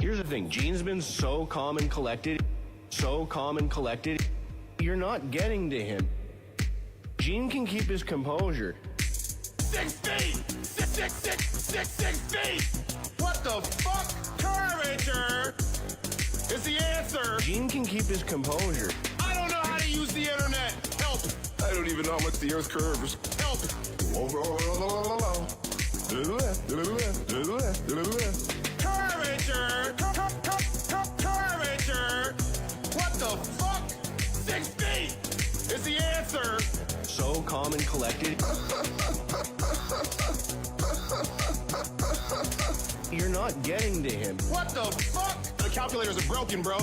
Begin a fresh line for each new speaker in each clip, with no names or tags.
Here's the thing, Gene's been so calm and collected, you're not getting to him. Gene can keep his composure.
6 feet! 6 feet! What the fuck? Curvature is the answer!
Gene can keep his composure.
I don't know how to use the internet! Help! I don't even know how much the earth curves. Help! To the left, to the left, to the left, to the left. Curvature! Curvature! What the fuck? 6 feet is the answer!
So calm and collected. You're not getting to him.
What the fuck? The calculators are broken, bro.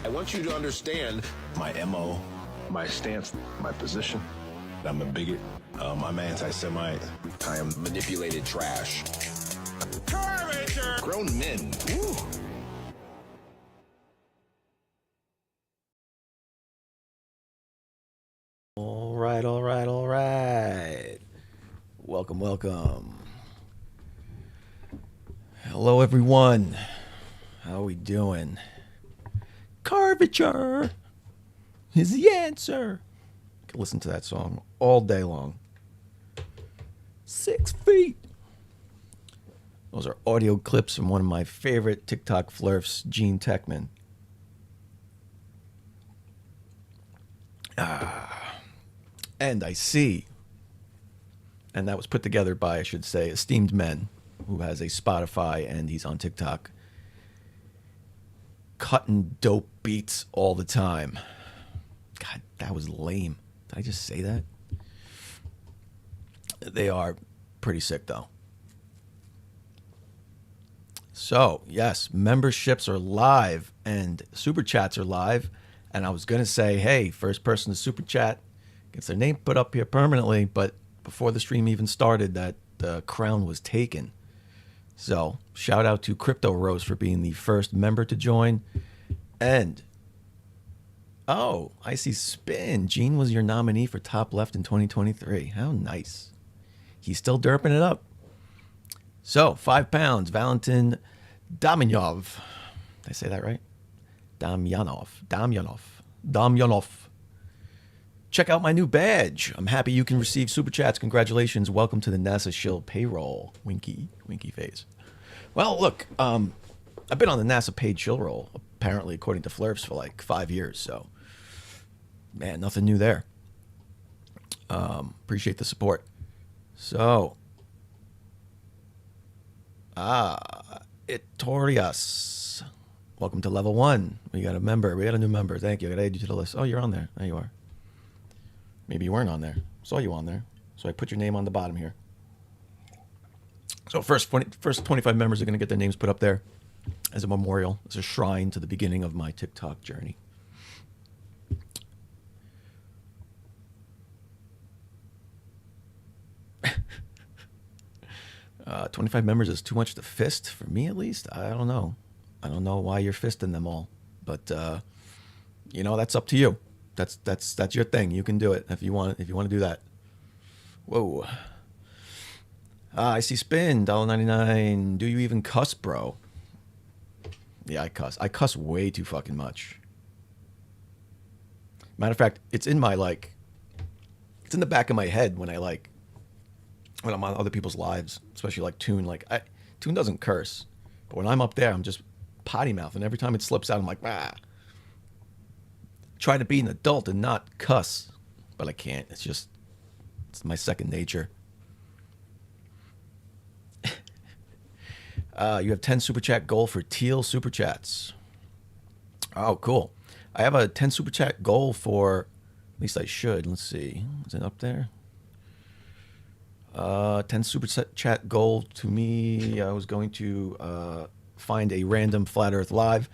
I want you to understand my MO, my stance, my position. I'm a bigot. I'm anti-Semite. I am manipulated trash.
Curvature!
Grown men. Woo.
All right. Welcome. Hello, everyone. How are we doing? Curvature is the answer. I can listen to that song all day long. 6 feet. Those are audio clips from one of my favorite TikTok Flerfs, Gene Techman. And I see, and that was put together by, I should say, Esteemed Men, who has a Spotify and he's on TikTok, cutting dope beats all the time. God, that was lame. Did I just say that? They are pretty sick, though. So, yes, memberships are live and super chats are live. And I was going to say, hey, first person to super chat gets their name put up here permanently. But before the stream even started, that crown was taken. So, shout out to Crypto Rose for being the first member to join. And, oh, I see Spin. Gene was your nominee for Top Left in 2023. How nice. He's still derping it up. So, £5, Valentin Damyanov. Did I say that right? Damyanov. Check out my new badge. I'm happy you can receive super chats. Congratulations. Welcome to the NASA Shield payroll. Winky face. Well, look, I've been on the NASA paid shill roll, apparently, according to Flerfs, for like 5 years. So, man, nothing new there. Appreciate the support. So, Itorias. Welcome to level 1. We got a member. We got a new member. Thank you. I got to add you to the list. Oh, you're on there. There you are. Maybe you weren't on there. Saw you on there. So I put your name on the bottom here. So first 25 members are going to get their names put up there as a memorial, as a shrine to the beginning of my TikTok journey. 25 members is too much to fist, for me at least. I don't know. I don't know why you're fisting them all. But, that's up to you. That's your thing. You can do it if you want to do that. Whoa. I see Spin, $1.99. Do you even cuss, bro? Yeah, I cuss. I cuss way too fucking much. Matter of fact, it's in my, it's in the back of my head when I'm on other people's lives, especially like Toon. Toon doesn't curse. But when I'm up there, I'm just potty mouth. And every time it slips out, I'm like, ah. Try to be an adult and not cuss. But I can't. It's my second nature. You have 10 super chat goal for Teal super chats. Oh, cool. I have a 10 super chat goal for, at least I should. Let's see. Is it up there? 10 super chat goal to me. I was going to find a random Flat Earth Live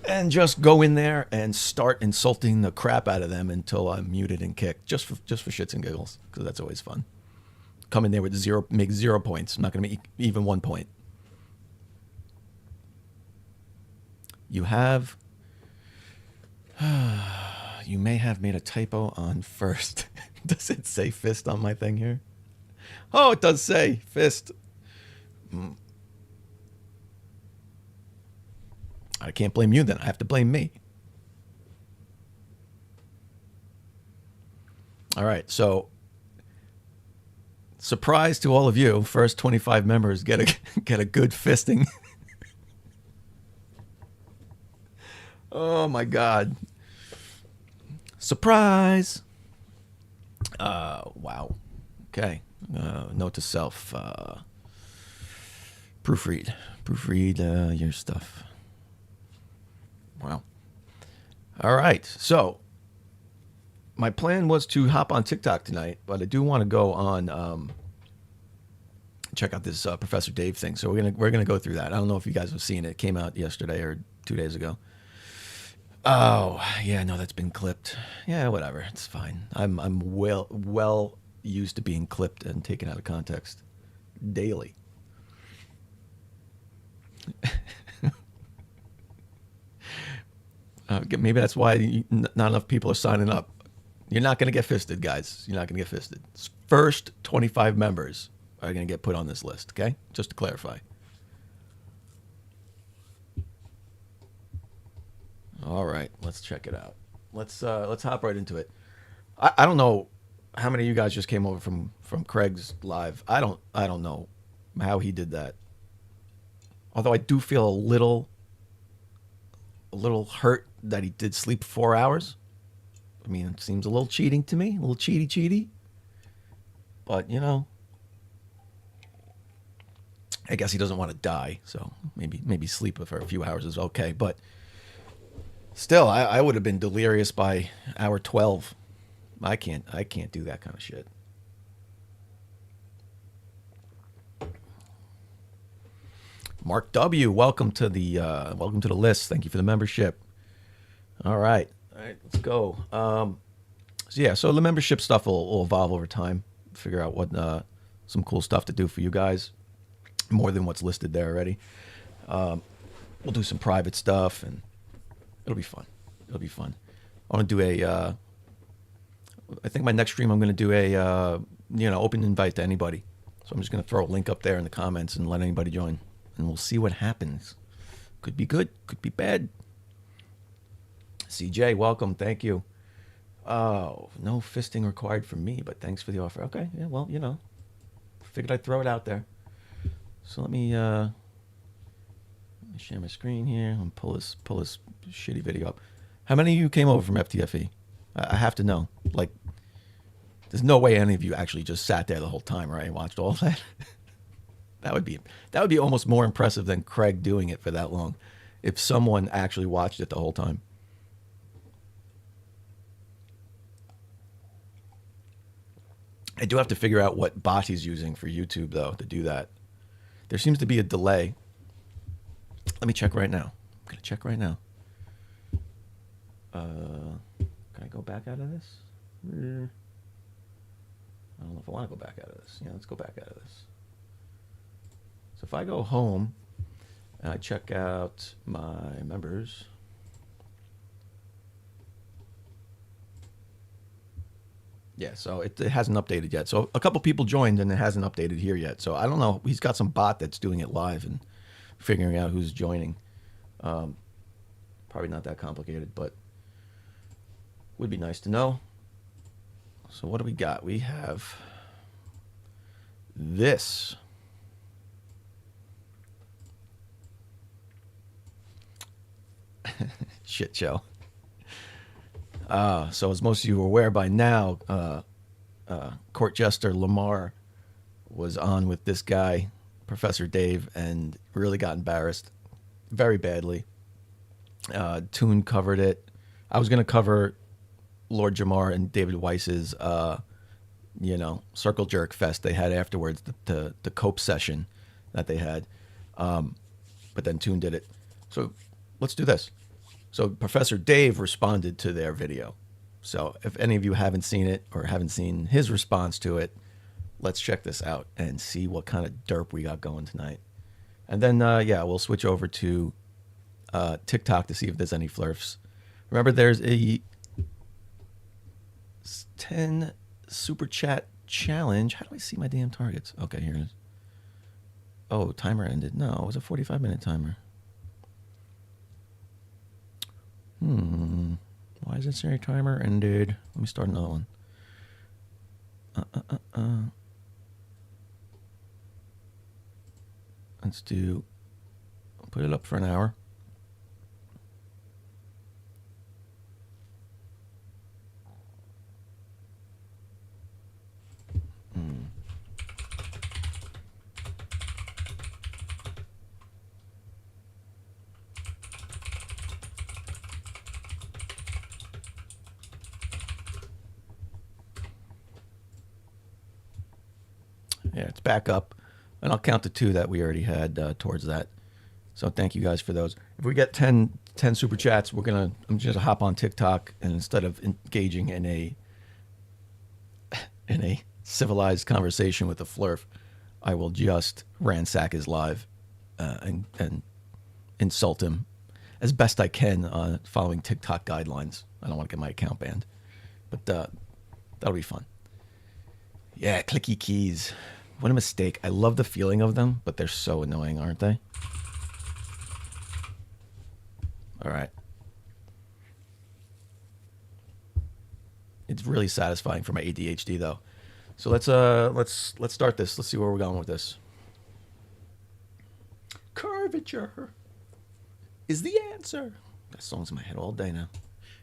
and just go in there and start insulting the crap out of them until I'm muted and kicked, just for shits and giggles, because that's always fun. Come in there with make 0 points. I'm not going to make even 1 point. You may have made a typo on first. Does it say fist on my thing here? Oh, it does say fist. I can't blame you then. I have to blame me. All right, so surprise to all of you, first 25 members get a good fisting. Oh my God. Surprise. Wow. Okay. Note to self. Proofread your stuff. Wow. All right. So my plan was to hop on TikTok tonight, but I do want to go on check out this Professor Dave thing. So we're gonna go through that. I don't know if you guys have seen it. It came out yesterday or 2 days ago. Oh yeah, no, that's been clipped. Yeah, whatever. It's fine. I'm well used to being clipped and taken out of context daily. Maybe that's why not enough people are signing up. You're not going to get fisted, guys. You're not going to get fisted. First 25 members are going to get put on this list, okay? Just to clarify. All right, let's check it out. Let's hop right into it. I don't know how many of you guys just came over from Craig's live. I don't know how he did that. Although I do feel a little hurt that he did sleep 4 hours. I mean, it seems a little cheating to me, a little cheaty. But, you know, I guess he doesn't want to die, so maybe sleep for a few hours is okay. But still, I would have been delirious by hour 12. I can't do that kind of shit. Mark W, welcome to the list. Thank you for the membership. All right, let's go. So the membership stuff will evolve over time. Figure out what some cool stuff to do for you guys, more than what's listed there already. We'll do some private stuff, and it'll be fun. I want to do I think my next stream I'm going to do a open invite to anybody. So I'm just going to throw a link up there in the comments and let anybody join, and we'll see what happens. Could be good, could be bad. CJ, welcome. Thank you. Oh, no fisting required from me, but thanks for the offer. Okay, yeah, well, figured I'd throw it out there. So let me share my screen here and pull this shitty video up. How many of you came over from FTFE? I have to know. Like, there's no way any of you actually just sat there the whole time, right? And watched all of that. That would be almost more impressive than Craig doing it for that long, if someone actually watched it the whole time. I do have to figure out what bot he's using for YouTube, though, to do that. There seems to be a delay. Let me check right now. I'm going to check right now. Can I go back out of this? I don't know if I want to go back out of this. Yeah, let's go back out of this. So if I go home and I check out my members. Yeah, so it hasn't updated yet. So a couple people joined and it hasn't updated here yet. So I don't know. He's got some bot that's doing it live and figuring out who's joining. Probably not that complicated, but would be nice to know. So what do we got? We have this. Shit show. So as most of you are aware by now, court jester Lamar was on with this guy, Professor Dave, and really got embarrassed very badly. Toon covered it. I was going to cover Lord Jamar and David Weiss's, circle jerk fest they had afterwards, the cope session that they had. But then Toon did it. So let's do this. So Professor Dave responded to their video. So if any of you haven't seen it or haven't seen his response to it, let's check this out and see what kind of derp we got going tonight. And then, we'll switch over to TikTok to see if there's any Flerfs. Remember, there's a 10 super chat challenge. How do I see my damn targets? Okay, here it is. Oh, timer ended. No, it was a 45-minute timer. Why isn't Siri timer ended? Let me start another one. Let's put it up for an hour. Yeah, it's back up. And I'll count the 2 that we already had towards that. So thank you guys for those. If we get 10 super chats, I'm just gonna hop on TikTok, and instead of engaging in a civilized conversation with a Flerf, I will just ransack his live and insult him as best I can, following TikTok guidelines. I don't want to get my account banned, but that'll be fun. Yeah, clicky keys. What a mistake. I love the feeling of them, but they're so annoying, aren't they? All right. It's really satisfying for my ADHD, though. So let's start this. Let's see where we're going with this. Curvature is the answer. That song's in my head all day now.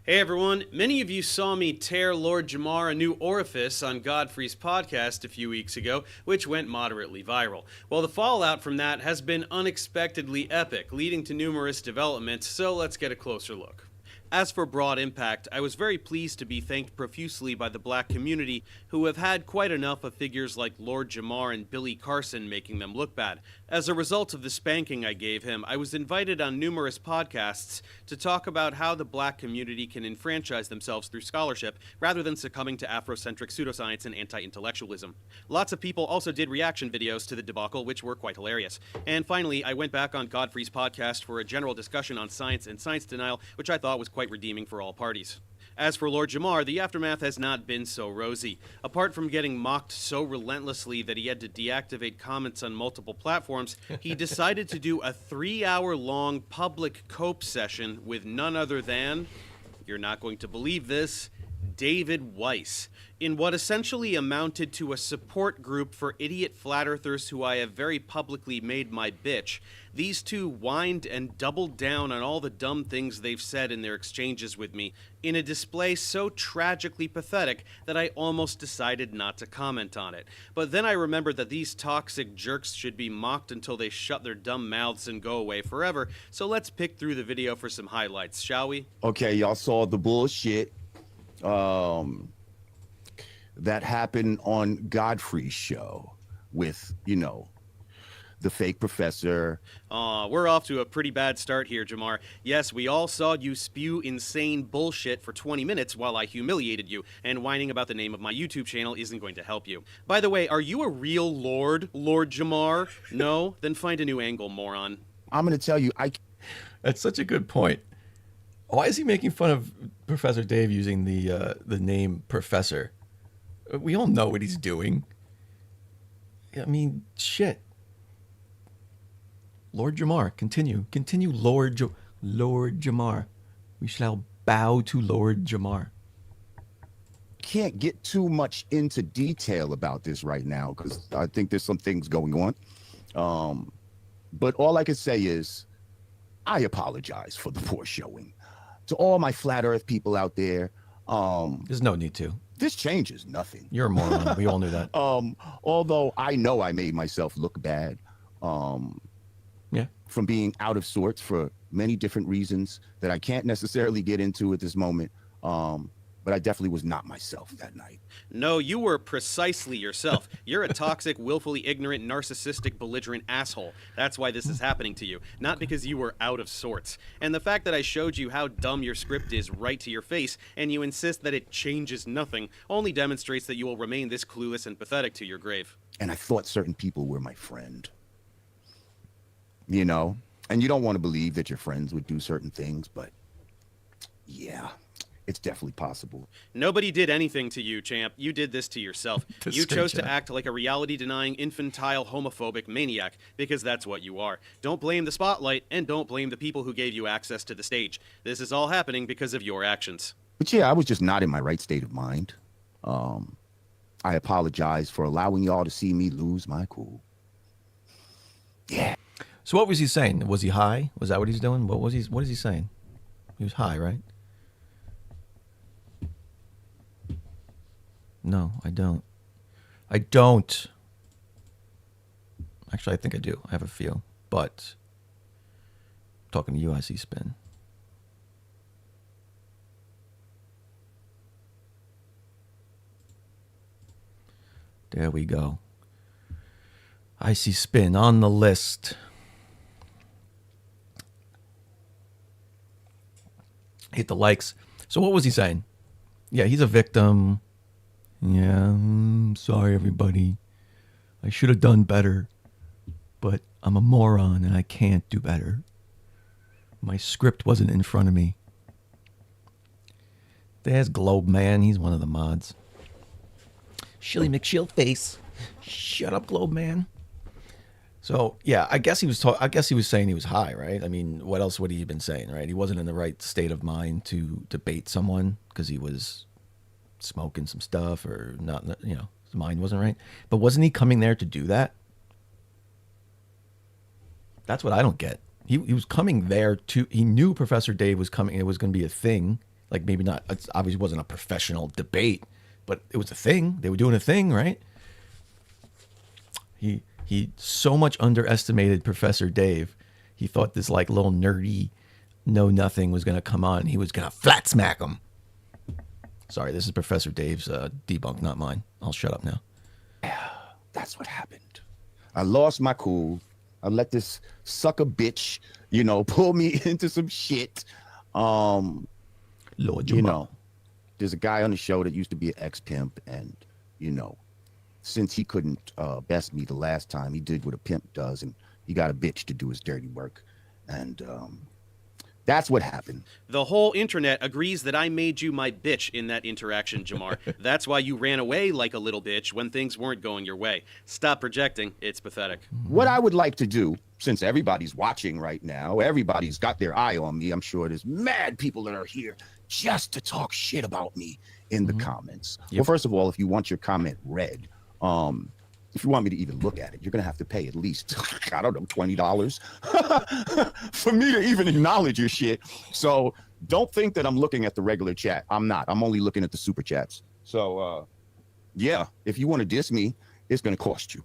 Hey everyone, many of you saw me tear Lord Jamar a new orifice on Godfrey's podcast a few weeks ago, which went moderately viral. Well, the fallout from that has been unexpectedly epic, leading to numerous developments, so let's get a closer look. As for broad impact, I was very pleased to be thanked profusely by the black community, who have had quite enough of figures like Lord Jamar and Billy Carson making them look bad. As a result of the spanking I gave him, I was invited on numerous podcasts to talk about how the black community can enfranchise themselves through scholarship, rather than succumbing to Afrocentric pseudoscience and anti-intellectualism. Lots of people also did reaction videos to the debacle, which were quite hilarious. And finally, I went back on Godfrey's podcast for a general discussion on science and science denial, which I thought was quite redeeming for all parties. As for Lord Jamar, the aftermath has not been so rosy. Apart from getting mocked so relentlessly that he had to deactivate comments on multiple platforms, he decided to do a 3-hour-long public cope session with none other than, you're not going to believe this, David Weiss, in what essentially amounted to a support group for idiot flat earthers who I have very publicly made my bitch. These two whined and doubled down on all the dumb things they've said in their exchanges with me, in a display so tragically pathetic that I almost decided not to comment on it. But then I remembered that these toxic jerks should be mocked until they shut their dumb mouths and go away forever, so let's pick through the video for some highlights, shall we?
Okay, y'all saw the bullshit that happened on Godfrey's show with, the fake professor.
We're off to a pretty bad start here, Jamar. Yes, we all saw you spew insane bullshit for 20 minutes while I humiliated you, and whining about the name of my YouTube channel isn't going to help you. By the way, are you a real Lord Jamar? No? Then find a new angle, moron.
I'm going to tell you,
That's such a good point. Why is he making fun of Professor Dave using the name Professor? We all know what he's doing. I mean, shit. Lord Jamar, continue. Continue, Lord Jamar. We shall bow to Lord Jamar.
can't get too much into detail about this right now because I think there's some things going on. But all I can say is I apologize for the poor showing. To all my flat earth people out there,
there's no need to.
This changes nothing.
You're a moron. We all knew that.
Although I know I made myself look bad from being out of sorts for many different reasons that I can't necessarily get into at this moment. But I definitely was not myself that night.
No, you were precisely yourself. You're a toxic, willfully ignorant, narcissistic, belligerent asshole. That's why this is happening to you, not because you were out of sorts. And the fact that I showed you how dumb your script is right to your face, and you insist that it changes nothing, only demonstrates that you will remain this clueless and pathetic to your grave.
And I thought certain people were my friend. You know? And you don't want to believe that your friends would do certain things, but yeah. it's definitely possible.
Nobody did anything to you, champ. You did this to yourself. You chose to act like a reality-denying, infantile, homophobic maniac, because that's what you are. Don't blame the spotlight, and don't blame the people who gave you access to the stage. This is all happening because of your actions.
But yeah, I was just not in my right state of mind. I apologize for allowing y'all to see me lose my cool. Yeah.
So what was he saying? Was he high? Was that what he's doing? What is he saying? He was high, right? No, I don't. I don't. Actually, I think I do. I have a feel. But talking to you, I see spin. There we go. I see spin on the list. Hit the likes. So what was he saying? Yeah, he's a victim. Yeah, sorry everybody. I should have done better. But I'm a moron and I can't do better. My script wasn't in front of me. There's Globe Man. He's one of the mods. Shilly McShield face. Shut up, Globe Man. So yeah, I guess he was saying he was high, right? I mean, what else would he have been saying, right? He wasn't in the right state of mind to debate someone because he was smoking some stuff or not. You know, his mind wasn't right. But wasn't he coming there to do that? That's what I don't get. He was coming there to. He knew Professor Dave was coming. It was going to be a thing. Like maybe not. It obviously wasn't a professional debate, but it was a thing. They were doing a thing, right? He so much underestimated Professor Dave. He thought this like little nerdy know nothing was going to come on. And he was going to flat smack him. Sorry, this is Professor Dave's debunk, not mine. I'll shut up now.
Yeah, that's what happened. I lost my cool. I let this sucker bitch, pull me into some shit.
Lord Jamar.
You know, there's a guy on the show that used to be an ex-pimp, and, since he couldn't best me the last time, he did what a pimp does, and he got a bitch to do his dirty work. And that's what happened.
The whole internet agrees that I made you my bitch in that interaction, Jamar. That's why you ran away like a little bitch when things weren't going your way. Stop projecting. It's pathetic.
What I would like to do, since everybody's watching right now, everybody's got their eye on me. I'm sure there's mad people that are here just to talk shit about me in the comments.
Yep.
Well, first of all, if you want your comment read, if you want me to even look at it, you're going to have to pay at least, I don't know, $20 for me to even acknowledge your shit. So don't think that I'm looking at the regular chat. I'm not. I'm only looking at the super chats. So, yeah, if you want to diss me, it's going to cost you.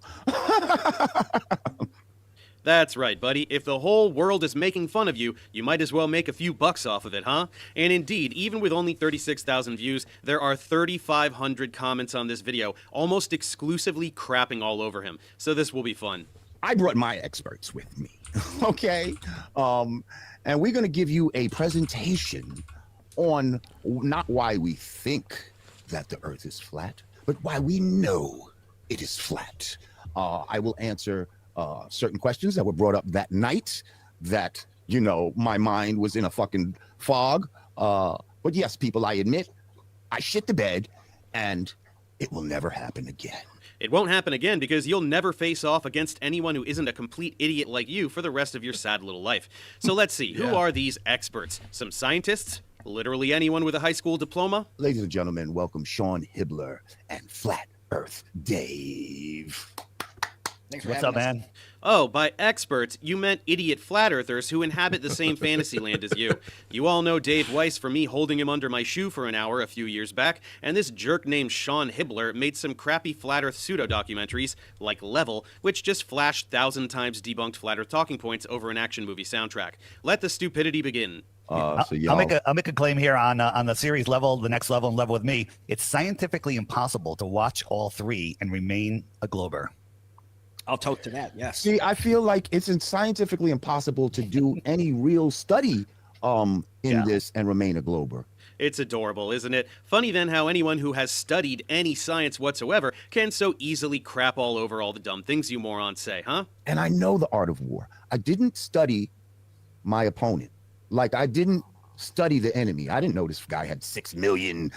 That's right, buddy. If the whole world is making fun of you, you might as well make a few bucks off of it, huh? And indeed, even with only 36,000 views, there are 3,500 comments on this video, almost exclusively crapping all over him. So this will be fun.
I brought my experts with me, okay? And we're going to give you a presentation on not why we think that the Earth is flat, but why we know it is flat. I will answer certain questions that were brought up that night that, my mind was in a fucking fog. But yes, people, I admit, I shit the bed, and it will never happen again.
It won't happen again because you'll never face off against anyone who isn't a complete idiot like you for the rest of your sad little life. So let's see, who are these experts? Some scientists? Literally anyone with a high school diploma?
Ladies and gentlemen, welcome Sean Hibbler and Flat Earth Dave.
What's up, man?
Oh, by experts, you meant idiot flat earthers who inhabit the same fantasy land as you. You all know Dave Weiss for me holding him under my shoe for an hour a few years back, and this jerk named Sean Hibbler made some crappy flat earth pseudo-documentaries, like Level, which just flashed 1,000 times debunked flat earth talking points over an action movie soundtrack. Let the stupidity begin.
So
I'll make a claim here on the series Level, the next level, and Level with Me. It's scientifically impossible to watch all three and remain a glober.
I'll tote to that, yes.
See, I feel like it's scientifically impossible to do any real study in this and remain a glober.
It's adorable, isn't it? Funny then how anyone who has studied any science whatsoever can so easily crap all over all the dumb things you morons say, huh?
And I know the art of war. I didn't study my opponent. Like, I didn't study the enemy. I didn't know this guy had 6 million,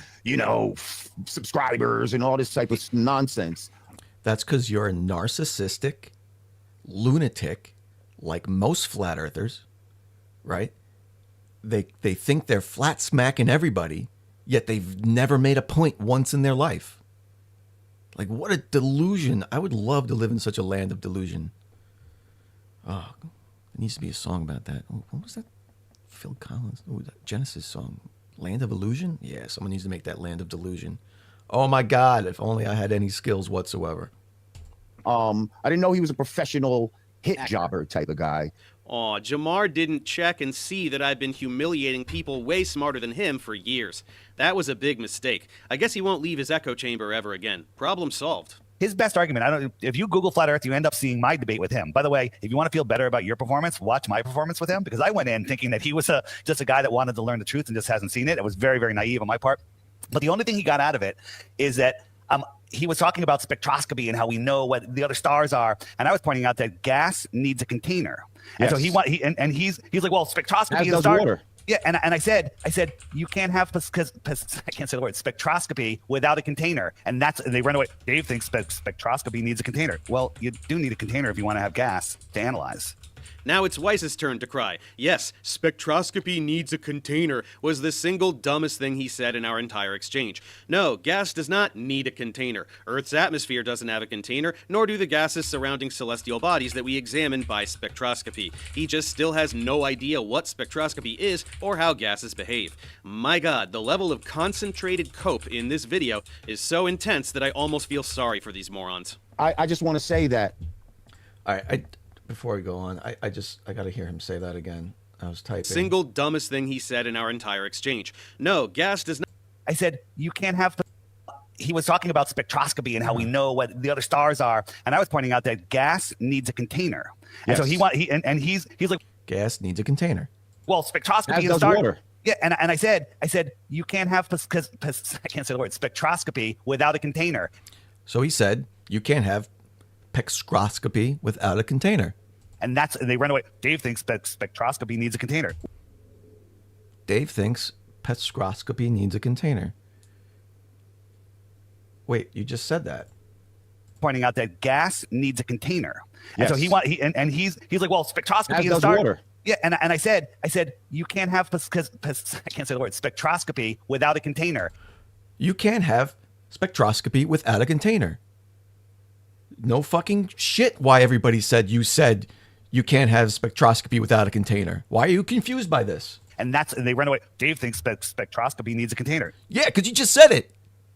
subscribers and all this type of nonsense.
That's because you're a narcissistic lunatic, like most flat earthers, right? They think they're flat smacking everybody, yet they've never made a point once in their life. Like, what a delusion. I would love to live in such a land of delusion. Oh, there needs to be a song about that. Oh, what was that? Phil Collins. Oh, that Genesis song. Land of Illusion? Yeah, someone needs to make that Land of Delusion. Oh my God, if only I had any skills whatsoever.
I didn't know he was a professional hit jobber type of guy.
Aw, Jamar didn't check and see that I've been humiliating people way smarter than him for years. That was a big mistake. I guess he won't leave his echo chamber ever again. Problem solved.
His best argument, if you Google Flat Earth, you end up seeing my debate with him. By the way, if you want to feel better about your performance, watch my performance with him, because I went in thinking that he was just a guy that wanted to learn the truth and just hasn't seen it. It was very, very naive on my part. But the only thing he got out of it is that he was talking about spectroscopy and how we know what the other stars are. And I was pointing out that gas needs a container. And so he's like, well, spectroscopy and stars. Water. Yeah, and I said, you can't have because I can't say the word spectroscopy without a container, and they run away. Dave thinks spectroscopy needs a container. Well, you do need a container if you want to have gas to analyze.
Now it's Weiss's turn to cry. Yes, spectroscopy needs a container was the single dumbest thing he said in our entire exchange. No, gas does not need a container. Earth's atmosphere doesn't have a container, nor do the gases surrounding celestial bodies that we examine by spectroscopy. He just still has no idea what spectroscopy is or how gases behave. My God, the level of concentrated cope in this video is so intense that I almost feel sorry for these morons.
I just want to say that.
All right, before we go on, I got to hear him say that again. I was typing.
Single dumbest thing he said in our entire exchange. No, gas does not.
I said, you can't have. He was talking about spectroscopy and how we know what the other stars are. And I was pointing out that gas needs a container. And so he's like,
gas needs a container.
Well, spectroscopy and stars. Water. Yeah, and I said, you can't have, because I can't say the word, spectroscopy without a container.
So he said, you can't have spectroscopy without a container.
And they run away. Dave thinks spectroscopy needs a container.
Dave thinks spectroscopy needs a container. Wait, you just said that.
Pointing out that gas needs a container. Yes. And so he's like, well, spectroscopy and stars. Water. Yeah, and I said, you can't have, because I can't say the word, spectroscopy without a container.
You can't have spectroscopy without a container. No fucking shit why everybody said you can't have spectroscopy without a container. Why are you confused by this?
And they run away. Dave thinks spectroscopy needs a container.
Yeah, because you just said it.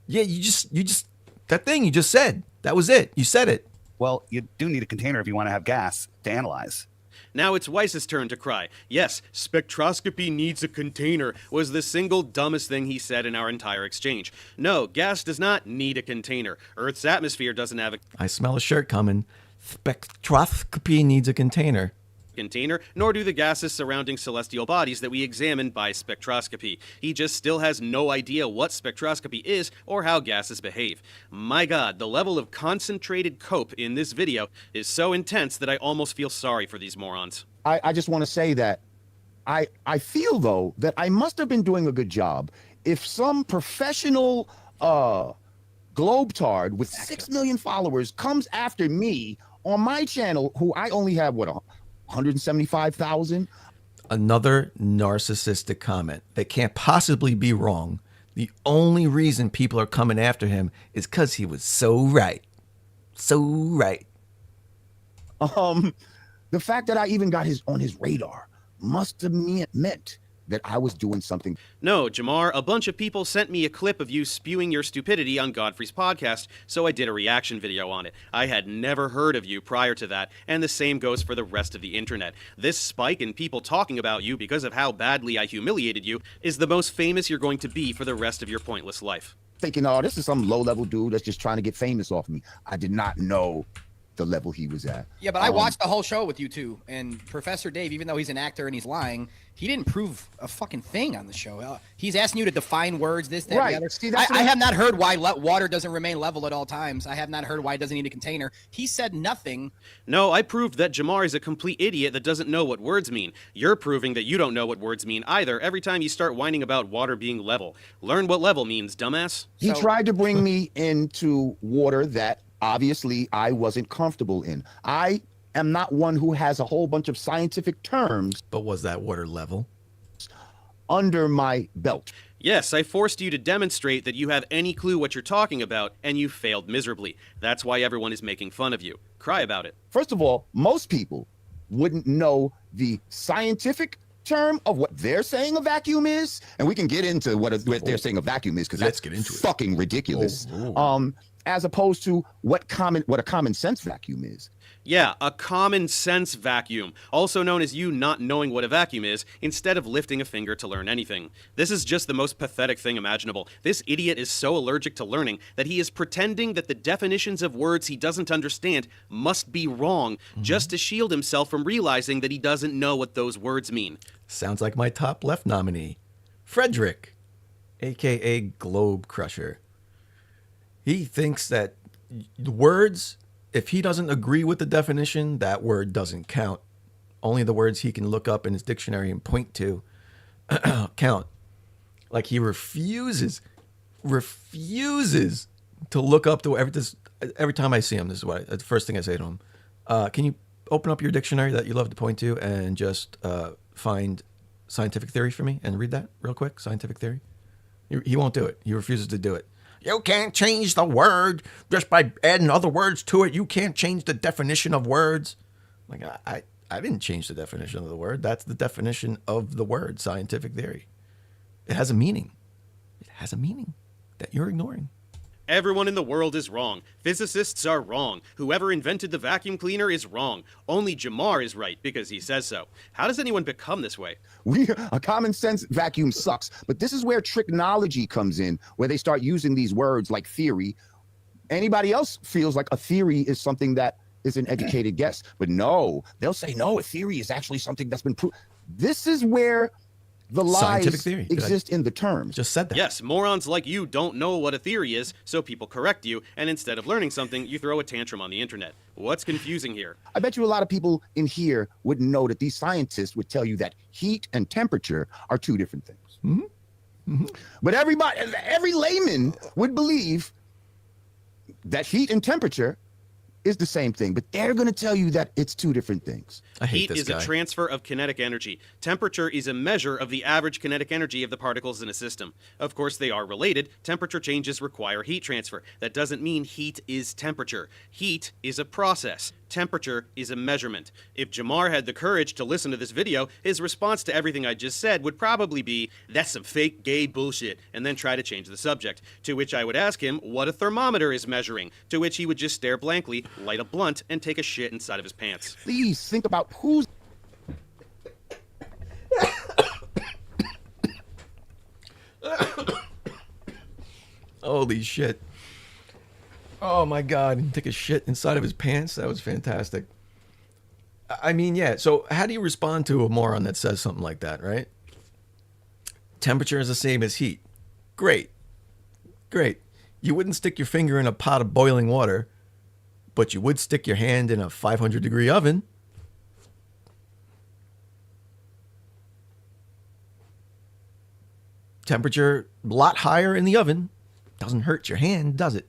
Yeah, you just that thing you just said. That was it. You said it.
Well, you do need a container if you want to have gas to analyze.
Now it's Weiss's turn to cry. Yes, spectroscopy needs a container was the single dumbest thing he said in our entire exchange. No, gas does not need a container. Earth's atmosphere doesn't have a...
I smell a shirt coming. Spectroscopy needs a container.
Nor do the gases surrounding celestial bodies that we examine by spectroscopy. He just still has no idea what spectroscopy is or how gases behave. My God, the level of concentrated cope in this video is so intense that I almost feel sorry for these morons.
I just want to say that I feel, though, that I must have been doing a good job. If some professional globetard with 6 million followers comes after me on my channel, who I only have, 175,000.
Another narcissistic comment. They can't possibly be wrong. The only reason people are coming after him is because he was so right. So right.
The fact that I even got on his radar must have meant that I was doing something.
No, Jamar, a bunch of people sent me a clip of you spewing your stupidity on Godfrey's podcast, so I did a reaction video on it. I had never heard of you prior to that, and the same goes for the rest of the internet. This spike in people talking about you because of how badly I humiliated you is the most famous you're going to be for the rest of your pointless life.
Thinking, oh, this is some low-level dude that's just trying to get famous off me. I did not know the level he was at.
Yeah, but I watched the whole show with you two, and Professor Dave, even though he's an actor and he's lying, he didn't prove a fucking thing on the show. He's asking you to define words, this, that,
Right.
the other.
See, that's
I have not heard why water doesn't remain level at all times. I have not heard why it doesn't need a container. He said nothing.
No, I proved that Jamar is a complete idiot that doesn't know what words mean. You're proving that you don't know what words mean either every time you start whining about water being level. Learn what level means, dumbass.
He tried to bring me into water that obviously I wasn't comfortable in. I am not one who has a whole bunch of scientific terms
But was that water level?
under my belt.
Yes, I forced you to demonstrate that you have any clue what you're talking about, and you failed miserably. That's why everyone is making fun of you. Cry about it.
First of all, most people wouldn't know the scientific term of what they're saying a vacuum is, and we can get into what they're saying a vacuum is because
Let's
that's
get into it.
fucking ridiculous.
Oh.
As opposed to what a common sense vacuum is.
Yeah, a common sense vacuum, also known as you not knowing what a vacuum is, instead of lifting a finger to learn anything. This is just the most pathetic thing imaginable. This idiot is so allergic to learning that he is pretending that the definitions of words he doesn't understand must be wrong, just to shield himself from realizing that he doesn't know what those words mean.
Sounds like my top left nominee, Frederick, a.k.a. Globe Crusher. He thinks that words, if he doesn't agree with the definition, that word doesn't count. Only the words he can look up in his dictionary and point to count. Like he refuses to look up to every time I see him. This is the first thing I say to him. Can you open up your dictionary that you love to point to and just find scientific theory for me and read that real quick? Scientific theory. He won't do it. He refuses to do it. You can't change the word just by adding other words to it. You can't change the definition of words. Like I didn't change the definition of the word. That's the definition of the word, scientific theory. It has a meaning. It has a meaning that you're ignoring.
Everyone in the world is wrong. Physicists are wrong. Whoever invented the vacuum cleaner is wrong. Only Jamar is right because he says so. How does anyone become this way?
A common sense vacuum sucks, but this is where tricknology comes in, where they start using these words like theory. Anybody else feels like a theory is something that is an educated guess, but no, they'll say, no, a theory is actually something that's been proved. This is where the
Scientific
lies
theory.
exist in the terms.
Just said that.
Yes, morons like you don't know what a theory is, so people correct you, and instead of learning something, you throw a tantrum on the internet. What's confusing here?
I bet you a lot of people in here wouldn't know that these scientists would tell you that heat and temperature are two different things. But every layman would believe that heat and temperature is the same thing, but they're going to tell you that it's two different things.
I hate
Heat
this
is
guy.
a transfer of kinetic energy. Temperature is a measure of the average kinetic energy of the particles in a system. Of course, they are related. Temperature changes require heat transfer. That doesn't mean heat is temperature. Heat is a process. Temperature is a measurement. If Jamar had the courage to listen to this video, his response to everything I just said would probably be, that's some fake gay bullshit, and then try to change the subject. To which I would ask him what a thermometer is measuring, to which he would just stare blankly, light a blunt, and take a shit inside of his pants.
Please think about who's
Holy shit. Oh my God. He took a shit inside of his pants. That was fantastic. I mean, yeah. So how do you respond to a moron that says something like that, right? Temperature is the same as heat. Great. Great. You wouldn't stick your finger in a pot of boiling water, but you would stick your hand in a 500-degree oven. Temperature a lot higher in the oven. Doesn't hurt your hand, does it?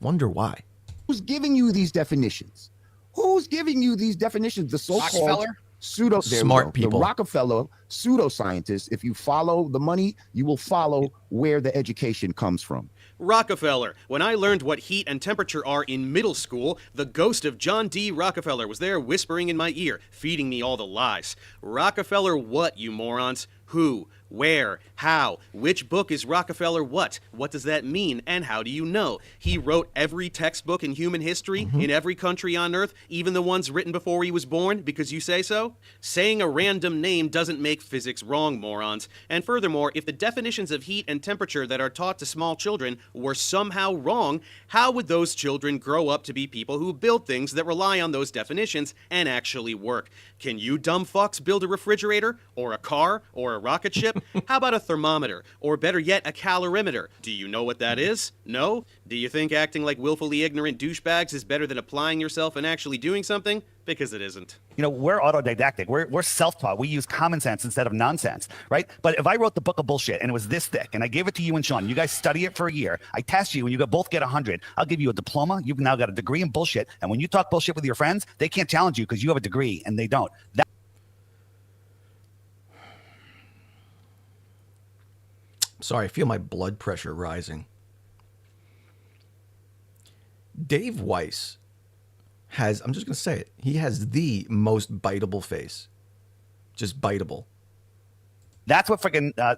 Wonder why.
Who's giving you these definitions? Who's giving you these definitions? The so-called
Rockefeller?
Smart people.
The Rockefeller pseudoscientists. If you follow the money, you will follow where the education comes from.
Rockefeller. When I learned what heat and temperature are in middle school, the ghost of John D. Rockefeller was there whispering in my ear, feeding me all the lies. Rockefeller what, you morons? Who? Where? How? Which book is Rockefeller what? What does that mean? And how do you know? He wrote every textbook in human history in every country on Earth, even the ones written before he was born, because you say so? Saying a random name doesn't make physics wrong, morons. And furthermore, if the definitions of heat and temperature that are taught to small children were somehow wrong, how would those children grow up to be people who build things that rely on those definitions and actually work? Can you dumb fucks build a refrigerator, or a car, or a rocket ship? How about a thermometer? Or better yet, a calorimeter? Do you know what that is? No? Do you think acting like willfully ignorant douchebags is better than applying yourself and actually doing something? Because it isn't.
You know, we're autodidactic. We're self-taught. We use common sense instead of nonsense, right? But if I wrote the book of bullshit and it was this thick and I gave it to you and Sean, you guys study it for a year, I test you and you both get 100, I'll give you a diploma. You've now got a degree in bullshit. And when you talk bullshit with your friends, they can't challenge you because you have a degree and they don't.
Sorry, I feel my blood pressure rising. Dave Weiss has, I'm just going to say it, he has the most biteable face. Just biteable.
That's what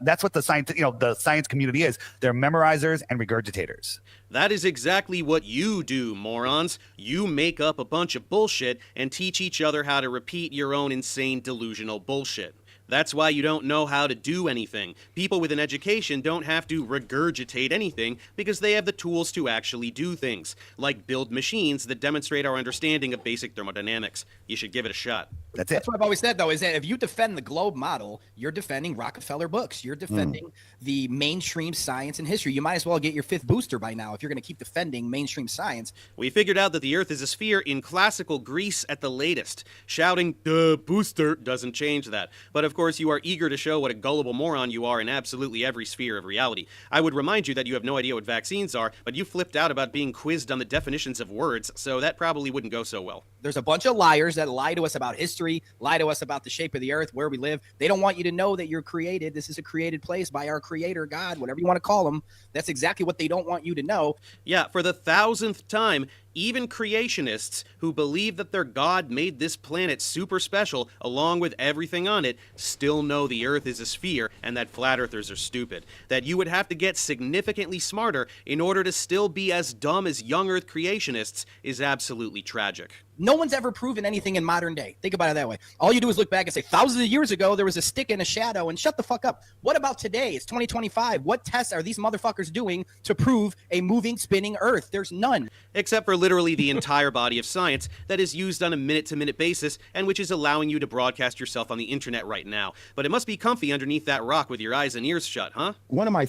that's what the science, the science community is. They're memorizers and regurgitators.
That is exactly what you do, morons. You make up a bunch of bullshit and teach each other how to repeat your own insane delusional bullshit. That's why you don't know how to do anything. People with an education don't have to regurgitate anything because they have the tools to actually do things, like build machines that demonstrate our understanding of basic thermodynamics. You should give it a shot.
That's it.
That's what I've always said, though, is that if you defend the globe model, you're defending Rockefeller books. You're defending the mainstream science and history. You might as well get your 5th booster by now if you're going to keep defending mainstream science.
We figured out that the Earth is a sphere in classical Greece at the latest. Shouting, "Duh, booster," doesn't change that. But of course, you are eager to show what a gullible moron you are in absolutely every sphere of reality. I would remind you that you have no idea what vaccines are, but you flipped out about being quizzed on the definitions of words, so that probably wouldn't go so well.
There's a bunch of liars that lie to us about history, lie to us about the shape of the earth, where we live. They don't want you to know that you're created. This is a created place by our creator, God, whatever you want to call him. That's exactly what they don't want you to know.
Yeah, for the 1,000th time, even creationists who believe that their God made this planet super special along with everything on it still know the Earth is a sphere and that flat earthers are stupid. That you would have to get significantly smarter in order to still be as dumb as young Earth creationists is absolutely tragic.
No one's ever proven anything in modern day. Think about it that way. All you do is look back and say, thousands of years ago, there was a stick and a shadow, and shut the fuck up. What about today? It's 2025. What tests are these motherfuckers doing to prove a moving, spinning Earth? There's none.
Except for literally the entire body of science that is used on a minute-to-minute basis and which is allowing you to broadcast yourself on the internet right now. But it must be comfy underneath that rock with your eyes and ears shut, huh?
One of my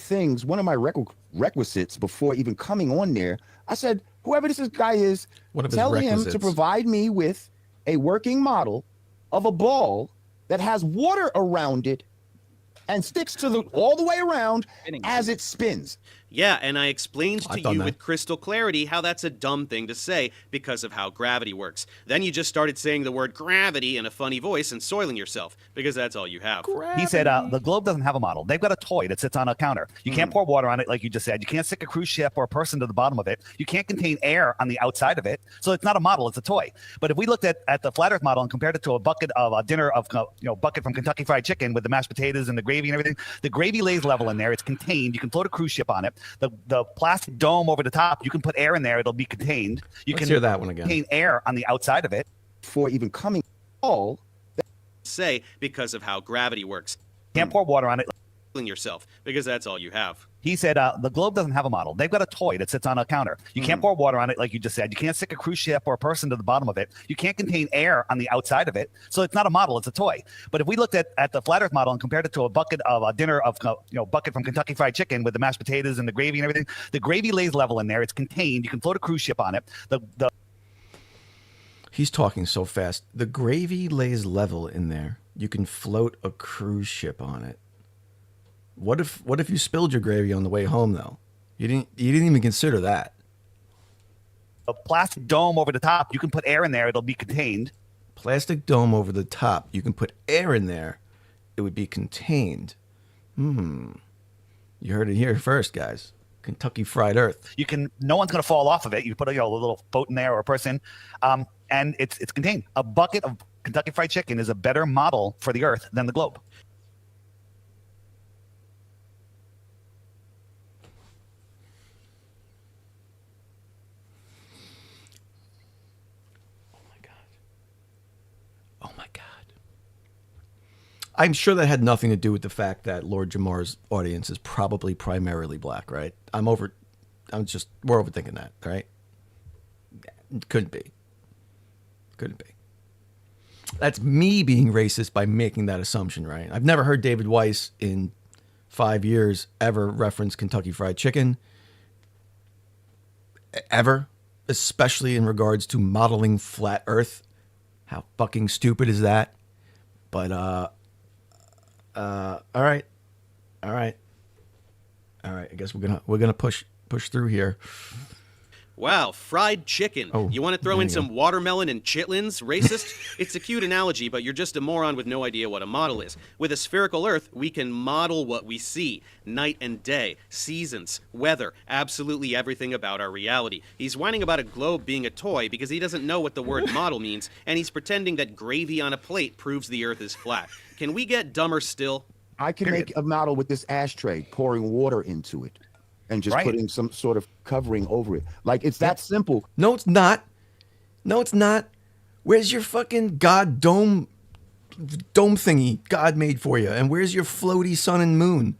requisites before even coming on there, I said, whoever this guy is, tell him to provide me with a working model of a ball that has water around it and sticks to all the way around as it spins.
Yeah, and I explained to you with crystal clarity how that's a dumb thing to say because of how gravity works. Then you just started saying the word gravity in a funny voice and soiling yourself, because that's all you have.
He said, the globe doesn't have a model. They've got a toy that sits on a counter. You can't pour water on it, like you just said. You can't stick a cruise ship or a person to the bottom of it. You can't contain air on the outside of it. So it's not a model, it's a toy. But if we looked at the flat earth model and compared it to a bucket of a dinner of, bucket from Kentucky Fried Chicken with the mashed potatoes and the gravy and everything, the gravy lays level in there. It's contained. You can float a cruise ship on it. The plastic dome over the top, you can put air in there. It'll be contained. You can
hear that one again.
Contain air on the outside of it.
Before even coming all
say because of how gravity works.
Can't pour water on it.
Yourself, because that's all you have.
He said, the globe doesn't have a model. They've got a toy that sits on a counter. You can't pour water on it, like you just said. You can't stick a cruise ship or a person to the bottom of it. You can't contain air on the outside of it. So it's not a model, it's a toy. But if we looked at the flat earth model and compared it to a bucket of a dinner of, bucket from Kentucky Fried Chicken with the mashed potatoes and the gravy and everything, the gravy lays level in there. It's contained. You can float a cruise ship on it.
He's talking so fast. The gravy lays level in there. You can float a cruise ship on it. What if you spilled your gravy on the way home though? You didn't even consider that.
A plastic dome over the top, you can put air in there, it'll be contained.
Plastic dome over the top, you can put air in there, it would be contained. You heard it here first, guys. Kentucky Fried Earth.
No one's gonna fall off of it. You put a little boat in there or a person, and it's contained. A bucket of Kentucky Fried Chicken is a better model for the Earth than the globe.
I'm sure that had nothing to do with the fact that Lord Jamar's audience is probably primarily black, right? We're overthinking that, right? Couldn't be. That's me being racist by making that assumption, right? I've never heard David Weiss in 5 years ever reference Kentucky Fried Chicken. Ever. Especially in regards to modeling flat earth. How fucking stupid is that? But, all right. I guess we're gonna push through here.
Wow, fried chicken.
Oh,
you want to throw
there
in
you
some
go.
watermelon and chitlins? Racist? It's a cute analogy, but you're just a moron with no idea what a model is. With a spherical Earth, we can model what we see. Night and day, seasons, weather, absolutely everything about our reality. He's whining about a globe being a toy because he doesn't know what the word model means, and he's pretending that gravy on a plate proves the Earth is flat. Can we get dumber still?
I can make a model with this ashtray, pouring water into it, and just putting some sort of covering over it. Like, it's that simple.
No, it's not. Where's your fucking God dome thingy God made for you? And where's your floaty sun and moon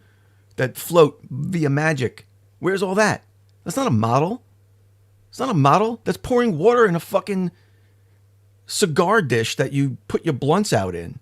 that float via magic? Where's all that? That's not a model. It's not a model. That's pouring water in a fucking cigar dish that you put your blunts out in.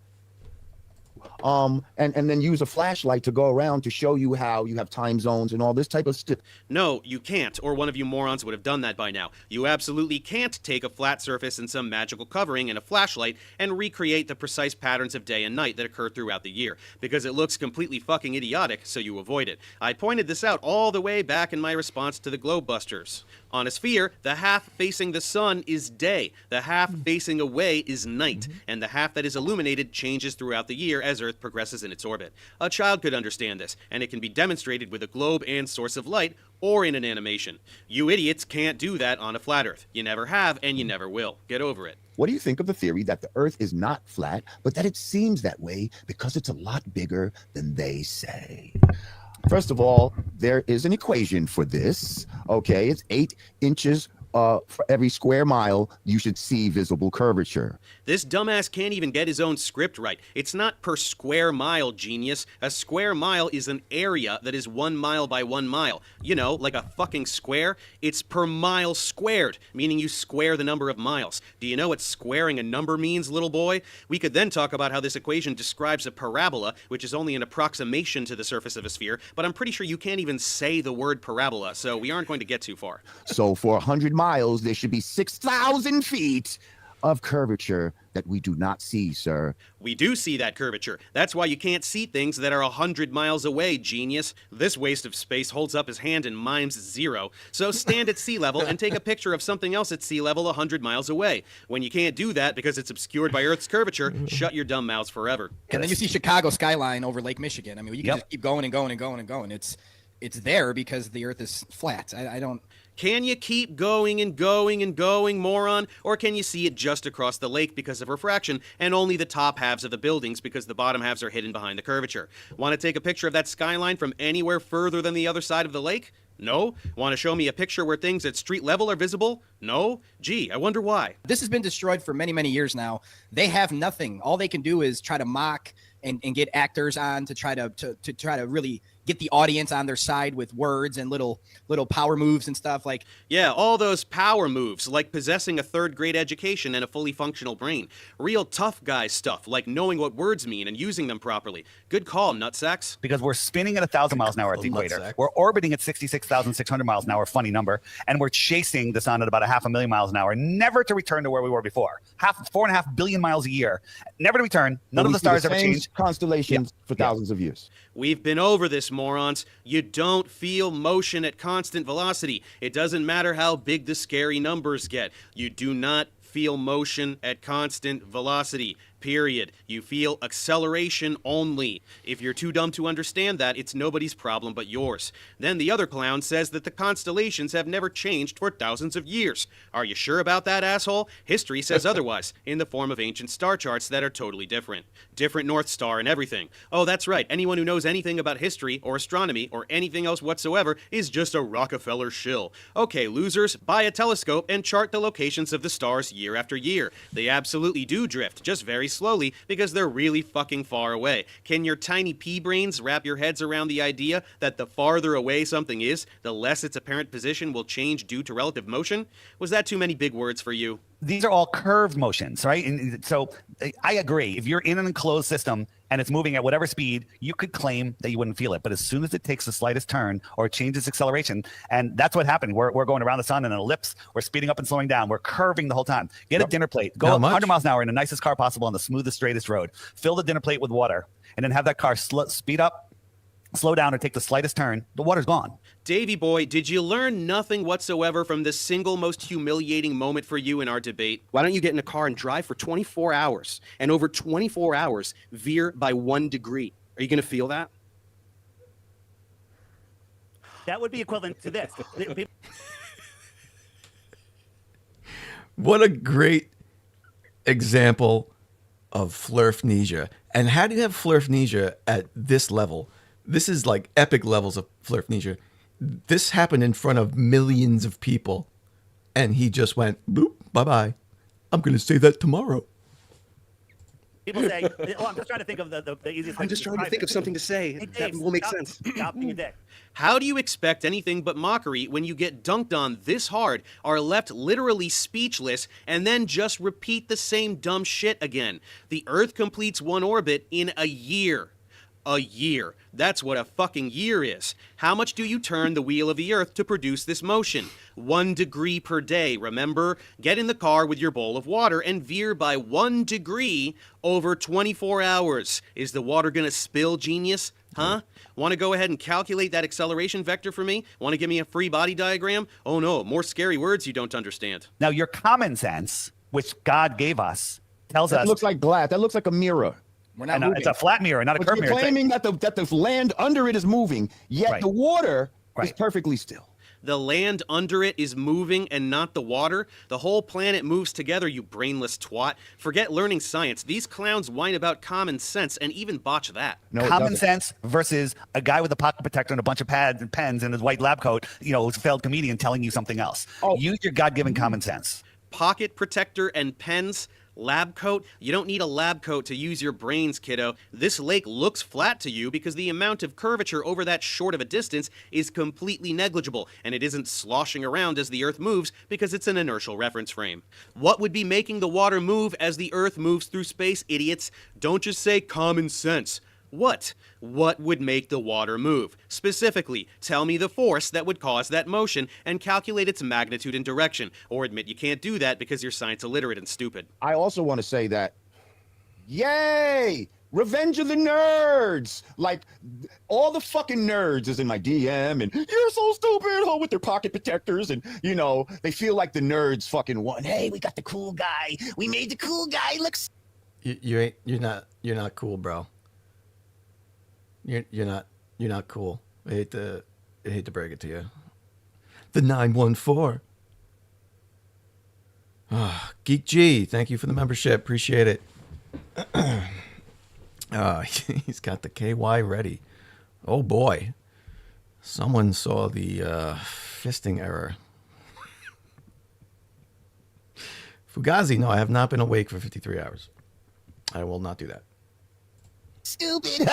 And then use a flashlight to go around to show you how you have time zones and all this type of stuff.
No, you can't, or one of you morons would have done that by now. You absolutely can't take a flat surface and some magical covering and a flashlight and recreate the precise patterns of day and night that occur throughout the year, because it looks completely fucking idiotic, so you avoid it. I pointed this out all the way back in my response to the Globebusters. On a sphere, the half facing the sun is day, the half facing away is night, and the half that is illuminated changes throughout the year as Earth progresses in its orbit. A child could understand this, and it can be demonstrated with a globe and source of light, or in an animation. You idiots can't do that on a flat Earth. You never have, and you never will. Get over it.
What do you think of the theory that the Earth is not flat, but that it seems that way because it's a lot bigger than they say? First of all, there is an equation for this. Okay, it's 8 inches for every square mile you should see visible curvature.
This dumbass can't even get his own script right. It's not per square mile, genius. A square mile is an area that is 1 mile by 1 mile. You know, like a fucking square. It's per mile squared, meaning you square the number of miles. Do you know what squaring a number means, little boy? We could then talk about how this equation describes a parabola, which is only an approximation to the surface of a sphere, but I'm pretty sure you can't even say the word parabola, so we aren't going to get too far.
So for 100 miles, there should be 6,000 feet of curvature that we do not see, sir.
We do see that curvature. That's why you can't see things that are 100 miles away, genius. This waste of space holds up his hand and mimes 0. So stand at sea level and take a picture of something else at sea level 100 miles away. When you can't do that because it's obscured by Earth's curvature, shut your dumb mouths forever.
And then you see Chicago skyline over Lake Michigan. I mean, you can just keep going and going and going and going. It's there because the Earth is flat. I don't.
Can you keep going and going and going, moron? Or can you see it just across the lake because of refraction and only the top halves of the buildings because the bottom halves are hidden behind the curvature? Want to take a picture of that skyline from anywhere further than the other side of the lake? No? Want to show me a picture where things at street level are visible? No? Gee, I wonder why.
This has been destroyed for many, many years now. They have nothing. All they can do is try to mock and get actors on to try to really get the audience on their side with words and little power moves and stuff like.
Yeah, all those power moves, like possessing a 3rd grade education and a fully functional brain. Real tough guy stuff, like knowing what words mean and using them properly. Good call, nutsacks.
Because we're spinning at 1,000 miles an hour at the equator. We're orbiting at 66,600 miles an hour, funny number, and we're chasing the sun at about 500,000 miles an hour, never to return to where we were before. 4.5 billion miles a year, never to return. None of the stars ever changed.
Constellations for thousands of years.
We've been over this, morons. You don't feel motion at constant velocity. It doesn't matter how big the scary numbers get. You do not feel motion at constant velocity. Period. You feel acceleration only. If you're too dumb to understand that, it's nobody's problem but yours. Then the other clown says that the constellations have never changed for thousands of years. Are you sure about that, asshole? History says otherwise, in the form of ancient star charts that are totally different. Different North Star and everything. Oh, that's right. Anyone who knows anything about history or astronomy or anything else whatsoever is just a Rockefeller shill. Okay, losers, buy a telescope and chart the locations of the stars year after year. They absolutely do drift, just very slowly because they're really fucking far away. Can your tiny pea brains wrap your heads around the idea that the farther away something is, the less its apparent position will change due to relative motion? Was that too many big words for you?
These are all curved motions, right? And so I agree. If you're in an enclosed system and it's moving at whatever speed, you could claim that you wouldn't feel it. But as soon as it takes the slightest turn or changes acceleration, and that's what happened. We're going around the sun in an ellipse. We're speeding up and slowing down. We're curving the whole time. Get a dinner plate. Go 100 miles an hour in the nicest car possible on the smoothest, straightest road. Fill the dinner plate with water, and then have that car speed up, slow down, or take the slightest turn. The water's gone.
Davey boy, did you learn nothing whatsoever from the single most humiliating moment for you in our debate?
Why don't you get in a car and drive for 24 hours, and over 24 hours, veer by 1 degree? Are you going to feel that?
That would be equivalent to this.
What a great example of Flerfnesia. And how do you have Flerfnesia at this level? This is like epic levels of Flerfnesia. This happened in front of millions of people, and he just went, boop, bye-bye. I'm going to say that tomorrow.
People say, well, I'm just trying to think of the easiest way.
I'm just trying to think of something to say that will make sense.
Stop being a dick.
How do you expect anything but mockery when you get dunked on this hard, are left literally speechless, and then just repeat the same dumb shit again? The Earth completes one orbit in a year. A year. That's what a fucking year is. How much do you turn the wheel of the Earth to produce this motion? 1 degree per day, remember? Get in the car with your bowl of water and veer by 1 degree over 24 hours. Is the water gonna spill, genius? Huh? Want to go ahead and calculate that acceleration vector for me? Want to give me a free body diagram? Oh no, more scary words you don't understand.
Now, your common sense, which God gave us, tells us...
That looks like glass. That looks like a mirror.
We're not moving.
It's a flat mirror, not a
But
curved
you're
mirror.
claiming that the land under it is moving, yet
Right.
the water is
Right.
perfectly still.
The land under it is moving and not the water. The whole planet moves together, you brainless twat. Forget learning science. These clowns whine about common sense and even botch that.
No, it
Common
doesn't.
sense versus a guy with a pocket protector and a bunch of pads and pens and his white lab coat, who's a failed comedian telling you something else.
Oh.
Use your God-given common sense.
Pocket protector and pens. Lab coat? You don't need a lab coat to use your brains, kiddo. This lake looks flat to you because the amount of curvature over that short of a distance is completely negligible, and it isn't sloshing around as the Earth moves because it's an inertial reference frame. What would be making the water move as the Earth moves through space, idiots? Don't just say common sense. What? What would make the water move? Specifically, tell me the force that would cause that motion and calculate its magnitude and direction, or admit you can't do that because you're science illiterate and stupid.
I also want to say that, yay! Revenge of the Nerds! Like, all the fucking nerds is in my DM, and you're so stupid, with their pocket protectors, and, they feel like the nerds fucking won. Hey, we got the cool guy. We made the cool guy look...
You're not cool, bro. You're not cool. I hate to break it to you. The 914. Geek G, thank you for the membership. Appreciate it. He's got the KY ready. Oh boy. Someone saw the fisting error. Fugazi, no, I have not been awake for 53 hours. I will not do that.
Stupid.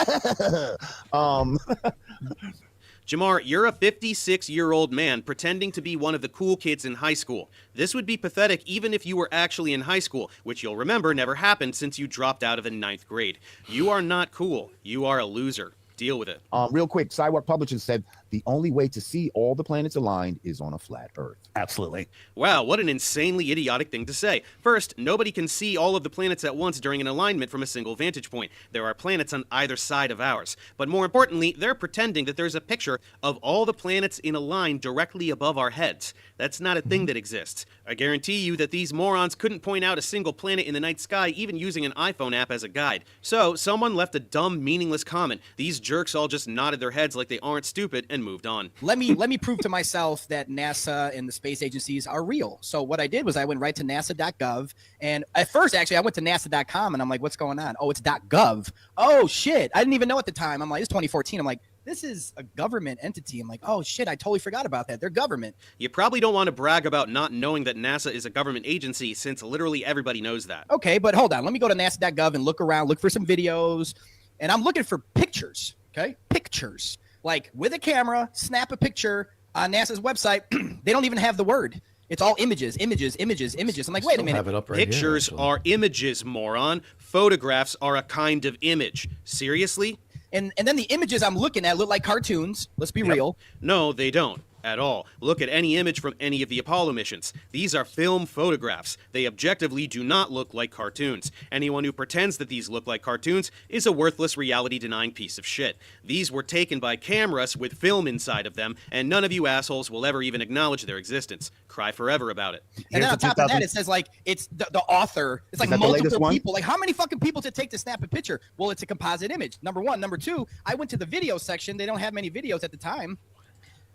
Jamar, you're a 56-year-old man pretending to be one of the cool kids in high school. This would be pathetic even if you were actually in high school, which you'll remember never happened since you dropped out of the 9th grade. You are not cool. You are a loser. Deal with it.
Real quick, Sidewalk Publishing said the only way to see all the planets aligned is on a flat Earth.
Absolutely.
Wow, what an insanely idiotic thing to say. First, nobody can see all of the planets at once during an alignment from a single vantage point. There are planets on either side of ours. But more importantly, they're pretending that there's a picture of all the planets in a line directly above our heads. That's not a thing that exists. I guarantee you that these morons couldn't point out a single planet in the night sky even using an iPhone app as a guide. So, someone left a dumb, meaningless comment. These jerks all just nodded their heads like they aren't stupid and moved on.
Let me prove to myself that NASA and the space agencies are real. So what I did was I went right to nasa.gov, and at first actually I went to nasa.com and I'm like, what's going on? Oh, it's .gov. Oh shit, I didn't even know at the time. I'm like, it's 2014. I'm like, this is a government entity. I'm like, oh shit, I totally forgot about that. They're government.
You probably don't want to brag about not knowing that NASA is a government agency, since literally everybody knows that.
Okay, but hold on. Let me go to nasa.gov and look around, look for some videos, and I'm looking for pictures. Okay, pictures, like with a camera, snap a picture on NASA's website. They don't even have the word. It's all images, images, images, images. I'm like, wait a minute.
Have it up right
Pictures
here,
are images, moron. Photographs are a kind of image. Seriously?
And then the images I'm looking at look like cartoons. Let's be real.
No, they don't. At all. Look at any image from any of the Apollo missions. These are film photographs. They objectively do not look like cartoons. Anyone who pretends that these look like cartoons is a worthless, reality-denying piece of shit. These were taken by cameras with film inside of them, and none of you assholes will ever even acknowledge their existence. Cry forever about it.
And then on top of that, it says like it's the author. It's like multiple people. Like how many fucking people to take to snap a picture? Well, it's a composite image. Number one. Number two, I went to the video section. They don't have many videos at the time,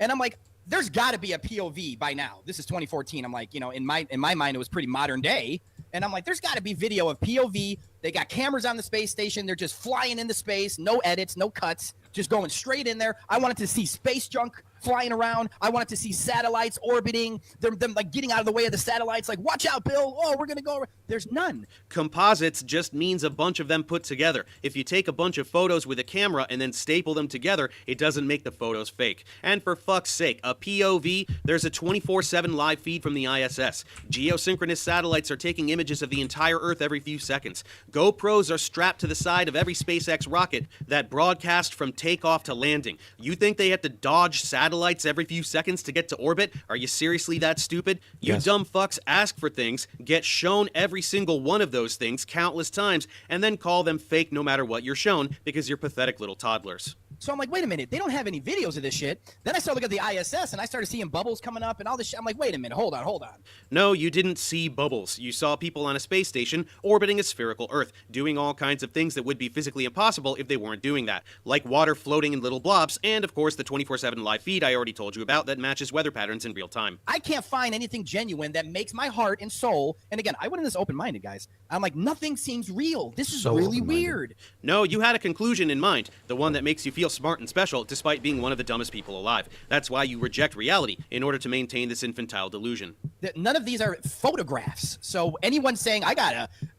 and I'm like, there's got to be a POV by now. This is 2014. I'm like, you know, in my mind, it was pretty modern day. And I'm like, there's got to be video of POV. They got cameras on the space station. They're just flying into space. No edits, no cuts, just going straight in there. I wanted to see space junk flying around. I wanted to see satellites orbiting. Them like getting out of the way of the satellites. Like, watch out, Bill. Oh, we're going to go. There's none.
Composites just means a bunch of them put together. If you take a bunch of photos with a camera and then staple them together, it doesn't make the photos fake. And for fuck's sake, a POV, there's a 24/7 live feed from the ISS. Geosynchronous satellites are taking images of the entire Earth every few seconds. GoPros are strapped to the side of every SpaceX rocket that broadcast from takeoff to landing. You think they have to dodge satellites every few seconds to get to orbit? Are you seriously that stupid? You dumb fucks ask for things, get shown every single one of those things countless times, and then call them fake no matter what you're shown because you're pathetic little toddlers.
So I'm like, wait a minute, they don't have any videos of this shit. Then I started looking at the ISS and I started seeing bubbles coming up and all this shit. I'm like, wait a minute, hold on.
No, you didn't see bubbles. You saw people on a space station orbiting a spherical Earth, doing all kinds of things that would be physically impossible if they weren't doing that, like water floating in little blobs, and of course the 24/7 live feed I already told you about that matches weather patterns in real time.
I can't find anything genuine that makes my heart and soul, and again, I went in this open-minded, guys. I'm like, nothing seems real. This is really weird.
No, you had a conclusion in mind, the one that makes you feel smart and special despite being one of the dumbest people alive. That's why you reject reality in order to maintain this infantile delusion.
None of these are photographs. So anyone saying,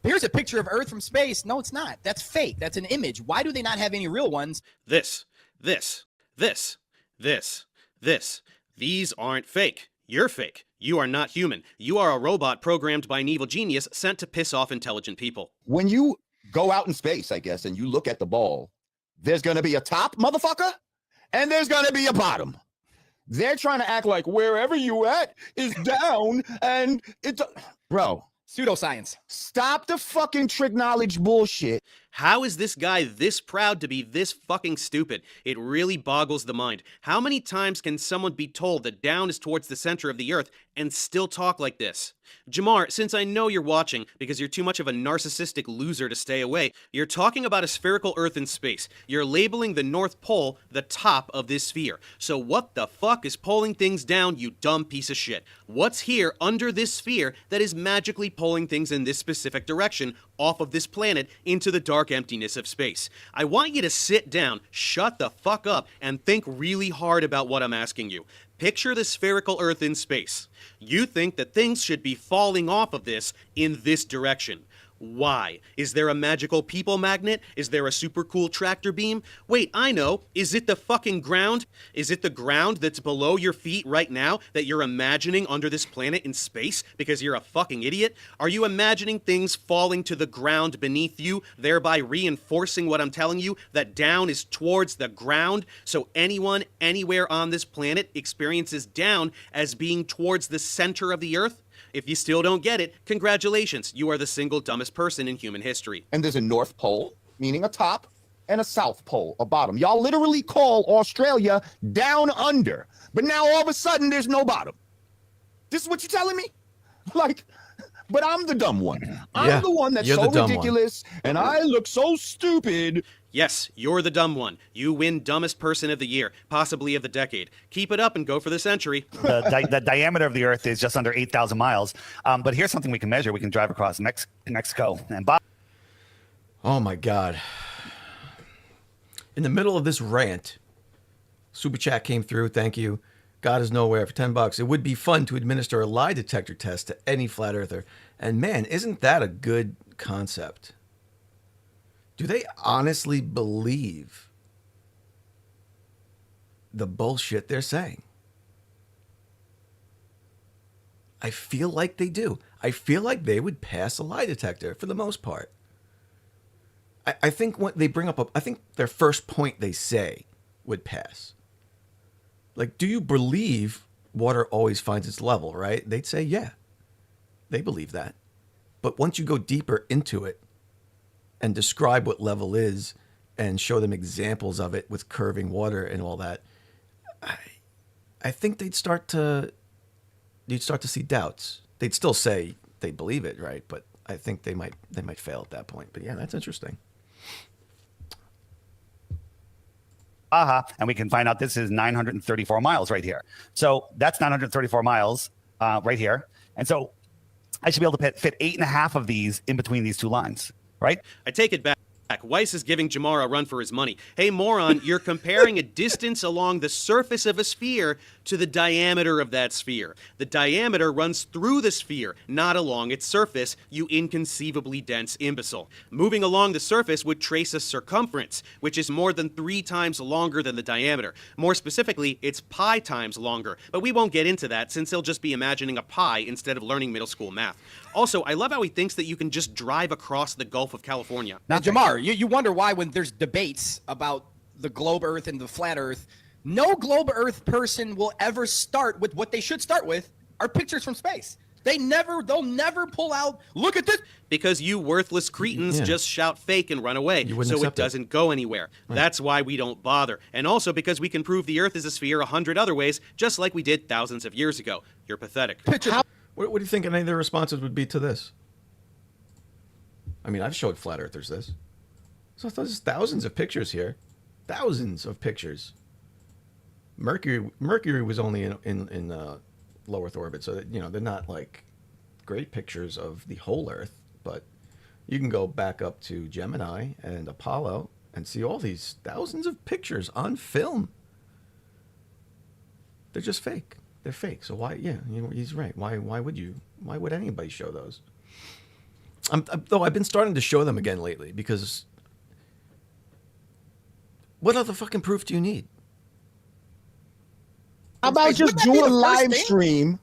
here's a picture of Earth from space, no, it's not. That's fake. That's an image. Why do they not have any real ones?
This. These aren't fake. You're fake. You are not human. You are a robot programmed by an evil genius sent to piss off intelligent people.
When you go out in space, I guess, and you look at the ball, there's going to be a top, motherfucker, and there's going to be a bottom. They're trying to act like wherever you at is down, and it's... Bro.
Pseudoscience.
Stop the fucking trick knowledge bullshit.
How is this guy this proud to be this fucking stupid? It really boggles the mind. How many times can someone be told that down is towards the center of the Earth and still talk like this? Jamar, since I know you're watching because you're too much of a narcissistic loser to stay away, you're talking about a spherical Earth in space. You're labeling the North Pole the top of this sphere. So what the fuck is pulling things down, you dumb piece of shit? What's here under this sphere that is magically pulling things in this specific direction off of this planet into the dark emptiness of space? I want you to sit down, shut the fuck up, and think really hard about what I'm asking you. Picture the spherical Earth in space. You think that things should be falling off of this in this direction. Why? Is there a magical people magnet? Is there a super cool tractor beam? Wait, I know. Is it the fucking ground? Is it the ground that's below your feet right now that you're imagining under this planet in space because you're a fucking idiot? Are you imagining things falling to the ground beneath you, thereby reinforcing what I'm telling you, that down is towards the ground, so anyone, anywhere on this planet experiences down as being towards the center of the Earth? If you still don't get it, congratulations, you are the single dumbest person in human history.
And there's a North Pole, meaning a top, and a South Pole, a bottom. Y'all literally call Australia down under, but now all of a sudden there's no bottom. This is what you're telling me? Like, but I'm the dumb one. I'm the one that's so ridiculous, and I look so stupid.
Yes, you're the dumb one. You win dumbest person of the year, possibly of the decade. Keep it up and go for the century.
The diameter of the Earth is just under 8,000 miles. But here's something we can measure. We can drive across Mexico. And
oh, my God. In the middle of this rant, Super chat came through. Thank you. God is nowhere for $10. It would be fun to administer a lie detector test to any flat earther. And man, isn't that a good concept? Do they honestly believe the bullshit they're saying? I feel like they do. I feel like they would pass a lie detector for the most part. I think when they bring up I think their first point they say would pass. Like, do you believe water always finds its level, right? They'd say, yeah, they believe that. But once you go deeper into it and describe what level is and show them examples of it with curving water and all that, I think you'd start to see doubts. They'd still say they believe it, right? But I think they might fail at that point. But yeah, that's interesting.
And we can find out this is 934 miles right here. So that's 934 miles right here. And so I should be able to fit 8.5 of these in between these two lines, right?
I take it back. Weiss is giving Jamar a run for his money. Hey, moron, you're comparing a distance along the surface of a sphere to the diameter of that sphere. The diameter runs through the sphere, not along its surface, you inconceivably dense imbecile. Moving along the surface would trace a circumference, which is more than 3 times longer than the diameter. More specifically, it's pi times longer. But we won't get into that, since he'll just be imagining a pi instead of learning middle school math. Also, I love how he thinks that you can just drive across the Gulf of California.
Now, Jamar, you wonder why when there's debates about the globe Earth and the flat Earth, no globe Earth person will ever start with what they should start with are pictures from space. They'll never pull out, look at this.
Because you worthless cretins just shout fake and run away, so it doesn't go anywhere. Right. That's why we don't bother. And also because we can prove the Earth is a sphere 100 other ways, just like we did thousands of years ago. You're pathetic.
What do you think any of their responses would be to this? I mean, I've showed flat earthers this. So there's thousands of pictures here. Thousands of pictures. Mercury was only in low Earth orbit, so that, they're not like great pictures of the whole Earth, but you can go back up to Gemini and Apollo and see all these thousands of pictures on film. They're just fake. They're fake. So why? Yeah, he's right. Why would anybody show those? Though I've been starting to show them again lately because what other fucking proof do you need?
How about just do a live stream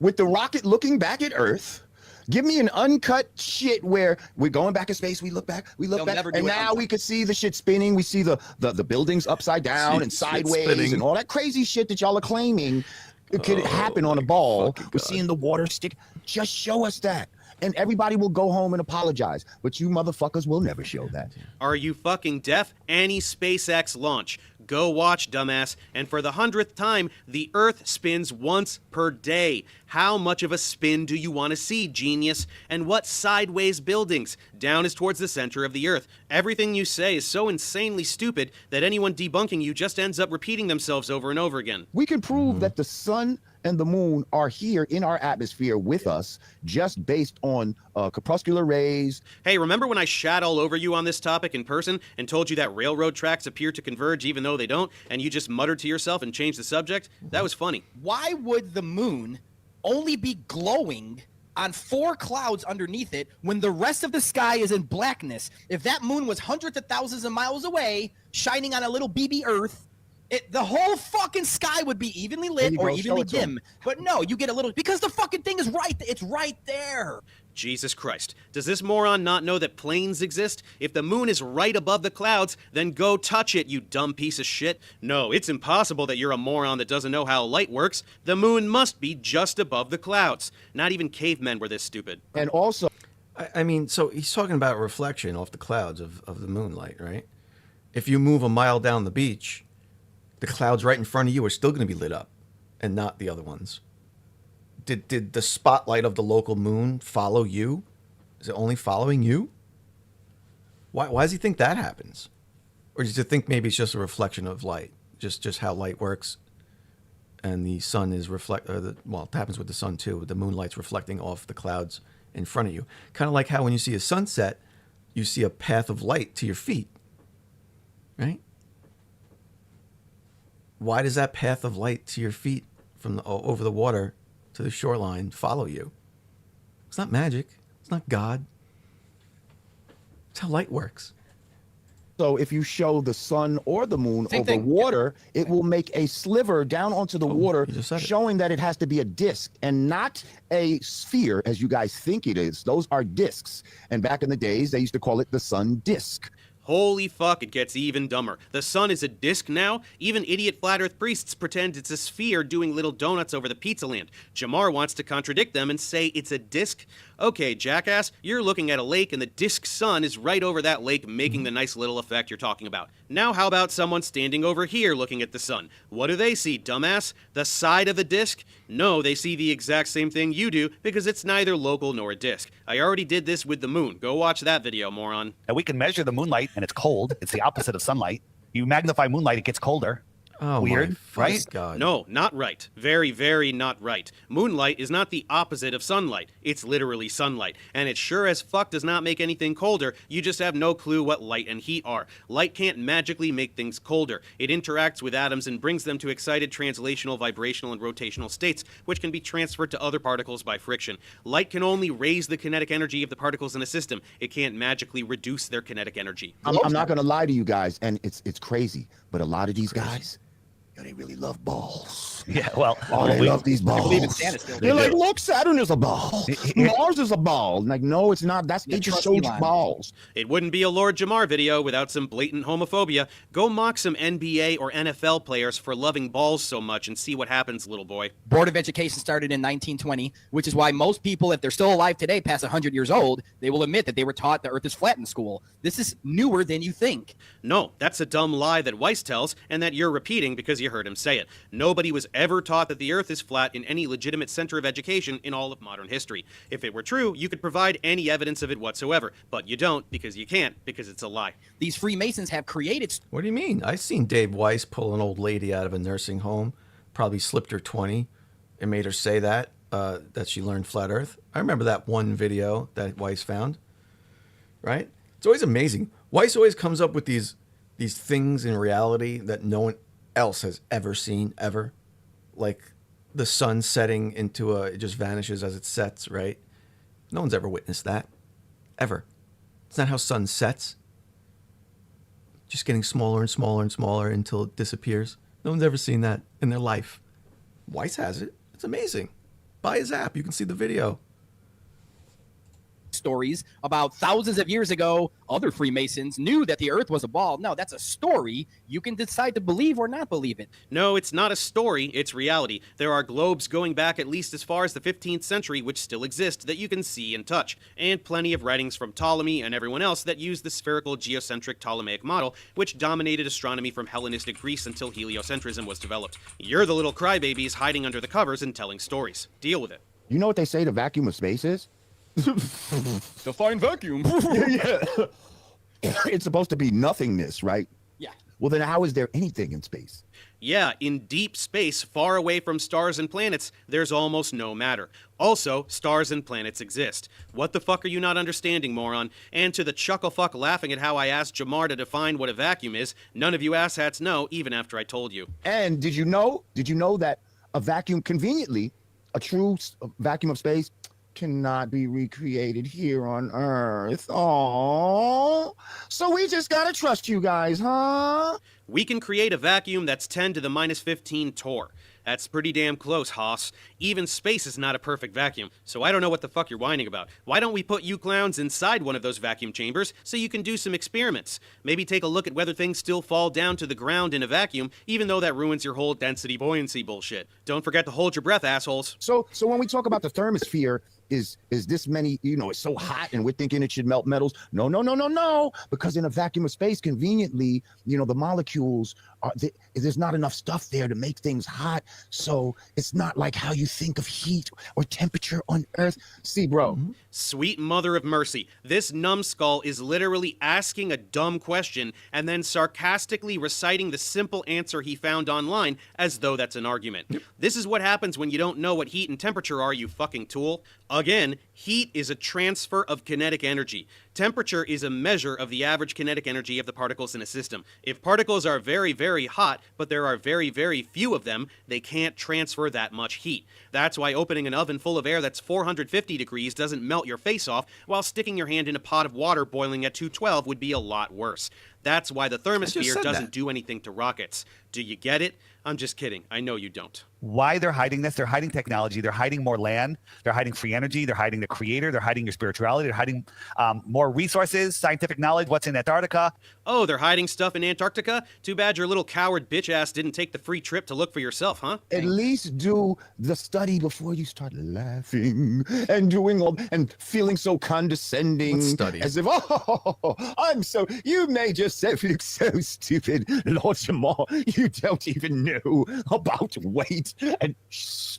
with the rocket looking back at Earth? Give me an uncut shit where we're going back in space. We look back, and now we could see the shit spinning. We see the buildings upside down and sideways and all that crazy shit that y'all are claiming it could happen on a ball. We're seeing the water stick. Just show us that. And everybody will go home and apologize. But you motherfuckers will never show that.
Are you fucking deaf? Any SpaceX launch. Go watch, dumbass. And for the 100th time, the Earth spins once per day. How much of a spin do you want to see, genius? And what sideways buildings? Down is towards the center of the Earth. Everything you say is so insanely stupid that anyone debunking you just ends up repeating themselves over and over again.
We can prove that the sun and the moon are here in our atmosphere with us just based on corpuscular rays.
Hey, remember when I shat all over you on this topic in person and told you that railroad tracks appear to converge even though they don't, and you just muttered to yourself and changed the subject? That was funny.
Why would the moon only be glowing on 4 clouds underneath it when the rest of the sky is in blackness? If that moon was hundreds of thousands of miles away, shining on a little BB Earth, the whole fucking sky would be evenly lit or evenly dim. But no, you get a little, because the fucking thing is right. It's right there.
Jesus Christ. Does this moron not know that planes exist? If the moon is right above the clouds, then go touch it, you dumb piece of shit. No, it's impossible that you're a moron that doesn't know how light works. The moon must be just above the clouds. Not even cavemen were this stupid.
And also,
I mean, so he's talking about reflection off the clouds of the moonlight, right? If you move a mile down the beach, the clouds right in front of you are still going to be lit up and not the other ones. Did the spotlight of the local moon follow you? Is it only following you? Why does he think that happens? Or does he think maybe it's just a reflection of light, just how light works, and the sun is it happens with the sun too. The moonlight's reflecting off the clouds in front of you. Kind of like how when you see a sunset, you see a path of light to your feet, right? why does that path of light to your feet from over the water to the shoreline follow you? It's not magic. It's not God. It's how light works.
So if you show the sun or the moon
Same
over
thing.
water, it will make a sliver down onto the water,
you just said it.
showing that it has to be a disc and not a sphere, as you guys think it is. Those are discs. And back in the days, they used to call it the sun disc.
Holy fuck, it gets even dumber. The sun is a disc now? Even idiot flat earth priests pretend it's a sphere doing little donuts over the pizza land. Jamar wants to contradict them and say it's a disc? Okay, jackass, you're looking at a lake and the disc sun is right over that lake making the nice little effect you're talking about. Now how about someone standing over here looking at the sun? What do they see, dumbass? The side of the disc? No, they see the exact same thing you do because it's neither local nor a disc. I already did this with the moon. Go watch that video, moron.
And we can measure the moonlight, and it's cold. It's the opposite of sunlight. You magnify moonlight, it gets colder.
Oh,
Weird,
my
right?
God.
No, not right. Very, very not right. Moonlight is not the opposite of sunlight. It's literally sunlight. And it sure as fuck does not make anything colder. You just have no clue what light and heat are. Light can't magically make things colder. It interacts with atoms and brings them to excited translational, vibrational, and rotational states, which can be transferred to other particles by friction. Light can only raise the kinetic energy of the particles in a system. It can't magically reduce their kinetic energy.
I'm not going to lie to you guys, and it's crazy, but a lot of these guys, they really love balls.
Yeah, well,
They love these balls.
believe in Santa still.
They're like, look, Saturn is a ball. Mars is a ball. Like, no, it's not. They just
trust
showed you
Elon.
balls.
It wouldn't be a Lord Jamar video without some blatant homophobia. Go mock some NBA or NFL players for loving balls so much and see what happens, little boy.
Board of Education started in 1920, which is why most people, if they're still alive today, past 100 years old, they will admit that they were taught the earth is flat in school. This is newer than you think.
No, that's a dumb lie that Weiss tells and that you're repeating because you heard him say it. Nobody was ever taught that the earth is flat in any legitimate center of education in all of modern history. If it were true, you could provide any evidence of it whatsoever, but you don't because you can't, because it's a lie.
These Freemasons have created
What do you mean? I've seen Dave Weiss pull an old lady out of a nursing home, probably slipped her 20 and made her say that she learned flat earth. I remember that one video that Weiss found, right? It's always amazing. Weiss always comes up with these things in reality that no one else has ever seen, ever. Like the sun setting into it just vanishes as it sets, right? No one's ever witnessed that, ever. It's not how sun sets. Just getting smaller and smaller and smaller until it disappears. No one's ever seen that in their life. Weiss has it. It's amazing. Buy his app. You can see the video.
stories about thousands of years ago, other Freemasons knew that the earth was a ball. No, that's a story. You can decide to believe or not believe it.
No, it's not a story, it's reality. There are globes going back at least as far as the 15th century which still exist that you can see and touch, and plenty of writings from Ptolemy and everyone else that use the spherical geocentric Ptolemaic model, which dominated astronomy from Hellenistic Greece until heliocentrism was developed. You're the little crybabies hiding under the covers and telling stories. Deal with it.
You know what they say the vacuum of space is?
Define vacuum.
Yeah. It's supposed to be nothingness, right?
Yeah.
Well, then how is there anything in space?
Yeah, in deep space, far away from stars and planets, there's almost no matter. Also, stars and planets exist. What the fuck are you not understanding, moron? And to the chucklefuck laughing at how I asked Jamar to define what a vacuum is, none of you asshats know, even after I told you.
And did you know that a vacuum, conveniently, a true vacuum of space, cannot be recreated here on Earth? Oh, so we just gotta trust you guys, huh?
We can create a vacuum that's 10 to the minus 15 torr. That's pretty damn close, Haas. Even space is not a perfect vacuum, so I don't know what the fuck you're whining about. Why don't we put you clowns inside one of those vacuum chambers so you can do some experiments? Maybe take a look at whether things still fall down to the ground in a vacuum, even though that ruins your whole density buoyancy bullshit. Don't forget to hold your breath, assholes.
So when we talk about the thermosphere, is this many, it's so hot and we're thinking it should melt metals? No. Because in a vacuum of space, conveniently, the molecules there's not enough stuff there to make things hot. So it's not like how you think of heat or temperature on Earth. See, bro.
Mm-hmm.
Sweet mother of mercy. This numbskull is literally asking a dumb question and then sarcastically reciting the simple answer he found online as though that's an argument. Yep. This is what happens when you don't know what heat and temperature are, you fucking tool. Again, heat is a transfer of kinetic energy. Temperature is a measure of the average kinetic energy of the particles in a system. If particles are very, very hot, but there are very, very few of them, they can't transfer that much heat. That's why opening an oven full of air that's 450 degrees doesn't melt your face off, while sticking your hand in a pot of water boiling at 212 would be a lot worse. That's why the thermosphere doesn't do anything to rockets. Do you get it? I'm just kidding. I know you don't.
Why they're hiding this? They're hiding technology. They're hiding more land. They're hiding free energy. They're hiding the creator. They're hiding your spirituality. They're hiding more resources, scientific knowledge, what's in Antarctica.
Oh, they're hiding stuff in Antarctica? Too bad your little coward bitch ass didn't take the free trip to look for yourself, huh?
At least do the study before you start laughing and doing all and feeling so condescending.
What study?
As if, oh, you made yourself look so stupid, Lord Jamar. You don't even know about weight and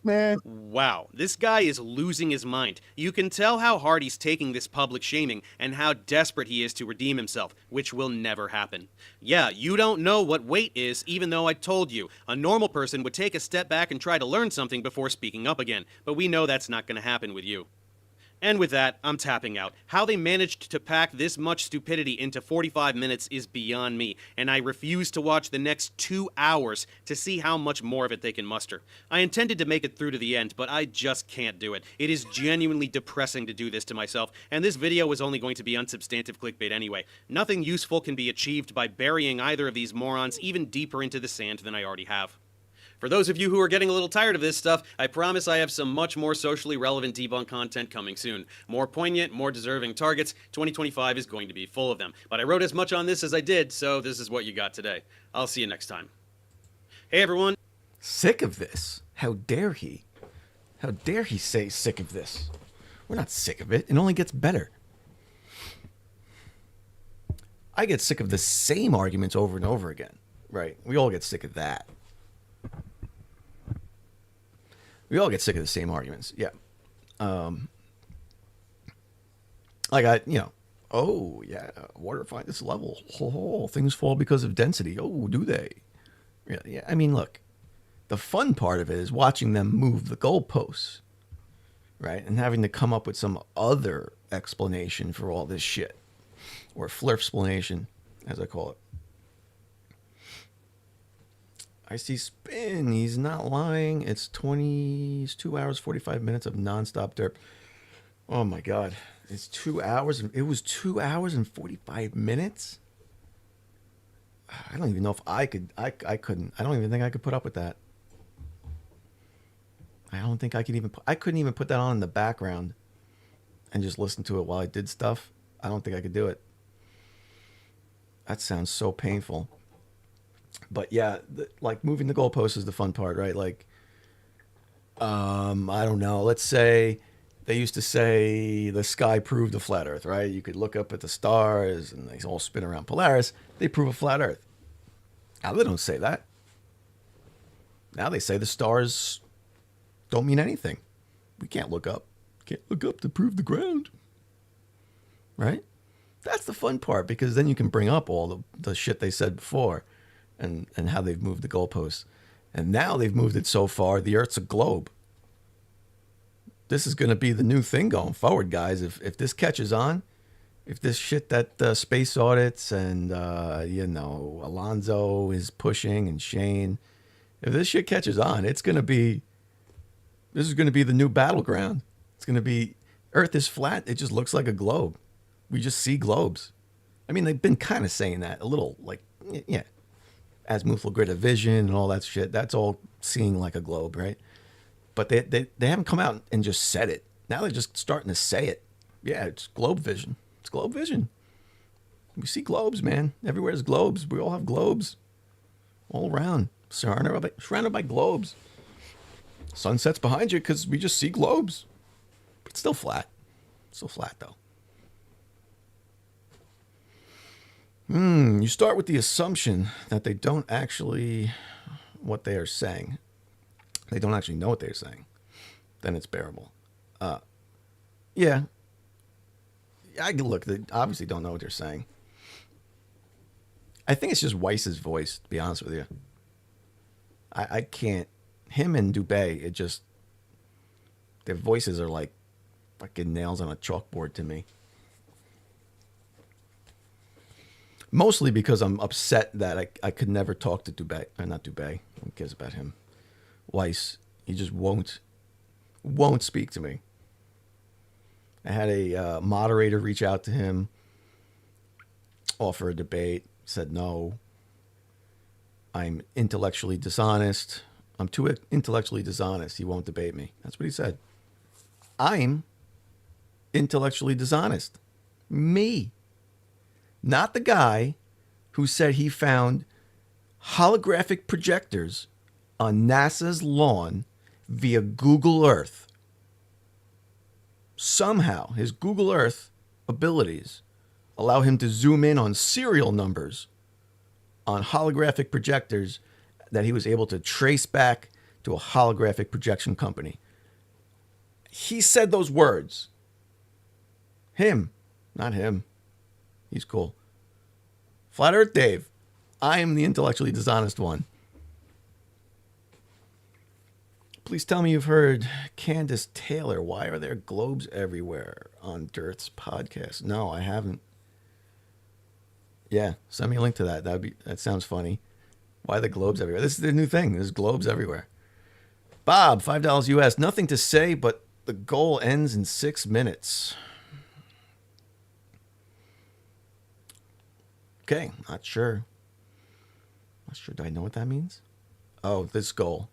man.
Wow, this guy is losing his mind. You can tell how hard he's taking this public shaming and how desperate he is to redeem himself, which will never happen. Yeah, you don't know what weight is, even though I told you. A normal person would take a step back and try to learn something before speaking up again, but we know that's not going to happen with you. And with that, I'm tapping out. How they managed to pack this much stupidity into 45 minutes is beyond me, and I refuse to watch the next 2 hours to see how much more of it they can muster. I intended to make it through to the end, but I just can't do it. It is genuinely depressing to do this to myself, and this video was only going to be unsubstantive clickbait anyway. Nothing useful can be achieved by burying either of these morons even deeper into the sand than I already have. For those of you who are getting a little tired of this stuff, I promise I have some much more socially relevant debunk content coming soon. More poignant, more deserving targets. 2025 is going to be full of them. But I wrote as much on this as I did, so this is what you got today. I'll see you next time. Hey everyone.
Sick of this. How dare he? How dare he say sick of this? We're not sick of it. It only gets better. I get sick of the same arguments over and over again. Right? We all get sick of that. We all get sick of the same arguments. Yeah. Oh, yeah, water finds this level. Oh, things fall because of density. Oh, do they? Yeah. I mean, look, the fun part of it is watching them move the goalposts, right? And having to come up with some other explanation for all this shit. Or Flerfs explanation, as I call it. I see spin. He's not lying. It's 2 hours, 45 minutes of nonstop derp. Oh my God. It's 2 hours. It was 2 hours and 45 minutes. I don't even know if I could. I couldn't. I don't even think I could put up with that. I don't think I could even. I couldn't even put that on in the background and just listen to it while I did stuff. I don't think I could do it. That sounds so painful. But yeah, like moving the goalposts is the fun part, right? Like, I don't know. Let's say they used to say the sky proved a flat Earth, right? You could look up at the stars and they all spin around Polaris. They prove a flat Earth. Now they don't say that. Now they say the stars don't mean anything. We can't look up. Can't look up to prove the ground, right? That's the fun part, because then you can bring up all the shit they said before. And how they've moved the goalposts. And now they've moved it so far, the Earth's a globe. This is going to be the new thing going forward, guys. If this catches on, if this shit that space audits and, Alonzo is pushing and Shane, if this shit catches on, this is going to be the new battleground. It's going to be, Earth is flat. It just looks like a globe. We just see globes. I mean, they've been kind of saying that a little, like, yeah. Azimuthal grid of vision and all that shit. That's all seeing like a globe, right? But they haven't come out and just said it. Now they're just starting to say it. Yeah, it's globe vision. It's globe vision. We see globes, man. Everywhere there's globes. We all have globes. All around. Surrounded by globes. Sunset's behind you because we just see globes. But it's still flat. Still flat, though. You start with the assumption that they don't actually what they are saying. They don't actually know what they're saying. Then it's bearable. Yeah. I can look. They obviously don't know what they're saying. I think it's just Weiss's voice, to be honest with you. I can't. Him and Dubé, it just, their voices are like fucking nails on a chalkboard to me. Mostly because I'm upset that I could never talk to not Dubé. Who cares about him? Weiss. He just won't speak to me. I had a moderator reach out to him, offer a debate, said no. I'm intellectually dishonest. I'm too intellectually dishonest. He won't debate me. That's what he said. I'm intellectually dishonest. Me. Not the guy who said he found holographic projectors on NASA's lawn via Google Earth. Somehow, his Google Earth abilities allow him to zoom in on serial numbers on holographic projectors that he was able to trace back to a holographic projection company. He said those words. Him, not him. He's cool. Flat Earth Dave, I am the intellectually dishonest one. Please tell me you've heard Candace Taylor. Why are there globes everywhere on Dirt's podcast? No, I haven't. Yeah, send me a link to that. That sounds funny. Why are the globes everywhere? This is the new thing. There's globes everywhere. Bob, $5 US. Nothing to say, but the goal ends in 6 minutes. Okay, not sure. Not sure. Do I know what that means? Oh, this goal.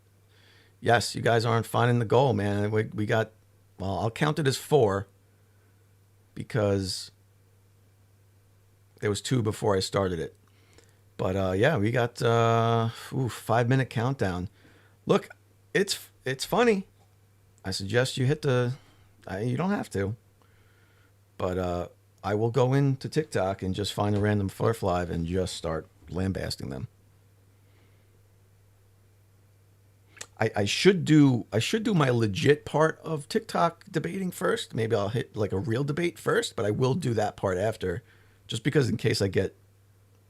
Yes, you guys aren't finding the goal, man. We got, well, I'll count it as 4 because there was 2 before I started it. But yeah, we got 5-minute countdown. Look, it's funny. I suggest you hit you don't have to. But I will go into TikTok and just find a random Flerf live and just start lambasting them. I should do my legit part of TikTok debating first. Maybe I'll hit like a real debate first, but I will do that part after, just because in case I get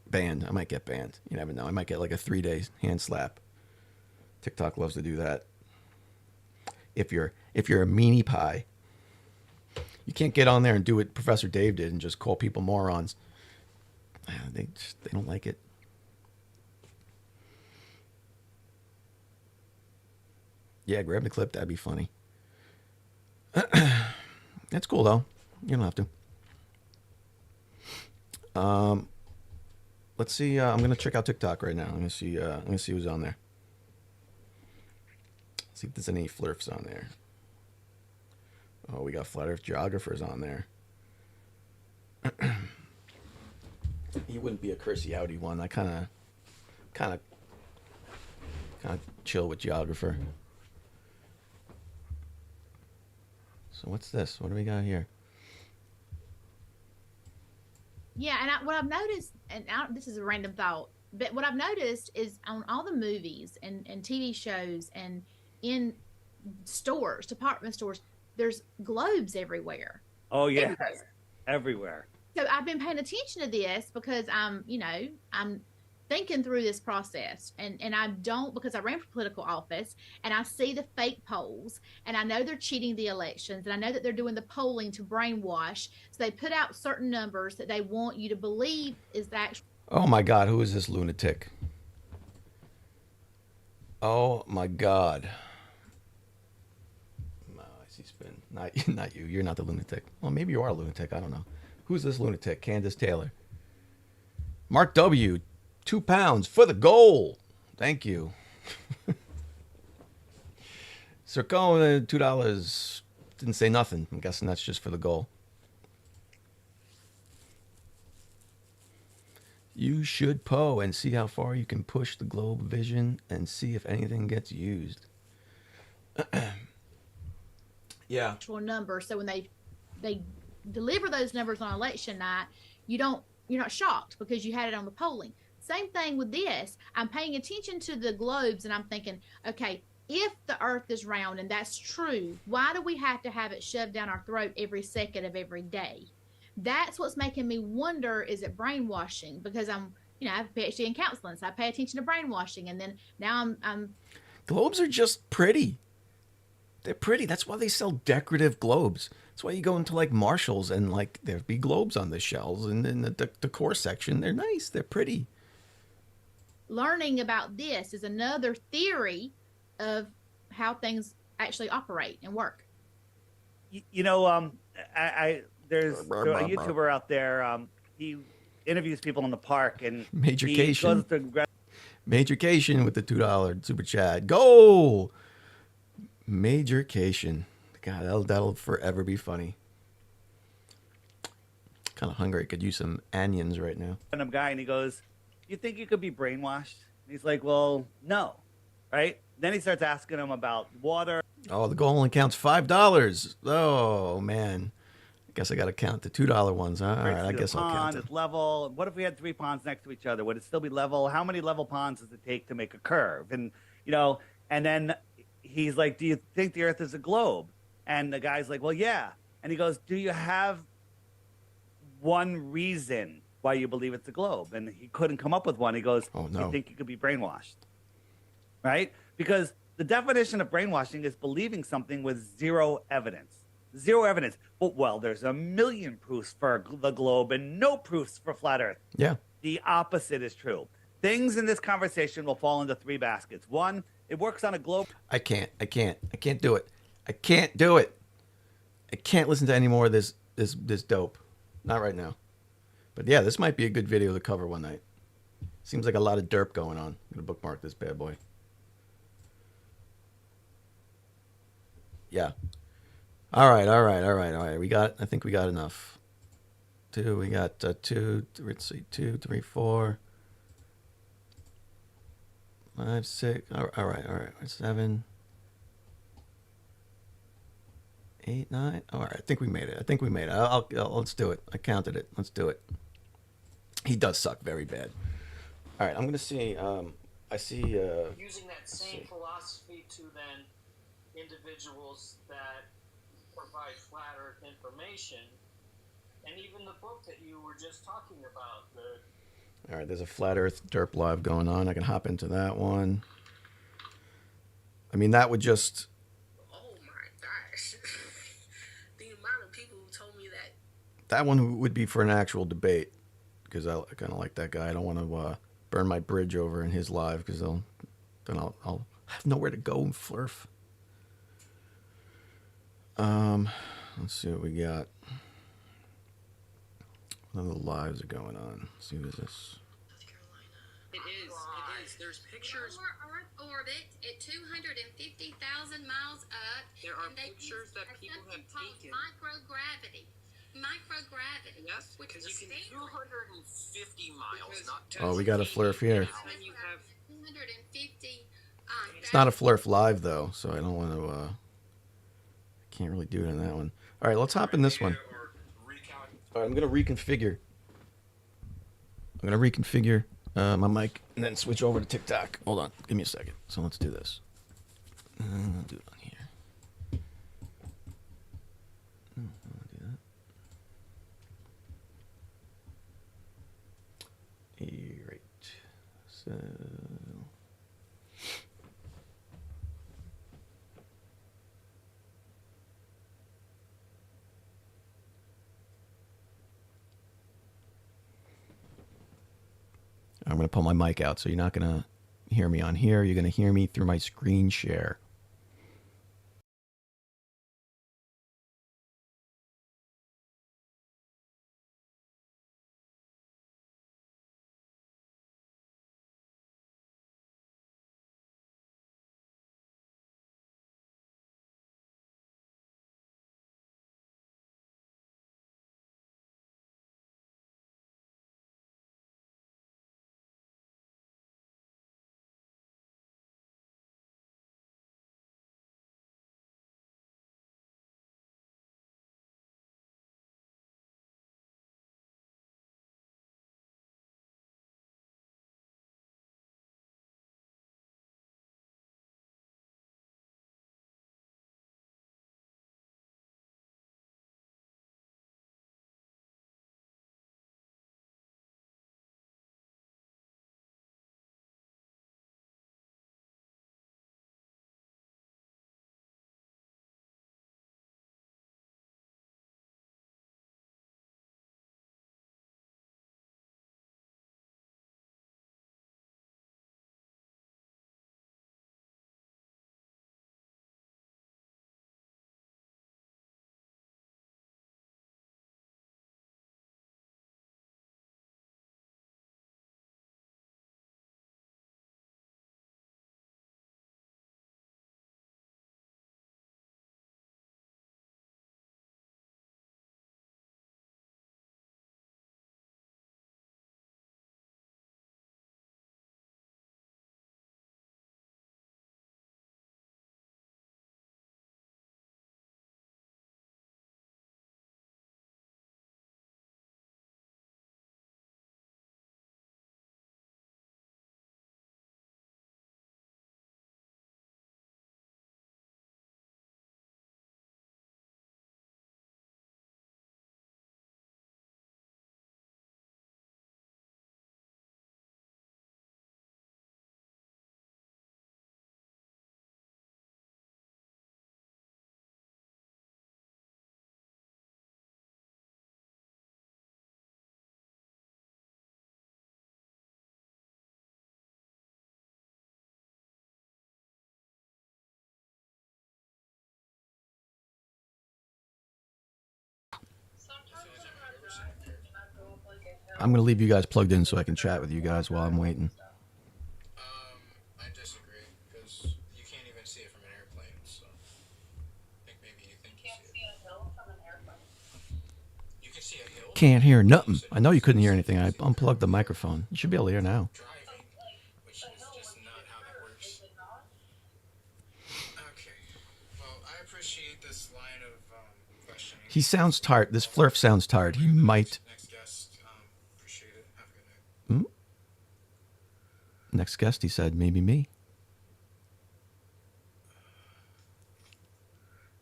banned. I might get banned. You never know. I might get like a 3-day hand slap. TikTok loves to do that. If you're a meanie pie, you can't get on there and do what Professor Dave did and just call people morons. They don't like it. Yeah, grab the clip. That'd be funny. That's cool though. You don't have to. Let's see. I'm gonna check out TikTok right now. I'm gonna see who's on there. See if there's any Flerfs on there. Oh, we got Flat Earth geographers on there. He wouldn't be a cursey outy one. I kind of chill with geographer. So what's this? What do we got here?
Yeah, and what I've noticed, this is a random thought, but what I've noticed is on all the movies and TV shows and in stores, department stores, there's globes everywhere.
Oh yeah, everywhere.
So I've been paying attention to this because I'm thinking through this process, and I don't, because I ran for political office and I see the fake polls and I know they're cheating the elections and I know that they're doing the polling to brainwash. So they put out certain numbers that they want you to believe is actually.
Oh my God, who is this lunatic? Oh my God. I see spin. Not you. You're not the lunatic. Well, maybe you are a lunatic. I don't know. Who's this lunatic? Candace Taylor. Mark W. £2 for the goal. Thank you. Sircone, $2. Didn't say nothing. I'm guessing that's just for the goal. You should Poe and see how far you can push the globe vision and see if anything gets used. Yeah.
Actual numbers. So when they deliver those numbers on election night, you're not shocked because you had it on the polling. Same thing with this. I'm paying attention to the globes and I'm thinking, okay, if the earth is round and that's true, why do we have to have it shoved down our throat every second of every day? That's what's making me wonder, is it brainwashing? Because I have a PhD in counseling, so I pay attention to brainwashing. And then now I'm
globes are just pretty. They're pretty. That's why they sell decorative globes. That's why you go into like Marshalls and like there'd be globes on the shelves, and in the decor section, they're nice, they're pretty.
Learning about this is another theory of how things actually operate and work.
You know, there's a YouTuber out there. He interviews people in the park, and
Majorcation.
he goes to
Majorcation with the $2 super chat. Go! Majorcation. God, that'll forever be funny. Kind of hungry. Could use some onions right now.
random guy, and he goes, "You think you could be brainwashed?" And he's like, "Well, no." Right? Then he starts asking him about water.
Oh, the goal only counts $5. Oh, man. I guess I got to count the $2 ones. All right, I guess I'll count it.
It's level. What if we had 3 ponds next to each other? Would it still be level? How many level ponds does it take to make a curve? And, you know, and then he's like, "Do you think the Earth is a globe?" And the guy's like, "Well, yeah." And he goes, "Do you have one reason why you believe it's a globe?" And he couldn't come up with one. He goes,
"Oh, no.
You think you could be brainwashed?" Right? Because the definition of brainwashing is believing something with zero evidence. Zero evidence. Well, there's a million proofs for the globe and no proofs for flat Earth.
Yeah.
The opposite is true. Things in this conversation will fall into 3 baskets. 1, it works on a globe.
I can't do it. I can't do it. I can't listen to any more of this dope. Not right now. But yeah, this might be a good video to cover one night. Seems like a lot of derp going on. I'm going to bookmark this bad boy. Yeah. All right. I think we got enough. We got 2, let's see, 2, 3, 4, 5, 6. All right. 7, 8, 9. All right, I think we made it. Let's do it. I counted it. Let's do it. He does suck very bad. All right, I'm gonna see. I see.
Using that same philosophy to then individuals that provide flat Earth information, and even the book that you were just talking about.
All right, there's a flat Earth derp live going on. I can hop into that one. I mean, that would just. That one would be for an actual debate, because I kind of like that guy. I don't want to burn my bridge over in his live, because then I'll have nowhere to go and flurf. Let's see what we got. What other lives are going on? Let's see, what is this?
It is. There's pictures.
Lower Earth orbit at 250,000 miles up.
There are pictures that people have taken.
Microgravity.
Yes, because you can 250 miles, not
Oh, we got a Flerf here.
And you have
250.
It's not a Flerf live though, so I don't want to. Can't really do it on that one. All right, let's hop in this one. All right, I'm gonna reconfigure. My mic and then switch over to TikTok. Hold on, give me a second. So let's do this. I'll do it on here. Right. So I'm going to pull my mic out, so you're not going to hear me on here. You're going to hear me through my screen share. I'm gonna leave you guys plugged in so I can chat with you guys while I'm waiting.
I disagree because you can't even see it from an airplane. So I think maybe you think you see a hill from an airplane. You can see a hill.
Can't hear nothing. I know you couldn't hear anything. I unplugged the microphone. You should be able to hear now.
Driving, which is just not how that works. Okay. Well, I appreciate this line of questioning.
He sounds tired. This Flerf sounds tired. He might.
Next guest, appreciate it. Have a good night.
Next guest, he said, maybe me.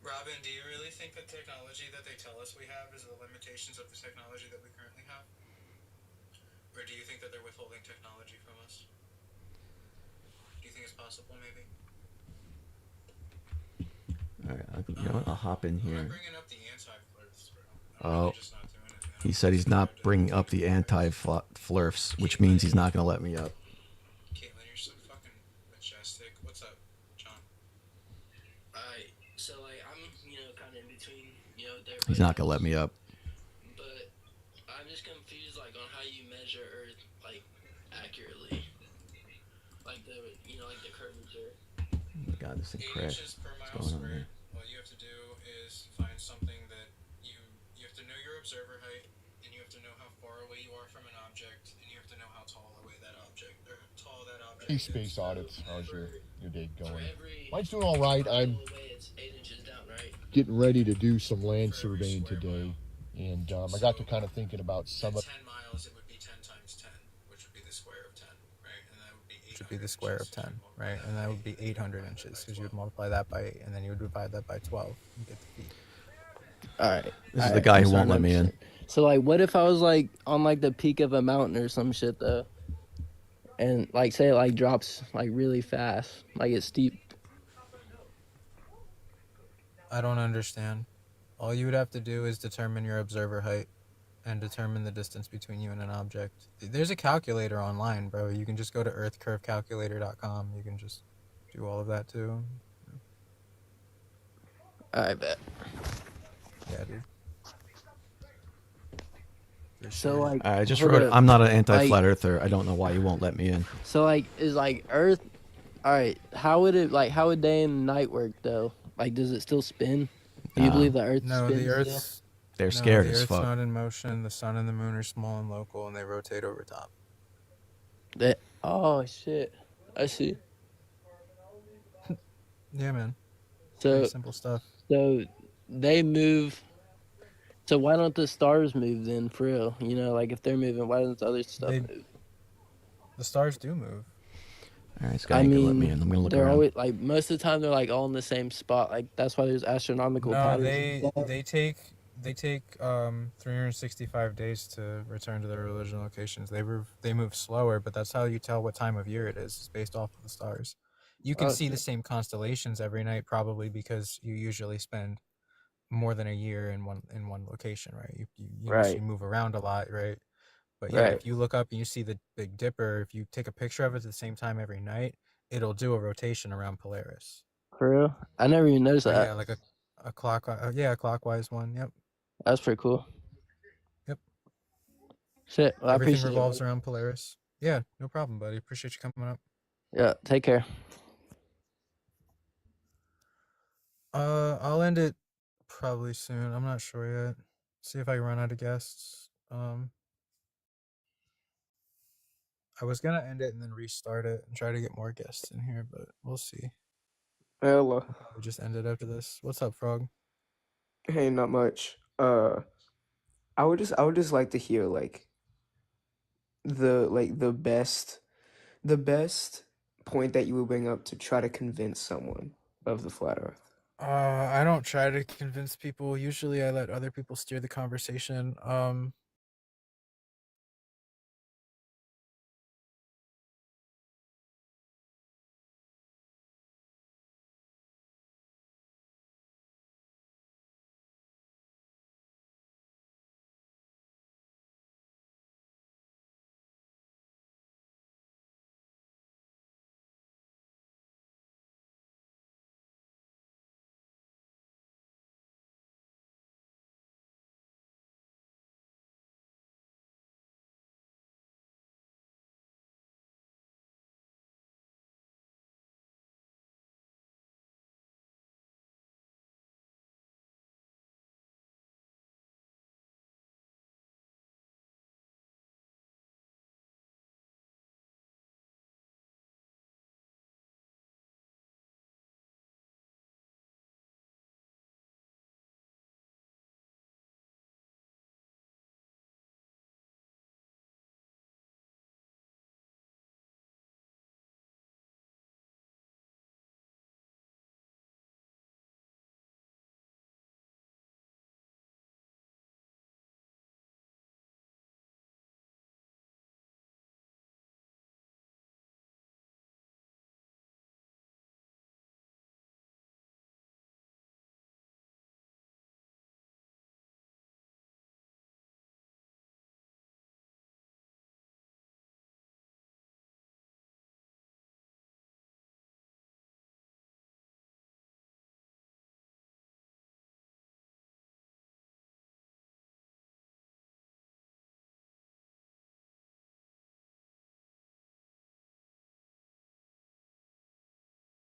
Robin, do you really think the technology that they tell us we have is the limitations of the technology that we currently have? Or do you think that they're withholding technology from us? Do you think it's possible, maybe?
All right, you know what? I'll hop in here.
I'm bringing up the anti-Flerfs, bro.
Oh, he said he's not bringing up the anti-Flerfs, which means he's not going to let me up.
Caitlin, you're so fucking majestic. What's up, John?
So like I'm, kind of in between,
He's not going to let me up.
But I'm just confused, like, on how you measure Earth, like, accurately. Like the, like the curvature.
Oh my God, this thing
8
crashed.
inches per mile
What's going on
squared.
here?
What you have to do is find something that you have to know your observer height, and you have to know how far away you are from an object, and you have to know how tall away that object, or how tall that object
Hey,
is.
Space Audits, how's your day going? Mine's doing all right. I'm getting ready to do some land surveying today, and I got to kind of thinking about some of
10 miles, it would be 10 times 10, which would be the square of 10, right? And that would be 800
Should be the square of 10, right? And that would be 800 inches because you would multiply that by 8, and then you would divide that by 12 and get the feet.
All right.
This is the guy who won't let me in.
So like, what if I was like on like the peak of a mountain or some shit though, and like say it like drops like really fast, like it's steep.
I don't understand. All you would have to do is determine your observer height and determine the distance between you and an object. There's a calculator online, bro. You can just go to earthcurvecalculator.com. You can just do all of that too.
I bet.
Yeah, dude. For
So
sure.
like,
I just
hold
wrote,
up.
I'm not an anti-flat
Like,
earther. I don't know why you won't let me in.
So like, is like Earth? All right. How would day and night work though? Like, does it still spin? Do you believe the Earth
No,
spins
the
still?
Earth's...
They're scared
the
as
Earth's
fuck.
not in motion. The sun and the moon are small and local, and they rotate over top.
Oh shit! I see.
Yeah, man.
So
Pretty simple stuff.
So they move. So why don't the stars move then, for real? Like if they're moving, why doesn't the other stuff move?
The stars do move.
All right, this guy ain't gonna let me in. I'm gonna look
they're
around.
always like most of the time they're like all in the same spot. Like that's why there's astronomical
No,
patterns.
they take 365 days to return to their original locations. They move slower, but that's how you tell what time of year it is. It's based off of the stars. You can see the same constellations every night, probably because you usually spend more than a year in one location, right? You
Right.
move around a lot, right? But yeah, if you look up and you see the Big Dipper, if you take a picture of it at the same time every night, it'll do a rotation around Polaris.
For real? I never even noticed that.
Yeah, like a a clockwise one. Yep.
That's pretty cool.
Yep.
Shit. Well, I
Everything
appreciate
revolves
it.
around Polaris. Yeah, no problem, buddy. Appreciate you coming up.
Yeah. Take care.
I'll end it probably soon. I'm not sure yet. See if I run out of guests. I was gonna end it and then restart it and try to get more guests in here, but we'll see.
Hello.
We just ended after this. What's up, Frog?
Hey, not much. I would just like to hear like the best point that you would bring up to try to convince someone of the flat earth.
I don't try to convince people. Usually I let other people steer the conversation.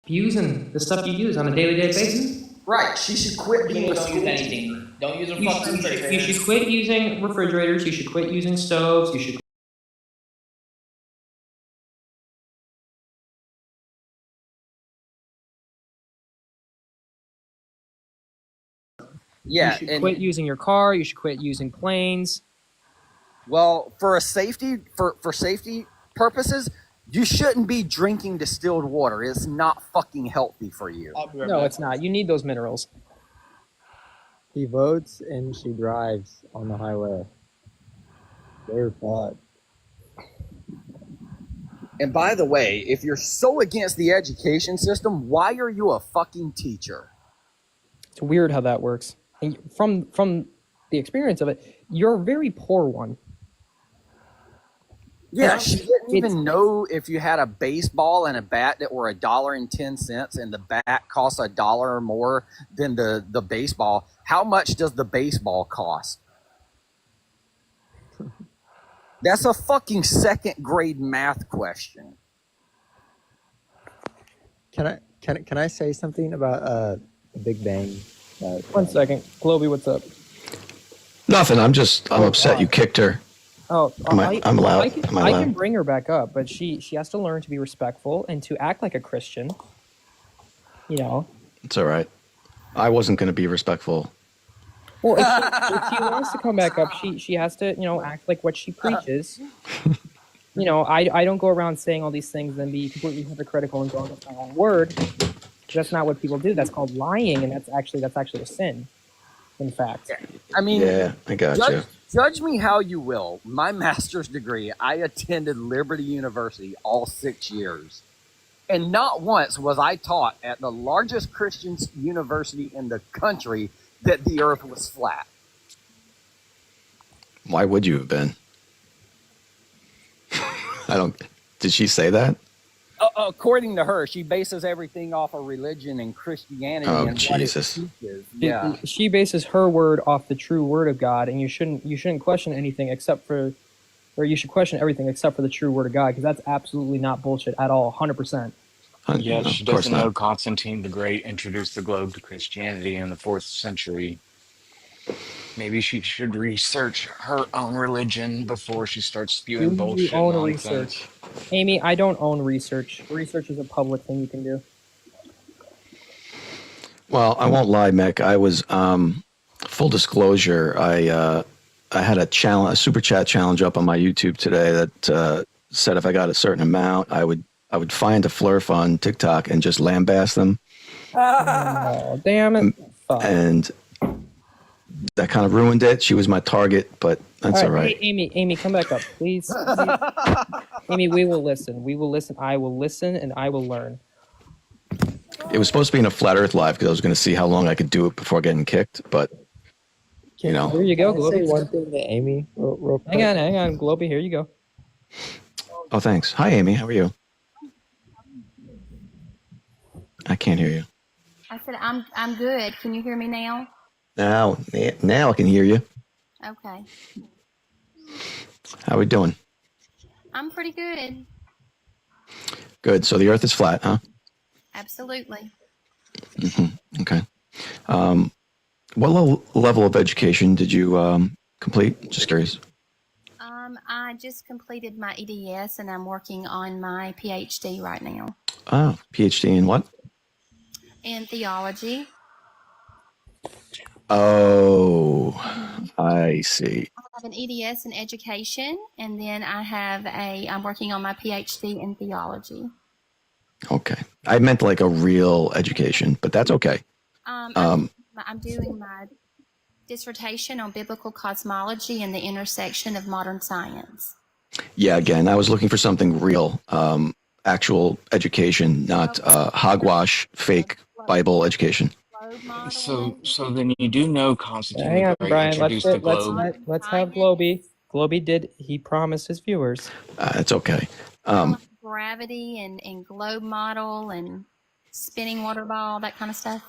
using the stuff you use on a daily basis.
Right. She should quit being a
Don't
school
use
teacher.
anything.
Don't use her
You
fucking
should quit using refrigerators. You should quit using stoves. You should.
Yeah,
You should quit using your car. You should quit using planes.
Well, for safety purposes, you shouldn't be drinking distilled water. It's not fucking healthy for you.
No, it's not. You need those minerals.
He votes and she drives on the highway. They're fucked.
And by the way, if you're so against the education system, why are you a fucking teacher?
It's weird how that works. And from the experience of it, you're a very poor one.
Yeah, she didn't even know if you had a baseball and a bat that were $1.10 and the bat costs $1 or more than the baseball. How much does the baseball cost? That's a fucking second grade math question.
Can I say something about Big Bang?
1 second, Globy, what's up?
Nothing. I'm upset you kicked her.
Oh,
I'm allowed.
I can bring her back up, but she has to learn to be respectful and to act like a Christian. You know.
It's all right. I wasn't going to be respectful.
Well, if she wants to come back up, she has to, act like what she preaches. I don't go around saying all these things and be completely hypocritical and going with my own word. That's not what people do. That's called lying, and that's actually a sin. In fact,
I mean,
yeah, I got you.
Judge me how you will. My master's degree, I attended Liberty University all 6 years. And not once was I taught at the largest Christian university in the country that the earth was flat.
Why would you have been? Did she say that?
According to her, she bases everything off of religion and Christianity.
Oh,
and
Jesus.
What it teaches. Yeah.
She bases her word off the true word of God, and you shouldn't question anything you should question everything except for the true word of God, because that's absolutely not bullshit at all, 100%.
Yeah, she doesn't know Constantine the Great introduced the globe to Christianity in the 4th century. Maybe she should research her own religion before she starts spewing bullshit nonsense.
Research. Amy, I don't own research. Research is a public thing you can do.
Well, I won't lie, Mick. I was full disclosure. I had a super chat challenge up on my YouTube today that said if I got a certain amount, I would find a Flerf on TikTok and just lambaste them.
Oh, damn it!
And that kind of ruined it. She was my target, but that's all right.
Hey, Amy, come back up, please. Amy, we will listen. I will listen, and I will learn.
It was supposed to be in a Flat Earth live because I was going to see how long I could do it before getting kicked, but
Here you go,
Can I say
Globy.
one thing to Amy real quick?
Hang on, Globy. Here you go.
Oh, thanks. Hi, Amy. How are you? I can't hear you.
I said I'm good. Can you hear me now?
Now I can hear you.
Okay.
How we doing?
I'm pretty good.
Good. So the Earth is flat, huh?
Absolutely.
Mm-hmm. Okay. What level of education did you complete? Just curious.
I just completed my EDS and I'm working on my PhD right now.
Oh, PhD in what?
In theology.
Oh, I see.
I have an EDS in education, and then I'm working on my PhD in theology.
Okay. I meant like a real education, but that's okay.
I'm doing my dissertation on biblical cosmology and the intersection of modern science.
Yeah, again, I was looking for something real, actual education, not hogwash, fake Bible education.
So then you do know Constantine
Hang on,
the Great
Brian.
introduced the globe.
Let's have Globy. Globy he promised his viewers.
It's okay.
Gravity and globe model and spinning water ball, that kind of stuff.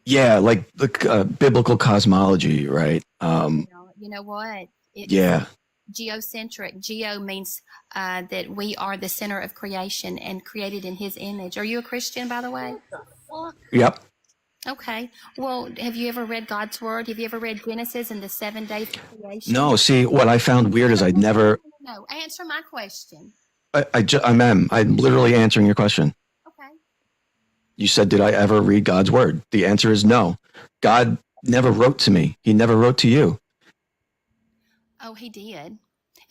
Yeah, like the biblical cosmology, right?
You know what?
Yeah.
geocentric. Geo means that we are the center of creation and created in His image. Are you a Christian, by the way?
Yep.
Okay. Well, have you ever read God's Word? Have you ever read Genesis and the 7 days of creation?
No, see, what I found weird is I'd never.
No, answer my question.
I'm literally answering your question.
Okay.
You said, did I ever read God's word? The answer is no. God never wrote to me. He never wrote to you.
Oh, He did.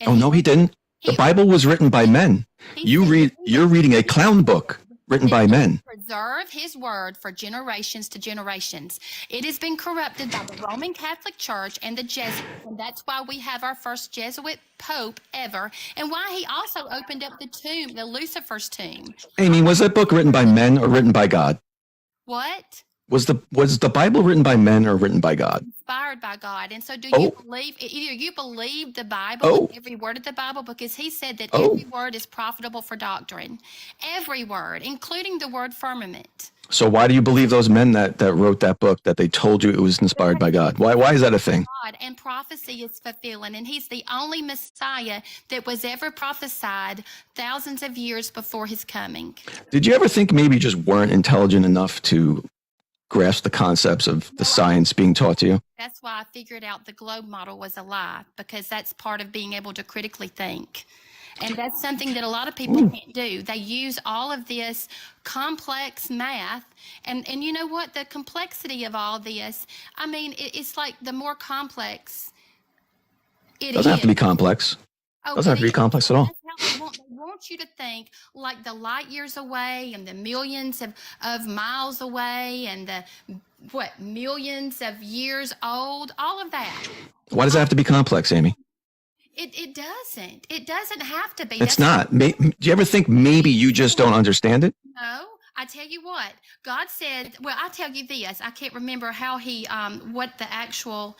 Oh, no, he didn't. The Bible was written by men. You're reading a clown book written by men.
Preserve His word for generations to generations. It has been corrupted by the Roman Catholic Church and the Jesuits, and that's why we have our first Jesuit Pope ever, and why he also opened up the tomb, the Lucifer's tomb.
Amy, was that book written by men or written by God?
What?
Was the Bible written by men or written by God?
Inspired by God. And so do you believe, either you believe the Bible, every word of the Bible, because He said that every word is profitable for doctrine. Every word, including the word firmament.
So why do you believe those men that wrote that book, that they told you it was inspired by God? Why is that a thing?
God, and prophecy is fulfilling, and He's the only Messiah that was ever prophesied thousands of years before His coming.
Did you ever think maybe you just weren't intelligent enough to grasp the concepts of the science being taught to you?
That's why I figured out the globe model was a lie, because that's part of being able to critically think. And that's something that a lot of people can't do. They use all of this complex math. And you know what? The complexity of all this, I mean, it's like the more complex it
Doesn't have to be
is.
complex. Doesn't have to be complex at all.
They want you to think like the light years away and the millions of miles away and the, millions of years old, all of that.
Why does it have to be complex, Amy?
It doesn't. It doesn't have to be.
It's not. Do you ever think maybe you just don't understand it?
No. I tell you what, God said, well, I'll tell you this. I can't remember how He, what the actual,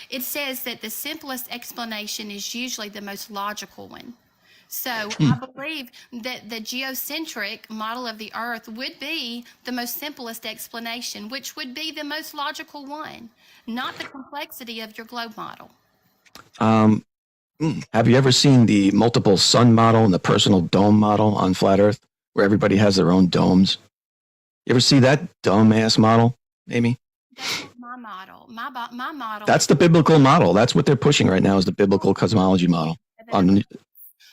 it says that the simplest explanation is usually the most logical one. So I believe that the geocentric model of the Earth would be the most simplest explanation, which would be the most logical one, not the complexity of your globe model.
Have you ever seen the multiple sun model and the personal dome model on Flat Earth, where everybody has their own domes? You ever see that dumbass model, Amy?
That's my model. My model.
That's the biblical model. That's what they're pushing right now, is the biblical cosmology model.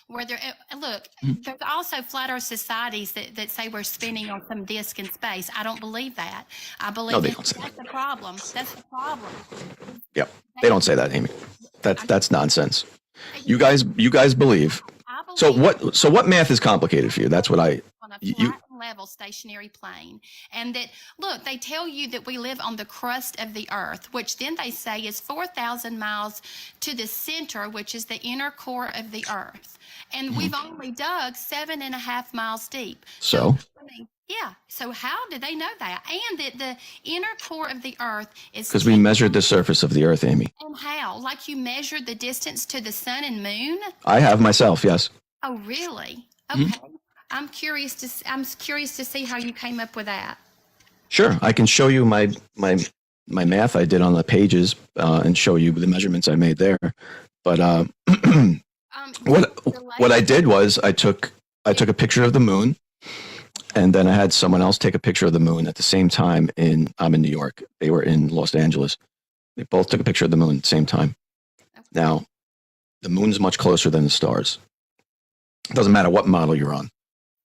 Where there, look, there's also flat Earth societies that say we're spinning on some disk in space. I don't believe that. I believe that's the problem. That's the problem.
Yep, they don't say that, Amy. That's nonsense. You guys believe. So what math is complicated for you? That's what I.
On a flat level stationary plane, and that, look, they tell you that we live on the crust of the Earth, which then they say is 4,000 miles to the center, which is the inner core of the Earth, and we've only dug 7.5 miles deep.
So
I mean, yeah. So how do they know that? And that the inner core of the Earth is
because we measured the surface of the Earth, Amy.
And how? Like you measured the distance to the sun and moon?
I have myself, yes.
Oh, really? Okay. I'm curious to see how you came up with that.
Sure, I can show you my math I did on the pages and show you the measurements I made there. But what I did was I took a picture of the moon, and then I had someone else take a picture of the moon at the same time. I'm in New York. They were in Los Angeles. They both took a picture of the moon at the same time. Okay. Now, the moon is much closer than the stars. It doesn't matter what model you're on.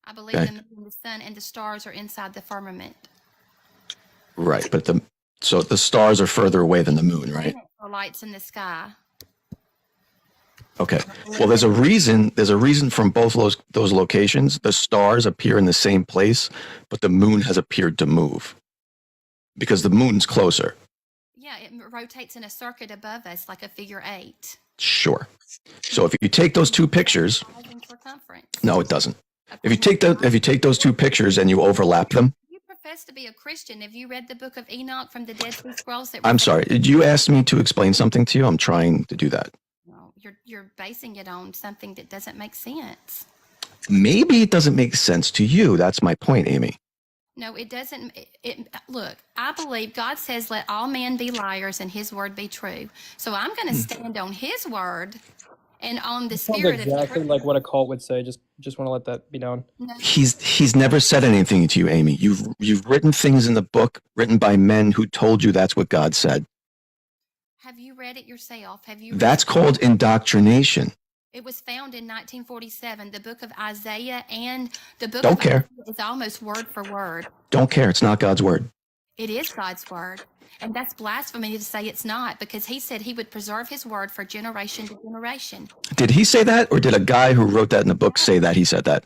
I believe the sun and the stars are inside the firmament.
Right, but the stars are further away than the moon, right?
The lights in the sky.
Okay. Well, there's a reason from both those locations. The stars appear in the same place, but the moon has appeared to move because the moon's closer.
Yeah, it rotates in a circuit above us like a figure 8.
Sure. So if you take those two pictures, no, it doesn't. If you take those two pictures and you overlap them.
You profess to be a Christian. Have you read the Book of Enoch from the Dead Sea Scrolls?
I'm sorry. Did you ask me to explain something to you? I'm trying to do that.
No, you're basing it on something that doesn't make sense.
Maybe it doesn't make sense to you. That's my point, Amy.
No, it doesn't. Look, I believe God says, let all men be liars and his word be true. So I'm going to stand on his word and on the
Sounds
spirit of
exactly
truth.
like what a cult would say. Just want to let that be known.
He's never said anything to you, Amy. You've written things in the book written by men who told you that's what God said.
Have you read it yourself? Have you read
That's
it?
called indoctrination.
It was found in 1947. The book of Isaiah and the book
Don't
of
care.
Isaiah is almost word for word.
Don't care. It's not God's word.
It is God's word. And that's blasphemy to say it's not, because he said he would preserve his word for generation to generation.
Did he say that, or did a guy who wrote that in the book say that he said that?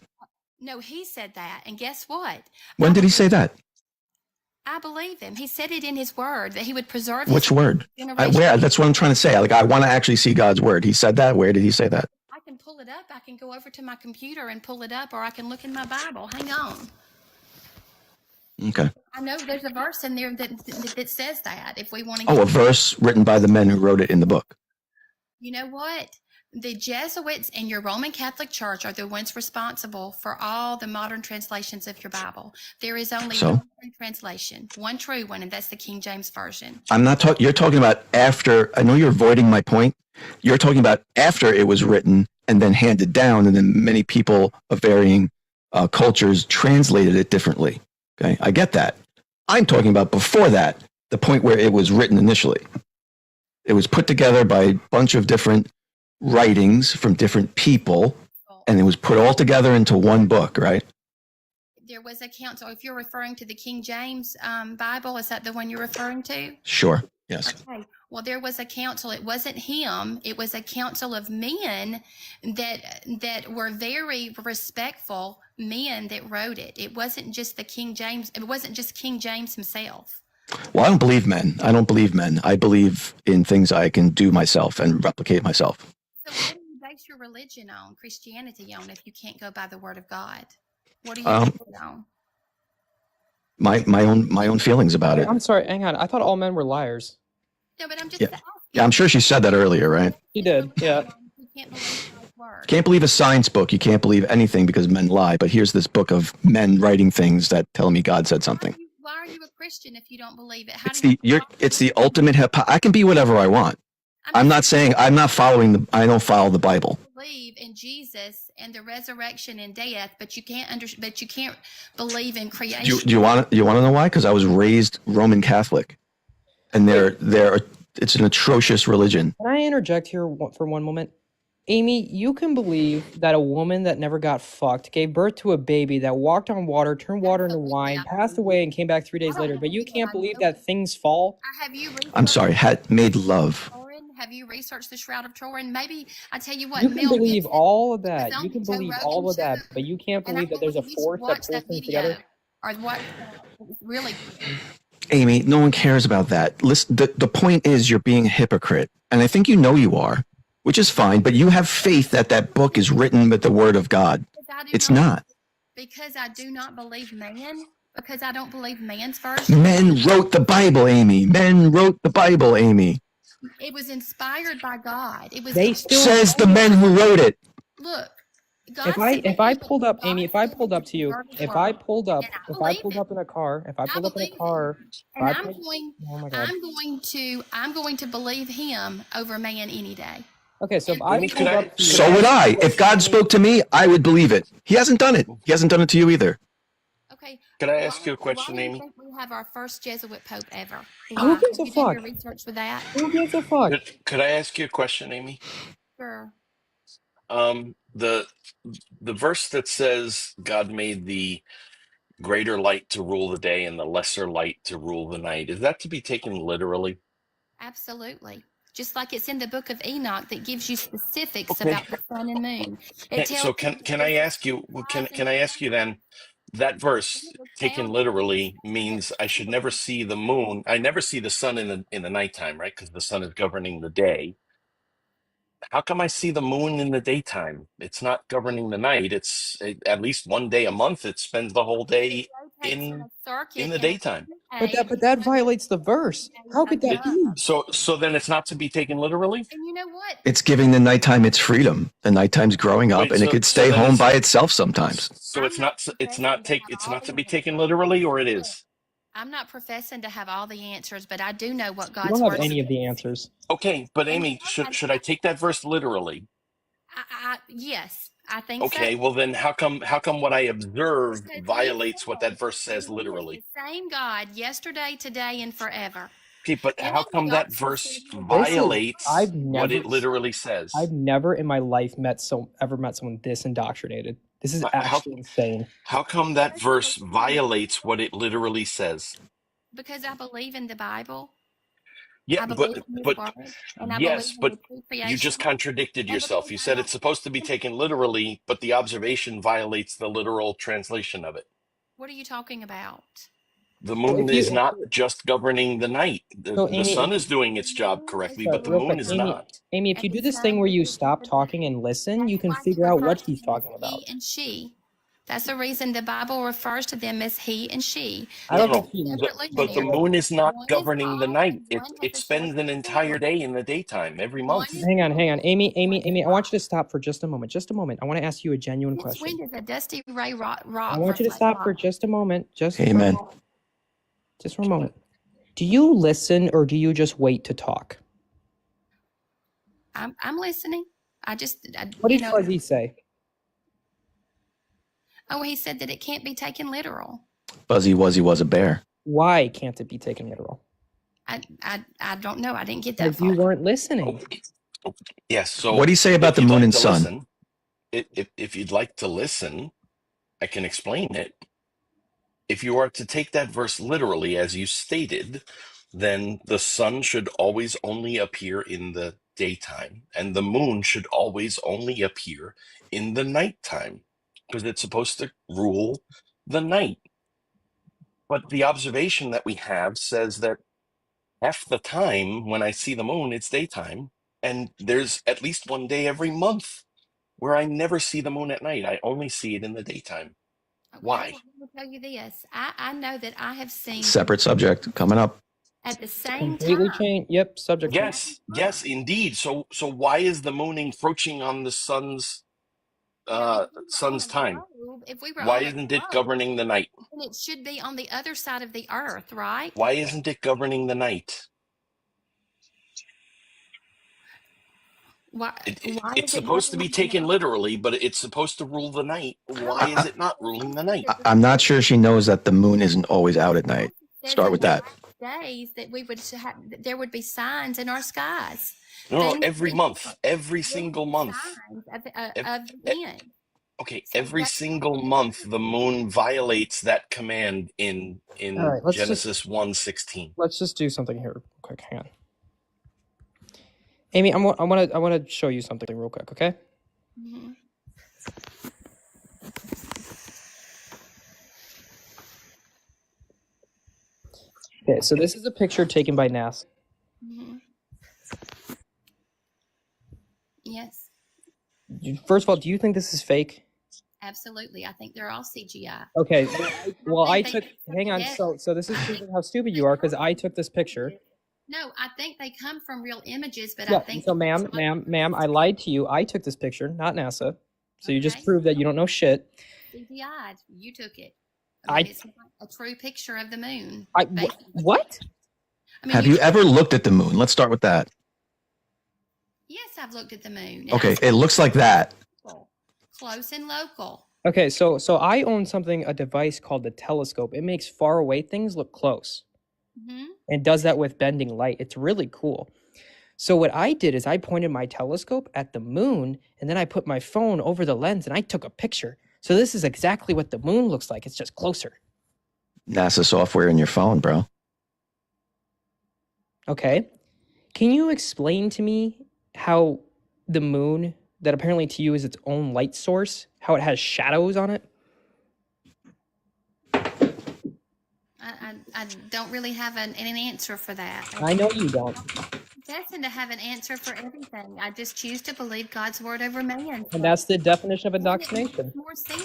No, he said that. And guess what?
When did he say that?
I believe him. He said it in his word that he would preserve his
Which word?
generation.
Where? That's what I'm trying to say. Like, I want to actually see God's word. He said that. Where did he say that?
I can pull it up. I can go over to my computer and pull it up, or I can look in my Bible. Hang on.
Okay.
I know there's a verse in there that says that if we want to.
Oh, a verse written by the men who wrote it in the book.
You know what? The Jesuits and your Roman Catholic Church are the ones responsible for all the modern translations of your Bible. There is only one true translation, one true one, and that's the King James Version.
I'm not talking. You're talking about after. I know you're avoiding my point. You're talking about after it was written and then handed down, and then many people of varying cultures translated it differently. Okay, I get that. I'm talking about before that, the point where it was written initially. It was put together by a bunch of different writings from different people, and it was put all together into one book, right?
There was a council. If you're referring to the King James Bible, is that the one you're referring to?
Sure. Yes.
Okay. Well, there was a council. It wasn't him. It was a council of men that were very respectful men that wrote it. It wasn't just the King James. It wasn't just King James himself.
Well, I don't believe men. I don't believe men. I believe in things I can do myself and replicate myself.
So what do you base your religion on, Christianity on, if you can't go by the word of God? What do you base it on?
My own feelings about it.
I'm sorry, hang on. I thought all men were liars.
No, but I'm just
Yeah, I'm sure she said that earlier, right?
He did, yeah.
You can't believe God's word.
Can't believe a science book. You can't believe anything because men lie. But here's this book of men writing things that tell me God said something.
Why are you a Christian if you don't believe it?
It's the ultimate I can be whatever I want. I'm not saying I'm not following I don't follow the Bible.
Believe in Jesus and the resurrection and death, but you can't believe in creation.
Do you want to know why? Because I was raised Roman Catholic, and it's an atrocious religion.
Can I interject here for one moment? Amy, you can believe that a woman that never got fucked gave birth to a baby that walked on water, turned water into wine, passed away, and came back 3 days later. But you can't believe that things fall?
I'm sorry, had made love.
Have you researched the Shroud of Turin? Maybe I tell you what.
You can believe all of that. You can believe all of that, but you can't believe that there's a force that pulls things together.
Or what? Really?
Amy, no one cares about that. Listen, the point is you're being a hypocrite, and I think you know you are, which is fine. But you have faith that that book is written with the word of God. It's not.
Because I do not believe man. Because I don't believe man's version.
Men wrote the Bible, Amy. Men wrote the Bible, Amy.
It was inspired by God. It was.
Says the men who wrote it.
Look.
If I pulled up, Amy, if I pulled up to you, if I pulled up in a car,
and I'm going to believe him over man any day.
Okay, so if I pulled up to you,
So would I. If God spoke to me, I would believe it. He hasn't done it. He hasn't done it to you either.
Okay.
Could I ask you a question, Amy?
Why do you think we have our first Jesuit Pope ever?
Who gives a
Have you
fuck?
done your research for that?
Who gives a fuck?
Could I ask you a question, Amy?
Sure.
The verse that says God made the greater light to rule the day and the lesser light to rule the night, is that to be taken literally?
Absolutely. Just like it's in the book of Enoch that gives you specifics about the sun and moon. It tells
So can I ask you? Can I ask you then? That verse taken literally means I should never see the moon. I never see the sun in the nighttime, right? Because the sun is governing the day. How come I see the moon in the daytime? It's not governing the night. It's at least one day a month. It spends the whole day in the daytime.
But that violates the verse. How could that be?
So then it's not to be taken literally?
And you know what?
It's giving the nighttime its freedom. The nighttime's growing up,
Wait,
and it could stay
then
home by itself sometimes.
So it's not to be taken literally, or it is?
I'm not professing to have all the answers, but I do know what
You
God's
don't have
word
any
says.
of the answers.
Okay, but Amy, should I take that verse literally?
Yes, I think
Okay,
so.
well then how come what I observe violates what that verse says
He
literally?
is the same God yesterday, today, and forever.
Okay, but how come that verse violates what it literally says?
I've never in my life ever met someone this indoctrinated. This is actually insane.
How come that verse violates what it literally says?
Because I believe in the Bible.
Yeah,
I believe in His word, and I
yes,
believe in
but
the true creation.
you just contradicted yourself. You said it's supposed to be taken literally, but the observation violates the literal translation of it.
What are you talking about?
The moon is not just governing the night. The sun is doing its job correctly, but the moon is not.
Amy, if you do this thing where you stop talking and listen, you can figure out what he's talking about.
He and she. That's the reason the Bible refers to them as he and she.
But the moon is not governing the night. It spends an entire day in the daytime every month.
Hang on. Amy, I want you to stop for just a moment. Just a moment. I want to ask you a genuine
This
question.
wind is a dusty ray rock.
I want you to stop for just a moment.
Amen.
Just for a moment. Do you listen or do you just wait to talk?
I'm listening.
What did Fuzzy say?
Oh, he said that it can't be taken literal.
Fuzzy Wuzzy was a bear.
Why can't it be taken literal?
I don't know. I didn't get that
Because you weren't listening.
Yes. So
what do you say about the moon and sun?
If you'd like to listen, I can explain it. If you are to take that verse literally, as you stated, then the sun should always only appear in the daytime, and the moon should always only appear in the nighttime, because it's supposed to rule the night. But the observation that we have says that half the time when I see the moon, it's daytime, and there's at least one day every month where I never see the moon at night. I only see it in the daytime. Why?
Well, I will tell you this. I know that I have seen
Separate subject coming up.
at the same
Completely
time.
change. Yep, subject.
Yes, indeed. So why is the moon encroaching on the sun's time?
If we were
Why
on
isn't
a
it
globe,
governing the night?
then it should be on the other side of the earth, right?
Why isn't it governing the night?
Why
It's supposed to be taken literally, but it's supposed to rule the night. Why is it not ruling the night?
I'm not sure she knows that the moon isn't always out at night. Start with that.
days that we would have, there would be signs in our skies.
No, every month, every single month.
Of the end.
Okay, every single month the moon violates that command in
All right, let's
Genesis 1:16.
Let's just do something here real quick. Hang on. Amy, I want to show you something real quick, okay?
Mm-hmm.
Okay, so this is a picture taken by NASA.
Mm-hmm. Yes,
First of all, do you think this is fake?
absolutely. I think they're all CGI.
Okay, well, I
think
took.
they
Hang on.
forget-
So this is proving how stupid you are because I took this picture.
No, I think they come from real images, but
Yeah.
I think
So, ma'am, I lied to you. I took this picture, not NASA. So you just proved that you don't know shit.
CGI. You took it.
I-
It's a true picture of the moon.
What?
I mean,
Have you ever looked at the moon? Let's start with that.
Yes, I've looked at the moon.
Okay, it looks like that.
Close and local.
Okay, so I own a device called the telescope. It makes far away things look close.
Mm-hmm.
And does that with bending light. It's really cool. So what I did is I pointed my telescope at the moon, and then I put my phone over the lens, and I took a picture. So this is exactly what the moon looks like. It's just closer.
NASA software in your phone, bro.
Okay. Can you explain to me how the moon, that apparently to you is its own light source, how it has shadows on it?
I don't really have an answer for that.
I know you don't.
Destined to have an answer for everything. I just choose to believe God's word over man.
And that's the definition of indoctrination.
More sense.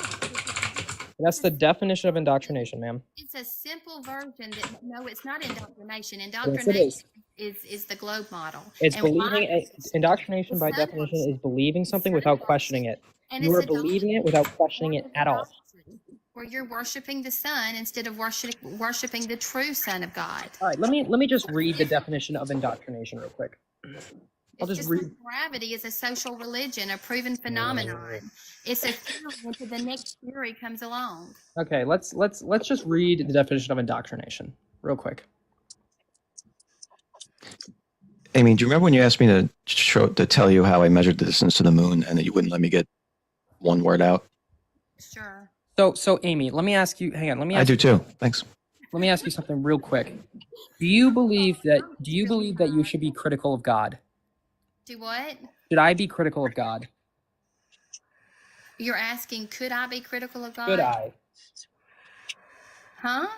That's the definition of indoctrination, ma'am.
It's a simple version that no, it's not indoctrination.
Yes, it
Indoctrination
is.
is the globe model.
It's
And
believing. Indoctrination,
it's
by
sun
definition,
worship.
is believing something without questioning it.
And
You
it's
are
a
believing it without questioning it at all.
where you're worshiping the sun instead of worshiping the true Son of God.
All right, let me just read the definition of indoctrination real quick. I'll just read.
Gravity is a social religion, a proven phenomenon. It's a theory until the next theory comes along.
Okay, let's just read the definition of indoctrination real quick.
Amy, do you remember when you asked me to tell you how I measured the distance to the moon and that you wouldn't let me get one word out?
Sure.
So Amy, let me ask you. Hang on. Let me.
I do too. Thanks.
Let me ask you something real quick. Do you believe that you should be critical of God?
Do what?
Should I be critical of God?
You're asking, could I be critical of God?
Should I?
Huh?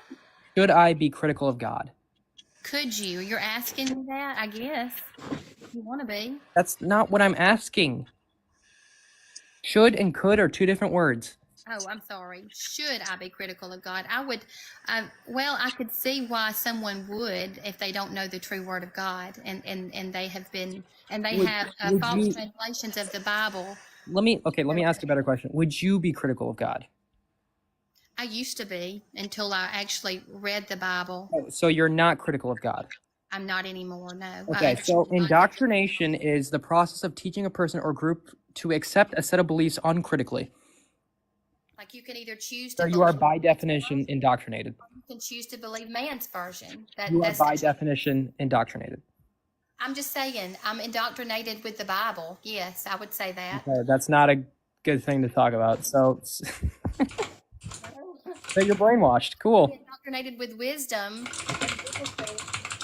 Should I be critical of God?
Could you? You're asking me that, I guess. You want to be.
That's not what I'm asking. Should and could are two different words.
Oh, I'm sorry. Should I be critical of God? I would, well, I could see why someone would if they don't know the true word of God and they have been, and they have false translations of the Bible.
Let me ask you a better question. Would you be critical of God?
I used to be until I actually read the Bible.
So you're not critical of God?
I'm not anymore, no.
Okay, so indoctrination is the process of teaching a person or group to accept a set of beliefs uncritically.
Like you can either choose to
So you are by definition indoctrinated.
you can choose to believe man's version.
You are
That's
by definition indoctrinated.
I'm just saying, I'm indoctrinated with the Bible. Yes, I would say that.
Okay, that's not a good thing to talk about. So, so you're brainwashed. Cool.
Indoctrinated with wisdom,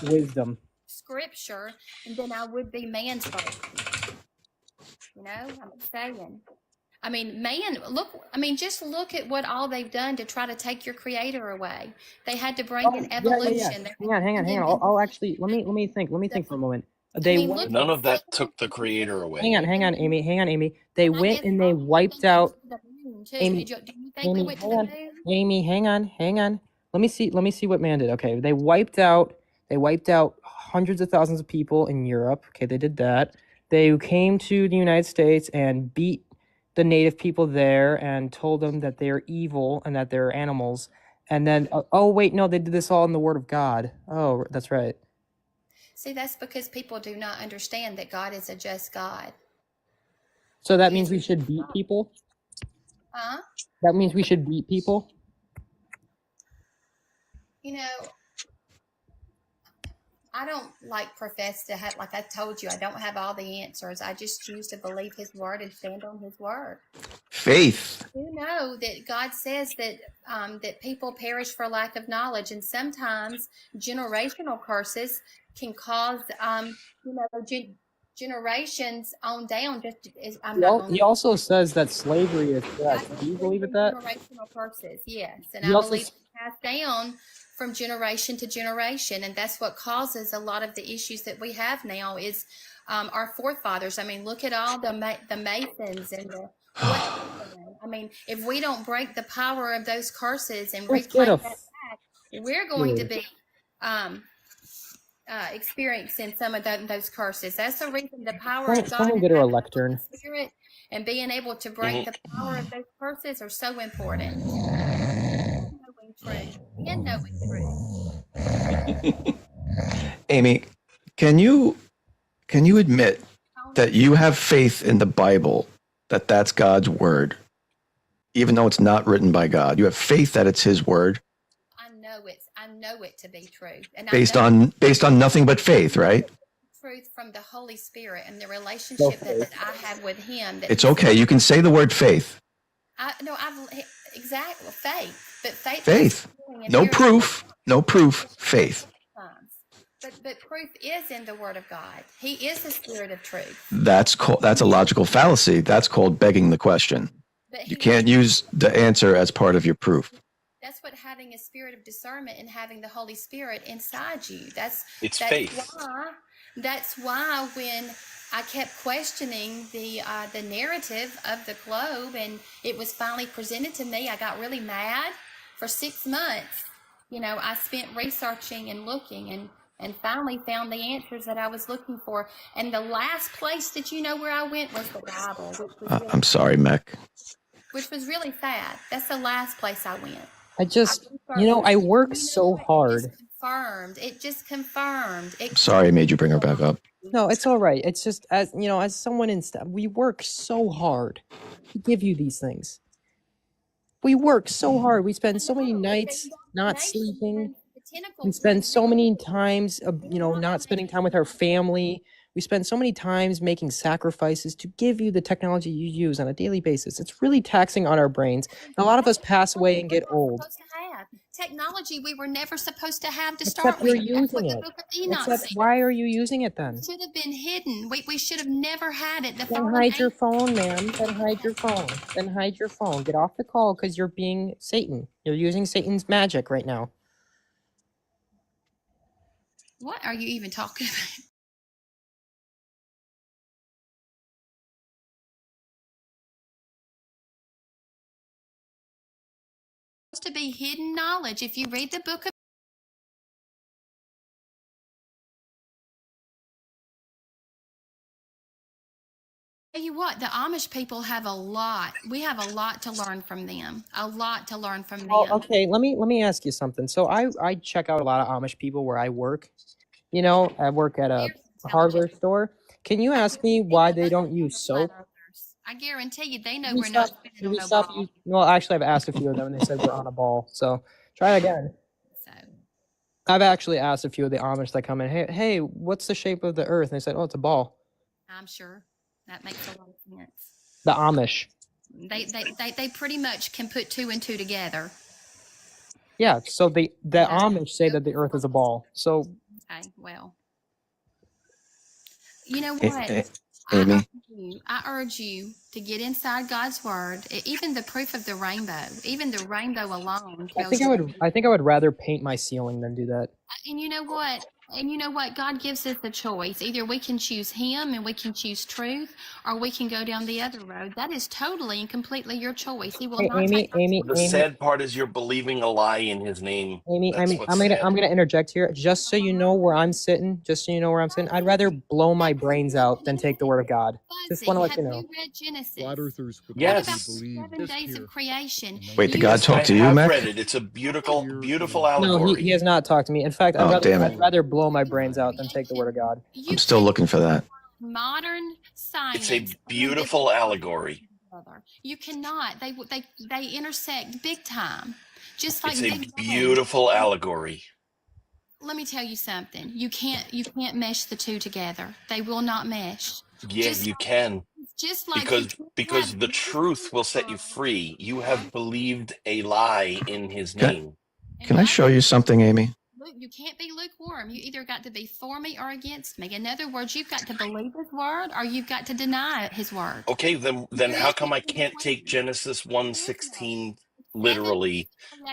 Wisdom.
scripture, and then I would be man's version. You know, I'm saying. I mean, just look at what all they've done to try to take your creator away. They had to bring in evolution.
Yeah. Hang on. I'll actually let me think for a moment.
None of that took the creator away.
Hang on, Amy. They went and they wiped out. Amy, hang on. Let me see what man did. Okay, they wiped out hundreds of thousands of people in Europe. Okay, they did that. They came to the United States and beat the native people there and told them that they're evil and that they're animals. And then, oh wait, no, they did this all in the Word of God. Oh, that's right.
See, that's because people do not understand that God is a just God.
So that means we should beat people?
Huh?
That means we should beat people?
You know, I don't profess to have, like I told you, I don't have all the answers. I just choose to believe his word and stand on his word.
Faith.
You know that God says that that people perish for lack of knowledge, and sometimes generational curses can cause generations on down.
He also says that slavery is death. Do you believe in that?
Generational curses, yes, and I believe it's passed down from generation to generation, and that's what causes a lot of the issues that we have now. Is our forefathers. I mean, look at all the Masons and the. I mean, if we don't break the power of those curses and reclaim that back, we're going to be experiencing some of those curses. That's the reason the power of God
Someone get her a lectern.
Spirit and being able to break the power of those curses are so important. Knowing truth.
Amy, can you admit that you have faith in the Bible, that that's God's word, even though it's not written by God? You have faith that it's his word.
I know it to be true. And
based on nothing but faith, right?
Truth from the Holy Spirit and the relationship that I have with him.
It's okay. You can say the word faith.
Exactly, faith. But
faith. No proof. Faith.
But proof is in the Word of God. He is the Spirit of truth.
That's a logical fallacy. That's called begging the question. You can't use the answer as part of your proof.
That's what having a spirit of discernment and having the Holy Spirit inside you. That's
faith.
That's why when I kept questioning the narrative of the globe, and it was finally presented to me. I got really mad. For 6 months, I spent researching and looking, and finally found the answers that I was looking for. And the last place that where I went was the Bible,
I'm sorry, Mech.
which was really sad. That's the last place I went.
I just, I work so hard.
It just confirmed.
I'm sorry I made you bring her back up.
No, it's all right. It's just, as someone in staff, we work so hard to give you these things. We work so hard. We spend so many nights not sleeping. We spend so many times, not spending time with our family. We spend so many times making sacrifices to give you the technology you use on a daily basis. It's really taxing on our brains. And a lot of us pass away and get old.
Technology we were never supposed to have to
Except
start
you're
with. That's what
using
the
it.
Book of Enoch
Except
said.
why are you using it then?
It should have been hidden. We should have never had it. The
Then
fallen
hide your
angels-
phone, man. Then hide your phone. Then hide your phone. Get off the call because you're being Satan. You're using Satan's magic right now.
What are you even talking about? To be hidden knowledge. If you read the book of tell you what, the Amish people have a lot. We have a lot to learn from them. A lot to learn from them.
Oh, okay. Let me ask you something. So I check out a lot of Amish people where I work. I work at a hardware store. Can you ask me why they don't use soap?
I guarantee you, they know
Can we
we're not
stop-
spending
can
on
we
no
stop
ball.
Well, actually, I've asked a few of them, and they said we're on a ball. So try it again. I've actually asked a few of the Amish that come in, hey, what's the shape of the Earth? And they said, oh, it's a ball.
I'm sure that makes a lot of sense.
The Amish.
They pretty much can put 2 and 2 together.
Yeah. So the Amish say that the Earth is a ball. So
Okay, well, you know
A-
what?
A- Amy,
I urge you to get inside God's word. Even the proof of the rainbow alone
I
tells
think
you.
I think I would rather paint my ceiling than do that.
And you know what? God gives us a choice. Either we can choose Him and we can choose truth, or we can go down the other road. That is totally and completely your choice. He will
Hey,
not
Amy,
take.
The sad part is you're believing a lie in his name.
Amy,
That's
I'm
what's
gonna
sad.
I'm gonna interject here, just so you know where I'm sitting. I'd rather blow my brains out than take the word of God. Just want to let
Have
you know.
you read Genesis?
Flat earthers would
What about
Yes.
the 7 days of creation?
wait, did
You
God
Yes, I
talk to you,
have
Mech?
read it. It's a beautiful
No,
allegory.
he has not talked to me. In fact,
Oh, damn it.
I'd rather blow my brains out than take the word of God.
I'm still looking for that.
modern science.
It's a beautiful allegory.
You cannot. They intersect big time. Just like
It's a
Big Bang.
beautiful allegory.
Let me tell you something. You can't mesh the two together. They will not mesh.
Yeah, you can.
Just like
Because the truth will set you free. You have believed a lie in his
Can-
name.
Can I show you something, Amy?
you can't be lukewarm. You either got to be for me or against me. In other words, you've got to believe his word or you've got to deny his word.
Okay, then how come I can't take Genesis 1:16 literally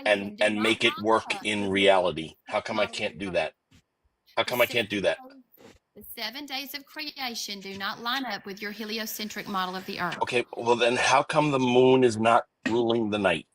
and make it work in reality? How come I can't do that? How come I can't do that?
The 7 days of creation do not line up with your heliocentric model of the earth.
Okay, well then how come the moon is not ruling the night?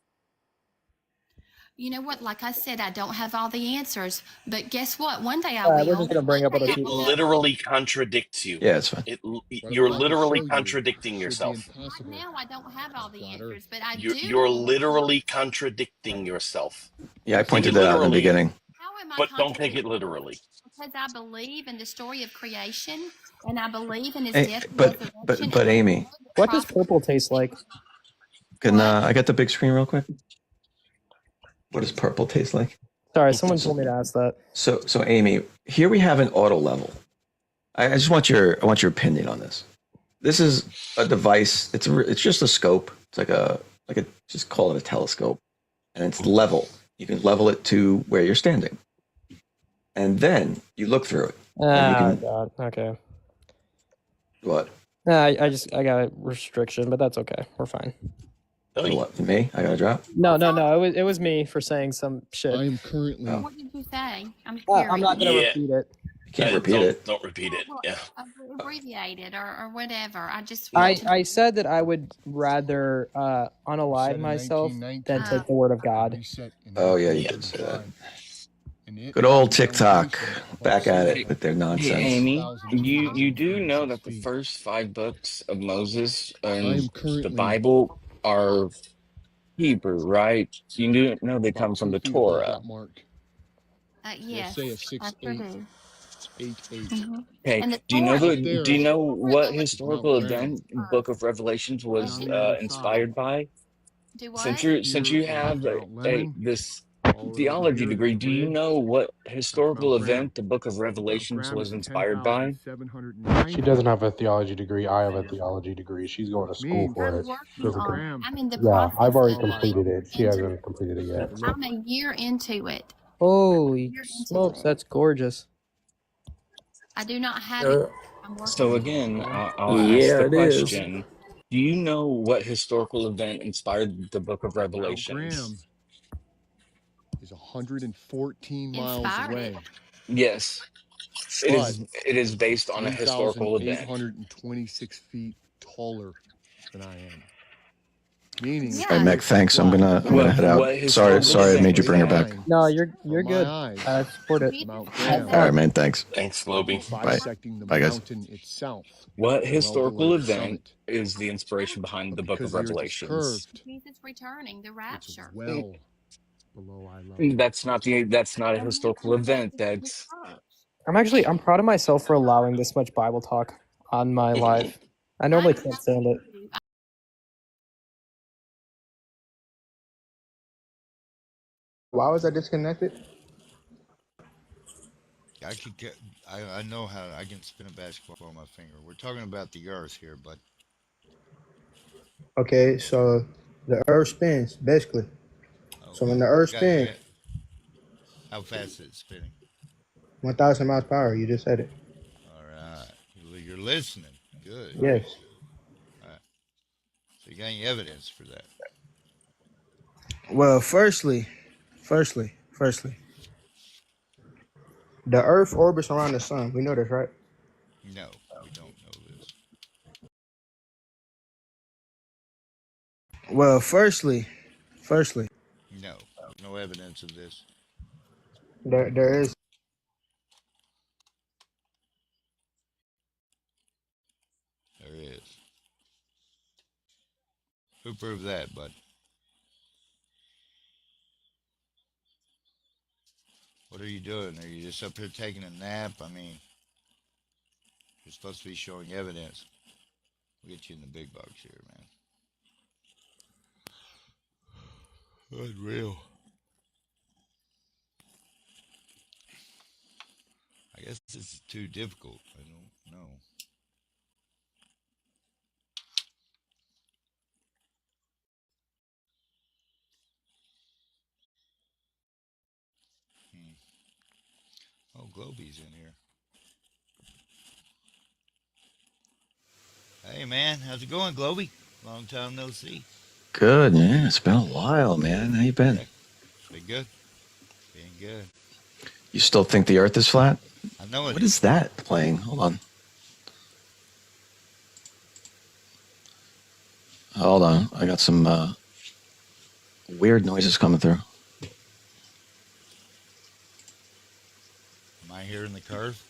You know what? Like I said, I don't have all the answers, but guess what? One day I will.
We're just gonna bring up other
It
people.
literally contradicts you.
Yeah, it's fine.
You're literally contradicting yourself.
Right now, I don't have all the answers, but I do.
You're literally contradicting yourself.
Yeah, I pointed that out in the beginning.
How am I
But don't take it literally.
Because I believe in the story of creation, and I believe in his
Hey,
death. and
but
resurrection,
Amy,
What does purple taste like?
can I get the big screen real quick? What does purple taste like?
Sorry, someone told me to ask that.
So Amy, here we have an auto level. I just want your opinion on this. This is a device. It's just a scope. It's like a just call it a telescope, and it's level. You can level it to where you're standing, and then you look through it.
God. Okay.
What?
I got a restriction, but that's okay. We're fine.
What? Me? I got to drop.
No. It was me for saying some shit.
I am currently.
What did you say? I'm
I'm not gonna
Yeah.
repeat it.
You can't repeat it.
Don't repeat it.
Well,
Yeah.
abbreviate it or whatever. I just
I
want to.
I said that I would rather unalive
in
myself than
1919,
take the word of God.
reset in
Oh yeah, you did say that.
1955, and it
Good old
was now
TikTok,
increasing
back at
approximately
it with their
Hey,
nonsense.
Amy, you do know
6,226
that the
feet.
first 5 books of Moses
I
and
am
the
currently
Bible are Hebrew, right? You do know they come
about
from
2
the
feet above
Torah.
that mark. We'll
Yes,
say a
I sure
6'8",
do.
8'8".
Okay,
And the
do you know
Torah,
Out
the do
there
you know
Torah
what
only
is Mount
historical
Graham.
event Book of Revelations
And
was
on the other side,
inspired by?
do
Since
what?
you
here is
have
Mount Lemon.
this
All the way over
theology
here is
degree,
the
do you
ridge.
know what
That's
historical
Mount Graham.
event the Book of
Mount
Revelations
Graham
was
is
inspired by?
10,709
She doesn't have a theology degree. I have a theology degree. She's going to
which
school
means
for
I'm
it. She
working
doesn't.
on it.
Graham
I'm in the
Yeah, I've
process
already
all
of
lies
completed
up.
it. She
into.
hasn't completed it yet.
Take a look.
I'm a year into it.
Holy
Year into
smokes,
it.
that's gorgeous.
I do not have it. I'm working
So
on
again, I'll ask
Yeah,
the
it is.
question: do you know what historical event inspired the Book of
Mount Graham
Revelations?
is 114
it.
miles
Inspired it.
away,
Yes,
but
it is based on a historical event.
3,826 feet taller than I am. Meaning
All right,
Yeah.
Meg.
Earth is
Thanks. I'm
flat.
gonna head out.
What
Sorry,
historical
sorry, I made
event
you
is
bring her
that?
back.
Line
No,
from
you're
my
good.
eyes
I support it.
to Mount
Have
Graham,
All right,
fun.
man. Thanks.
Thanks, Globy.
Bye.
bisecting the
Bye, guys.
mountain itself,
What
well below
historical
the
event
summit.
is the inspiration behind
But
the Book
because
of
the Earth is
Revelations?
curved,
Jesus returning, the
it's
rapture.
well below eye level.
That's not a
And
historical
that's
event.
the
That's
church.
I'm proud of myself for allowing this much Bible talk on my live. I normally can't stand it.
Why was I disconnected?
I could get. I know how I can spin a basketball on my finger. We're talking about the Earth here, but
Okay, so the Earth spins basically. So when
okay.
the Earth
Got
spins,
your. How fast is it spinning?
1,000 miles per hour. You just said it.
All right. You're listening. Good.
Yes.
All right. So you got any evidence for that?
Well, firstly, the Earth orbits around the sun. We know this, right?
No, we don't know this.
Well, firstly,
No, no evidence of this.
there is.
There is. Who proved that, bud? What are you doing? Are you just up here taking a nap? I mean, you're supposed to be showing evidence. We'll get you in the big bucks here, man. Unreal. I guess this is too difficult. I don't know. Oh, Globy's in here. Hey, man. How's it going, Globy? Long time no see.
Good, man. It's been a while, man. How you been?
Been good. Been good.
You still think the Earth is flat?
I know it
What is that playing? Hold on. Hold on. I got some weird noises coming through.
Am I hearing the curve?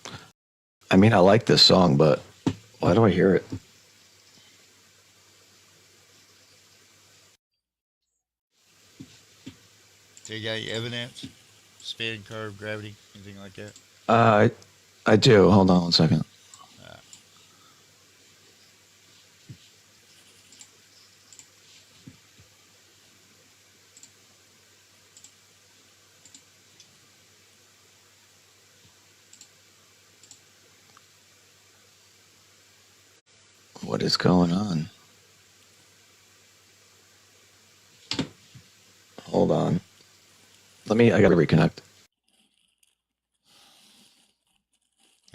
I mean, I like this song, but why do I hear it?
Do you got any evidence? Spin, curve, gravity, anything like that?
I do. Hold on one second. What is going on? Hold on. I gotta reconnect.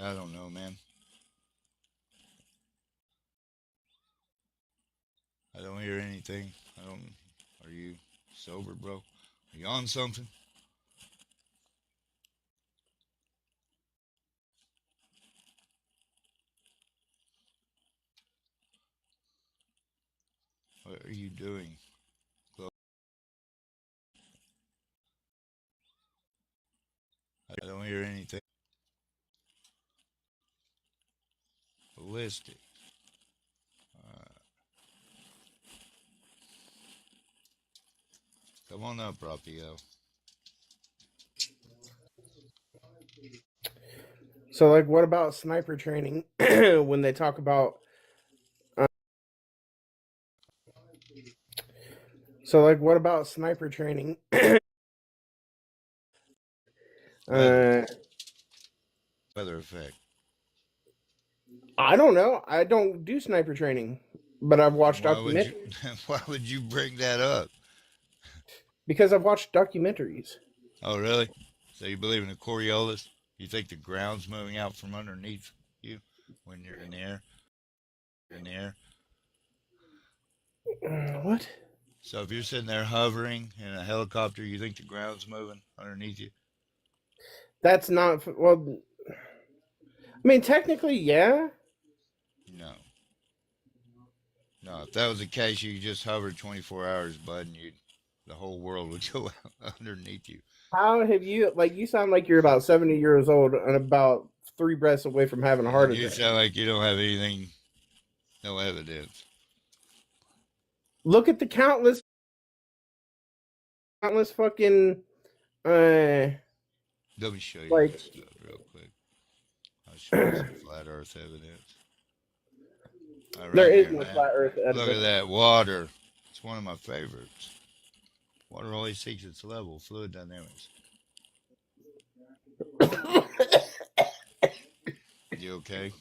I don't know, man. I don't hear anything. Are you sober, bro? Are you on something? are you doing? I don't hear anything. Ballistic. Come on up, Rapio.
So, like, what about sniper training when they talk about? So, like, what about sniper training?
Weather effect.
I don't know. I don't do sniper training, but I've watched
Why
documentaries.
would you bring that up?
Because I've watched documentaries.
Oh, really? So you believe in the Coriolis? You think the ground's moving out from underneath you when you're in the air?
What?
So if you're sitting there hovering in a helicopter, you think the ground's moving underneath you?
That's not well. I mean, technically, yeah.
No. No, if that was the case, you just hovered 24 hours, bud, and the whole world would go underneath you.
How have you? Like, you sound like you're about 70 years old and about 3 breaths away from having a heart
You
attack.
sound like you don't have anything, no evidence.
Look at the countless fucking.
Let me show you
Like,
this stuff real quick. I'll show you some flat Earth evidence.
There is no flat Earth evidence.
Look at that water. It's one of my favorites. Water always seeks its level. Fluid dynamics. You okay?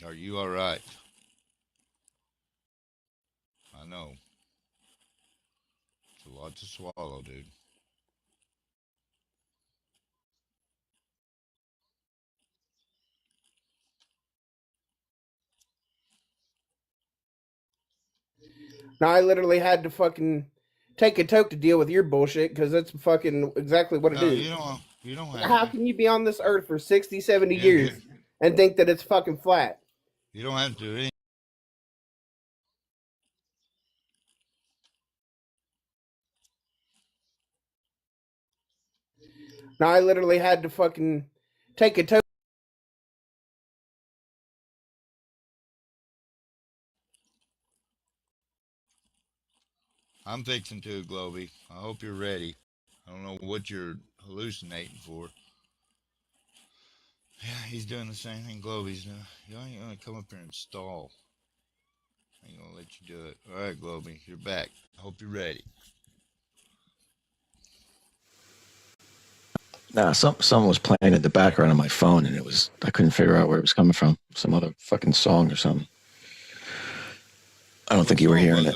Are you all right? I know. It's a lot to swallow, dude.
Now I literally had to fucking take a toke to deal with your bullshit because that's fucking exactly what it
No,
is.
you don't have
How
to.
can you be on this earth for 60, 70 years and think that it's fucking flat?
You don't have to do anything.
Now I literally had to fucking take a toke.
I'm fixing to, Globy. I hope you're ready. I don't know what you're hallucinating for. Yeah, he's doing the same thing Globy's doing. You ain't gonna come up here and stall. I ain't gonna let you do it. All right, Globy, you're back. I hope you're ready.
Nah, someone was playing in the background on my phone, and I couldn't figure out where it was coming from. Some other fucking song or something. I don't think you were hearing it.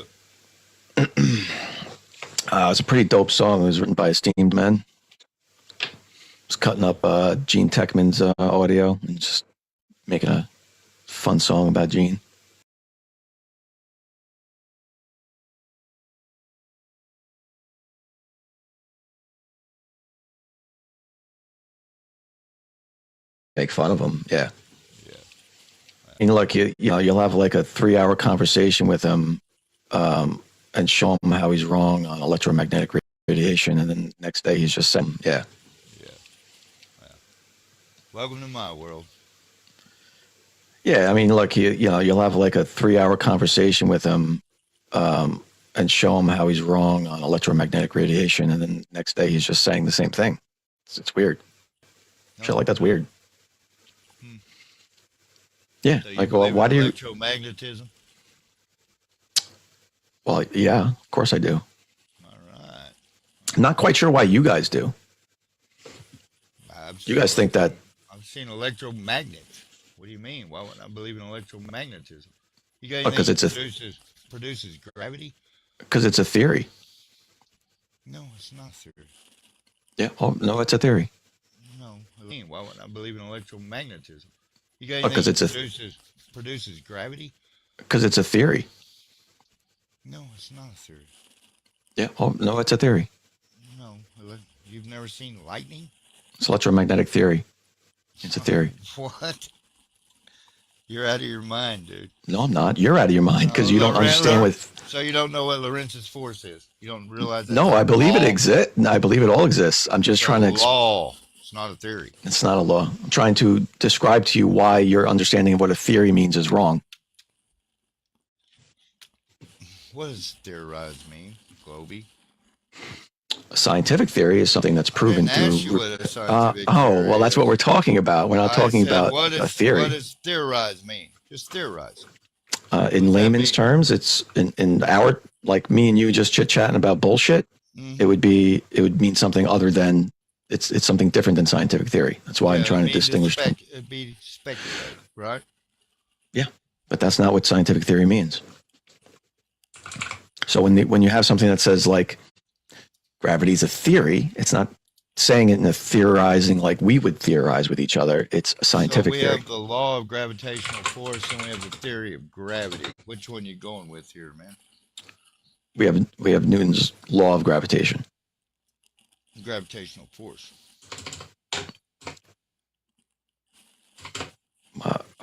It was a pretty dope song. It was written by esteemed men. It was cutting up Gene Techman's audio and just making a fun song about Gene. Make fun of him, yeah. And look, you'll have like a 3-hour conversation with him, and show him how he's wrong on electromagnetic radiation, and then next day he's just saying, yeah.
Welcome to my world.
Yeah, I mean, look, you'll have like a 3-hour conversation with him, and show him how he's wrong on electromagnetic radiation, and then next day he's just saying the same thing. It's weird. Shit like that's weird. Yeah,
So
like, well, why do you?
Electromagnetism?
Well, yeah, of course I do. All right. I'm not quite sure why you guys do. You guys think that?
I've seen electromagnets. What do you mean? Why would I believe in electromagnetism? You got
Because
anything
it's
produces gravity?
Because it's a theory.
No, it's not theory.
Yeah. Oh no, it's a theory.
No. Why would I believe in electromagnetism? You got
Because
anything produces gravity?
Because it's a theory.
No, it's not a theory.
Yeah. Oh no, it's a theory.
No. You've never seen lightning?
It's electromagnetic theory. It's a theory.
What? You're out of your mind, dude.
No, I'm not. You're out of your mind because you don't understand what.
So you don't know what Lorenz's force is. You don't realize that.
No, I believe it exists. I believe it all exists. I'm just trying to.
Law. It's not a theory.
It's not a law. I'm trying to describe to you why your understanding of what a theory means is wrong.
What does theorize mean, Globy?
A scientific theory is something that's proven through. Well, that's what we're talking about. We're not talking about a theory.
What does theorize mean? Just theorize.
In layman's terms, it's in our, like me and you just chit chatting about bullshit. It would mean something other than it's something different than scientific theory. That's why I'm trying to distinguish them.
It'd be speculative, right?
Yeah, but that's not what scientific theory means. So when you have something that says like gravity is a theory, it's not saying it in a theorizing like we would theorize with each other. It's a scientific theory.
So we have the law of gravitational force and we have the theory of gravity. Which one you going with here, man?
We have Newton's law of gravitation.
Gravitational force.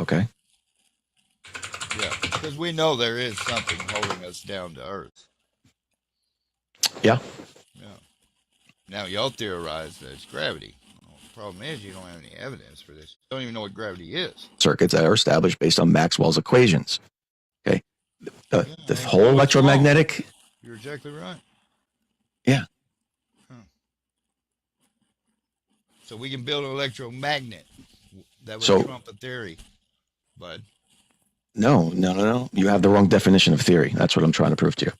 Okay.
Yeah, because we know there is something holding us down to Earth.
Yeah.
Yeah. Now y'all theorize that it's gravity. Well, the problem is you don't have any evidence for this. You don't even know what gravity is.
Circuits that are established based on Maxwell's equations. Okay. The whole electromagnetic.
You're exactly right.
Yeah.
So we can build an electromagnet. That would trump a theory. But
No. You have the wrong definition of theory. That's what I'm trying to prove to you.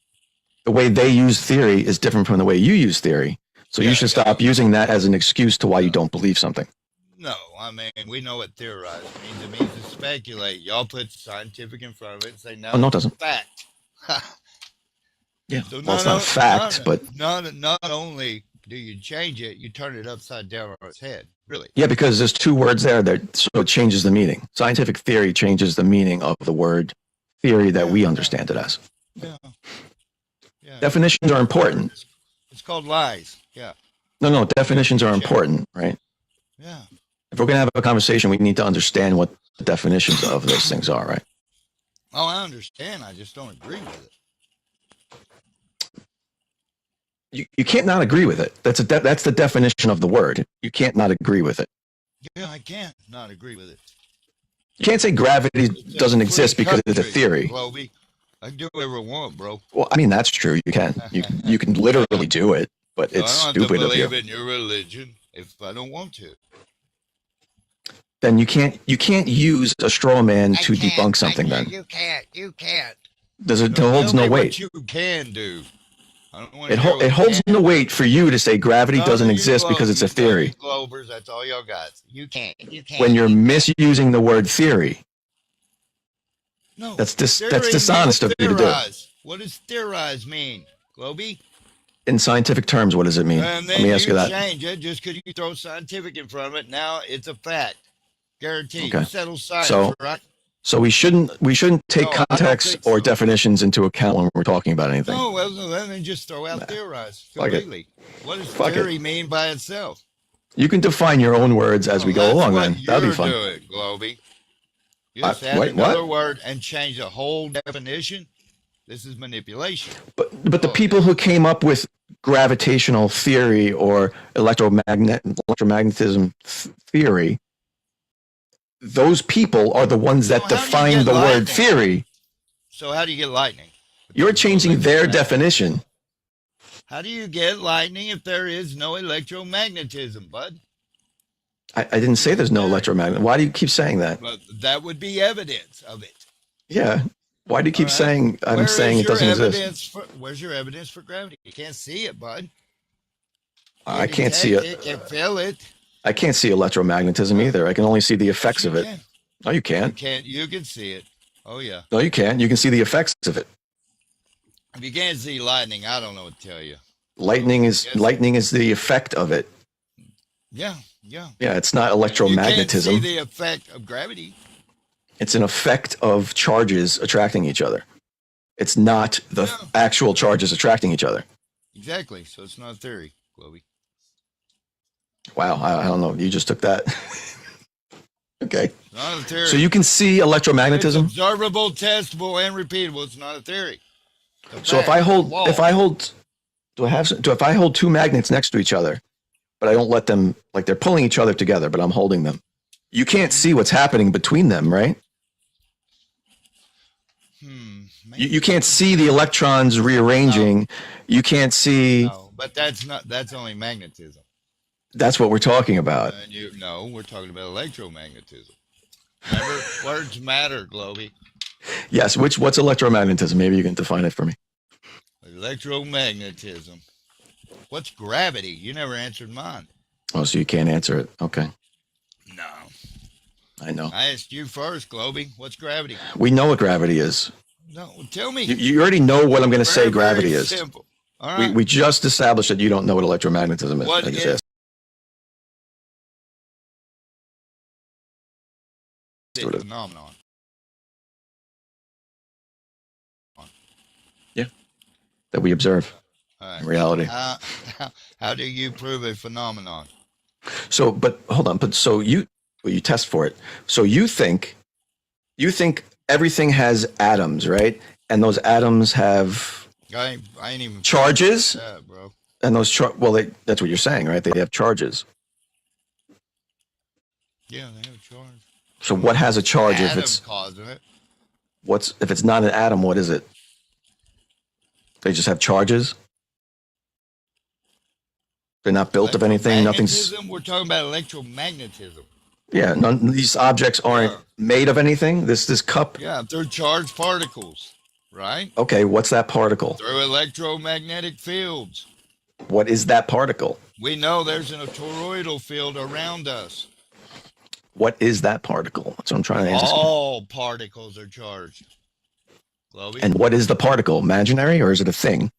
The way they use theory is different from the way you use theory. So you should stop using that as an excuse to why you don't believe something.
no, I mean, we know what theorize means. It means to speculate. Y'all put scientific in front of it and say, no,
no, it doesn't.
Fact.
Yeah,
So
well, it's not a fact, but
not only do you change it, you turn it upside down on its head. Really?
yeah, because there's two words there that so it changes the meaning. Scientific theory changes the meaning of the word theory that we understand it as.
Yeah.
Definitions are important.
It's called lies. Yeah.
No, definitions are important, right?
Yeah.
If we're going to have a conversation, we need to understand what the definitions of those things are, right?
Oh, I understand. I just don't agree with it.
You can't not agree with it. That's the definition of the word. You can't not agree with it.
Yeah, I can't not agree with it.
You can't say gravity doesn't exist because it's a theory.
Chloe, I can do whatever I want, bro.
Well, I mean, that's true. You can. You can literally do it, but
So
it's
I don't have
stupid
to
of you.
believe in your religion if I don't want to.
Then you can't use a straw man to debunk something. Then
You can't.
it holds no weight.
What you can do. I don't want
It holds no weight for you to say gravity doesn't exist because it's a theory.
Globers, that's all y'all got. You can't.
When you're misusing the word theory,
No,
that's
theory
dishonest of
means
you to do.
theorize. What does theorize mean, Globy?
In scientific terms, what does it mean?
And
Let
then
me ask you that.
change it just because you throw scientific in front of it. Now it's a fact. Guaranteed.
Okay.
Settle science,
So,
right?
so we shouldn't take
No, I don't
context
think
or definitions into account when we're talking about anything.
No, well, then just throw out theorize
Fuck it.
completely. What does
Fuck it.
theory mean by itself?
You can define your own words as we go along. Then that'd be fun.
Do it, Globy. You just add
wait,
another
what?
word and change the whole definition. This is manipulation.
But the people who came up with gravitational theory or electromagnetism theory, those people are the ones that define the word theory.
So how do you get lightning?
You're changing their definition.
How do you get lightning if there is no electromagnetism, bud?
I didn't say there's no electromagnet. Why do you keep saying that?
But that would be evidence of it.
Yeah. Why do you keep saying I'm saying it doesn't exist?
Where's your evidence for gravity? You can't see it, bud.
I can't see it.
You can feel it.
I can't see electromagnetism either. I can only see the effects of it. No, you can't.
You can see it. Oh yeah.
No, you can't. You can see the effects of it.
If you can't see lightning, I don't know what to tell you.
Lightning is the effect of it.
Yeah.
Yeah, it's not electromagnetism.
You can't see the effect of gravity.
It's an effect of charges attracting each other. It's not the actual charges attracting each other.
Exactly. So it's not a theory, Chloe.
Wow, I don't know. You just took that. Okay.
It's not a theory.
So you can see electromagnetism.
It's observable, testable, and repeatable. It's not a theory. It's a
So if
fact.
I hold,
Law.
if I hold two magnets next to each other, but I don't let them, like they're pulling each other together, but I'm holding them. You can't see what's happening between them, right? You can't see the electrons rearranging. You can't see.
No, but that's only magnetism.
That's what we're talking about.
No, we're talking about electromagnetism. Remember, words matter, Globey.
Yes. What's electromagnetism? Maybe you can define it for me.
Electromagnetism. What's gravity? You never answered mine.
Oh, so you can't answer it. Okay.
No.
I know.
I asked you first, Globey. What's gravity?
We know what gravity is.
No, tell me.
You already know what I'm going to say gravity
very
is.
Simple. All right.
We just established that you don't know what electromagnetism is.
What
I just
is
asked.
the phenomenon?
Yeah. That we observe
All right.
in reality.
How do you prove a phenomenon?
So, but hold on. But so you test for it. So you think everything has atoms, right? And those atoms have
I ain't even
charges.
that, bro.
And those that's what you're saying, right? They have charges.
Yeah, they have charge.
So what has a charge if it's
causing it?
if it's not an atom, what is it? They just have charges. They're not built of anything. Nothing's.
We're talking about electromagnetism.
Yeah, these objects aren't made of anything. This cup.
Yeah, they're charged particles, right?
Okay, what's that particle?
Through electromagnetic fields.
What is that particle?
We know there's a toroidal field around us.
What is that particle? That's what I'm trying to answer.
All particles are charged. Globey?
And what is the particle? Imaginary or is it a thing?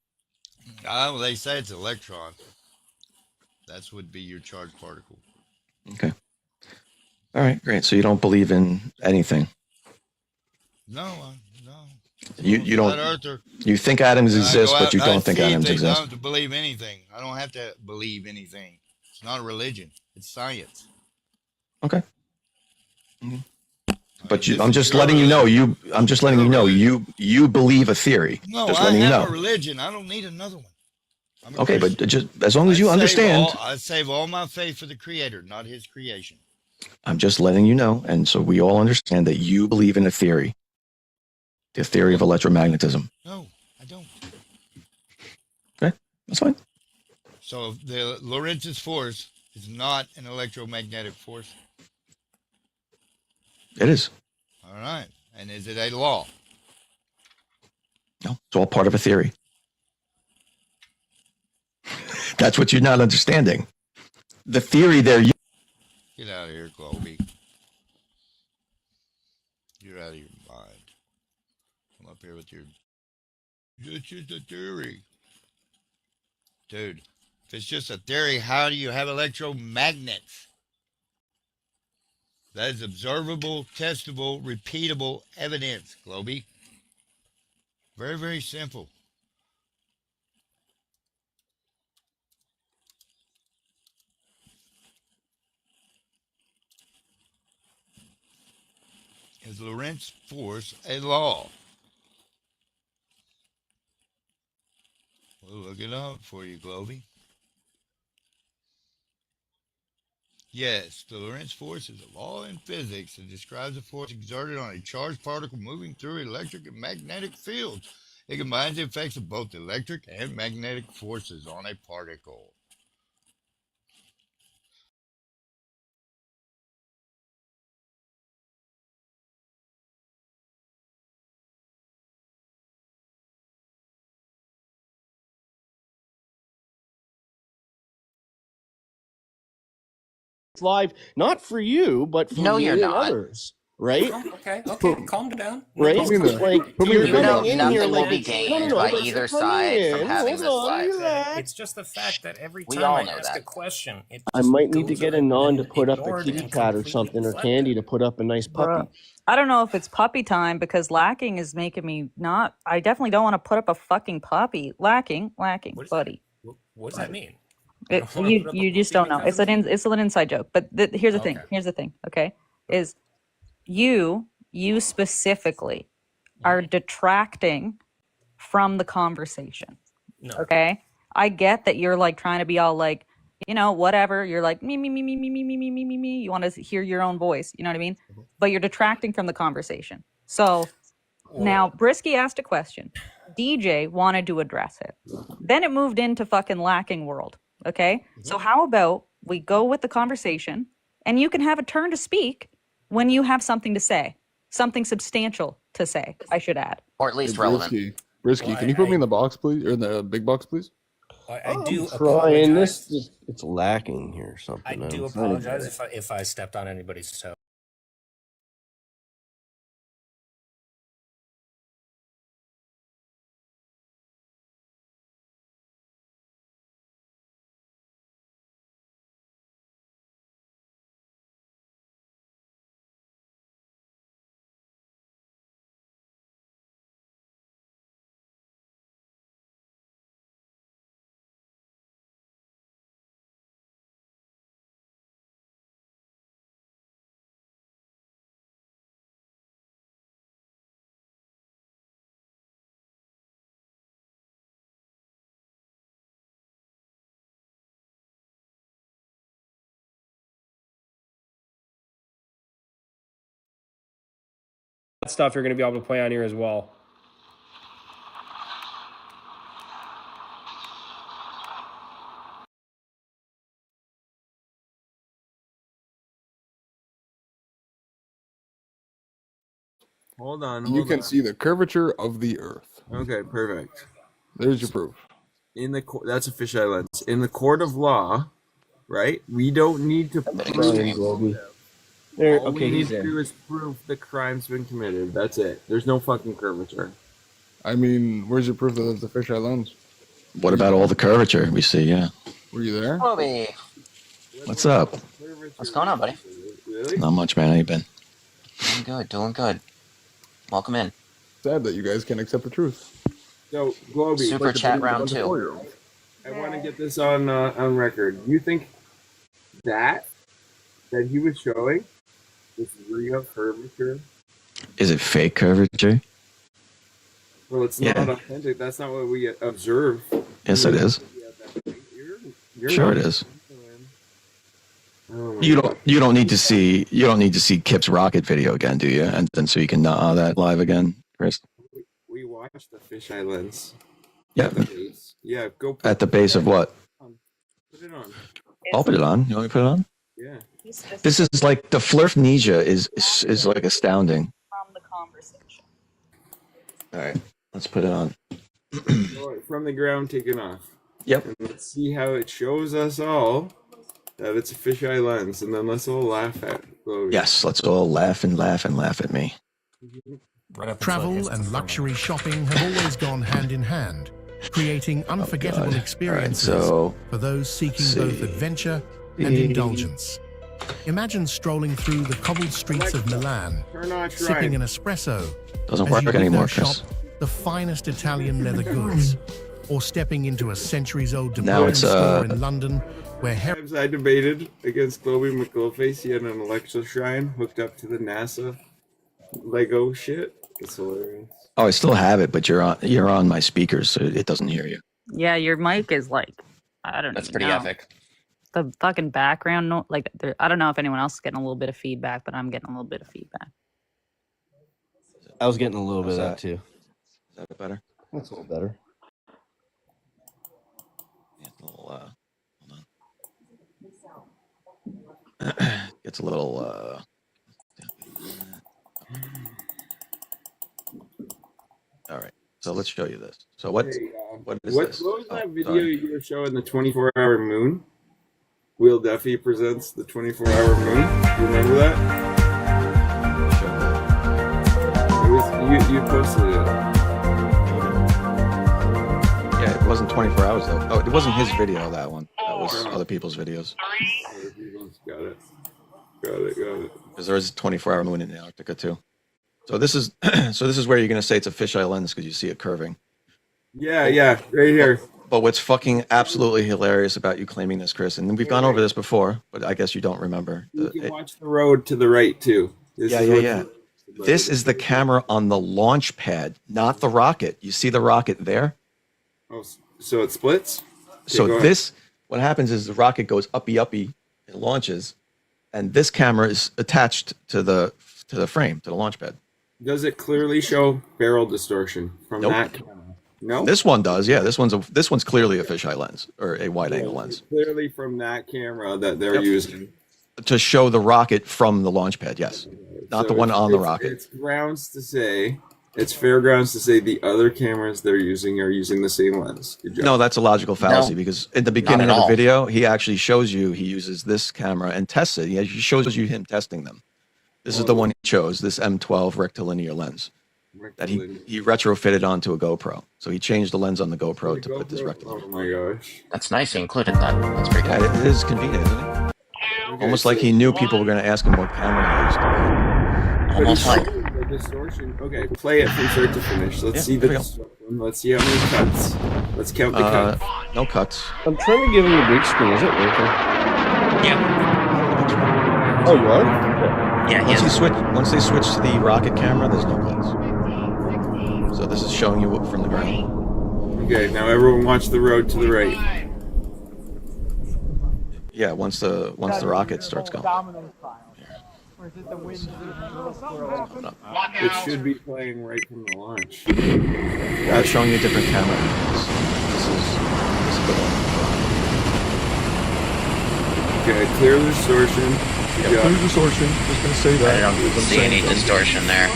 Well, they say it's an electron. That would be your charged particle.
Okay. All right, great. So you don't believe in anything?
No.
You
Flat
don't.
earther.
You think atoms exist, but you don't think atoms
I don't
exist.
have to believe anything. I don't have to believe anything. It's not a religion. It's science.
Okay. But I'm just letting you know. I'm just letting you know. You believe a theory.
No,
just
I
letting you
have
know.
a religion. I don't need another one.
Okay, but just as long as you understand.
I save all my faith for the Creator, not His creation.
I'm just letting you know, and so we all understand that you believe in a theory, the theory of electromagnetism.
No, I don't.
Okay, that's fine.
So the Lorenz's force is not an electromagnetic force.
It is.
All right, and is it a law?
No, it's all part of a theory. That's what you're not understanding. The theory there.
Get out of here, Globey. You're out of your mind. Come up here with your... It's just a theory. Dude, if it's just a theory, how do you have electromagnets? That is observable, testable, repeatable evidence, Globey. Very, very simple. Is Lorentz force a law? We'll look it up for you, Globey. Yes, the Lorentz force is a law in physics that describes a force exerted on a charged particle moving through electric and magnetic fields. It combines the effects of both electric and magnetic forces on a particle.
Live, not for you, but for
No,
me
you're
and
not.
others, right?
Okay, calm down.
Right? Like, you're coming in here
Nothing will
like,
be gained by
but
either
you're
side
coming
from
in.
having
Hold
this
on,
live.
relax.
It's just the fact that every
We
time
all
I
know
ask
that.
a question, it
I
just
might need to
goes
get a
over
non to
and
put up a
ignored
kitty
and
cat or
completely
something, or
deflected.
Candy to put up a nice puppy.
Bruh. I don't know if it's puppy time because lacking is making me not. I definitely don't want to put up a fucking puppy. Lacking, buddy.
What does that mean?
You just don't know. It's an inside joke. But here's the thing.
Okay.
Here's the thing. Okay. is you specifically are detracting from the conversation.
No.
Okay? I get that you're like trying to be all like, whatever. You're like me. You want to hear your own voice. You know what I mean? But you're detracting from the conversation. So now Brisky asked a question. DJ wanted to address it. Then it moved into fucking lacking world. Okay? So how about we go with the conversation and you can have a turn to speak when you have something to say. Something substantial to say, I should add.
Or at least relevant.
Brisky,
Well,
can you put me in the box, please? Or in the big box, please?
I do
Trying
apologize.
this, it's lacking here or something.
I do apologize if I stepped on anybody's toe.
Stuff you're going to be able to play on here as well.
Hold on. You can see the curvature of the Earth.
Okay, perfect.
There's your proof.
That's a fisheye lens. In the court of law, right? We don't need to prove. All we need to do is prove the crime's been committed. That's it. There's no fucking curvature.
I mean, where's your proof that it's a fisheye lens?
What about all the curvature we see? Yeah.
Were you there?
Bobby.
What's up?
What's going on, buddy?
Really?
Not much, man. How you been?
Doing good. Welcome in.
Sad that you guys can't accept the truth.
So, Globy,
Super chat round 2.
I want to get this on record. You think that he was showing this real curvature?
Is it fake curvature?
Well, it's not authentic. That's not what we observe.
Yes, it is.
You're
Sure,
not-
it is.
Oh my
You
God.
don't need to see Kip's rocket video again, do you? And then so you can that live again, Chris.
We watched the fisheye lens.
Yeah.
At the base. Yeah, go put
At the base of what?
Put it on.
I'll put it on. You want me to put it on?
Yeah.
This is like the Flerfnesia is like astounding.
From the conversation.
All right, let's put it on.
From the ground, taken off.
Yep.
And let's see how it shows us all that it's a fisheye lens, and then let's all laugh at Chloe.
Yes, let's all laugh at me.
Travel and luxury shopping have always gone hand in hand, creating unforgettable
God.
experiences
All right, so,
for those seeking both adventure and indulgence. Imagine strolling through the cobbled streets of Milan, sipping an espresso
Doesn't
as
work
you
anymore,
window
Chris.
shop the finest Italian leather goods, or stepping into a centuries-old
Now
department
it's,
store in London where
Times I debated against Chloe McGillface. He had an Alexa shrine hooked up to the NASA Lego shit. It's hilarious.
Oh, I still have it, but you're on my speakers, so it doesn't hear you.
Yeah, your mic is like, I don't know.
That's pretty epic.
The fucking background, I don't know if anyone else is getting a little bit of feedback, but I'm getting a little bit of feedback.
I was getting a little bit of
How's
that too.
Is that better?
That's a little better.
Yeah, it's a little, hold on. It's a little, all right, so let's show you this. So what is
What
this?
was that video
sorry.
you were showing, the 24-hour moon? Will Duffy presents the 24-hour moon. Do you remember that? It was you posted it.
Yeah, it wasn't 24 hours though. Oh, it wasn't his video, that one. That was other people's videos.
Got it.
Because there is a 24-hour moon in Antarctica too. So this is where you're going to say it's a fisheye lens because you see it curving.
Yeah, right here.
But what's fucking absolutely hilarious about you claiming this, Chris, and we've gone over this before, but I guess you don't remember.
You can watch the road to the right too.
Yeah. This is the camera on the launch pad, not the rocket. You see the rocket there?
Oh, so it splits?
So what happens is the rocket goes uppy, it launches, and this camera is attached to the frame, to the launch pad.
Does it clearly show barrel distortion from that camera? No.
This one does, yeah. This one's clearly a fisheye lens or a wide angle lens.
Clearly from that camera that they're using.
To show the rocket from the launch pad, yes. Not the one on the rocket.
It's fair grounds to say the other cameras they're using are using the same lens. Good job.
No, that's a logical fallacy because in the beginning of the video, he actually shows you he uses this camera and tests it. He shows you him testing them. This is the one he chose, this M12 rectilinear lens that he retrofitted onto a GoPro. So he changed the lens on the GoPro to put this rectilinear.
Oh my gosh.
That's nice. He included that. That's pretty cool.
Yeah, it is convenient, isn't it? Almost like he knew people were going to ask him what camera he used.
Almost like
the distortion. Okay, play it from start to finish. Let's see the distortion. Let's see how many cuts. Let's count the cuts.
No cuts.
I'm trying to give him a big screen. Is it working?
Yeah.
Oh, what?
Yeah.
Once they switch to the rocket camera, there's no cuts. So this is showing you from the ground.
Okay, now everyone watch the road to the right.
Yeah, once the rocket starts going.
It should be playing right from the launch.
Yeah, it's showing you different camera angles. This is the one.
Okay, clear the distortion.
Yeah, clear distortion. Just gonna say that.
I don't see any distortion there.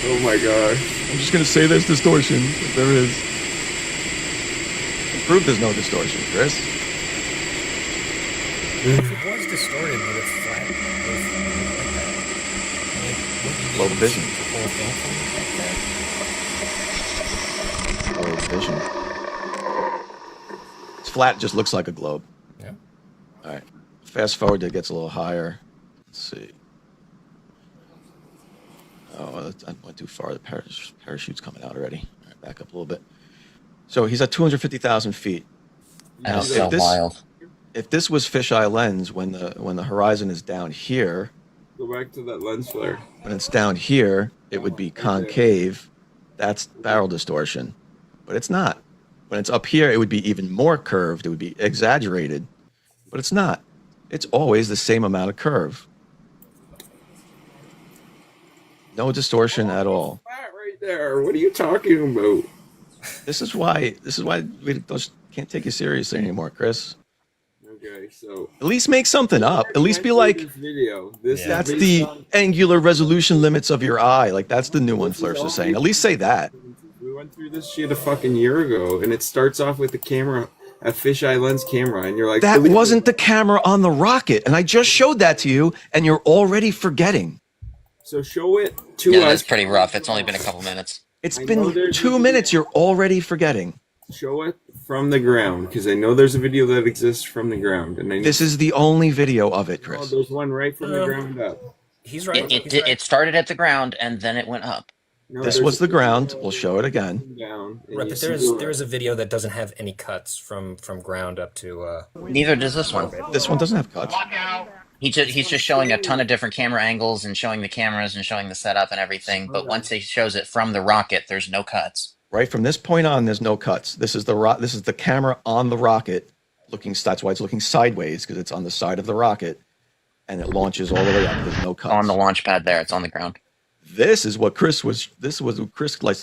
Oh my gosh.
I'm just gonna say there's distortion. If there is. Prove there's no distortion, Chris.
If it was distorted, would it flat?
Low vision. Low vision. It's flat, just looks like a globe.
Yeah.
All right. Fast forward, it gets a little higher. Let's see. Oh, I went too far. The parachute's coming out already. All right, back up a little bit. So he's at 250,000 feet. Now,
That's so wild.
If this was fisheye lens, when the horizon is down here,
Go back to that lens flare.
when it's down here, it would be concave. That's barrel distortion, but it's not. When it's up here, it would be even more curved. It would be exaggerated, but it's not. It's always the same amount of curve. No distortion at all.
Flat right there. What are you talking about?
This is why we can't take you seriously anymore, Chris.
Okay, so
At least make something up. At least be like,
this video. This
that's
is
the
based on-
angular resolution limits of your eye. Like that's the new one Flerfs is saying. At least say that.
We went through this shit a fucking year ago, and it starts off with the camera, a fisheye lens camera, and you're like,
That wasn't the camera on the rocket, and I just showed that to you, and you're already forgetting.
So show it to
Yeah,
us.
that's pretty rough. It's only been a couple minutes.
It's been 2 minutes. You're already forgetting.
Show it from the ground, because I know there's a video that exists from the ground, and I know
This is the only video of it,
oh,
Chris.
there's one right from the ground up.
He's right.
It started at the ground and then it went up.
No,
This
there's
was the
a
ground. We'll show it again.
down. and
Right,
you
but
see
there is a video that doesn't have any cuts from ground up to.
Neither does this one.
This one doesn't have cuts.
He's just showing a ton of different camera angles and showing the cameras and showing the setup and everything. But once he shows it from the rocket, there's no cuts.
Right from this point on, there's no cuts. This is the camera on the rocket looking. That's why it's looking sideways, because it's on the side of the rocket, and it launches all the way up. There's no cuts
On the launch pad there, it's on the ground.
This is what Chris likes to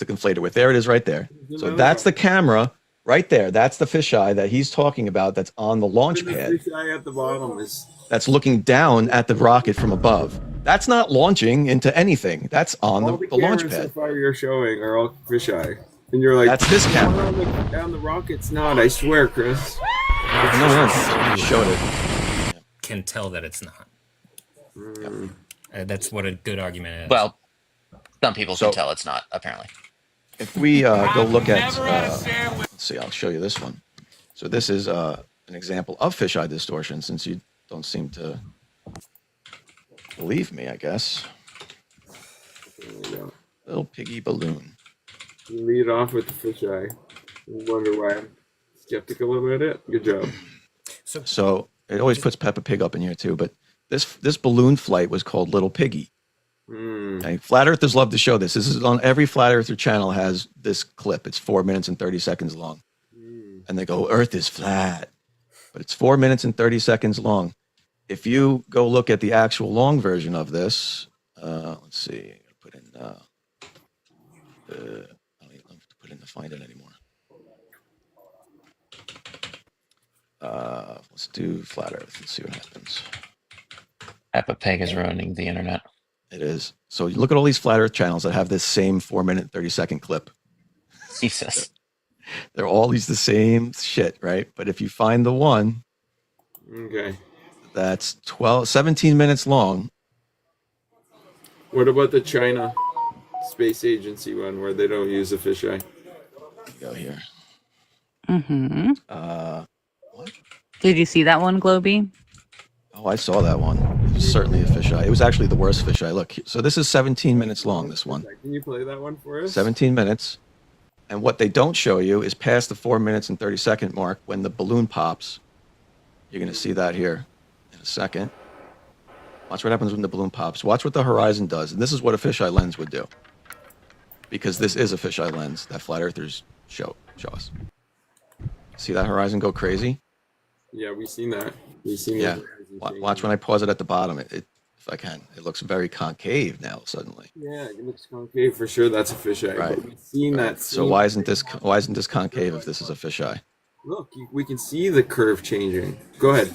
conflate it with. There it is right there. So that's the camera right there. That's the fisheye that he's talking about that's on the launch
The
pad.
fisheye at the bottom is
That's looking down at the rocket from above. That's not launching into anything. That's on
all
the launch
cameras so
pad.
far you're showing are all fisheye, and you're like,
That's this camera.
Down the rocket's not. I swear, Chris.
No, you showed it.
Can tell that it's not. That's what a good argument is.
Well, some people can tell it's not, apparently.
If we go look at, let's see, I'll show you this one. So this is an example of fisheye distortion, since you don't seem to believe me, I guess. Little piggy balloon.
You lead off with the fisheye. wonder why I'm skeptical about it. Good job.
So it always puts Peppa Pig up in here too, but this balloon flight was called Little Piggy. Okay. Flat Earthers love to show this. This is on every Flat Earther channel has this clip. It's 4 minutes and 30 seconds long. And they go, Earth is flat. But it's 4 minutes and 30 seconds long. If you go look at the actual long version of this, let's see, I'm going to put in, I don't even have to put in to find it anymore. Let's do Flat Earth and see what happens.
Peppa Pig is ruining the internet.
It is. So you look at all these Flat Earth channels that have this same 4 minute, 30-second clip.
Jesus.
They're all the same shit, right? But if you find the one that's 17 minutes long.
What about the China Space Agency one where they don't use a fisheye?
Go here.
Mm-hmm.
What?
Did you see that one, Globy?
Oh, I saw that one. It was certainly a fisheye. It was actually the worst fisheye. Look, so this is 17 minutes long, this one.
Can you play that one for us?
17 minutes. And what they don't show you is past the 4 minutes and 30-second mark when the balloon pops. You're going to see that here in a second. Watch what happens when the balloon pops. Watch what the horizon does. And this is what a fisheye lens would do. Because this is a fisheye lens that Flat Earthers show us. See that horizon go crazy?
Yeah, we've seen that. We've seen
Yeah.
that.
Watch when I pause it at the bottom. If I can. It looks very concave now suddenly.
Yeah, it looks concave for sure. That's a fisheye.
Right.
But we've seen that.
So why isn't this concave if this is a fisheye?
Look, we can see the curve changing. Go ahead.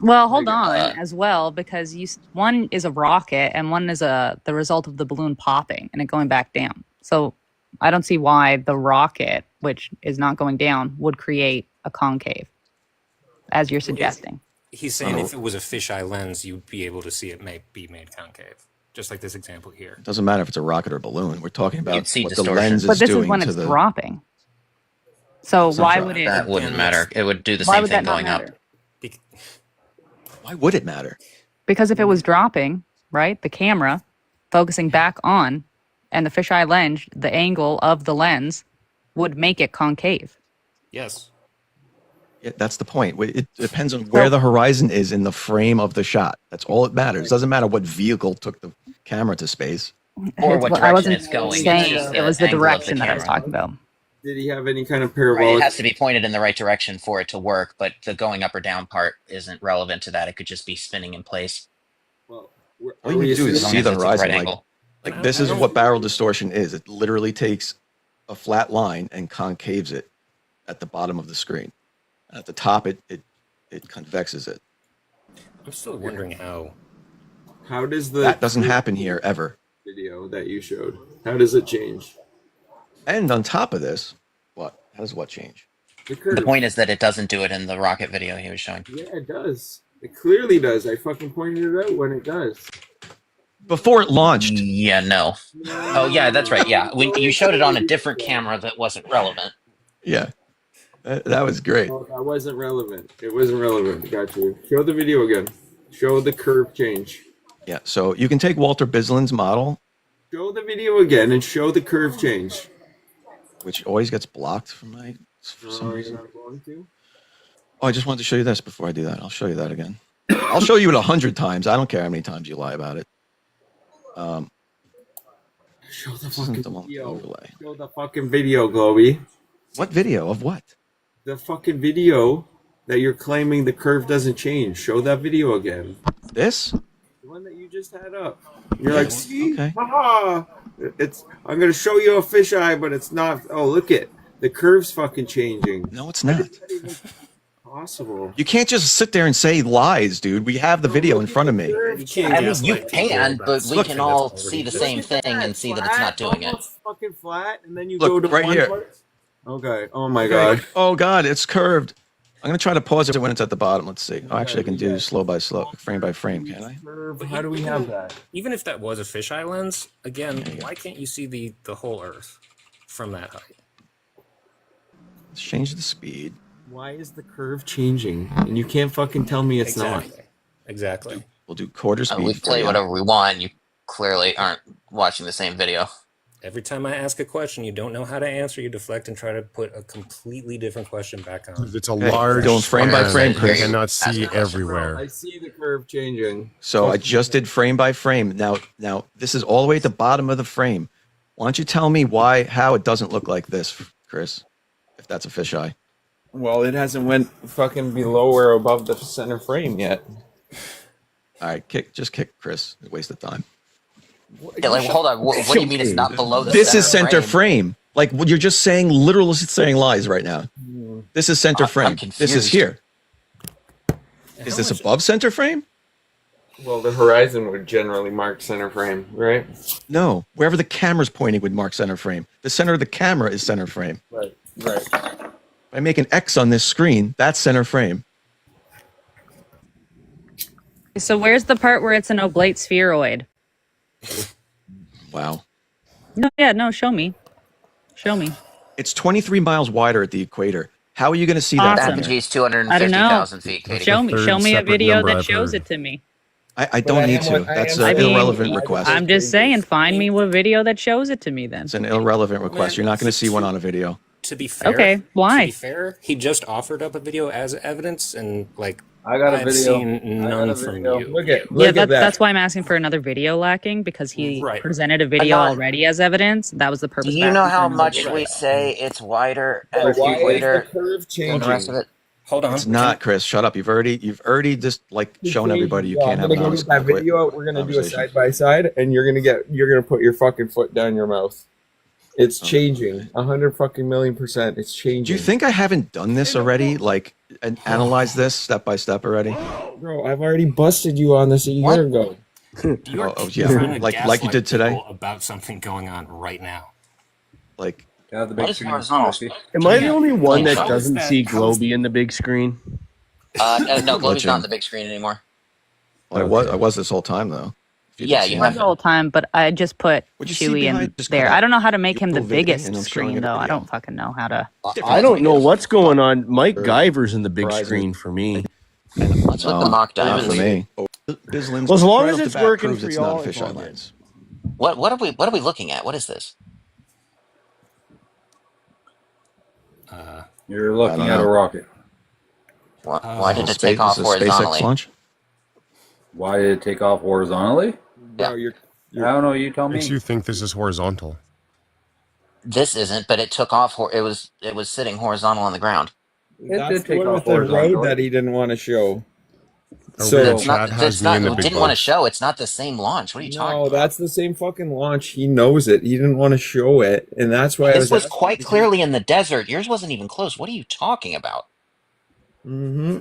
Well, hold on as well, because one is a rocket and one is the result of the balloon popping and it going back down. So I don't see why the rocket, which is not going down, would create a concave, as you're suggesting.
He's saying if it was a fisheye lens, you'd be able to see it be made concave, just like this example here.
It doesn't matter if it's a rocket or balloon. We're talking about what
distortion.
the lens is
but this
doing
is when
to
it's
the...
dropping. So why would it?
That wouldn't matter. It would do the
Why
same
would
thing
that not
going up.
matter?
Why would it matter?
Because if it was dropping, right, the camera focusing back on, and the fisheye lens, the angle of the lens would make it concave.
Yes.
Yeah, that's the point. It depends on where the horizon is in the frame of the shot. That's all it matters. It doesn't matter what vehicle took the camera to space.
Or what
I
direction
wasn't
it's going.
saying
It's just
it was the
angle of
direction that I was
camera.
talking about.
Did he have any kind of
Right,
parabolic?
it has to be pointed in the right direction for it to work, but the going up or down part isn't relevant to that. It could just be spinning in place.
Well,
All you need to do is
As long
see
as
the
it's at the
horizon.
right
Like,
angle.
like this is what barrel distortion is. It literally takes a flat line and concaves it at the bottom of the screen. At the top, it convexes it.
I'm still wondering how.
How does the
That doesn't happen here ever.
video that you showed? How does it change?
And on top of this, what? How does what change?
The curve.
The point is that it doesn't do it in the rocket video he was showing.
Yeah, it does. It clearly does. I fucking pointed it out when it does.
Before it launched.
Yeah, no. Oh, yeah, that's right. Yeah, when you showed it on a different camera that wasn't relevant.
Yeah, that was great.
Oh, that wasn't relevant. It wasn't relevant. Got you. Show the video again. Show the curve change.
Yeah, so you can take Walter Bislin's model,
Show the video again and show the curve change.
which always gets blocked for some
You're
reason.
not going to?
Oh, I just wanted to show you this before I do that. I'll show you that again. I'll show you it 100 times. I don't care how many times you lie about it.
Show the
this isn't
fucking
the one
video.
overlay.
Show the fucking video, Globy.
What video of what?
The fucking video that you're claiming the curve doesn't change. Show that video again.
This?
The one that you just had up. You're like, see?
Okay.
Haha! I'm gonna show you a fisheye, but it's not. Oh, look it. The curve's fucking changing.
No, it's not.
Possible.
You can't just sit there and say lies, dude. We have the video in front of me.
I mean, you can, but we can all see the same thing and see that it's not doing it.
Almost fucking flat, and then you
Look,
go to
right
one
here.
part. Okay. Oh my god.
Oh god, it's curved. I'm gonna try to pause it when it's at the bottom. Let's see. Oh, actually, I can do slow by slow, frame by frame. Can I?
How do we have that?
Even if that was a fisheye lens, again, why can't you see the whole Earth from that height?
Let's change the speed.
Why is the curve changing? And you can't fucking tell me it's not.
Exactly.
We'll do quarter speed.
We
for
play
you.
whatever we want. You clearly aren't watching the same video.
Every time I ask a question you don't know how to answer, you deflect and try to put a completely different question back on.
It's a large
Going frame by frame,
you
Chris.
cannot see everywhere.
I see the curve changing.
So I just did frame by frame. Now this is all the way at the bottom of the frame. Why don't you tell me how it doesn't look like this, Chris? If that's a fisheye.
Well, it hasn't went fucking below or above the center frame yet.
All right, just kick Chris. Waste of time.
Yeah, like, hold on. What do you mean it's not below the
This
center
is center frame. Like you're just saying, literally saying lies right now. This is center frame. This is here. Is this above center frame?
Well, the horizon would generally mark center frame, right?
No, wherever the camera's pointing would mark center frame. The center of the camera is center frame.
Right, right.
If I make an X on this screen, that's center frame.
So where's the part where it's an oblate spheroid?
Wow.
No, show me. Show me.
It's 23 miles wider at the equator. How are you going to see that?
Awesome.
Apogee's
I don't know.
250,000 feet, Katie.
Show me a video that shows it to me.
I don't need to. That's an irrelevant request.
I'm just saying, find me a video that shows it to me then.
It's an irrelevant request. You're not going to see one on a video.
To be fair,
Okay, why?
To be fair, he just offered up a video as evidence, and like
I got a
I've
video.
seen none from you.
Look at that.
That's why I'm asking for another video lacking, because he presented a video already as evidence. That was the purpose.
Do you know how much we say it's wider at the equator than the rest of it?
Hold on.
It's not, Chris. Shut up. You've already just like shown everybody you can't have an honest
that video. We're gonna do a side by side, and you're gonna put your fucking foot down your mouth. It's changing 100 fucking million%. It's changing.
Do you think I haven't done this already? Like, and analyzed this step by step already?
Bro, I've already busted you on this a year ago.
You are
yeah, like you did today.
About something going on right now.
Like,
the big screen.
Am I the only one that doesn't see Globy in the big screen?
No, Globy's not on the big screen anymore.
Well, I was this whole time though.
Yeah, you have
the whole time, but I just put Chewie in
behind- just
there.
cut out
I don't know how to make him the
video and
biggest
I'm showing
screen
it
though.
a
I
video.
don't fucking know how to.
I don't know what's going on. Mike Guyver's in the big screen for me.
What's with the mock diamond?
For me.
Well, as long as it's working for
it's
y'all,
not a
it's
fisheye
all good.
lens.
What are we looking at? What is this?
You're looking at a rocket.
Why did it take off horizontally?
SpaceX launch?
Why did it take off horizontally?
Yeah.
I don't know. You tell me.
Makes you think this is horizontal.
This isn't, but it took off. It was sitting horizontal on the ground.
That's the one with the road that he didn't want to show.
So it's not. Didn't want to show. It's not the same launch. What are you talking about?
No, that's the same fucking launch. He knows it. He didn't want to show it, and that's why
This was quite clearly in the desert. Yours wasn't even close. What are you talking about?
Mm-hmm.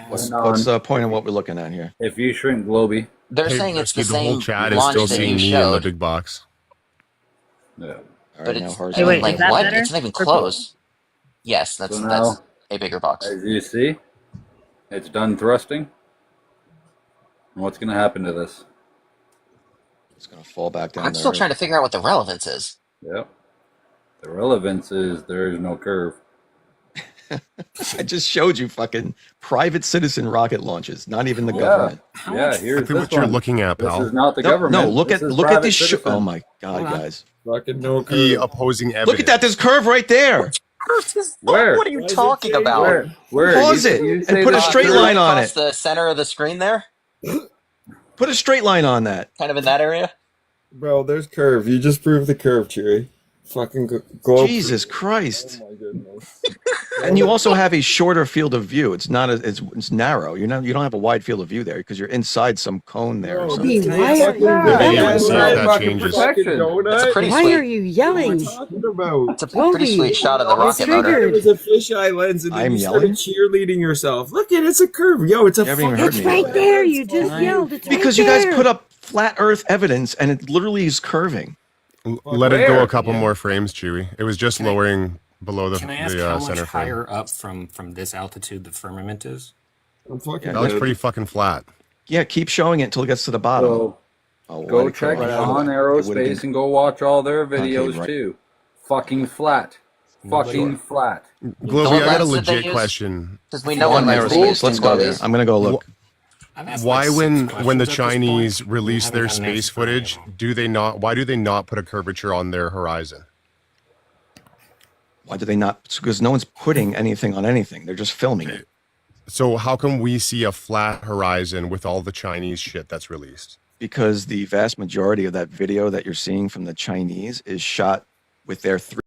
What's the point of what we're looking at here?
If you shrink Globy,
they're saying it's the
the whole
same
chat is
launch
still
that
seeing
you
me in the
showed.
big box.
Yeah.
But it's
Wait,
like
is that
what?
better?
It's not even
Or
close. Yes,
So
that's
now,
a bigger box.
as you see, it's done thrusting. And what's going to happen to this?
It's going to fall back down.
I'm still trying to figure out what the relevance is.
Yep. The relevance is there is no curve.
I just showed you fucking private citizen rocket launches, not even the government.
Yeah, here's
Look at what
this
you're
one.
looking at,
This
pal.
is not the
No,
government.
no, look
This
at
is
this.
private
Oh
citizen.
my god, guys!
Fucking no
The
curve.
opposing evidence.
Look at that. There's curve right there.
Where?
What are you talking about?
Where?
Pause it and put a straight line on
Across
it.
the center of the screen there,
Put a straight line on that.
kind of in that area.
Bro, there's curve. You just proved the curve, Chewy. Fucking globe.
Jesus Christ!
Oh my goodness.
And you also have a shorter field of view. It's not it's narrow. You don't have a wide field of view there because you're inside some cone there. Or something.
The video and see if that changes.
It's a pretty
Why
sweet.
are you yelling?
Talking about.
It's a pretty sweet shot of the rocket
It
motor.
was a fisheye lens, and then
I'm
you started cheerleading yourself. Look at it's a curve, yo. It's a
You haven't even
fucking.
heard me.
It's right there. You just yelled. It's
Because
right
you guys
there.
put up flat Earth evidence, and it literally is curving.
Let it go a couple more frames, Chewy. It was just lowering below the
Can I ask how much
center frame.
higher up from this altitude the firmament is?
I'm fucking.
That looks pretty fucking flat.
Yeah, keep showing it until it gets to the bottom.
So
Oh,
go
why
check
did it
on
go? It would've
Aerospace
been-
and go watch all their videos
right.
too. Fucking flat. Fucking flat.
Globy, I got a
lens did they
legit
use?
question.
Because we know
on
what
aerospace. Let's go there. I'm gonna go look.
why when the Chinese release their space footage, why do they not put a curvature on their horizon?
Why do they not? Because no one's putting anything on anything. They're just filming it.
So how come we see a flat horizon with all the Chinese shit that's released?
Because the vast majority of that video that you're seeing from the Chinese is shot with their 3.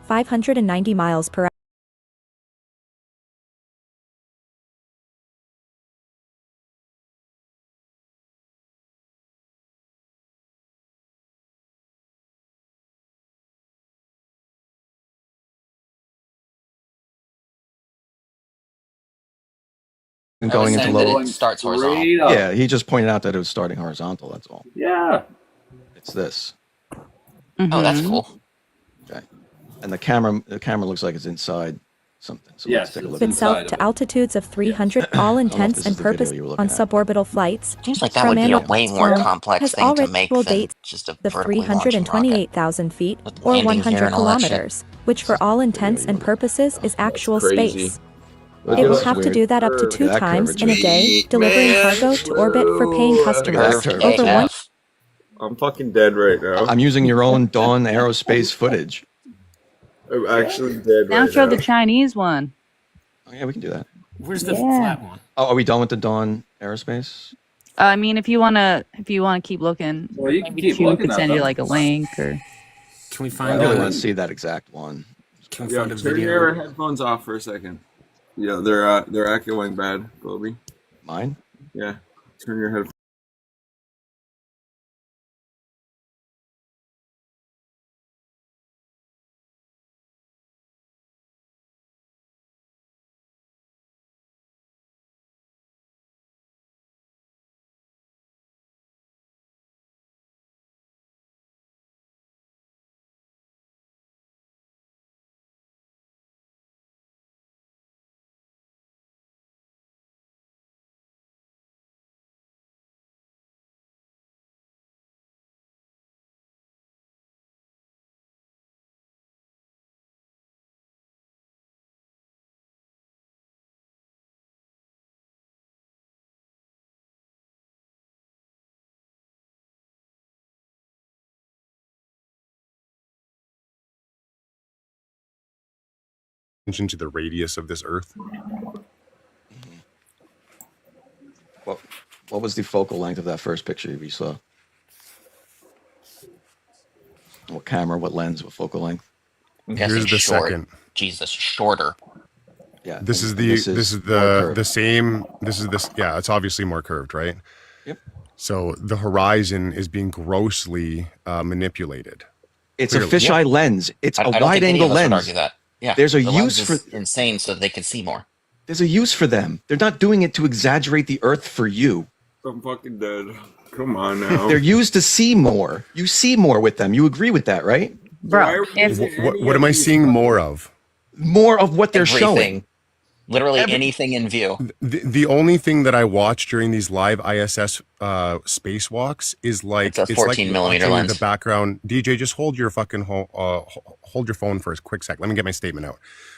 (590 miles per hour).
Going into low.
It starts horizontal.
Yeah, he just pointed out that it was starting horizontal. That's all.
Yeah.
It's this.
Oh, that's cool.
Okay. And the camera looks like it's inside something. So let's take a look
Itself
inside.
to altitudes of 300, all intents and purposes on suborbital flights.
Seems like that would be a way more complex
has
thing to
already
make
actual
than
dates
just a
of
vertically launching rocket.
328,000 feet or
landing gear
100
and all that shit.
kilometers, which for all intents and purposes is actual
crazy.
space.
Look
It
at
will
this
have to
weird
do that up to
curve.
2
Look at that
times in a
curvature.
day, delivering cargo to orbit for paying customers. Over one.
I'm fucking dead right now.
I'm using your own Dawn Aerospace footage.
I'm actually dead
Now
right
show
now.
the Chinese one.
Oh, yeah, we can do that.
Where's the flat one?
Oh, are we done with the Dawn Aerospace?
I mean, if you wanna keep looking,
Well, you can
maybe
keep
Chu
looking
could
at
send you
them.
like a link or.
Can we
I
find
really
out?
want to see that exact one.
Can we
Yeah,
find a
turn
video?
your headphones off for a second. Yeah, they're echoing bad, Colby.
Mine?
Yeah. Turn your headphones.
Attention to the radius of this Earth.
What was the focal length of that first picture you saw? What camera, what lens, what focal length?
I'm guessing
Here's the
short.
second.
Jesus, shorter.
Yeah.
This is the same. This is this. Yeah, it's obviously more curved, right?
Yep.
So the horizon is being grossly manipulated.
It's
Clearly.
a fisheye lens. It's
I
a
don't
wide
think any
angle
of us would
lens.
argue that. Yeah.
There's a
the
use
lens
for
is insane so they can see more.
There's a use for them. They're not doing it to exaggerate the Earth for you.
I'm fucking dead. Come on now.
They're used to see more. You see more with them. You agree with that, right?
Bro,
What am I seeing more of?
More of what they're showing.
Literally anything in view.
The only thing that I watch during these live ISS spacewalks is like
It's a 14 millimeter
watching
lens.
the background. DJ, just hold your fucking hold your phone for a quick sec. Let me get my statement out.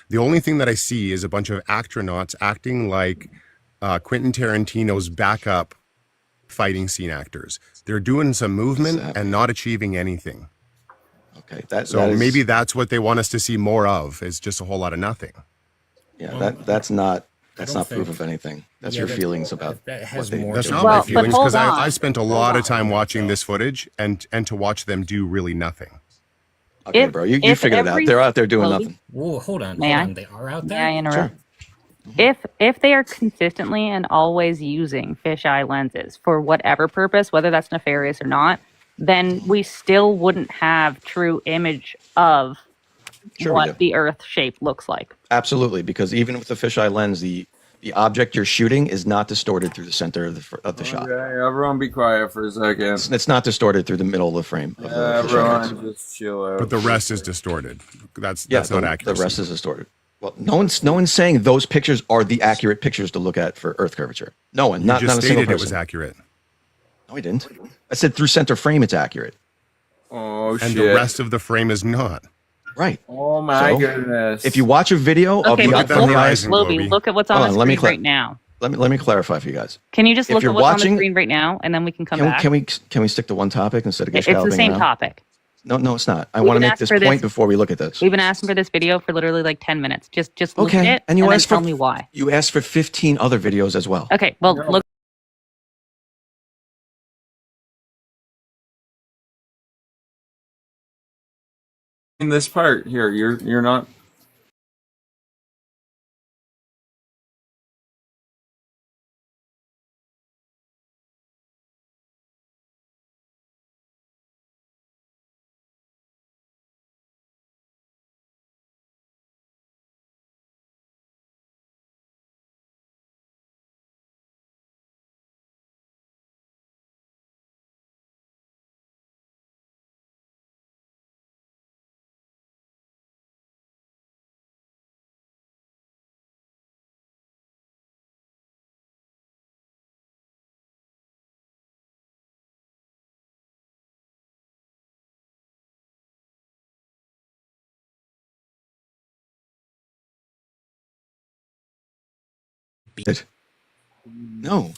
The only thing that I see is a bunch of astronauts acting like Quentin Tarantino's backup fighting scene actors. They're doing some movement and not achieving anything.
Okay,
so maybe that's what they want us to see more of. Is just a whole lot of nothing.
Yeah, that's not proof
think-
of anything. That's
Yeah,
your
that-
feelings about
that has
what they.
more
That's
to
not
it.
my
Well, but
feelings
hold
because I
on.
spent a lot of time watching this footage and to watch them do really nothing.
Okay,
If-
bro, you
if
figured it out.
every-
They're out there doing
Well,
nothing.
Whoa, hold on.
May
Hold
I?
on. They are out
May
there?
I interrupt? If they are consistently and always using fisheye lenses for whatever purpose, whether that's nefarious or not, then we still wouldn't have true image of
Sure we do.
what the Earth shape looks like.
Absolutely, because even with the fisheye lens, the object you're shooting is not distorted through the center of the shot.
Okay, everyone be quiet for a second.
It's not distorted through the middle of the frame. Of the fisheye lens.
Everyone just chill out.
But the rest is distorted. That's
Yeah,
not
the
accurate.
rest is distorted. Well, no one's saying those pictures are the accurate pictures to look at for Earth curvature. No one,
You
not
just
a single
stated it
person.
was accurate.
No, I didn't. I said through center frame, it's accurate.
Oh,
And the rest of the frame is not.
Right.
Oh my
So,
goodness.
If you watch a video of
Okay,
the
but
from the
look,
IS,
Loby, look at what's on
Hold
the
let me
screen
cla-
right now.
Let me clarify for you guys.
Can you just
If
look
you're
at what's on
watching-
the screen right now, and then we can come back?
Can we stick to one topic instead of
It's
galloping
the same
around?
topic.
No, it's not. I
We've
want to
been
make
asked
this
for
point
this-
before we look at this.
We've been asking for this video for literally like 10 minutes. Just look
Okay,
at it
and you
then
asked
tell
for
me why.
You asked for 15 other videos as well.
Okay, well, look.
In this part here, you're not.
No.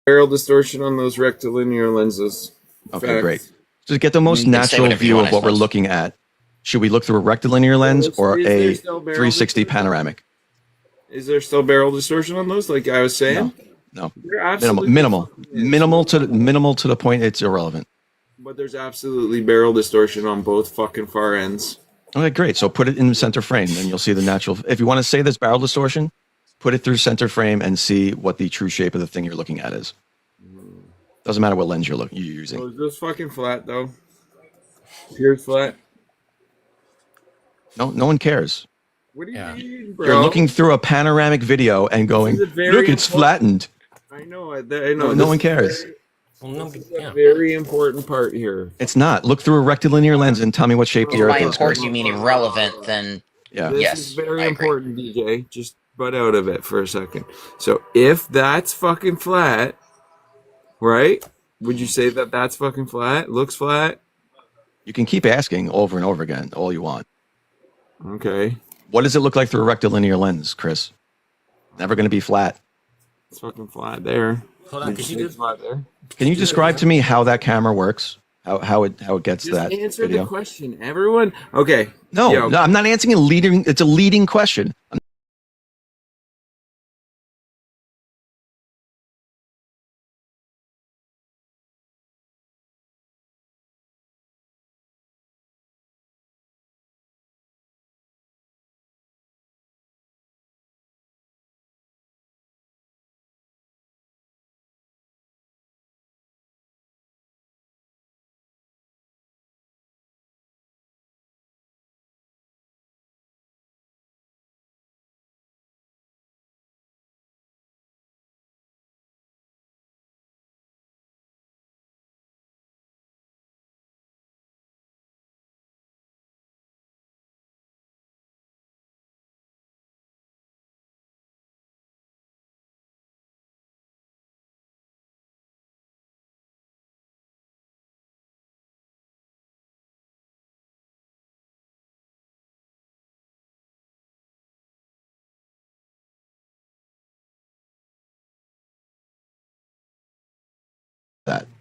Barrel distortion on those rectilinear lenses.
Okay,
Fact.
great. To get the most
You can say
natural
whatever you
view
want,
of what
I
we're
suppose.
looking at, should we look through a rectilinear lens or
is there
a
still barrel
360 panoramic?
Is there still barrel distortion on those? Like I was saying.
No.
There absolutely
Minimal to the point it's irrelevant.
But there's absolutely barrel distortion on both fucking far ends.
Okay, great. So put it in the center frame, and you'll see the natural. If you want to say there's barrel distortion, put it through center frame and see what the true shape of the thing you're looking at is. Doesn't matter what lens you're using.
Oh, is this fucking flat though? Pure flat.
No one cares.
What do you mean, bro?
You're looking through a panoramic video and going,
This is a very
look, it's
important-
flattened.
I know. I know.
No one cares.
This is a very important part here.
It's not. Look through a rectilinear lens and tell me what shape the
By
Earth is.
important,
Chris.
you mean irrelevant, then
Yeah.
This
yes.
is very
I agree.
important, DJ. Just butt out of it for a second. So if that's fucking flat, right? Would you say that that's fucking flat? Looks flat?
You can keep asking over and over again, all you want.
Okay.
What does it look like through a rectilinear lens, Chris? Never going to be flat.
It's fucking flat there.
Hold on, could you do
flat there?
Can you describe to me how that camera works? How it gets
Just
that
answer
video?
the question, everyone. Okay.
No,
Yeah,
no, I'm not answering a leading. It's a leading question.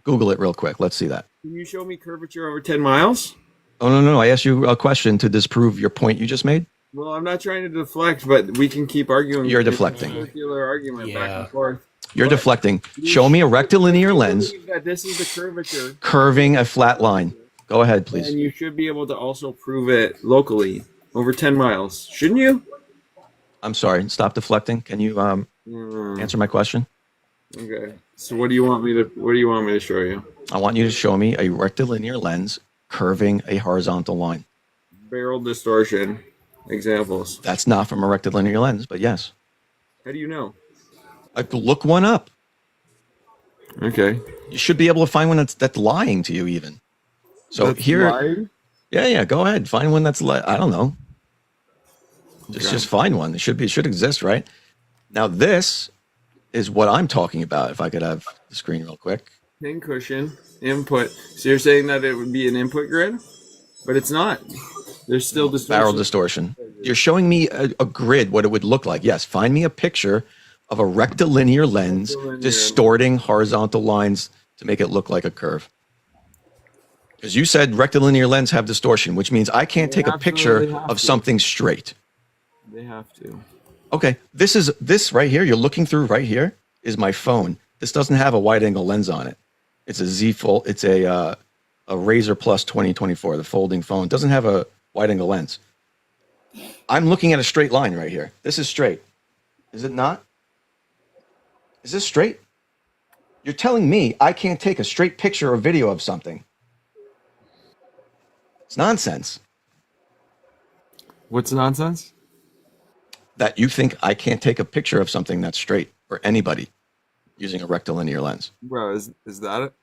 Google it real quick. Let's see that.
Can you show me curvature over 10 miles?
Oh, no. I asked you a question to disprove your point you just made.
Well, I'm not trying to deflect, but we can keep arguing.
You're deflecting.
Circular argument back and forth.
You're deflecting. Show me a rectilinear lens
That this is the curvature.
curving a flat line. Go ahead, please.
And you should be able to also prove it locally over 10 miles, shouldn't you?
I'm sorry. Stop deflecting. Can you answer my question?
Okay. So what do you want me to show you?
I want you to show me a rectilinear lens curving a horizontal line.
Barrel distortion examples.
That's not from a rectilinear lens, but yes.
How do you know?
Look one up.
Okay.
You should be able to find one that's lying to you even. So
That's
here,
lying?
yeah, go ahead. Find one that's I don't know. Just find one. It should exist, right? Now this is what I'm talking about. If I could have the screen real quick.
Pin cushion input. So you're saying that it would be an input grid, but it's not. There's still distortion.
Barrel distortion. You're showing me a grid, what it would look like. Yes, find me a picture of a rectilinear lens distorting horizontal lines to make it look like a curve. Because you said rectilinear lens have distortion, which means I can't take a picture of something straight.
They have to.
Okay, this right here, you're looking through right here, is my phone. This doesn't have a wide angle lens on it. It's a Z Fold. It's a Razr Plus 2024, the folding phone. It doesn't have a wide angle lens. I'm looking at a straight line right here. This is straight. Is it not? Is this straight? You're telling me I can't take a straight picture or video of something. It's nonsense.
What's nonsense?
That you think I can't take a picture of something that's straight for anybody using a rectilinear lens.
Bro, is that it?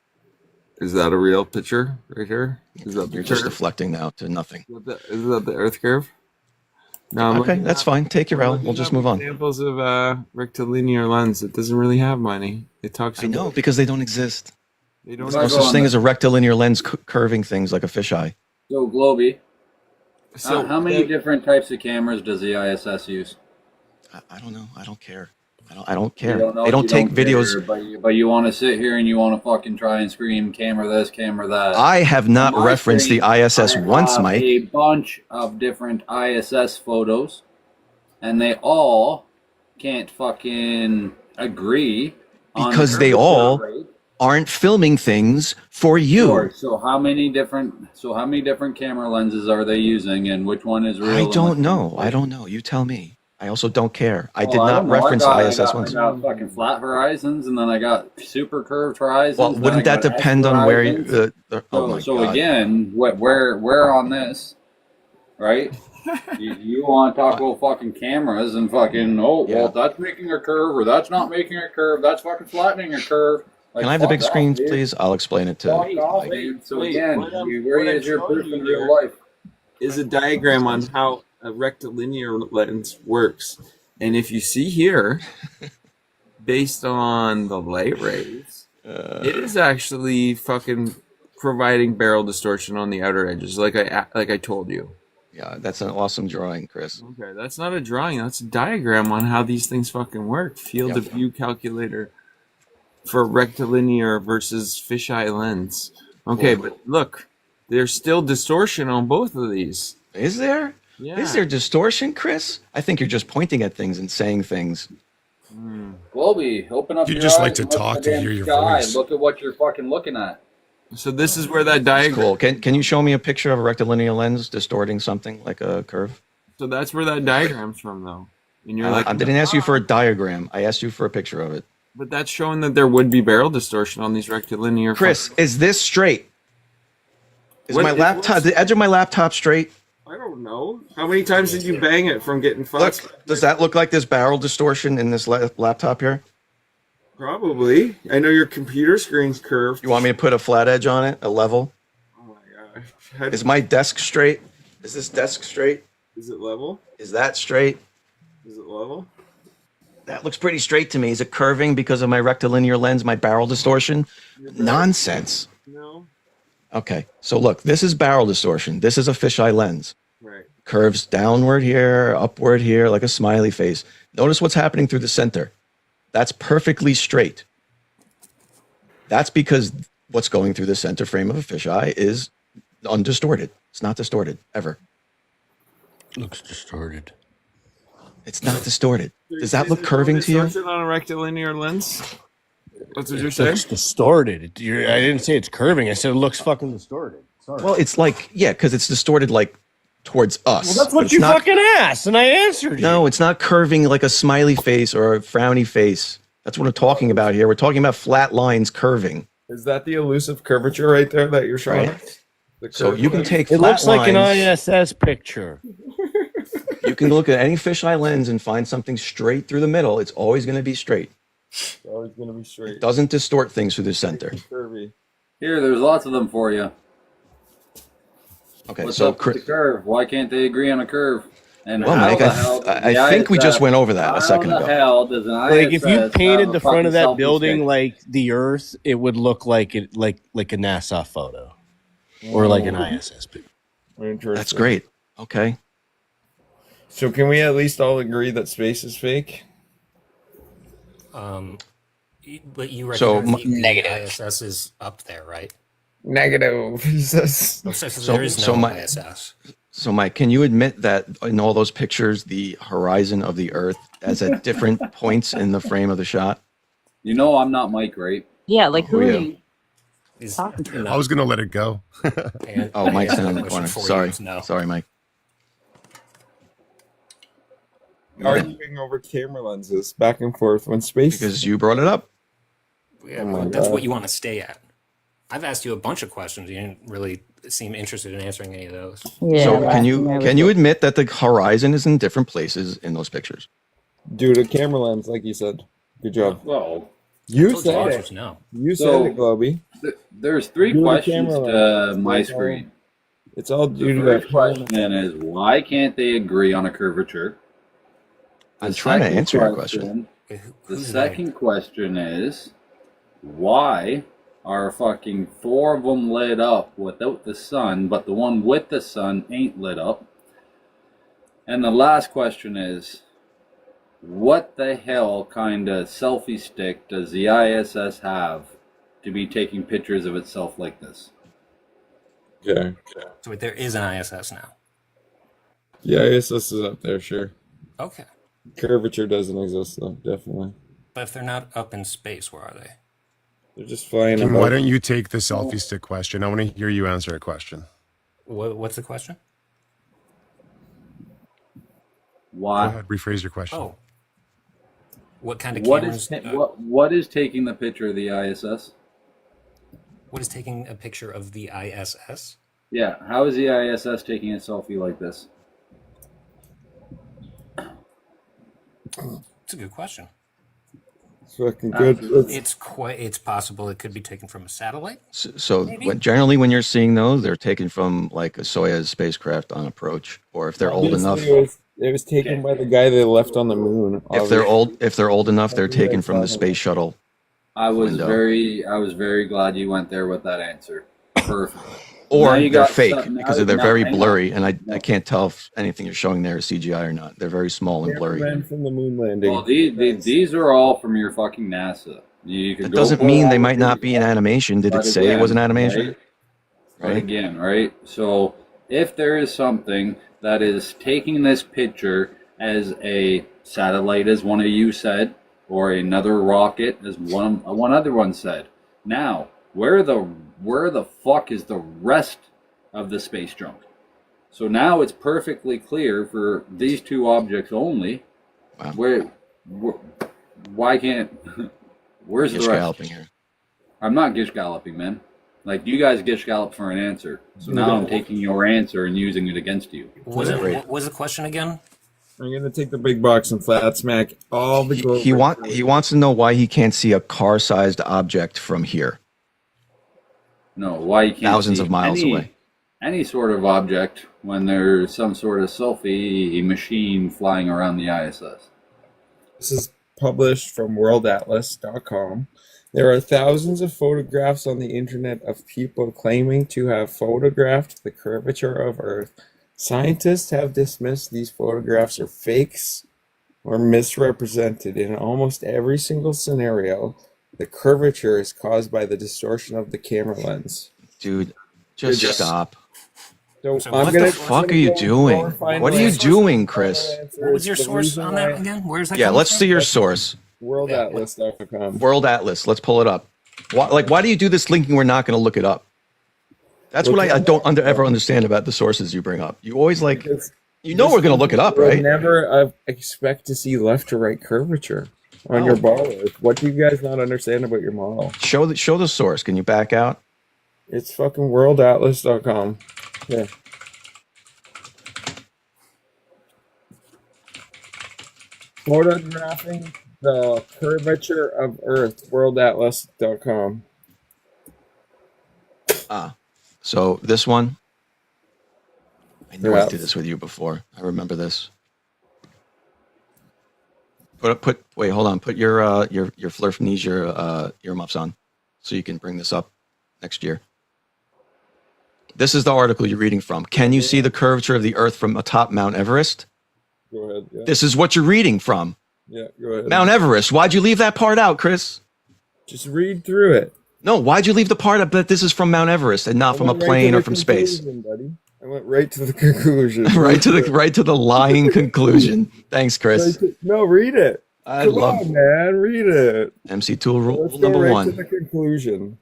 Is that a real picture right here? Is that
You're just deflecting now to nothing.
Is that the Earth curve? No.
Okay, that's fine. Take your L. We'll just move on.
Examples of rectilinear lens. It doesn't really have many. It talks.
I know because they don't exist.
They don't.
There's no such thing as a rectilinear lens curving things like a fisheye.
So Globy,
So
how many different types of cameras does the ISS use?
I don't know. I don't care. I don't care.
You don't know,
they don't
you
take
don't
videos.
care, but you want to sit here and you want to fucking try and scream camera this, camera that.
I have not
On my
referenced the
screen,
ISS
I
once,
have
Mike.
a bunch of different ISS photos, and they all can't fucking agree on
Because
the
they
curvature
all
rate.
aren't filming things for you.
Sure. So how many different camera lenses are they using, and which one is real?
I
and
don't
which
know.
one's fake?
I don't know. You tell me. I also don't care. I
Well,
did
I
not
don't know.
reference
I
ISS
got,
once.
I got fucking flat horizons, and then I got super curved horizons.
Well,
then
wouldn't
I
that
got
depend
S
on where
horizons.
you? Oh my
So
God.
again, where on this, right? You want to talk about fucking cameras and fucking well that's making a curve or that's not making a curve. That's fucking flattening a curve. Like,
Can I have the
fuck
big
off,
screens,
dude.
please? I'll explain it to.
Fuck off,
Mike.
dude. So again, where is your proof in real life?
Is a diagram on how a rectilinear lens works. And if you see here, based on the light rays, it is actually fucking providing barrel distortion on the outer edges, like I told you.
Yeah, that's an awesome drawing, Chris.
Okay, that's not a drawing. That's a diagram on how these things fucking work. Field of view calculator for rectilinear versus fisheye lens. Okay, but look, there's still distortion on both of these.
Is there?
Yeah.
Is there distortion, Chris? I think you're just pointing at things and saying things.
Colby, open up
You
your
just
eyes
like to
and look
talk
at the
to
damn
hear your
sky.
voice.
Look at what you're fucking looking at.
So this is where that diagram.
Cool. Can you show me a picture of a rectilinear lens distorting something like a curve?
So that's where that diagram's from, though. And you're
I didn't ask you for a diagram. I asked you for a picture of it.
But that's showing that there would be barrel distortion on these rectilinear.
Chris, is this straight? Is
What-
my laptop the edge of my laptop straight?
I don't know. How many times did you bang it from getting fucked?
Look, does that look like there's barrel distortion in this laptop here?
Probably. I know your computer screen's curved.
You want me to put a flat edge on it, a level?
Oh my gosh.
Is my desk straight? Is this desk straight?
Is it level?
Is that straight?
Is it level?
That looks pretty straight to me. Is it curving because of my rectilinear lens, my barrel distortion? Nonsense.
No.
Okay, so look, this is barrel distortion. This is a fisheye lens.
Right.
Curves downward here, upward here, like a smiley face. Notice what's happening through the center. That's perfectly straight. That's because what's going through the center frame of a fisheye is undistorted. It's not distorted ever.
Looks distorted.
It's not distorted. Does that look curving to you?
Distortion on a rectilinear lens? That's what you're
It
saying?
looks distorted. I didn't say it's curving. I said it looks fucking distorted. Sorry.
Well, it's like, yeah, because it's distorted like towards us.
Well, that's what you fucking asked, and I answered you.
No, it's not curving like a smiley face or a frowny face. That's what we're talking about here. We're talking about flat lines curving.
Is that the elusive curvature right there that you're showing?
Right. So you can take
It
flat
looks like an
lines.
ISS picture.
You can look at any fisheye lens and find something straight through the middle. It's always going to be straight.
It's always going to be straight.
It doesn't distort things through the center.
Curvy.
Here, there's lots of them for you.
Okay,
What's
so
up with the curve? Why can't they agree on a curve? And
well,
how
Mike,
the hell
I think we just went over that a second
How the
ago.
hell does an
Like if you
ISS
painted
have
the
a
front of
fucking
that
selfie
building
stick?
like the Earth, it would look like a NASA photo, or like an ISS picture.
That's great. Okay.
So can we at least all agree that space is fake?
But you
So,
recognize the ISS is up there, right?
Negative. He says.
So there is no ISS.
So, Mike, can you admit that in all those pictures, the horizon of the Earth is at different points in the frame of the shot?
You know I'm not Mike, right?
Yeah, like who
Who
are
are
you talking to?
I was going to let it go.
Oh, Mike's in the
question
corner.
for you
Sorry.
is no.
Sorry, Mike.
Arguing over camera lenses back and forth when space.
Because you brought it up.
Yeah,
my
that's
God.
what you want to stay at. I've asked you a bunch of questions. You didn't really seem interested in answering any of those.
So can you admit that the horizon is in different places in those pictures?
Dude, a camera lens, like you said. Good job.
Well,
You
told you
said
the
it.
answer's no.
You
So,
said it, Globey.
There's three
Due to
questions
camera
to
lens.
my
It's all-
screen.
It's all
The
due to
first
that.
question is why can't they agree on a curvature?
I'm trying to
second
answer your question.
The second question is why are fucking 4 of them lit up without the sun, but the one with the sun ain't lit up? And the last question is, what the hell kind of selfie stick does the ISS have to be taking pictures of itself like this?
Okay.
So wait, there is an ISS now.
Yeah, ISS is up there, sure.
Okay.
Curvature doesn't exist, though, definitely.
But if they're not up in space, where are they?
They're just flying
Kim,
above.
why don't you take the selfie stick question? I want to hear you answer a question.
What's the question?
Why?
Go ahead, rephrase your question.
Oh. What kind of
What
cameras?
is what is taking the picture of the ISS?
What is taking a picture of the ISS?
Yeah, how is the ISS taking a selfie like this?
It's a good question.
It's fucking good.
It's possible it could be taken from a satellite.
So generally when you're seeing those, they're taken from like a Soyuz spacecraft on approach, or if they're old enough.
It was taken by the guy they left on the moon.
If they're old enough, they're taken from the space shuttle.
I was
window.
very glad you went there with that answer. Perfect.
Or
Now you
they're
got
fake
something-
because
now-
they're
now-
very
hang on.
blurry, and I can't tell if anything you're showing there is CGI or not. They're very small and blurry.
Cameraman from the moon landing.
Well, these are all from your fucking NASA. You could
It
go
doesn't
pull
mean
all
they
the
might not
videos.
be an animation. Did it
But
say it was an animation?
Right? But again, right? So if there is something that is taking this picture as a satellite, as one of you said, or another rocket, as one other one said, now where the fuck is the rest of the space junk? So now it's perfectly clear for these two objects only. Wow. Why can't? Where's the
Gish
rest?
galloping here.
I'm not gish galloping, man. Like you guys gish gallop for an answer. So now I'm taking your answer and using it against you.
What was the question again?
I'm gonna take the big box and flat smack all the globe.
He wants to know why he can't see a car-sized object from here.
No, why you can't
Thousands
see
of miles away.
any sort of object when there's some sort of selfie machine flying around the ISS.
This is published from worldatlas.com. There are thousands of photographs on the internet of people claiming to have photographed the curvature of Earth. Scientists have dismissed these photographs are fakes or misrepresented in almost every single scenario. The curvature is caused by the distortion of the camera lens.
Dude, just stop.
So
what
the
fuck are you doing? What are you doing, Chris?
What was your source on that again? Where's that?
Yeah,
coming
let's
from?
see your source.
WorldAtlas.com.
World Atlas. Let's pull it up. Why do you do this linking? We're not going to look it up. That's what I don't ever understand about the sources you bring up. You always we're going to look it up, right?
Never expect to see left to right curvature on your model. What do you guys not understand about your model?
Show the source. Can you back out?
It's fucking worldatlas.com. Yeah. Photographing the curvature of Earth, worldatlas.com.
So this one, I knew I did this with you before. I remember this. Wait, hold on. Put your Flerfs earmuffs on, so you can bring this up next year. This is the article you're reading from. Can you see the curvature of the Earth from atop Mount Everest?
Go ahead. Yeah.
This is what you're reading from.
Yeah, go ahead.
Mount Everest. Why'd you leave that part out, Chris?
Just read through it.
No, why'd you leave the part up that this is from Mount Everest and not from a plane or from space?
Buddy. I went right to the conclusion.
right to the lying conclusion. Thanks, Chris.
No, read it. Come on, man, read it.
MC Tool rule
Let's go
number
right
1.
to the conclusion.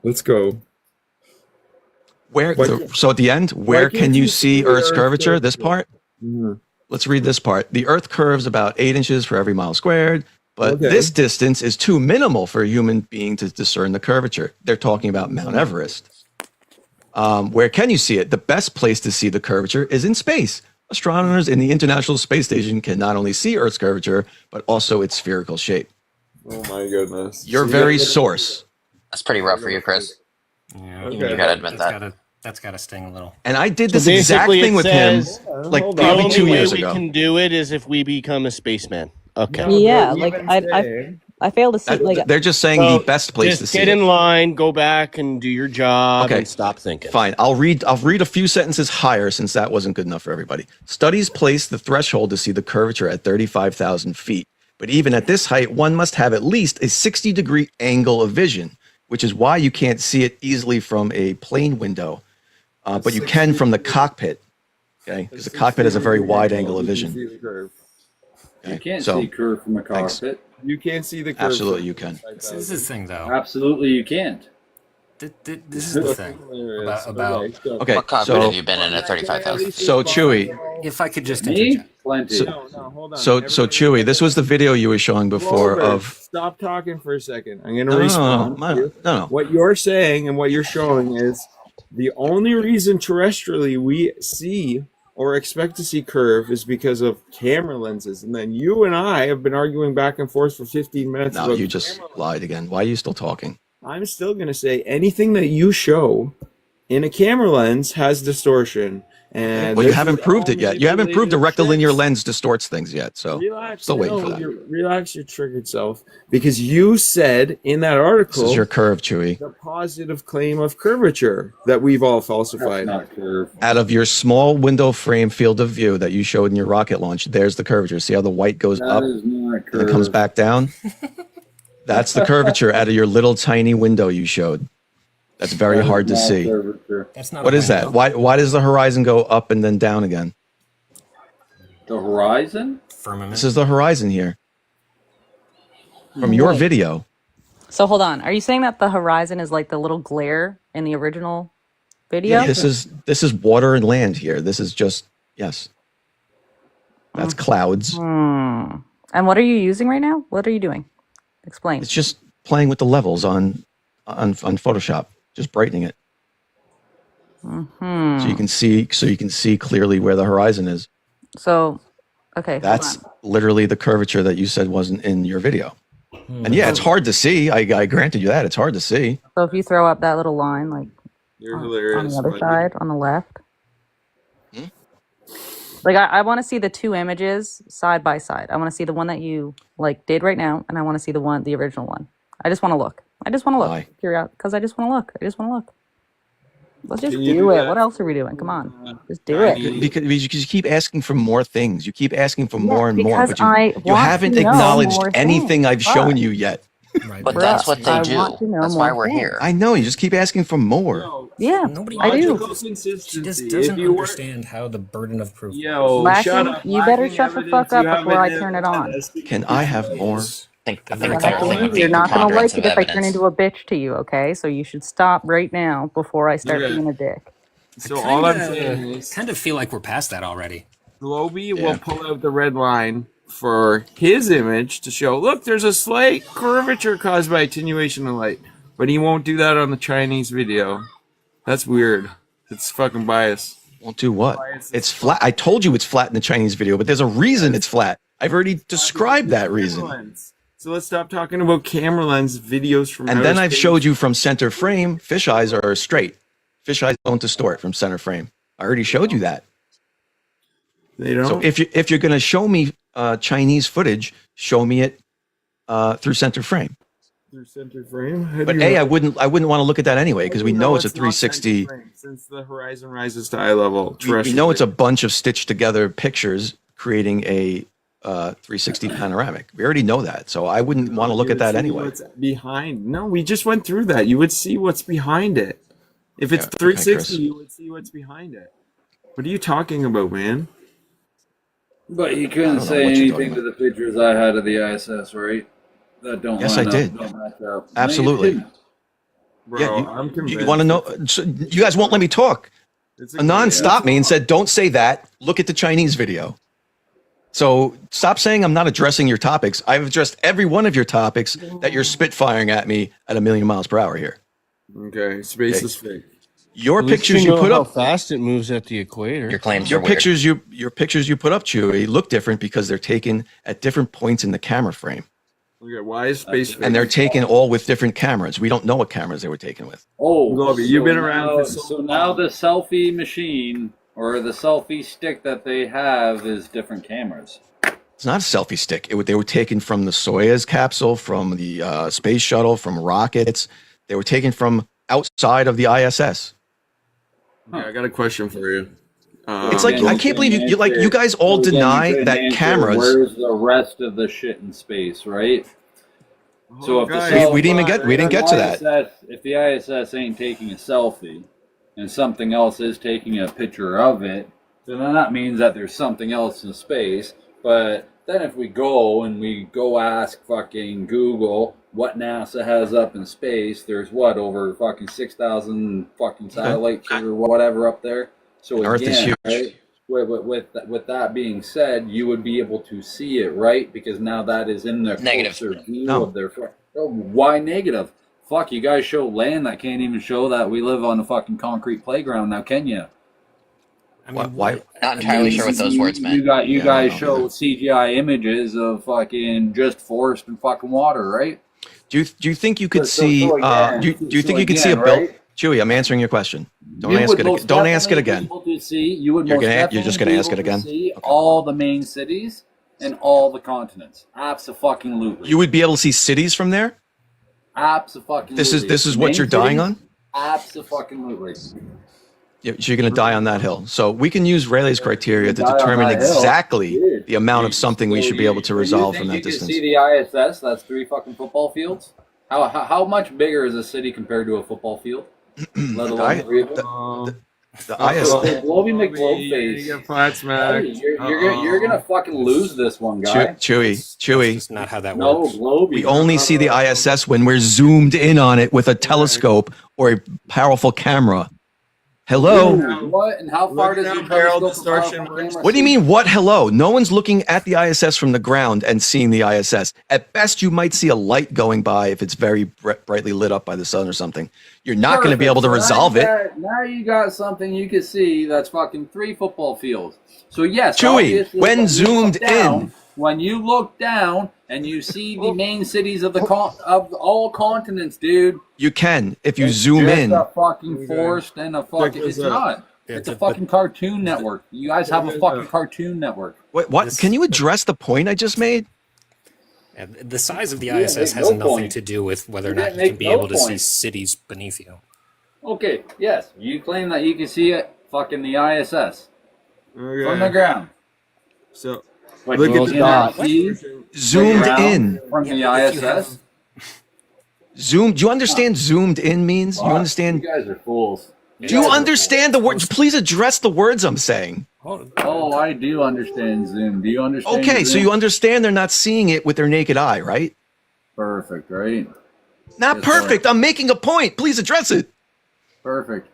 Let's go.
So at the end, where can you see Earth's curvature? This part?
Mm-hmm.
Let's read this part. The Earth curves about 8 inches for every mile squared, but this distance is too minimal for a human being to discern the curvature. They're talking about Mount Everest. Where can you see it? The best place to see the curvature is in space. Astronomers in the International Space Station can not only see Earth's curvature, but also its spherical shape.
Oh my goodness.
Your very source.
That's pretty rough for you, Chris.
Yeah,
you gotta admit that.
That's gotta sting a little.
And I did this exact thing with him, like probably 2 years ago.
The only way we can do it is if we become a spaceman. Okay.
Yeah, like I fail to see. Like
They're just saying the best place to see
get
it.
in line, go back and do your job,
Okay.
and stop thinking.
Fine. I'll read a few sentences higher since that wasn't good enough for everybody. Studies place the threshold to see the curvature at 35,000 feet. But even at this height, one must have at least a 60-degree angle of vision, which is why you can't see it easily from a plane window. But you can from the cockpit, okay? Because the cockpit has a very wide angle of vision.
You can't see curve from a cockpit.
You can't see the curve.
Absolutely, you can.
This is the thing, though.
Absolutely, you can't.
This is the thing about
Okay,
what cockpit have you been in at 35,000?
So Chewy,
if I could just
Me?
interject.
Plenty.
so Chewy, this was the video you were showing before of.
Stop talking for a second. I'm going to respond.
No.
What you're saying and what you're showing is the only reason terrestrially we see or expect to see curve is because of camera lenses. And then you and I have been arguing back and forth for 15 minutes.
No, you just lied again. Why are you still talking?
I'm still going to say anything that you show in a camera lens has distortion. And
Well, you haven't proved it yet. You haven't proved a rectilinear lens distorts things yet. So still waiting for that.
Relax your triggered self, because you said in that article
This is your curve, Chewy.
the positive claim of curvature that we've all falsified.
Not curve.
Out of your small window frame field of view that you showed in your rocket launch, there's the curvature. See how the white goes
That
up
is not
and it comes
curve.
back down? That's the curvature out of your little tiny window you showed. That's very
That is
hard to
not
see.
curvature.
That's not.
What
a
is that?
window.
Why does the horizon go up and then down again?
The horizon?
Firmament.
This is the horizon here. From your video.
So hold on. Are you saying that the horizon is like the little glare in the original video?
Yeah, this is water and land here. This is just yes. That's clouds.
And what are you using right now? What are you doing? Explain.
It's just playing with the levels on Photoshop, just brightening it. So you can see clearly where the horizon is.
So, okay.
That's literally the curvature that you said wasn't in your video. And yeah, it's hard to see. I granted you that. It's hard to see.
So if you throw up that little line, like
You're
on
hilarious.
the other
buddy.
side, on the left. Like I want to see the two images side by side. I want to see the one that you like did right now, and I want to see the original one. I just want to look. I just want to look.
Why?
Because I just want to look. I just want to look. Let's just do it. What else are we doing? Come on, just do it.
Because you keep asking for more things. You keep asking for more and more,
because
but you haven't acknowledged anything I've shown you yet.
But that's what they do. That's why we're here.
I know. You just keep asking for more.
Yeah,
Nobody
I do.
She just doesn't understand how the burden of proof.
Lacking, you better shut the fuck up before I turn it on.
Can I have more?
You're not going to like it if I turn into a bitch to you, okay? So you should stop right now before I start being a dick.
So all I'm saying is,
kind of feel like we're past that already.
Globy will pull out the red line for his image to show, look, there's a slight curvature caused by attenuation of light. But he won't do that on the Chinese video. That's weird. It's fucking biased.
Won't do what? It's flat. I told you it's flat in the Chinese video, but there's a reason it's flat. I've already described that reason.
So let's stop talking about camera lens videos from
And
outer
then I've
space.
showed you from center frame, fisheyes are straight. Fisheyes don't distort from center frame. I already showed you that.
They don't.
So if you're going to show me Chinese footage, show me it through center frame.
Through center frame.
But I wouldn't want to look at that anyway because we know it's a 360.
Since the horizon rises to eye level.
We know it's a bunch of stitched together pictures creating a 360 panoramic. We already know that, so I wouldn't want to look at that anyway.
What's behind? No, we just went through that. You would see what's behind it. If it's 360, you would see what's behind it. What are you talking about, man?
But you couldn't say anything to the pictures I had of the ISS, right? That don't.
Yes,
line
I
up,
did.
don't match up.
Absolutely.
Bro,
Yeah,
I'm convinced.
you want to know? So you guys won't let me talk. Anon stopped me and said, "Don't say that. Look at the Chinese video." So stop saying I'm not addressing your topics. I've addressed every one of your topics that you're spitfiring at me at 1,000,000 miles per hour here.
Okay, space is fake.
Your
At least
pictures you
know
put
how
up,
fast it moves at the equator.
Your claims
your
are weird.
pictures you put up, Chewy, look different because they're taken at different points in the camera frame,
Okay, why is space fake?
and they're taken all with different cameras. We don't know what cameras they were taken with.
Oh,
Globy, you've been around
now,
for
so now the selfie machine or the selfie stick that they have is different cameras.
It's not a selfie stick. They were taken from the Soyuz capsule, from the space shuttle, from rockets. They were taken from outside of the ISS.
Okay, I got a question for you.
It's like I can't believe you guys all
So again,
deny
you couldn't
that
answer
cameras.
Where's the rest of the shit in space, right? So if
guys.
the
We didn't get to that.
ISS, if the ISS ain't taking a selfie, and something else is taking a picture of it, then that means that there's something else in space. But then if we go ask fucking Google what NASA has up in space, there's over fucking 6,000 fucking satellites or whatever up there. So
Earth is huge.
right, with that being said, you would be able to see it, right? Because now that is in their
Negative.
closer view
No.
of their. Oh, why negative? Fuck, you guys show land that can't even show that we live on a fucking concrete playground now, can you?
I mean,
Why?
Not entirely sure what those words meant.
You guys show CGI images of fucking just forest and fucking water, right?
Do you think you could see?
so again-
Do you think
so
you could see a
again,
built?
right?
Chewy, I'm answering your question. Don't
You
ask
would
it.
most
Don't ask it
definitely
again.
be able to see, you would
You're
most
gonna- you're
definitely
just gonna
be
ask
able
it again?
to see all the main cities and all the continents. Abso-fucking-lutely.
You would be able to see cities from there.
Abso-fucking-lutely.
This is what
Main
you're dying
cities?
on.
Abso-fucking-lutely.
So you're going to die on that hill. So we can use Rayleigh's criteria to
Die on
determine
that hill.
exactly
Dude.
the amount of something we should be able to resolve from that
You can
distance.
see the ISS. That's 3 fucking football fields. How much bigger is a city compared to a football field? Let alone 3 of them.
The ISS.
Globy McGlobeface.
You get flat smack.
You're gonna fucking lose this one, guy.
Chewy.
That's not how that
No,
works.
Globy.
We only see the ISS when we're zoomed in on it with a telescope or a powerful camera. Hello.
What and how far does your
barrel
telescope
distortion
powerful camera
What do you
see?
mean, what hello? No one's looking at the ISS from the ground and seeing the ISS. At best, you might see a light going by if it's very brightly lit up by the sun or something. You're not going to be able to
Perfect. So
resolve it.
Now you got something you can see that's fucking 3 football fields. So yes,
Chewy,
obviously,
when
you look
zoomed
down-
in.
when you look down and you see the main cities of of all continents, dude.
You can if you
It's
zoom
just
in.
a fucking forest and a fucking. It's not. It's a fucking Cartoon Network. You guys have a fucking Cartoon Network.
What? Can you address the point I just made?
And the size of the
You didn't
ISS
make
has
no
nothing
point.
to do with whether or
You
not
didn't
you can
make
be
no
able to see
point.
cities beneath you.
Okay, yes, you claim that you can see it fucking the ISS from the ground.
So,
but
look at the dot.
Zoomed in.
From the ISS?
Zoom. Do you understand zoomed in means? You understand?
You guys are fools.
Do you understand the words? Please address the words I'm saying.
Oh, I do understand Zoom. Do you understand?
Okay, so
Zoom?
you understand they're not seeing it with their naked eye, right?
Perfect, right?
Not perfect. I'm making a point. Please address it.
Perfect.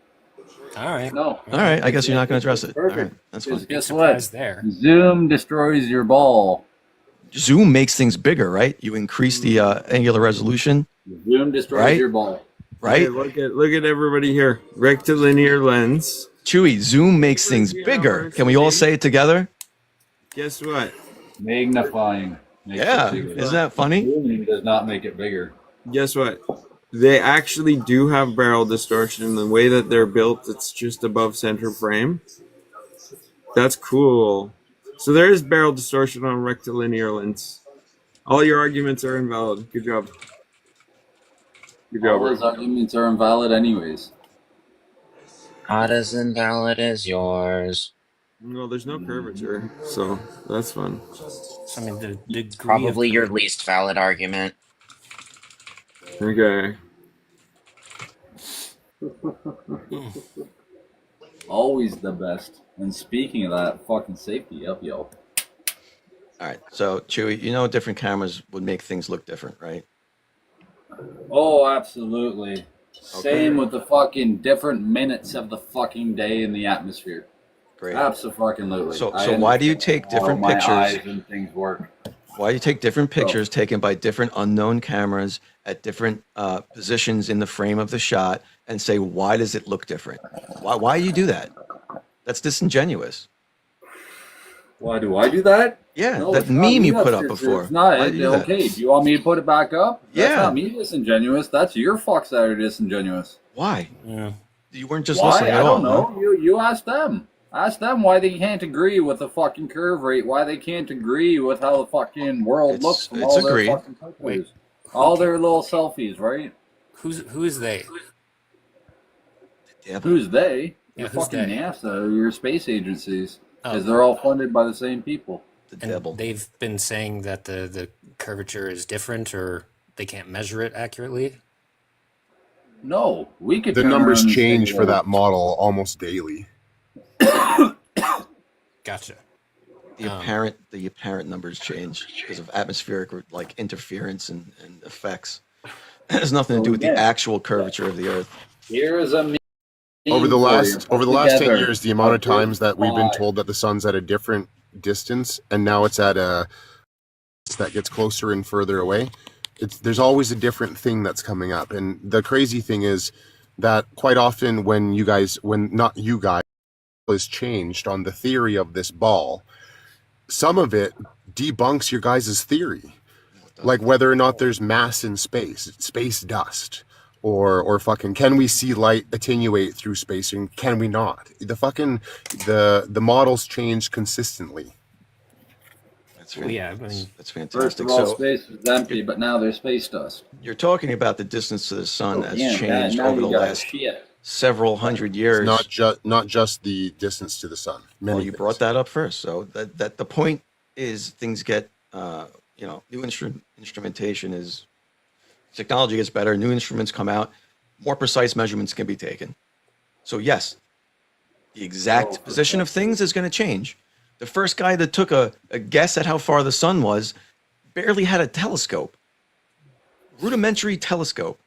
All right.
No.
All right. I guess you're not going to address it.
Perfect.
All right. That's fine.
Guess what?
There.
Zoom destroys your ball.
Zoom makes things bigger, right? You increase the angular resolution.
Zoom destroys
right?
your ball.
Right?
Okay, look at everybody here. Rectilinear lens.
Chewy, zoom makes things bigger. Can we all say it together?
Guess what?
Magnifying.
Yeah. Isn't that funny?
Zooming does not make it bigger.
Guess what? They actually do have barrel distortion. The way that they're built, it's just above center frame. That's cool. So there is barrel distortion on rectilinear lens. All your arguments are invalid. Good job. Good job.
All those arguments are invalid anyways.
Not as invalid as yours.
Well, there's no curvature, so that's fun.
I mean, the degree
Probably
of
your least valid argument.
Okay.
Always the best. And speaking of that, fucking safety up, yo.
All right. So, Chewy, you know different cameras would make things look different, right?
Oh, absolutely. Same with the fucking different minutes of the fucking day in the atmosphere.
Great.
Absolutely.
So why do you take different pictures?
Eyes and things work.
Why do you take different pictures taken by different unknown cameras at different positions in the frame of the shot and say, why does it look different? Why do you do that? That's disingenuous.
Why do I do that?
Yeah,
No,
that
it's not
meme
me
you put
that's
up before.
It's not.
Why do you do that?
Okay, do you want me to put it back up? That's
Yeah.
not me disingenuous. That's your fucks that are disingenuous.
Why?
Yeah.
You weren't just
Why?
listening
I
at all.
don't know.
huh?
You ask them. Ask them why they can't agree with the fucking curve rate. Why they can't agree with how the fucking world looks from
it's
all their
agreed.
fucking pictures. All their little selfies, right?
who is they?
Who's they?
Yeah,
Your
who's
fucking
they?
NASA or your space agencies.
Oh.
Because they're all funded by the same people.
And they've been saying that the curvature is different, or they can't measure it accurately.
No, we could.
The
turn
numbers
around and say,
change for
well,
that model almost daily.
Gotcha.
The apparent numbers change because of atmospheric like interference and effects. It has nothing to do with the actual curvature of the Earth.
Here is a
Over the last 10 years, the amount of
together.
times that we've been told that the sun's at a different distance and now it's at a that gets closer and further away, there's always a different thing that's coming up. And the crazy thing is that quite often when not you guys is changed on the theory of this ball, some of it debunks your guys' theory, like whether or not there's mass in space dust, or fucking can we see light attenuate through space and can we not? The models change consistently.
That's fantastic.
First of all,
So
space was empty, but now there's space dust.
you're talking about the distance to the sun has changed
now
over
you
the
got
last
shit.
several hundred years.
It's not just the distance to the sun.
Well, you brought that up first, so that the point is things get new instrumentation is technology gets better, new instruments come out, more precise measurements can be taken. So yes, the exact position of things is going to change. The first guy that took a guess at how far the sun was barely had a telescope, rudimentary telescope,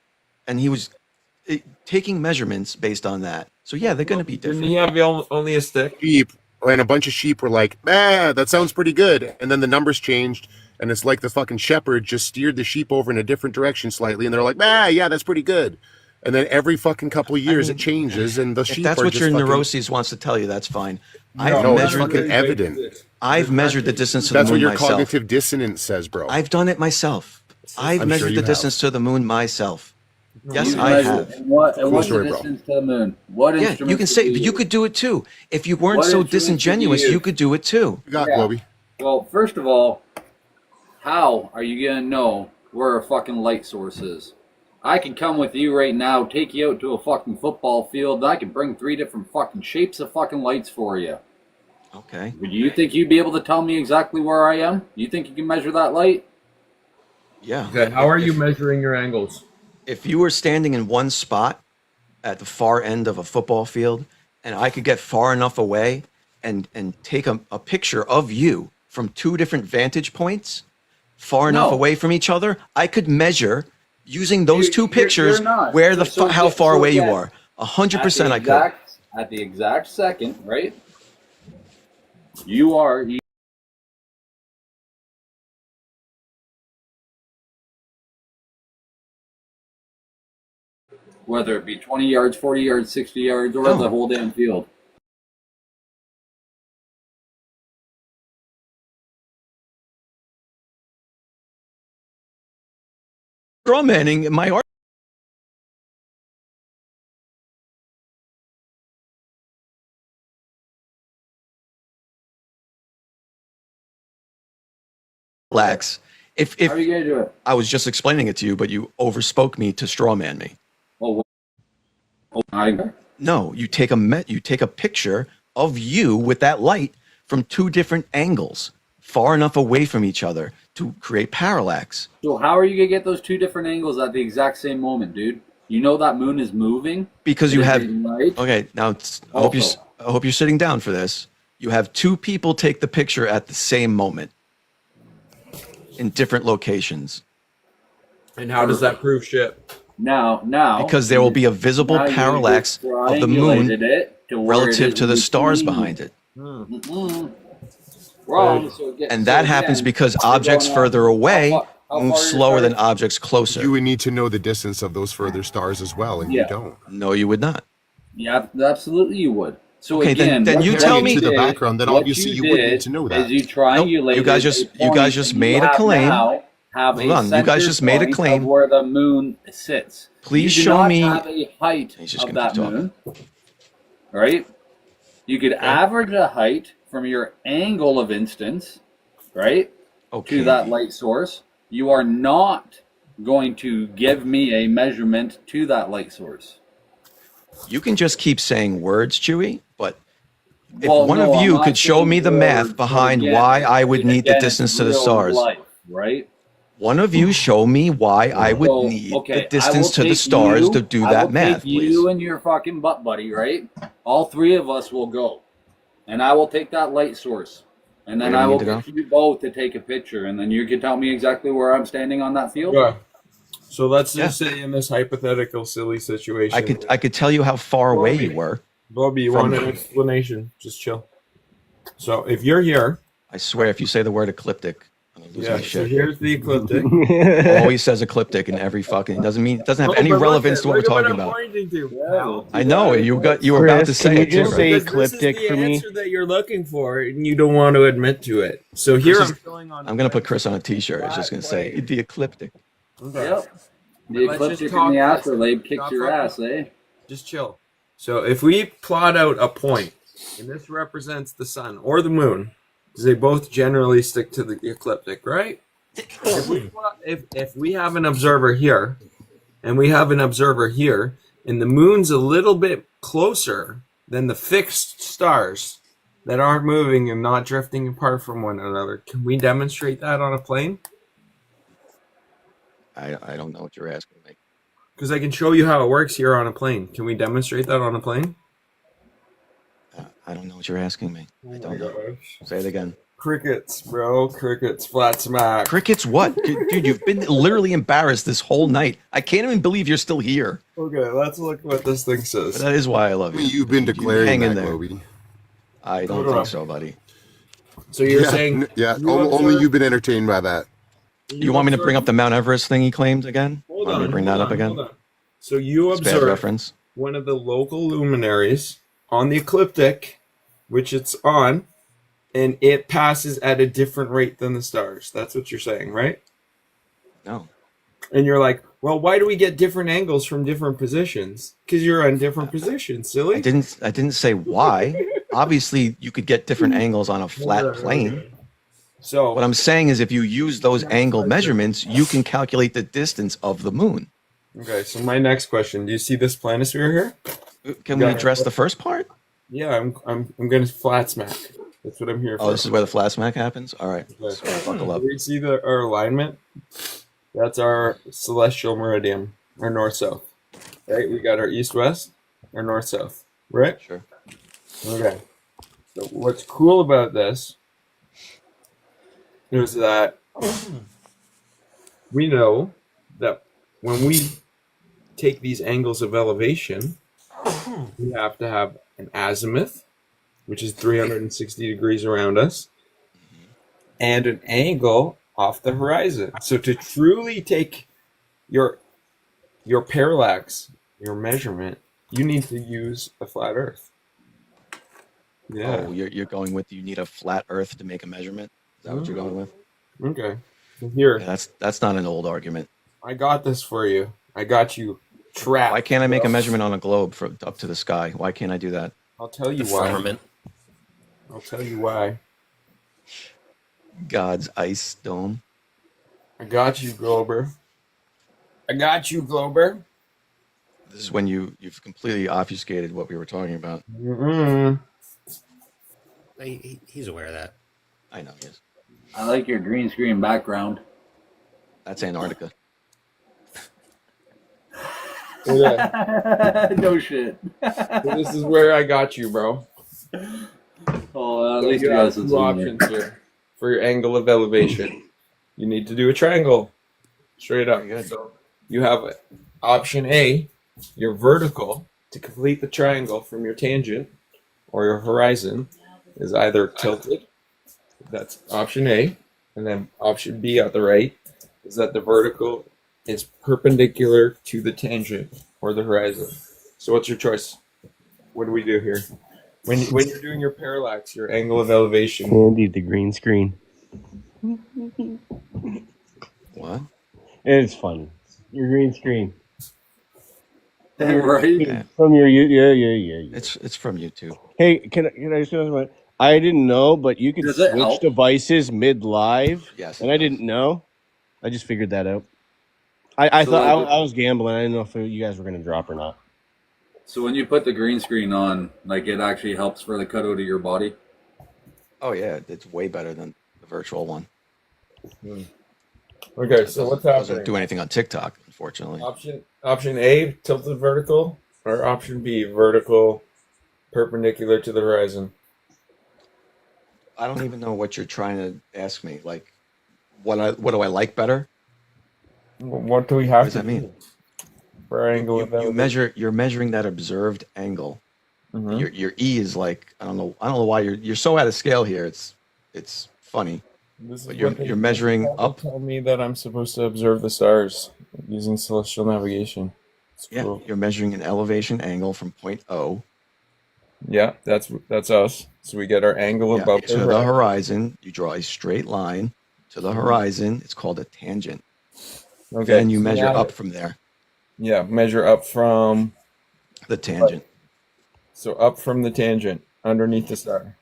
and he was taking measurements based on that. So yeah, they're going to be different.
Didn't he have only a stick?
Sheep, and a bunch of sheep were like, that sounds pretty good. And then the numbers changed, and it's like the fucking shepherd just steered the sheep over in a different direction slightly, and they're like, yeah, that's pretty good. And then every fucking couple of years it changes, and the sheep
If that's
are
what
just
your
fucking...
neuroses wants to tell you, that's fine.
No, it's fucking evident.
I've measured the distance to
That's
the
what
moon
your
myself.
cognitive dissonance says, bro.
I've done it myself. I've
I'm
measured
sure
the
you
distance to the moon myself. Yes,
You
I
measured
have.
it. And what's
Cool
the
story, bro.
distance to the moon? What
Yeah,
instrument
you can say,
did
but you could do it too. If you weren't
What
so
instruments did you
disingenuous,
use?
you could do it too.
You got Globy.
Well, first of all, how are you gonna know where a fucking light source is? I could come with you right now, take you out to a fucking football field, and I could bring 3 different fucking shapes of fucking lights for you.
Okay.
Do you think you'd be able to tell me exactly where I am? You think you can measure that light?
Yeah.
Okay, how are you measuring your angles?
If you were standing in one spot at the far end of a football field, and I could get far enough away and take a picture of you from 2 different vantage points, far enough away from each other, I could measure using those 2 pictures where how far away you are. 100% I could.
At the exact second, right? You are. Whether it be 20 yards, 40 yards, 60 yards, or the whole damn field.
Straw manning my art. Relax.
How are you gonna do it?
I was just explaining it to you, but you overspoke me to straw man me. No, you take a picture of you with that light from 2 different angles, far enough away from each other to create parallax.
So how are you gonna get those 2 different angles at the exact same moment, dude? You know that moon is moving
Because you have okay. Now I hope you're sitting down for this. You have 2 people take the picture at the same moment in different locations.
And how does that prove shit?
Now,
because there will be a visible parallax of the moon relative to the stars behind it.
Wrong.
And that happens because objects further away move slower than objects closer.
You would need to know the distance of those further stars as well, and you don't.
No, you would not.
Yeah, absolutely you would. So
okay,
again,
then you tell me
to the background. Then obviously you would need to know that.
Is you triangulated.
You guys just made a claim.
Have
Hold on, you guys just made a claim
where the moon sits.
Please
you do
show
not
me.
Have a height of that moon, right? You could average a height from your angle of instance, right, to that light source. You are not going to give me a measurement to that light source.
You can just keep saying words, Chewy, but if one of you could show me the math behind why I would need the distance to the stars,
right?
One of you show me why I would need the distance to the stars to do that math, please.
You and your fucking butt buddy, right? All 3 of us will go, and I will take that light source, and then I will get you both to take a picture, and then you can tell me exactly where I'm standing on that field.
Yeah. So let's just say in this hypothetical silly situation,
I could tell you how far away you were.
Bobby, you want an explanation? Just chill. So if you're here,
I swear, if you say the word ecliptic, I'm gonna lose my shit.
So here's the ecliptic.
Always says ecliptic in every fucking. Doesn't have any relevance to what we're talking about. I know you were about to say it.
Can you just say ecliptic for me?
This is the answer that you're looking for, and you don't want to admit to it. So here
I'm gonna put Chris on a T-shirt. It's just gonna say the ecliptic.
Yep. The ecliptic and the astrolabe kicked your ass, eh?
Just chill. So if we plot out a point, and this represents the sun or the moon, because they both generally stick to the ecliptic, right? If we have an observer here, and we have an observer here, and the moon's a little bit closer than the fixed stars that aren't moving and not drifting apart from one another, can we demonstrate that on a plane?
I don't know what you're asking me.
Because I can show you how it works here on a plane. Can we demonstrate that on a plane?
I don't know what you're asking me. I don't know. Say it again.
Crickets, bro. Crickets. Flat smack.
Crickets what? Dude, you've been literally embarrassed this whole night. I can't even believe you're still here.
Okay, let's look what this thing says.
But that is why I love you.
You've been declaring
hang in
that,
there.
Globy.
I don't think so, buddy.
So you're saying...
Yeah, only you've been entertained by that.
You want me to bring up the Mount Everest thing he claimed again?
Hold
Want me
on,
to bring that up again?
hold on. So you
It's bad
observe
reference.
one of the local luminaries on the ecliptic, which it's on, and it passes at a different rate than the stars. That's what you're saying, right?
No.
And you're like, well, why do we get different angles from different positions? Because you're on different positions, silly.
I didn't say why. Obviously, you could get different angles on a flat plane.
So
what I'm saying is if you use those angle measurements, you can calculate the distance of the moon.
Okay, so my next question: do you see this planisphere here?
Can we address the first part?
Yeah, I'm going to flat smack. That's what I'm here for.
Oh, this is where the flat smack happens. All right,
Okay.
buckle up.
Do you see our alignment? That's our celestial meridian, our north-south. Right? We got our east-west, our north-south. Right?
Sure.
Okay. So what's cool about this is that we know that when we take these angles of elevation, we have to have an azimuth, which is 360 degrees around us, and an angle off the horizon. So to truly take your parallax, your measurement, you need to use a flat Earth. Yeah.
Oh, you're going with you need a flat Earth to make a measurement. Is that what you're going with?
Okay. So here.
Yeah, that's not an old argument.
I got this for you. I got you trapped.
Why can't I make a measurement on a globe from up to the sky? Why can't I do that?
I'll tell you why. I'll tell you why.
God's ice dome.
I got you, Glober. I got you, Glober.
This is when you've completely obfuscated what we were talking about.
Mm-hmm.
He's aware of that.
I know he is.
I like your green screen background.
That's Antarctica.
No shit.
So this is where I got you, bro.
Oh, at
So
least
you
you
have
guys
two options here for your angle of elevation. You need to do a triangle, straight up. So you have option A, your vertical to complete the triangle from your tangent or your horizon is either tilted. That's option A, and then option B at the right is that the vertical is perpendicular to the tangent or the horizon. So what's your choice? What do we do here? When you're doing your parallax, your angle of elevation.
Andy, the green screen.
What?
It's funny. Your green screen.
Right?
From your yeah.
It's from YouTube.
Hey, can I just know what? I didn't know, but you could
Does it
switch
help?
devices mid live.
Yes.
And I didn't know. I just figured that out. I
So
thought
like-
I was gambling. I didn't know if you guys were gonna drop or not.
So when you put the green screen on, like it actually helps for the cutout of your body.
Oh yeah, it's way better than the virtual one.
Okay, so what's
Doesn't
happening?
do anything on TikTok, unfortunately.
Option A, tilted vertical, or option B, vertical, perpendicular to the horizon.
I don't even know what you're trying to ask me. Like, what do I like better?
What do we have
What does
to
that mean?
do for our angle of elevation?
You're measuring that observed angle.
Mhm.
Your E is like I don't know why you're so out of scale here. It's funny.
This is
But
what they-
you're measuring
they
up.
Tell me that I'm supposed to observe the stars using celestial navigation. It's
Yeah,
cool.
you're measuring an elevation angle from point O
Yeah, that's us. So we get our angle above
to the horizon. You draw a straight line to the horizon. It's called a tangent.
Okay.
Then you
so
measure
now-
up from there.
Yeah, measure up from
the tangent.
So up from the tangent, underneath the star.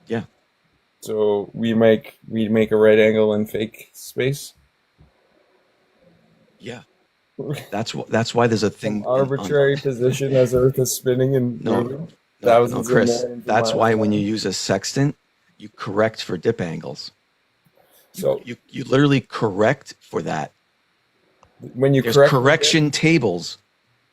Yeah.
So we make a right angle in fake space.
Yeah. That's why there's a thing.
Arbitrary position as Earth is spinning and moving.
No, Chris. That's why when you use a sextant, you correct for dip angles.
So
you literally correct for that.
When you
There's
correct for
correction tables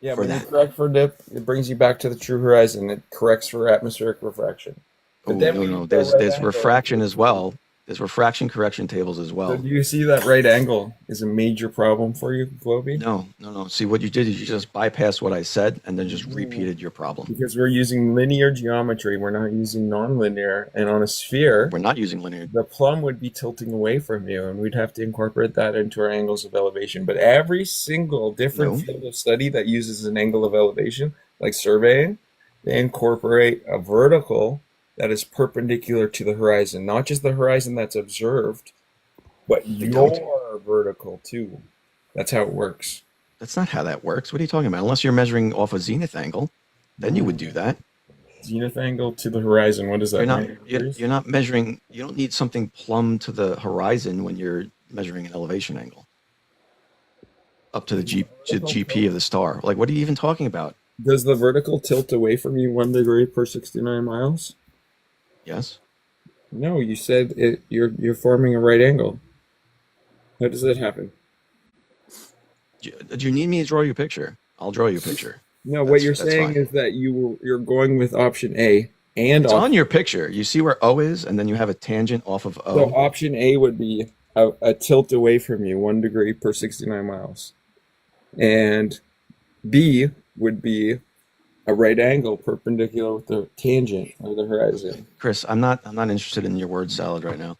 Yeah,
for
when you
that.
correct for dip, it brings you back to the true horizon. It corrects for atmospheric refraction.
Oh,
But then
no,
when
no.
you go
There's
right
there's
angle-
refraction as well. There's refraction correction tables as well.
So do you see that right angle is a major problem for you, Globy?
No. See, what you did is you just bypassed what I said and then just repeated your problem.
Because we're using linear geometry, we're not using nonlinear. And on a sphere,
we're not using linear.
The plumb would be tilting away from you, and we'd have to incorporate that into our angles of elevation. But every single different field of study that uses an angle of elevation, like surveying, they incorporate a vertical that is perpendicular to the horizon, not just the horizon that's observed, but your vertical too. That's how it works.
That's not how that works. What are you talking about? Unless you're measuring off a zenith angle, then you would do that.
Zenith angle to the horizon. What does that mean?
You're not measuring. You don't need something plumb to the horizon when you're measuring an elevation angle. up to the GP of the star. Like, what are you even talking about?
Does the vertical tilt away from you 1 degree per 69 miles?
Yes.
No, you said you're forming a right angle. How does that happen?
Do you need me to draw you a picture? I'll draw you a picture.
No, what you're saying is that you're going with option A, and
it's on your picture. You see where O is, and then you have a tangent off of O.
So option A would be a tilt away from you 1 degree per 69 miles, and B would be a right angle perpendicular with the tangent of the horizon.
Chris, I'm not interested in your word salad right now.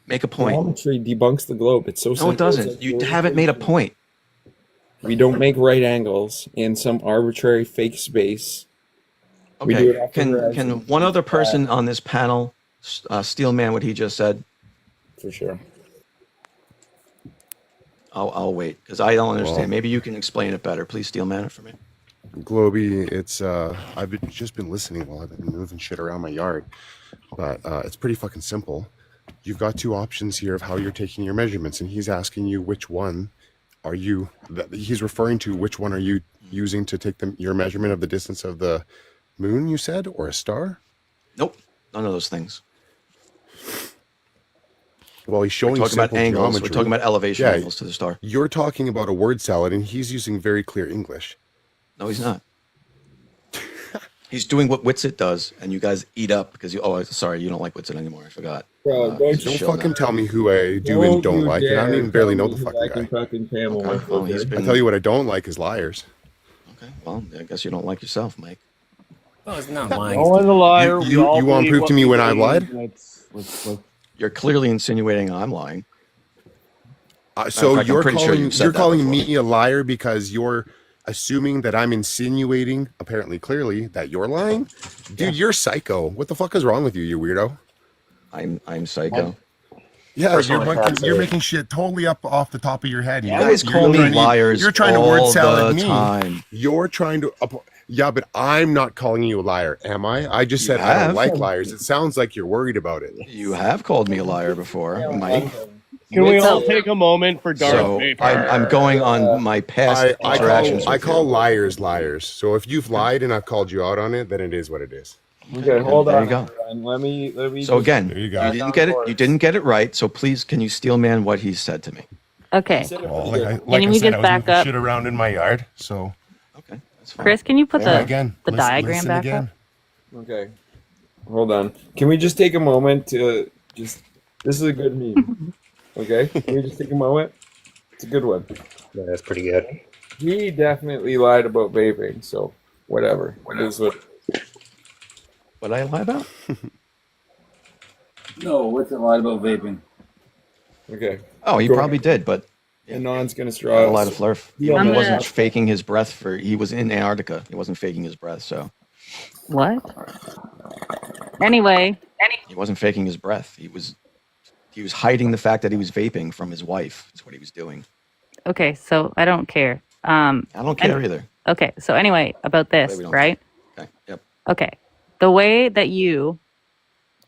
Make a point.
Geometry debunks the globe. It's so simple.
No, it doesn't. You haven't made a point.
We don't make right angles in some arbitrary fake space.
Okay.
We do it after
Can
horizon.
one other person on this panel steel man what he just said?
For sure.
I'll wait because I don't understand. Maybe you can explain it better. Please steel man it for me.
Globy, it's I've just been listening while I've been moving shit around my yard, but it's pretty fucking simple. You've got two options here of how you're taking your measurements, and he's asking you which one are you. He's referring to which one are you using to take your measurement of the distance of the moon? You said, or a star?
Nope, none of those things.
Well, he's showing
we're talking about angles.
geometry.
We're talking about elevation angles to the star.
You're talking about a word salad, and he's using very clear English.
No, he's not. He's doing what Witsit does, and you guys eat up because you. Oh, sorry, you don't like Witsit anymore. I forgot.
Bro,
don't fucking tell me who I do and don't like. And I don't even barely know the fucking guy.
Okay, well, he's been...
I tell you what I don't like is liars.
Okay, well, I guess you don't like yourself, Mike.
Well, it's not lying.
No one's a liar.
You want proof to me when I've lied?
You're clearly insinuating I'm lying.
So
fact,
you're
you're
calling me a liar because you're assuming that I'm insinuating, apparently clearly, that you're lying? Dude, you're psycho. What the fuck is wrong with you, you weirdo?
I'm psycho.
Yeah, you're making shit totally up off the top of your head.
You guys call me liars.
You're trying to word salad
all the
me.
time.
You're trying to. Yeah, but I'm not calling you a liar, am I? I just said I don't like liars. It sounds like you're worried about it.
You have called me a liar before, Mike.
Can we all take a moment for Darth Vader?
I'm going on my past interactions.
I call liars liars. So if you've lied and I've called you out on it, then it is what it is.
Okay, hold
there
on.
you go.
Let me.
So again,
there
you didn't get it. You didn't get it right. So please, can you steel man what he said to me?
Okay.
Well, like I
Can we
said,
just
I was
back
moving
up?
shit around in my yard. So
okay, that's fine.
Chris, can you put the
Listen
diagram back
again.
up?
Okay. Hold on. Can we just take a moment to just? This is a good meme. Okay. Can we just take a moment? It's a good one.
Yeah, that's pretty good.
He definitely lied about vaping. So whatever. It is what.
What did I lie about?
No, what's it lied about vaping?
Okay.
Oh, he probably did, but
Anon's gonna
I
straw.
lied to Flerf. He
I'm
wasn't
gonna-
faking his breath he was in Antarctica. He wasn't faking his breath, so
What? Anyway.
he wasn't faking his breath. He was hiding the fact that he was vaping from his wife. Is what he was doing.
Okay, so I don't care.
I don't care either.
Okay, so anyway, about this,
We don't
right?
Okay. Yep.
Okay. The way that you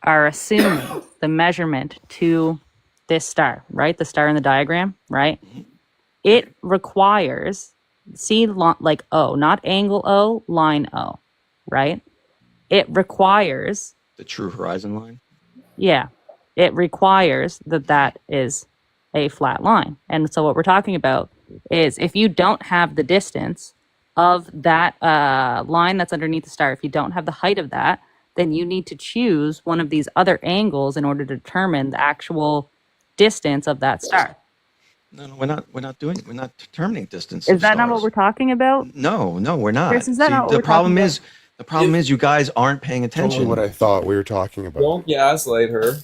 are assuming the measurement to this star, right? The star in the diagram, right? It requires, like O, not angle O, line O, right? It requires...
The true horizon line?
Yeah. It requires that is a flat line. And so what we're talking about is if you don't have the distance of that line that's underneath the star, if you don't have the height of that, then you need to choose one of these other angles in order to determine the actual distance of that star.
No, we're not determining distance.
Is that not what we're talking about?
No, we're not.
Chris, is that not what
the
we're
problem
talking
is the problem is you guys aren't paying attention.
Totally what I thought we were talking about.
Don't gaslight her.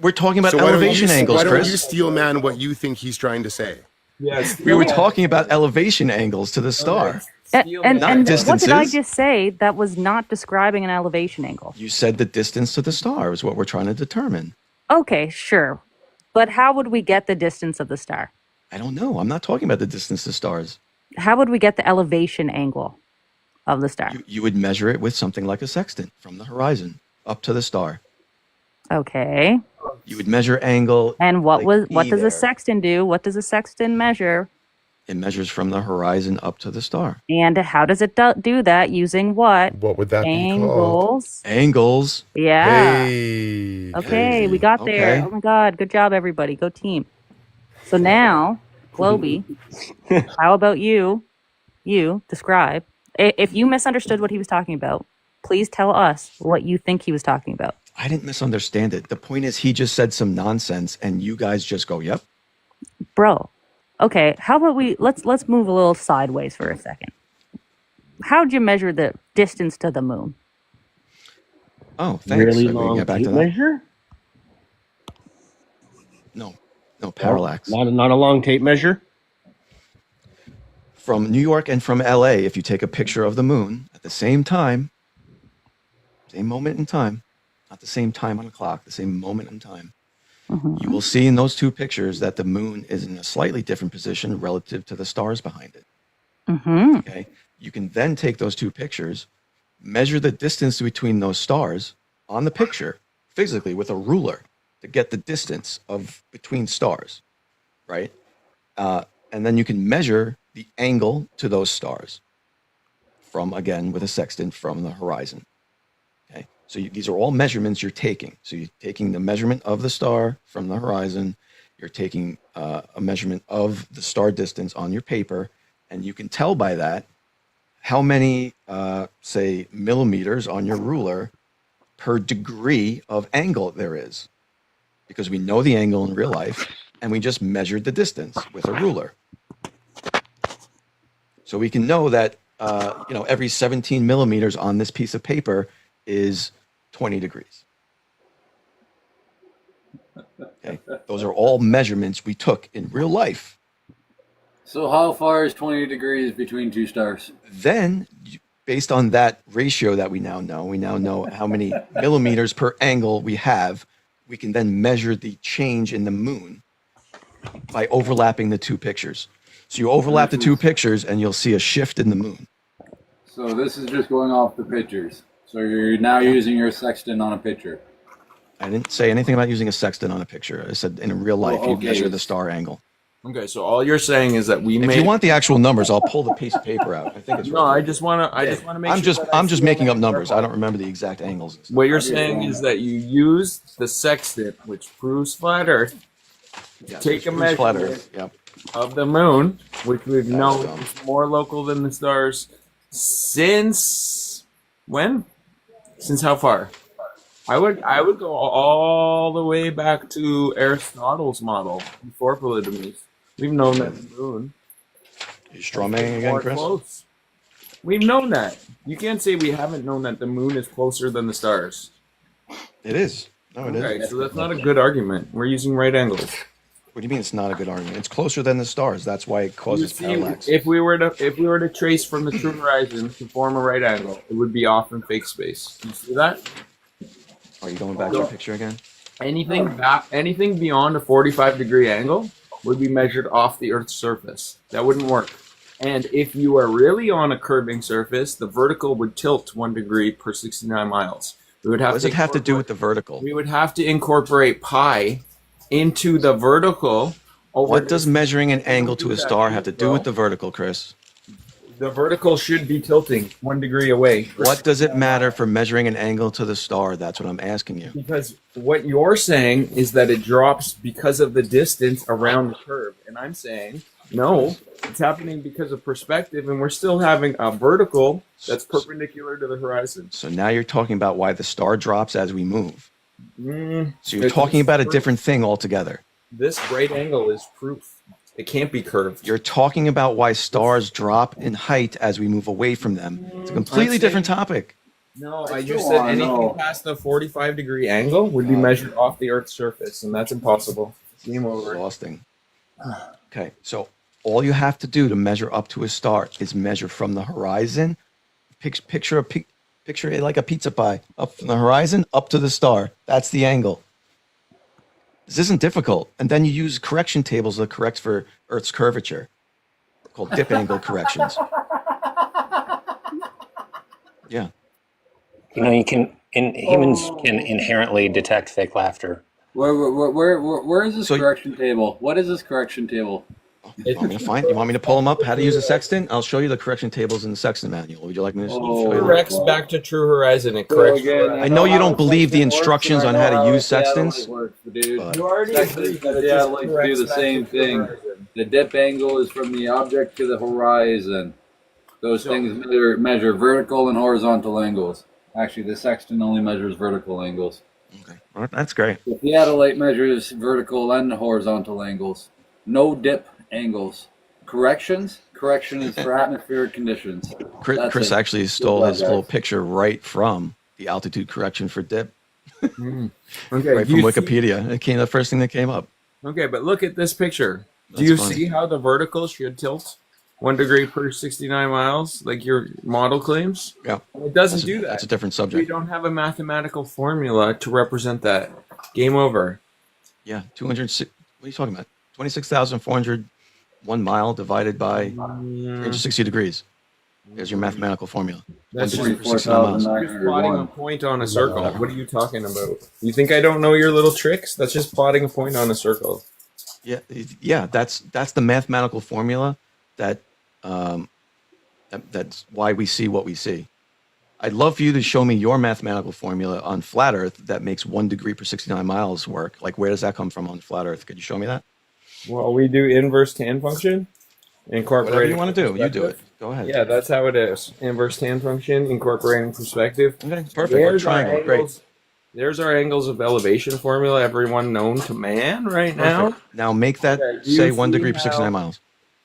We're talking about
So why don't
elevation
you-
angles,
Why don't
Chris.
you steel man what you think he's trying to say?
Yes.
We were talking about elevation angles to the star.
And
Not
what
distances.
did I just say that was not describing an elevation angle?
You said the distance to the star is what we're trying to determine.
Okay, sure. But how would we get the distance of the star?
I don't know. I'm not talking about the distance to stars.
How would we get the elevation angle of the star?
You would measure it with something like a sextant from the horizon up to the star.
Okay.
You would measure angle.
And what does
there.
a sextant do? What does a sextant measure
It measures from the horizon up to the star.
And how does it do that? Using what?
What would that be called?
Angles.
Angles.
Yeah.
Hey.
Okay, we got there.
Okay.
Oh my God. Good job, everybody. Go team. So now, Globy, how about you describe, if you misunderstood what he was talking about, please tell us what you think he was talking about.
I didn't misunderstand it. The point is he just said some nonsense and you guys just go, yep.
Bro, okay, how about let's move a little sideways for a second. How'd you measure the distance to the moon?
Oh, thanks.
Really
So we can
long
get back
tape
to that.
measure?
No, parallax.
Not a long tape measure?
From New York and from LA, if you take a picture of the moon at the same time, same moment in time, not the same time on the clock, the same moment in time, you will see in those two pictures that the moon is in a slightly different position relative to the stars behind it. Okay. You can then take those two pictures, measure the distance between those stars on the picture physically with a ruler to get the distance of between stars, right? And then you can measure the angle to those stars from, again, with a sextant from the horizon. Okay, so these are all measurements you're taking. So you're taking the measurement of the star from the horizon, you're taking a measurement of the star distance on your paper, and you can tell by that how many, say, millimeters on your ruler per degree of angle there is. Because we know the angle in real life, and we just measured the distance with a ruler. So we can know that every 17 millimeters on this piece of paper is 20 degrees. Okay, those are all measurements we took in real life.
So how far is 20 degrees between two stars?
Then, based on that ratio that we now know how many millimeters per angle we have. We can then measure the change in the moon by overlapping the two pictures. So you overlap the two pictures and you'll see a shift in the moon.
So this is just going off the pictures. So you're now using your sextant on a picture.
I didn't say anything about using a sextant on a picture. I said in real life, you measure the star angle.
Okay, so all you're saying is that we
If you want the actual numbers, I'll pull the piece of paper out. I think it's
no. I just want to make.
I'm just making up numbers. I don't remember the exact angles.
What you're saying is that you use the sextant, which proves flat Earth, take a measurement of the moon, which we've known is more local than the stars since when? Since how far? I would go all the way back to Aristotle's model before Polytomies. We've known that the moon.
You're straw manning again, Chris?
Close. We've known that. You can't say we haven't known that the moon is closer than the stars.
It is. No, it
okay,
is.
so that's not a good argument. We're using right angles.
What do you mean it's not a good argument? It's closer than the stars. That's why it causes parallax.
If we were to trace from the true horizon to form a right angle, it would be off in fake space. Do you see that?
Are you going back to the picture again?
Anything beyond a 45-degree angle would be measured off the Earth's surface. That wouldn't work. And if you are really on a curving surface, the vertical would tilt 1 degree per 69 miles. We would have
what does it have to do with the vertical?
We would have to incorporate pi into the vertical.
What does measuring an angle to a star have to do with the vertical, Chris?
The vertical should be tilting 1 degree away.
What does it matter for measuring an angle to the star? That's what I'm asking you.
Because what you're saying is that it drops because of the distance around the curve. And I'm saying, no, it's happening because of perspective, and we're still having a vertical that's perpendicular to the horizon.
So now you're talking about why the star drops as we move. So you're talking about a different thing altogether.
This right angle is proof. It can't be curved.
You're talking about why stars drop in height as we move away from them. It's a completely different topic.
No, I just said anything past the 45-degree angle would be measured off the Earth's surface, and that's impossible. Game over.
Exhausting. Okay, so all you have to do to measure up to a star is measure from the horizon. Picture it like a pizza pie. Up from the horizon, up to the star. That's the angle. This isn't difficult. And then you use correction tables that correct for Earth's curvature, called dip angle corrections. Yeah.
You know, humans can inherently detect fake laughter.
Where is this correction table? What is this correction table?
You want me to find? You want me to pull them up? How to use a sextant? I'll show you the correction tables in the sextant manual. Would you like me to show you that?
Corrects back to True Horizon. It corrects.
I know you don't believe the instructions on how to use sextants.
Dude.
But-
You already agreed that it
Yeah,
just
like do
corrects
the
back
same
to True
thing.
Horizon.
The dip angle is from the object to the horizon. Those things measure vertical and horizontal angles. Actually, the sextant only measures vertical angles.
Okay, well, that's great.
The theodolite measures vertical and horizontal angles. No dip angles. Corrections? Correction is for atmospheric conditions.
Chris actually stole his little picture right from the altitude correction for dip.
Okay,
Right from
you
Wikipedia. It came the first thing that came up.
Okay, but look at this picture. Do
That's
you
funny.
see how the vertical should tilt 1 degree per 69 miles, like your model claims?
Yeah.
It doesn't do that.
That's a different
We
subject.
don't have a mathematical formula to represent that. Game over.
Yeah, 206. What are you talking about? 26,400 1 mile divided by 360 degrees. There's your mathematical formula.
That's
1 degree per 69 miles.
just plotting a point on a circle. What are you talking about? You think I don't know your little tricks? That's just plotting a point on a circle.
Yeah, that's the mathematical formula that that's why we see what we see. I'd love for you to show me your mathematical formula on flat Earth that makes 1 degree per 69 miles work. Like, where does that come from on flat Earth? Could you show me that?
Well, we do inverse tan function.
Whatever you want to do, you do it. Go ahead.
Yeah, that's how it is. Inverse tan function, incorporating perspective.
Okay, perfect. Triangle, great.
There's our angles of elevation formula, everyone known to man right now.
Perfect. Now make that say 1 degree per 69 miles.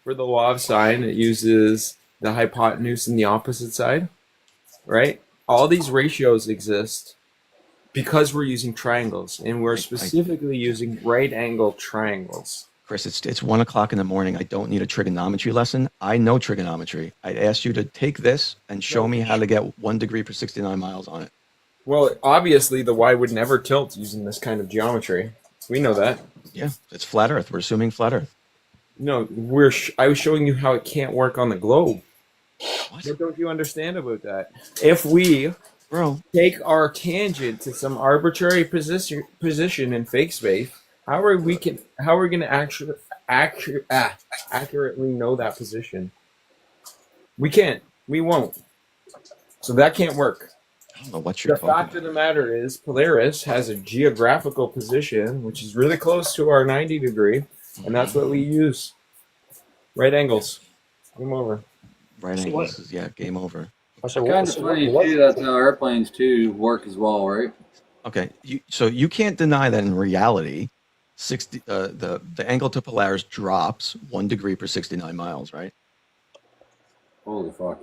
For the law of sine, it uses the hypotenuse in the opposite side, right? All these ratios exist because we're using triangles, and we're specifically using right angle triangles.
Chris, it's 1 o'clock in the morning. I don't need a trigonometry lesson. I know trigonometry. I'd ask you to take this and show me how to get 1 degree per 69 miles on it.
Well, obviously, the y would never tilt using this kind of geometry. We know that.
Yeah, it's flat Earth. We're assuming flat Earth.
No, I was showing you how it can't work on the globe. What don't you understand about that? If we take our tangent to some arbitrary position in fake space, how are we going to accurately know that position? We can't. We won't. So that can't work.
I don't know what you're
The fact of the matter is, Polaris has a geographical position which is really close to our 90 degree, and that's what we use. Right angles. Game over.
Right angles is, yeah, game over.
It's kind of funny too. That's how airplanes too work as well, right?
Okay, so you can't deny that in reality, the angle to Polaris drops 1 degree per 69 miles, right?
Holy fuck.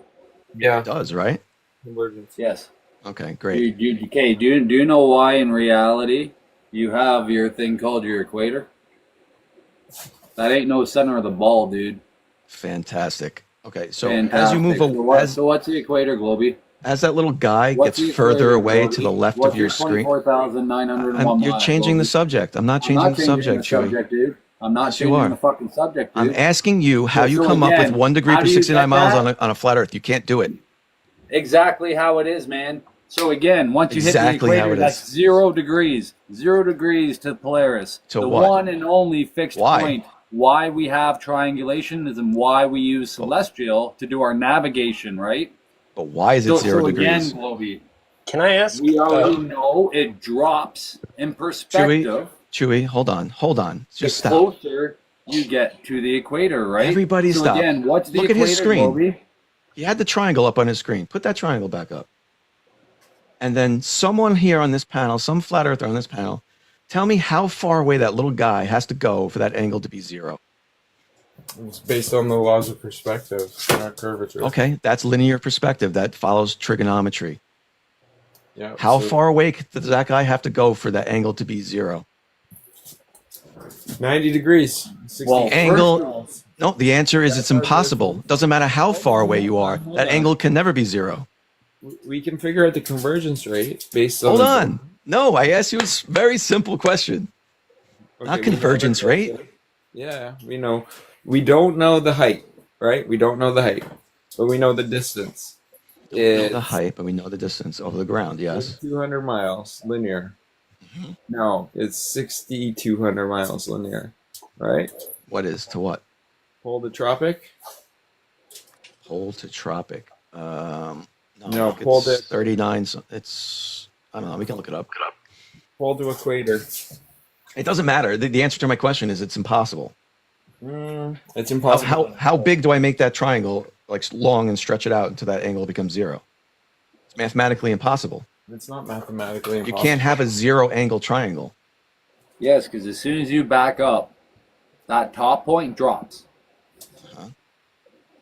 Yeah.
It does, right?
Convergence.
Yes.
Okay, great.
Do you know why in reality you have your thing called your equator? That ain't no center of the ball, dude.
Fantastic. Okay, so
Fantastic.
as you move
So what's the equator, Globey?
as that little guy
What's
gets
the
further
equator,
away
Globey?
to the left
What's
of your
the
screen,
24,901
you're
miles,
changing the
Globey?
subject. I'm not
I'm
changing
not
the
changing
subject,
the
Chewy.
subject, dude. I'm not
Yes, you
changing
are.
the fucking subject, dude.
I'm asking you how you
So
come up
again,
with 1 degree
how
per
do you
69
get
miles
that?
on a flat Earth. You can't do it.
Exactly how it is, man. So again, once you
Exactly
hit
how
the
it
equator, that's
is.
0 degrees. 0 degrees to Polaris.
To
the
what?
one and only fixed
Why?
point. Why we have triangulation is and why we use celestial to do our navigation, right?
But why is it 0 degrees?
Again, Globey,
Can I ask?
we already know it drops in perspective.
Chewy, hold on. Just
the
stop.
closer you get to the equator, right?
Everybody
so
stop.
Again, what's the
Look at
equator,
his screen.
Globey?
He had the triangle up on his screen. Put that triangle back up. And then someone here on this panel, some flat earther on this panel, tell me how far away that little guy has to go for that angle to be 0.
It's based on the laws of perspective, not curvature.
Okay, that's linear perspective. That follows trigonometry.
Yeah.
How
so
far away does that guy have to go for that angle to be 0?
90 degrees. 60
The angle. No, the answer is it's impossible. Doesn't matter how far away you are. That angle can never be 0.
We can figure out the convergence rate based on.
Hold on. No, I asked you a very simple question.
Okay,
Not
we know
convergence
the-
rate.
Yeah, we know. We don't know the height, right? We don't know the height, but we know the distance.
We know the height, but we know the distance over the ground. Yes.
200 miles linear. No, it's 6,200 miles linear, right?
What is to what?
Pole to tropic.
Pole to tropic. No,
pole to
39. So it's I don't know. We can look it up.
Pole to equator.
It doesn't matter. The answer to my question is it's impossible.
It's impossible.
How big do I make that triangle like long and stretch it out until that angle becomes 0? It's mathematically impossible.
It's not mathematically impossible.
You can't have a 0 angle triangle.
Yes, because as soon as you back up, that top point drops.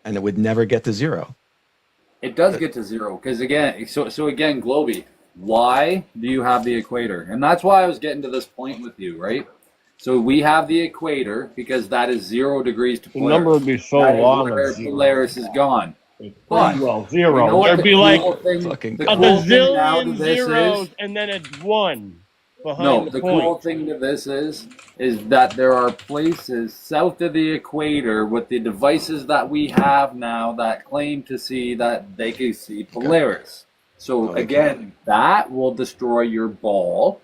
And it would never get to 0.
It does get to 0 because again, so again, Globy, why do you have the equator? And that's why I was getting to this point with you, right? So we have the equator because that is 0 degrees to Polaris.
The number would be so
That is
long.
where Polaris is gone. But
well, 0.
you know what
There'd
the
be like
cool thing-
a
the cool thing now to
bazillion
this
zeros
is-
and then a 1 behind
No,
the
the
point.
cool thing to this is that there are places south of the equator with the devices that we have now that claim to see that they can see Polaris. So again, that will destroy your ball.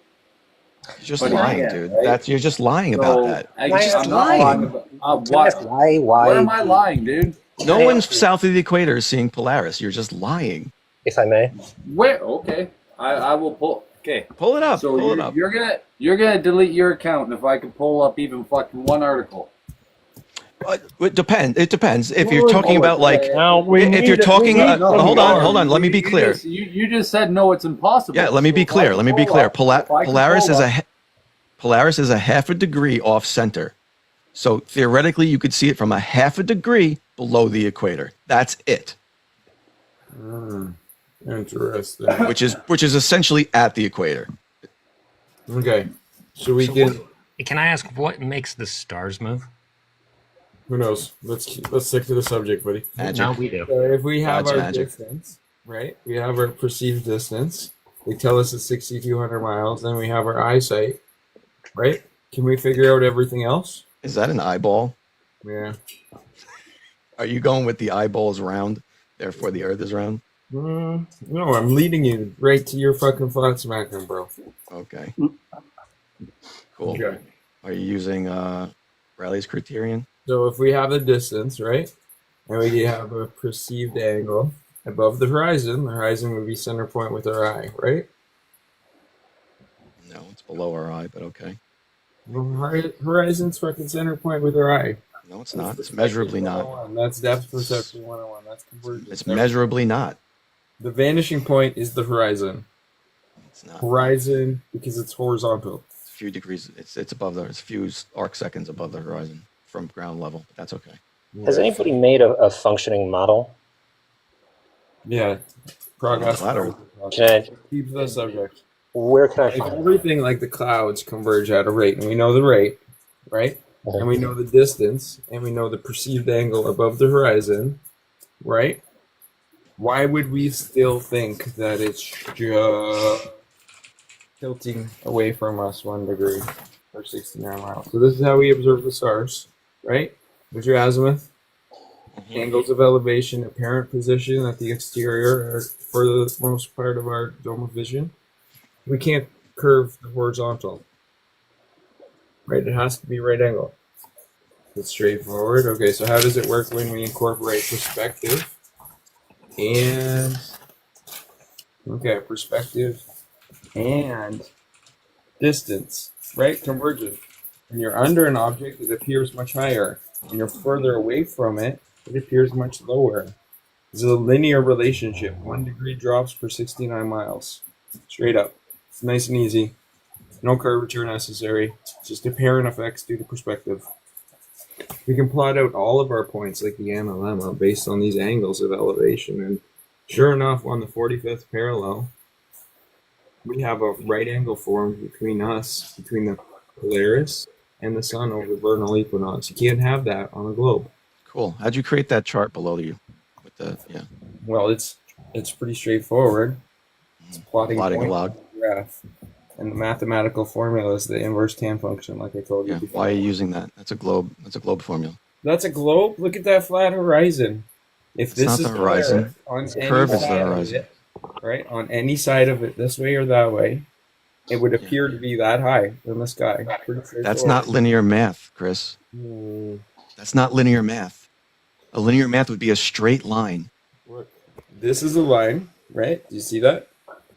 You're just
But
lying,
again,
dude.
right?
You're just lying about that.
I'm
You're just
not
lying.
about, why am I lying, dude?
No one south of the equator is seeing Polaris. You're just lying.
If I may.
Where? Okay, I will pull. Okay,
pull it up.
So
pull it up.
you're gonna delete your account if I can pull up even fucking one article.
It depends. It depends. If you're talking about like, if you're talking, hold on. Let me be clear.
You just said no, it's impossible.
Yeah, let me be clear. Polaris is a half a degree off center. So theoretically, you could see it from a half a degree below the equator. That's it.
Interesting.
Which is essentially at the equator.
Okay, so we can.
Can I ask what makes the stars move?
Who knows? Let's stick to the subject, buddy.
No, we do.
So if we have
God's
our
magic.
distance, right? We have our perceived distance. They tell us it's 6,200 miles. Then we have our eyesight, right? Can we figure out everything else?
Is that an eyeball?
Yeah.
Are you going with the eyeballs round, therefore the Earth is round?
No, I'm leading you right to your fucking flat smacking, bro.
Okay. Cool.
Okay.
Are you using Rayleigh's criterion?
So if we have the distance, right, and we have a perceived angle above the horizon would be center point with our eye, right?
No, it's below our eye, but okay.
Well, horizon's fucking center point with our eye.
No, it's not. It's measurably not.
That's depth perception 101. That's convergence.
It's measurably not.
The vanishing point is the horizon.
It's not.
Horizon because it's horizontal.
It's a few degrees. It's above the. It's a few arc seconds above the horizon from ground level. But that's okay.
Has anybody made a functioning model?
Yeah. Progress.
Can I,
Keep the subject.
where can I
If
find
everything like the clouds converge at a rate, and we know the rate, right? And we know the distance, and we know the perceived angle above the horizon, right? Why would we still think that it's just tilting away from us 1 degree or 69 miles? So this is how we observe the stars, right? With your azimuth, angles of elevation, apparent position at the exterior are for the most part of our dome of vision. We can't curve the horizontal, right? It has to be right angle. It's straightforward. Okay, so how does it work when we incorporate perspective? And, okay, perspective and distance, right? Convergent. When you're under an object, it appears much higher. When you're further away from it, it appears much lower. This is a linear relationship. 1 degree drops per 69 miles. Straight up. It's nice and easy. No curvature necessary. Just apparent effects due to perspective. We can plot out all of our points like the analemma based on these angles of elevation. And sure enough, on the 45th parallel, we have a right angle formed between us, between the Polaris and the sun over the vernal equinox. You can't have that on a globe.
Cool. How'd you create that chart below you? With the
Well, it's pretty straightforward. It's plotting
a
points
log.
on the graph. And the mathematical formula is the inverse tan function, like I told you before.
Why are you using that? That's a globe. That's a globe formula.
That's a globe. Look at that flat horizon. If
It's
this
not
is
the horizon.
on
The
any
curve is the
side of
horizon.
it, right? On any side of it, this way or that way, it would appear to be that high in the sky. Pretty
That's not linear math, Chris. That's not linear math. A linear math would be a straight line.
Look, this is a line, right? Do you see that?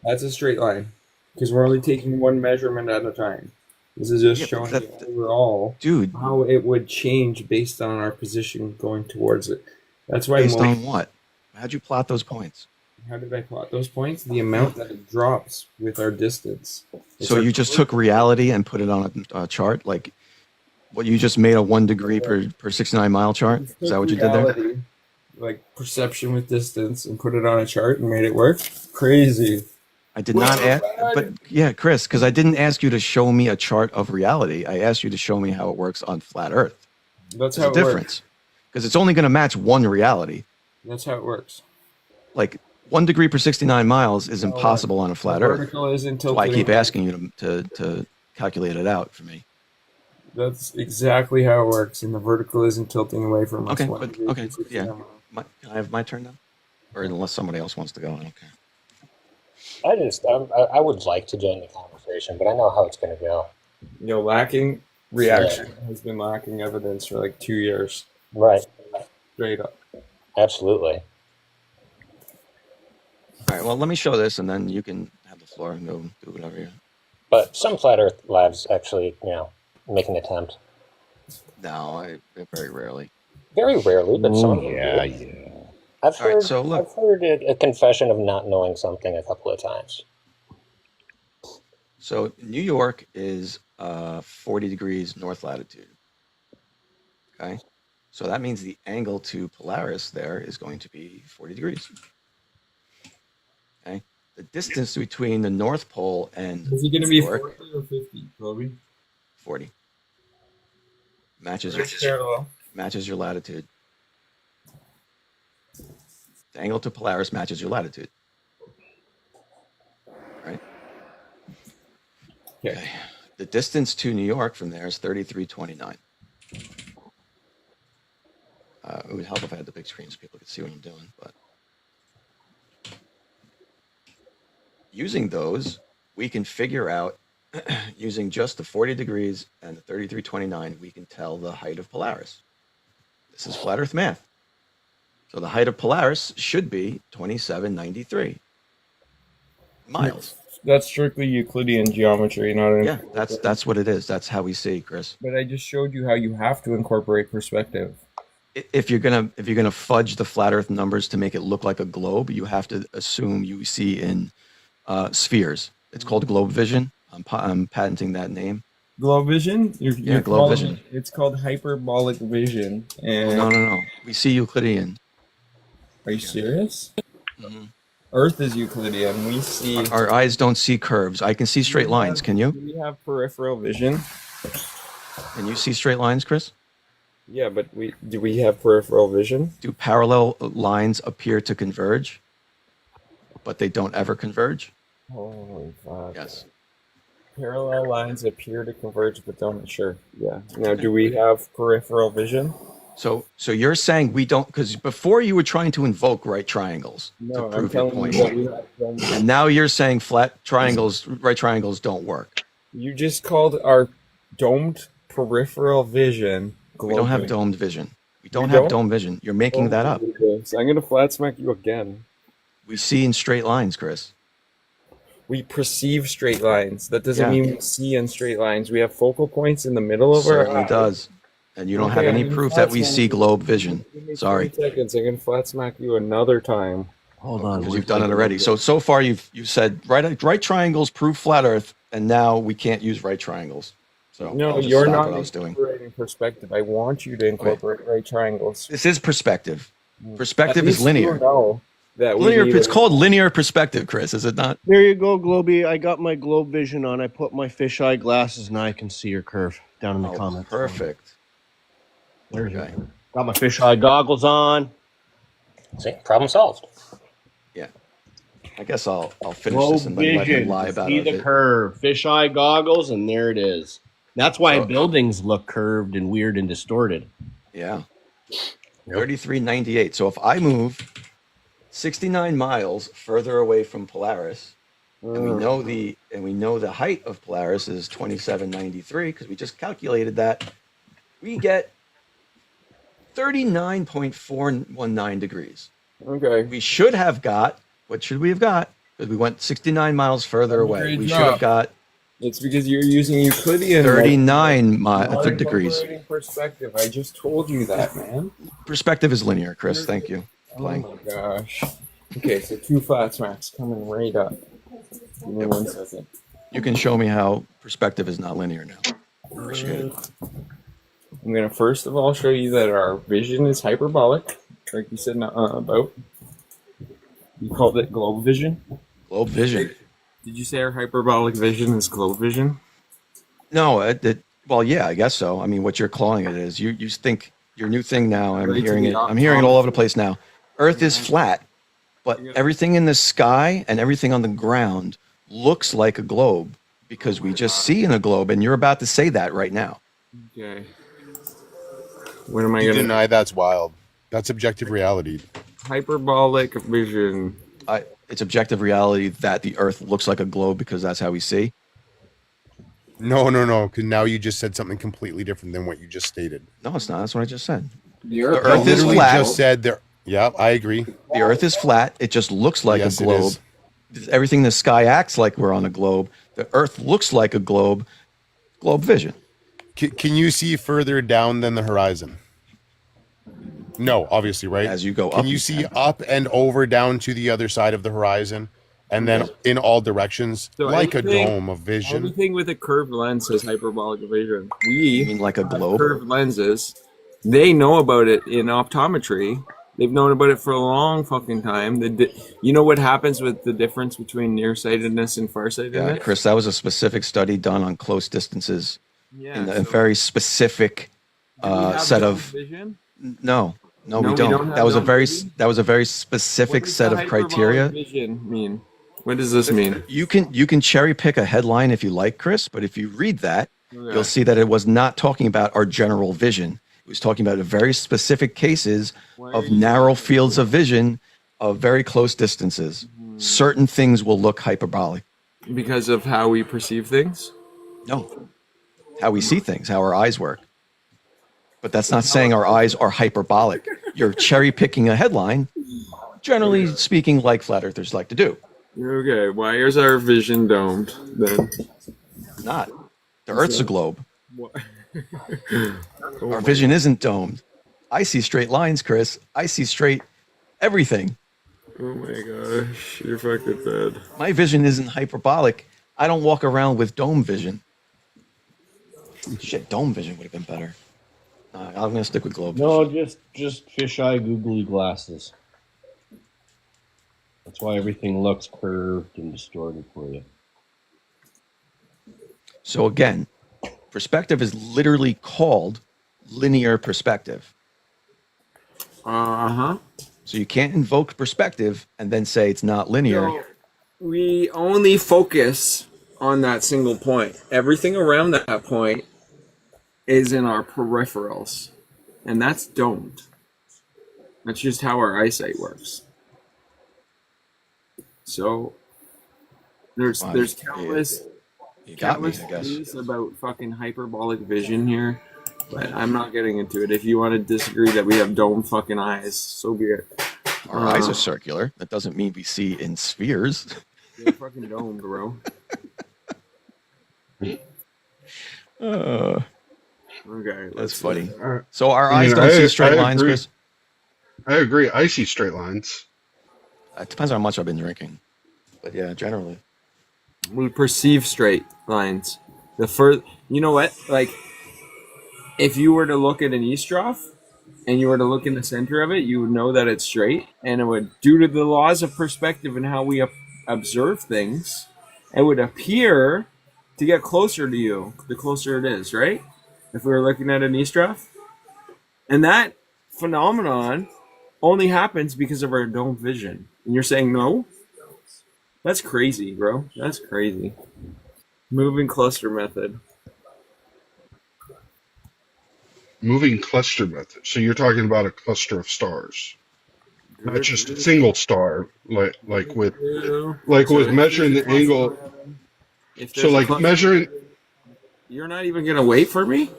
That's a straight line because we're only taking one measurement at a time. This is just showing you overall, how it would change based on our position going towards it. That's why.
Based on what? How'd you plot those points?
How did I plot those points? The amount that it drops with our distance.
So you just took reality and put it on a chart, like what you just made a 1 degree per 69 mile chart. Is that what you did there?
Like perception with distance, and put it on a chart and made it work. Crazy.
I did not ask, but yeah, Chris, because I didn't ask you to show me a chart of reality. I asked you to show me how it works on flat Earth.
That's
There's
how
a
it
difference,
works.
because it's only going to match one reality.
That's how it works.
Like 1 degree per 69 miles is impossible on a flat Earth.
Vertical isn't
That's why I keep
tilting.
asking you to calculate it out for me.
That's exactly how it works, and the vertical isn't tilting away from us.
Okay, but okay, yeah. Can I have my turn now, or unless somebody else wants to go, I don't care.
I would like to join the conversation, but I know how it's going to go.
You know, lacking reaction has been lacking evidence for like 2 years.
Right.
Straight up.
Absolutely.
All right, well, let me show this, and then you can have the floor and go do whatever you.
But some flat Earth labs actually, make an attempt.
No, very rarely.
Very rarely, but some.
Yeah.
I've
All right,
heard.
so look.
I've heard a confession of not knowing something a couple of times.
So New York is 40 degrees north latitude. Okay, so that means the angle to Polaris there is going to be 40 degrees. Okay, the distance between the North Pole and
Is it going to be
New York,
40 or 50, Kobe?
40. Matches
It's
your
parallel.
matches your latitude. The angle to Polaris matches your latitude. Right? Okay. The distance to New York from there is 3329. It would help if I had the big screen so people could see what I'm doing, but using those, we can figure out, using just the 40 degrees and the 3329, we can tell the height of Polaris. This is flat Earth math. So the height of Polaris should be 2793 miles.
That's strictly Euclidean geometry, not an.
Yeah, that's what it is. That's how we see, Chris.
But I just showed you how you have to incorporate perspective.
If you're gonna fudge the flat Earth numbers to make it look like a globe, you have to assume you see in spheres. It's called globe vision. I'm patenting that name.
Globe vision?
Yeah, globe vision.
It's called hyperbolic vision. And
No. We see Euclidean.
Are you serious?
Mhm.
Earth is Euclidean. We see.
Our eyes don't see curves. I can see straight lines. Can you?
Do we have peripheral vision?
Can you see straight lines, Chris?
Yeah, but do we have peripheral vision?
Do parallel lines appear to converge, but they don't ever converge?
Holy fuck.
Yes.
Parallel lines appear to converge, but don't. Sure. Yeah. Now, do we have peripheral vision?
So you're saying we don't, because before you were trying to invoke right triangles
No,
to
I'm
prove your
telling
point,
you that we have them.
and now you're saying flat triangles, right triangles don't work.
You just called our domed peripheral vision.
We don't have
globing.
domed vision. We don't
You
have domed vision. You're making that up.
So I'm gonna flat smack you again.
We see in straight lines, Chris.
We perceive straight lines. That doesn't
Yeah.
mean we see in straight lines. We have focal points in the middle of our
Certainly
eye.
does. And you don't have
Okay,
any
I'm gonna
proof
flat
that we
smack
see
you.
globe vision.
Give me
Sorry.
20 seconds. I'm gonna flat smack you another time.
Hold on. Because you've done it already. So far you said right triangles prove flat Earth, and now we can't use right triangles. So
No,
I'll just
you're
stop
not
what I was doing.
incorporating perspective. I want you to incorporate right triangles.
This is perspective.
At
Perspective
least
is linear.
you know that we
Linear.
need
It's
a-
called linear perspective, Chris. Is it not?
There you go, Globey. I got my globe vision on. I put my fisheye glasses, and I can see your curve down in the comments.
Perfect.
There you go. Got my fisheye goggles on.
See, problem solved.
Yeah. I guess I'll finish
Globe
this and then let him
vision.
lie about
See
it.
the curve. Fisheye goggles, and there it is. That's why buildings look curved and weird and distorted.
Yeah. 3398. So if I move 69 miles further away from Polaris, and we know the height of Polaris is 2793 because we just calculated that, we get 39.419 degrees.
Okay.
We should have got, what should we have got? Because we went 69 miles further away.
Great
We
job.
should have got
It's because you're using Euclidean
39 degrees.
incorporating perspective. I just told you that, man.
Perspective is linear, Chris. Thank you.
Oh my gosh. Okay, so 2 flats max coming right up. Give me 1 second.
You can show me how perspective is not linear now. Appreciate it.
I'm going to first of all show you that our vision is hyperbolic, like you said about. You called it globe vision?
Globe vision.
Did you say our hyperbolic vision is globe vision?
No, well, yeah, I guess so. I mean, what you're calling it is, you think your new thing now, I'm hearing it all over the place now. Earth is flat, but everything in the sky and everything on the ground looks like a globe because we just see in a globe, and you're about to say that right now.
Okay. What am I
You
going to
deny that's wild. That's objective reality.
Hyperbolic vision.
It's objective reality that the Earth looks like a globe because that's how we see.
No, because now you just said something completely different than what you just stated.
No, it's not. That's what I just said.
The
Earth is flat.
Just said there. Yeah, I agree.
The Earth is flat. It just looks like a globe. Everything in the sky acts like we're on a globe. The Earth looks like a globe. Globe vision.
Can you see further down than the horizon? No, obviously, right?
As you go up.
Can you see up and over down to the other side of the horizon? And then in all directions,
So
like a
anything-
dome of vision.
Anything with a curved lens has hyperbolic vision. We
mean like a globe?
Curved lenses. They know about it in optometry. They've known about it for a long fucking time. You know what happens with the difference between nearsightedness and farsightedness?
Yeah, Chris, that was a specific study done on close distances.
Yeah,
in a very specific set of.
Vision?
No, we don't. That was a very specific set of criteria.
Vision mean? What does this mean?
You can cherry pick a headline if you like, Chris, but if you read that, you'll see that it was not talking about our general vision. It was talking about very specific cases of narrow fields of vision of very close distances. Certain things will look hyperbolic.
Because of how we perceive things?
No. How we see things, how our eyes work. But that's not saying our eyes are hyperbolic. You're cherry picking a headline, generally speaking, like flat earthers like to do.
Okay, why is our vision domed then?
Not. The Earth's a globe.
What?
Our vision isn't domed. I see straight lines, Chris. I see straight everything.
Oh my gosh, you're fucking bad.
My vision isn't hyperbolic. I don't walk around with dome vision. Shit, dome vision would have been better. I'm going to stick with globe vision.
No, just fisheye googly glasses. That's why everything looks curved and distorted for you.
So again, perspective is literally called linear perspective.
Uh-huh.
So you can't invoke perspective and then say it's not linear.
So we only focus on that single point. Everything around that point is in our peripherals, and that's domed. That's just how our eyesight works. So there's countless theories about fucking hyperbolic vision here, but I'm not getting into it. If you want to disagree that we have domed fucking eyes, so be it.
Our eyes are circular. That doesn't mean we see in spheres.
They're fucking domed, bro. Okay,
that's funny. So our eyes don't see straight lines, Chris?
I agree. I see straight lines.
It depends on how much I've been drinking. But yeah, generally.
We perceive straight lines. You know what? Like, if you were to look at an eavesdrop and you were to look in the center of it, you would know that it's straight. And it would, due to the laws of perspective and how we observe things, it would appear to get closer to you the closer it is, right? If we were looking at an eavesdrop. And that phenomenon only happens because of our dome vision. And you're saying no? That's crazy, bro. That's crazy. Moving cluster method.
Moving cluster method. So you're talking about a cluster of stars, not just a single star, like with measuring the angle.
If
So like measuring.
You're not even gonna wait for me?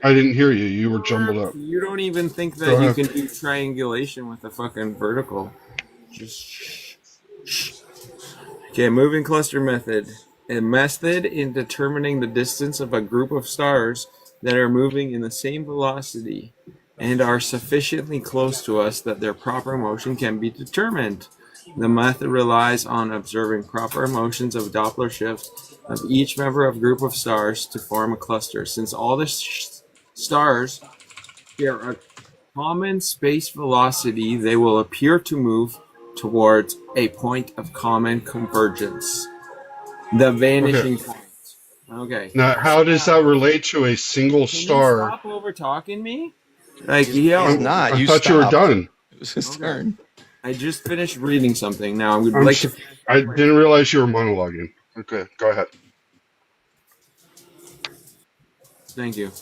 I I didn't hear you. You were jumbled up.
You don't even think
Go
that you
ahead.
can do triangulation with a fucking vertical. Just okay, moving cluster method. A method in determining the distance of a group of stars that are moving in the same velocity and are sufficiently close to us that their proper motion can be determined. The method relies on observing proper motions of Doppler shifts of each member of a group of stars to form a cluster. Since all the stars share a common space velocity, they will appear to move towards a point of common convergence. The vanishing point. Okay.
Now, how does that relate to a single
Can you
star?
stop over talking me? Like, yo.
I thought you were done.
It was his turn.
I just finished reading something. Now I'm
I didn't realize you were monologuing. Okay, go ahead.
Thank you.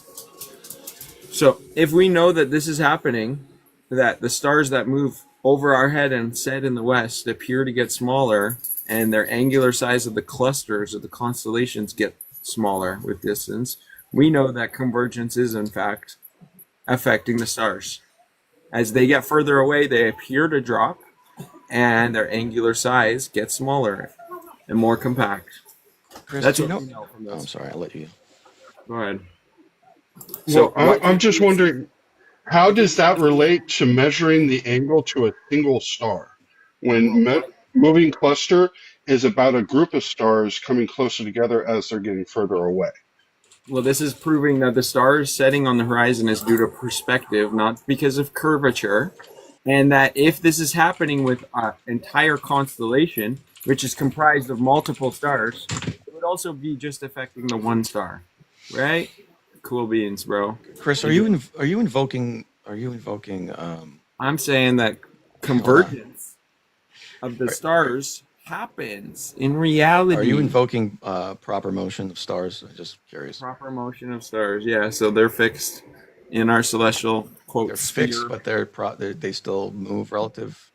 So, if we know that this is happening, that the stars that move over our head and set in the west appear to get smaller, and their angular size of the clusters of the constellations get smaller with distance, we know that convergence is in fact affecting the stars. As they get further away, they appear to drop, and their angular size gets smaller and more compact.
Chris,
That's
do you
what
know?
we know from
Oh,
this.
I'm sorry. I'll let you.
Go ahead.
So I'm just wondering, how does that relate to measuring the angle to a single star? When moving cluster is about a group of stars coming closer together as they're getting further away.
Well, this is proving that the stars setting on the horizon is due to perspective, not because of curvature. And that if this is happening with an entire constellation, which is comprised of multiple stars, it would also be just affecting the one star, right? Cool beans, bro.
Chris, are you invoking?
I'm saying that convergence of the stars happens in reality.
Are you invoking proper motion of stars? I'm just curious.
Proper motion of stars, yeah. So they're fixed in our celestial quote.
They're fixed, but they still move relative.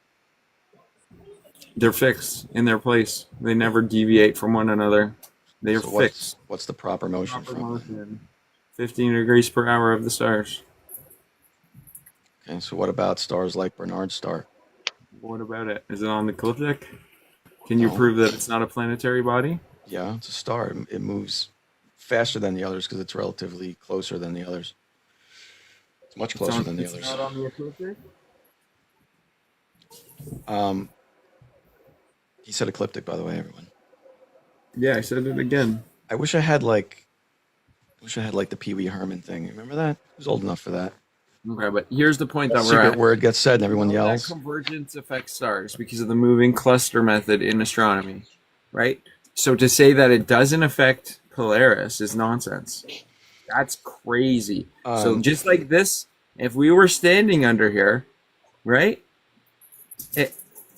They're fixed in their place. They never deviate from one another. They are fixed.
What's the proper motion
Proper
from
motion. 15 degrees per hour of the stars.
Okay, so what about stars like Bernard's star?
What about it? Is it on the ecliptic? Can you prove that it's not a planetary body?
Yeah, it's a star. It moves faster than the others because it's relatively closer than the others. It's much closer than the others.
It's not on the ecliptic?
He said ecliptic, by the way, everyone.
Yeah, I said it again.
I wish I had the Pee Wee Herman thing. Remember that? I was old enough for that.
Okay, but here's the point that we're
secret
at.
word gets said and everyone yells.
That convergence affects stars because of the moving cluster method in astronomy, right? So to say that it doesn't affect Polaris is nonsense. That's crazy. So just like this, if we were standing under here, right?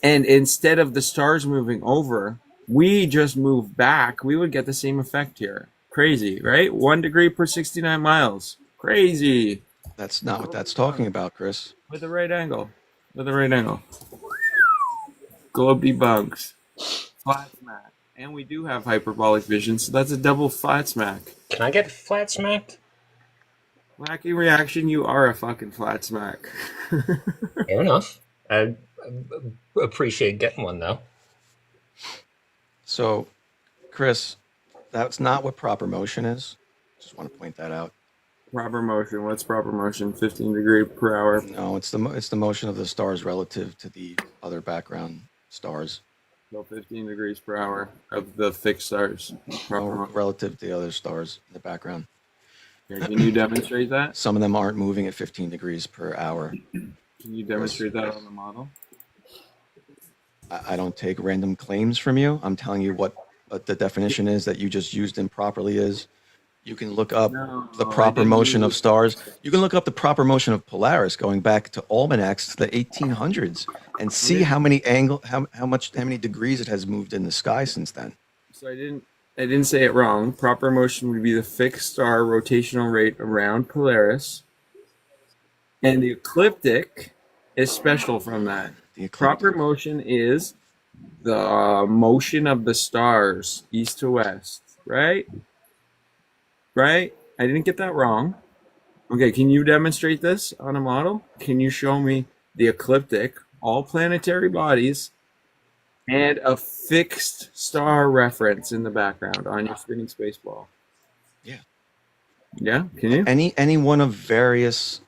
And instead of the stars moving over, we just move back, we would get the same effect here. Crazy, right? 1 degree per 69 miles. Crazy.
That's not what that's talking about, Chris.
With the right angle. Globe debunks. Flat smack. And we do have hyperbolic vision, so that's a double flat smack.
Can I get flat smacked?
Wacky reaction, you are a fucking flat smack.
Fair enough. I appreciate getting one, though.
So, Chris, that's not what proper motion is. Just want to point that out.
Proper motion. What's proper motion? 15 degree per hour.
No, it's the motion of the stars relative to the other background stars.
So 15 degrees per hour of the fixed stars.
Relative to the other stars in the background.
Okay, can you demonstrate that?
Some of them aren't moving at 15 degrees per hour.
Can you demonstrate that on the model?
I don't take random claims from you. I'm telling you what the definition is that you just used improperly is. You can look up the proper motion of stars. You can look up the proper motion of Polaris going back to almanacs to the 1800s and see how many degrees it has moved in the sky since then.
So I didn't say it wrong. Proper motion would be the fixed star rotational rate around Polaris. And the ecliptic is special from that. The proper motion is the motion of the stars east to west, right? Right? I didn't get that wrong. Okay, can you demonstrate this on a model? Can you show me the ecliptic, all planetary bodies, and a fixed star reference in the background on your spinning space ball?
Yeah.
Yeah, can you?
Any one of various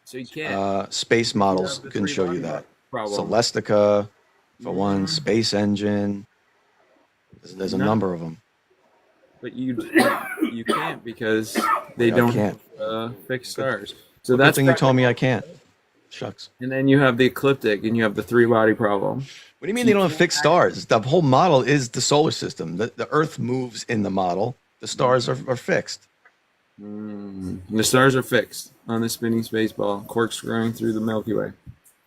So you can't.
space models can show you that.
Problem.
Celestica, for one, Space Engine. There's a number of them.
But you can't because they don't
can't.
have fixed stars. So
Good
that's
thing you told me I can't. Shucks.
And then you have the ecliptic, and you have the three-body problem.
What do you mean they don't have fixed stars? The whole model is the solar system. The Earth moves in the model. The stars are fixed.
The stars are fixed on the spinning space ball, corkscrewing through the Milky Way.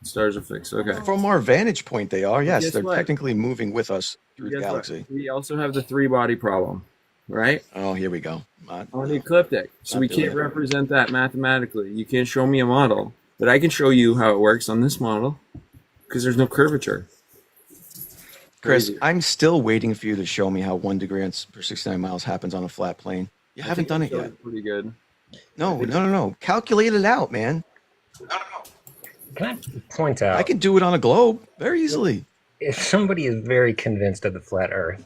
The stars are fixed. Okay.
From our vantage point, they are. Yes,
Guess
they're
what?
technically moving with us through the
Guess what?
galaxy.
We also have the three-body problem, right?
Oh, here we go.
On the ecliptic. So
Not
we
doing
can't
it.
represent that mathematically. You can't show me a model, but I can show you how it works on this model because there's no curvature.
Chris, I'm still waiting for you to show me how 1 degree per 69 miles happens on a flat plane. You haven't done it yet.
Pretty good.
No. Calculate it out, man.
Can I point out?
I can do it on a globe very easily.
If somebody is very convinced of the flat Earth,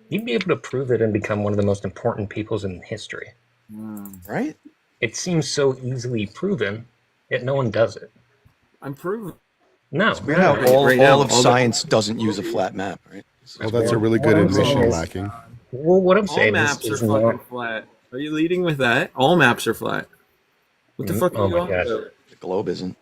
you'd be able to prove it and become one of the most important peoples in history.
Right?
It seems so easily proven, yet no one does it.
I'm proven.
No.
It's weird how all of science doesn't use a flat map, right?
Well, that's a really good admission, lacking.
Well, what I'm
All
saying
maps are
is
fucking
not.
flat. Are you leading with that? All maps are flat. What the fuck are you on about?
The globe isn't.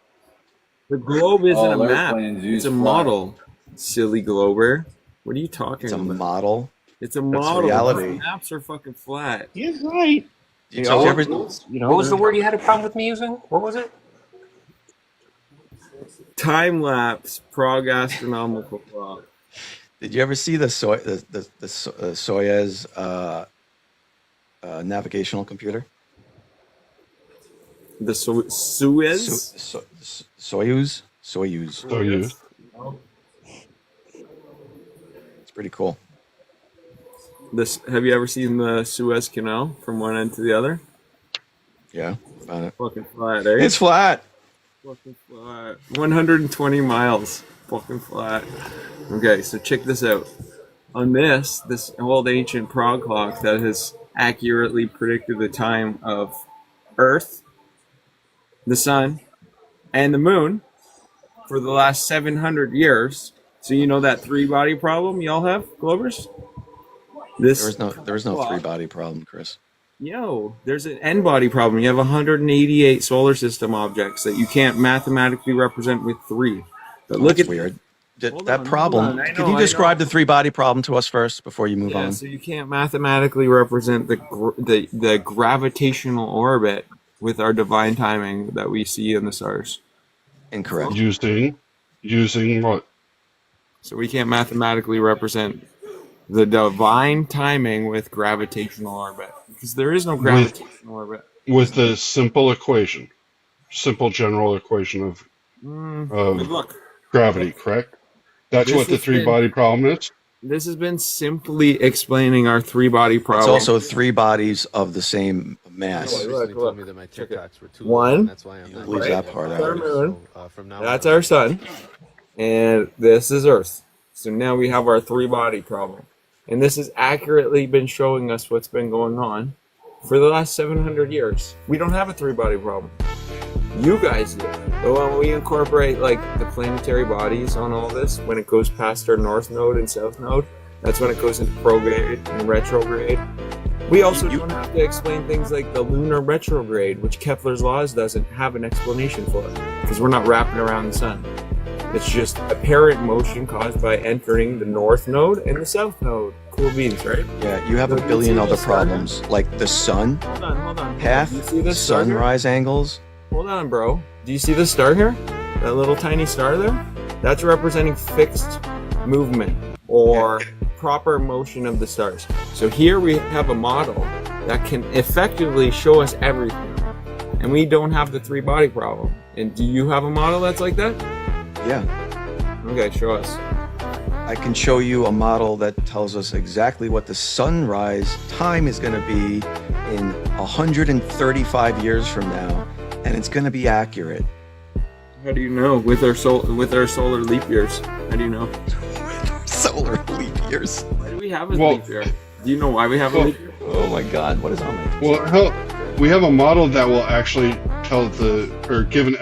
The globe isn't
All
a map.
airplanes use
It's a
flat.
model. Silly glober. What are you talking
It's a
about?
model.
It's a
That's
model.
reality.
Maps are fucking flat.
You're right.
Did you ever,
What was the word you had a problem with me using? What was it?
Time lapse, prog astronomical clock.
did you ever see the Soyuz navigational computer?
The Suez?
Soyuz?
Soyuz.
It's pretty cool.
Have you ever seen the Suez Canal from one end to the other?
Yeah, found it.
Fucking flat, eh?
It's flat.
Fucking flat. 120 miles. Fucking flat. Okay, so check this out. On this old ancient prog clock that has accurately predicted the time of Earth, the Sun, and the Moon for the last 700 years. So you know that three-body problem y'all have, Glovers?
There is no three-body problem, Chris.
Yo, there's an n-body problem. You have 188 solar system objects that you can't mathematically represent with three. But look
That's
at
weird.
Hold
That
on,
problem.
hold on. I
Can
know,
you
I
describe
know.
the three-body problem to us first before you move on?
So you can't mathematically represent the gravitational orbit with our divine timing that we see in the stars.
Incorrect.
Using what?
So we can't mathematically represent the divine timing with gravitational orbit because there is no gravitational orbit.
With the simple general equation of
Look.
gravity, correct? That's
This
what the
has been-
three-body problem is?
This has been simply explaining our three-body
It's
problem.
also three bodies of the same mass.
Look.
me that my TikToks were too
One.
long. That's why I'm not
Leave that part
That's our
out.
moon.
from now
That's
on.
our sun. And this is Earth. So now we have our three-body problem. And this has accurately been showing us what's been going on for the last 700 years. We don't have a three-body problem. You guys do. But when we incorporate like the planetary bodies on all this, when it goes past our north node and south node, that's when it goes into prograde and retrograde. We also don't have to explain things like the lunar retrograde, which Kepler's laws doesn't have an explanation for, because we're not wrapping around the sun. It's just apparent motion caused by entering the north node and the south node. Cool beans, right?
Yeah, you have
So
a
do you
billion
see
other
the star here?
problems, like the sun,
Hold on.
path,
You see this star here?
sunrise angles.
Hold on, bro. Do you see the star here? That little tiny star there? That's representing fixed movement or proper motion of the stars. So here we have a model that can effectively show us everything. And we don't have the three-body problem. And do you have a model that's like that?
Yeah.
Okay, show us.
I can show you a model that tells us exactly what the sunrise time is going to be in 135 years from now, and it's going to be accurate.
How do you know? With our solar leap years. How do you know?
Solar leap years.
Why do we have a leap year? Do you know why we have a leap year?
Oh my God! What is on my?
Well, we have a model that will actually give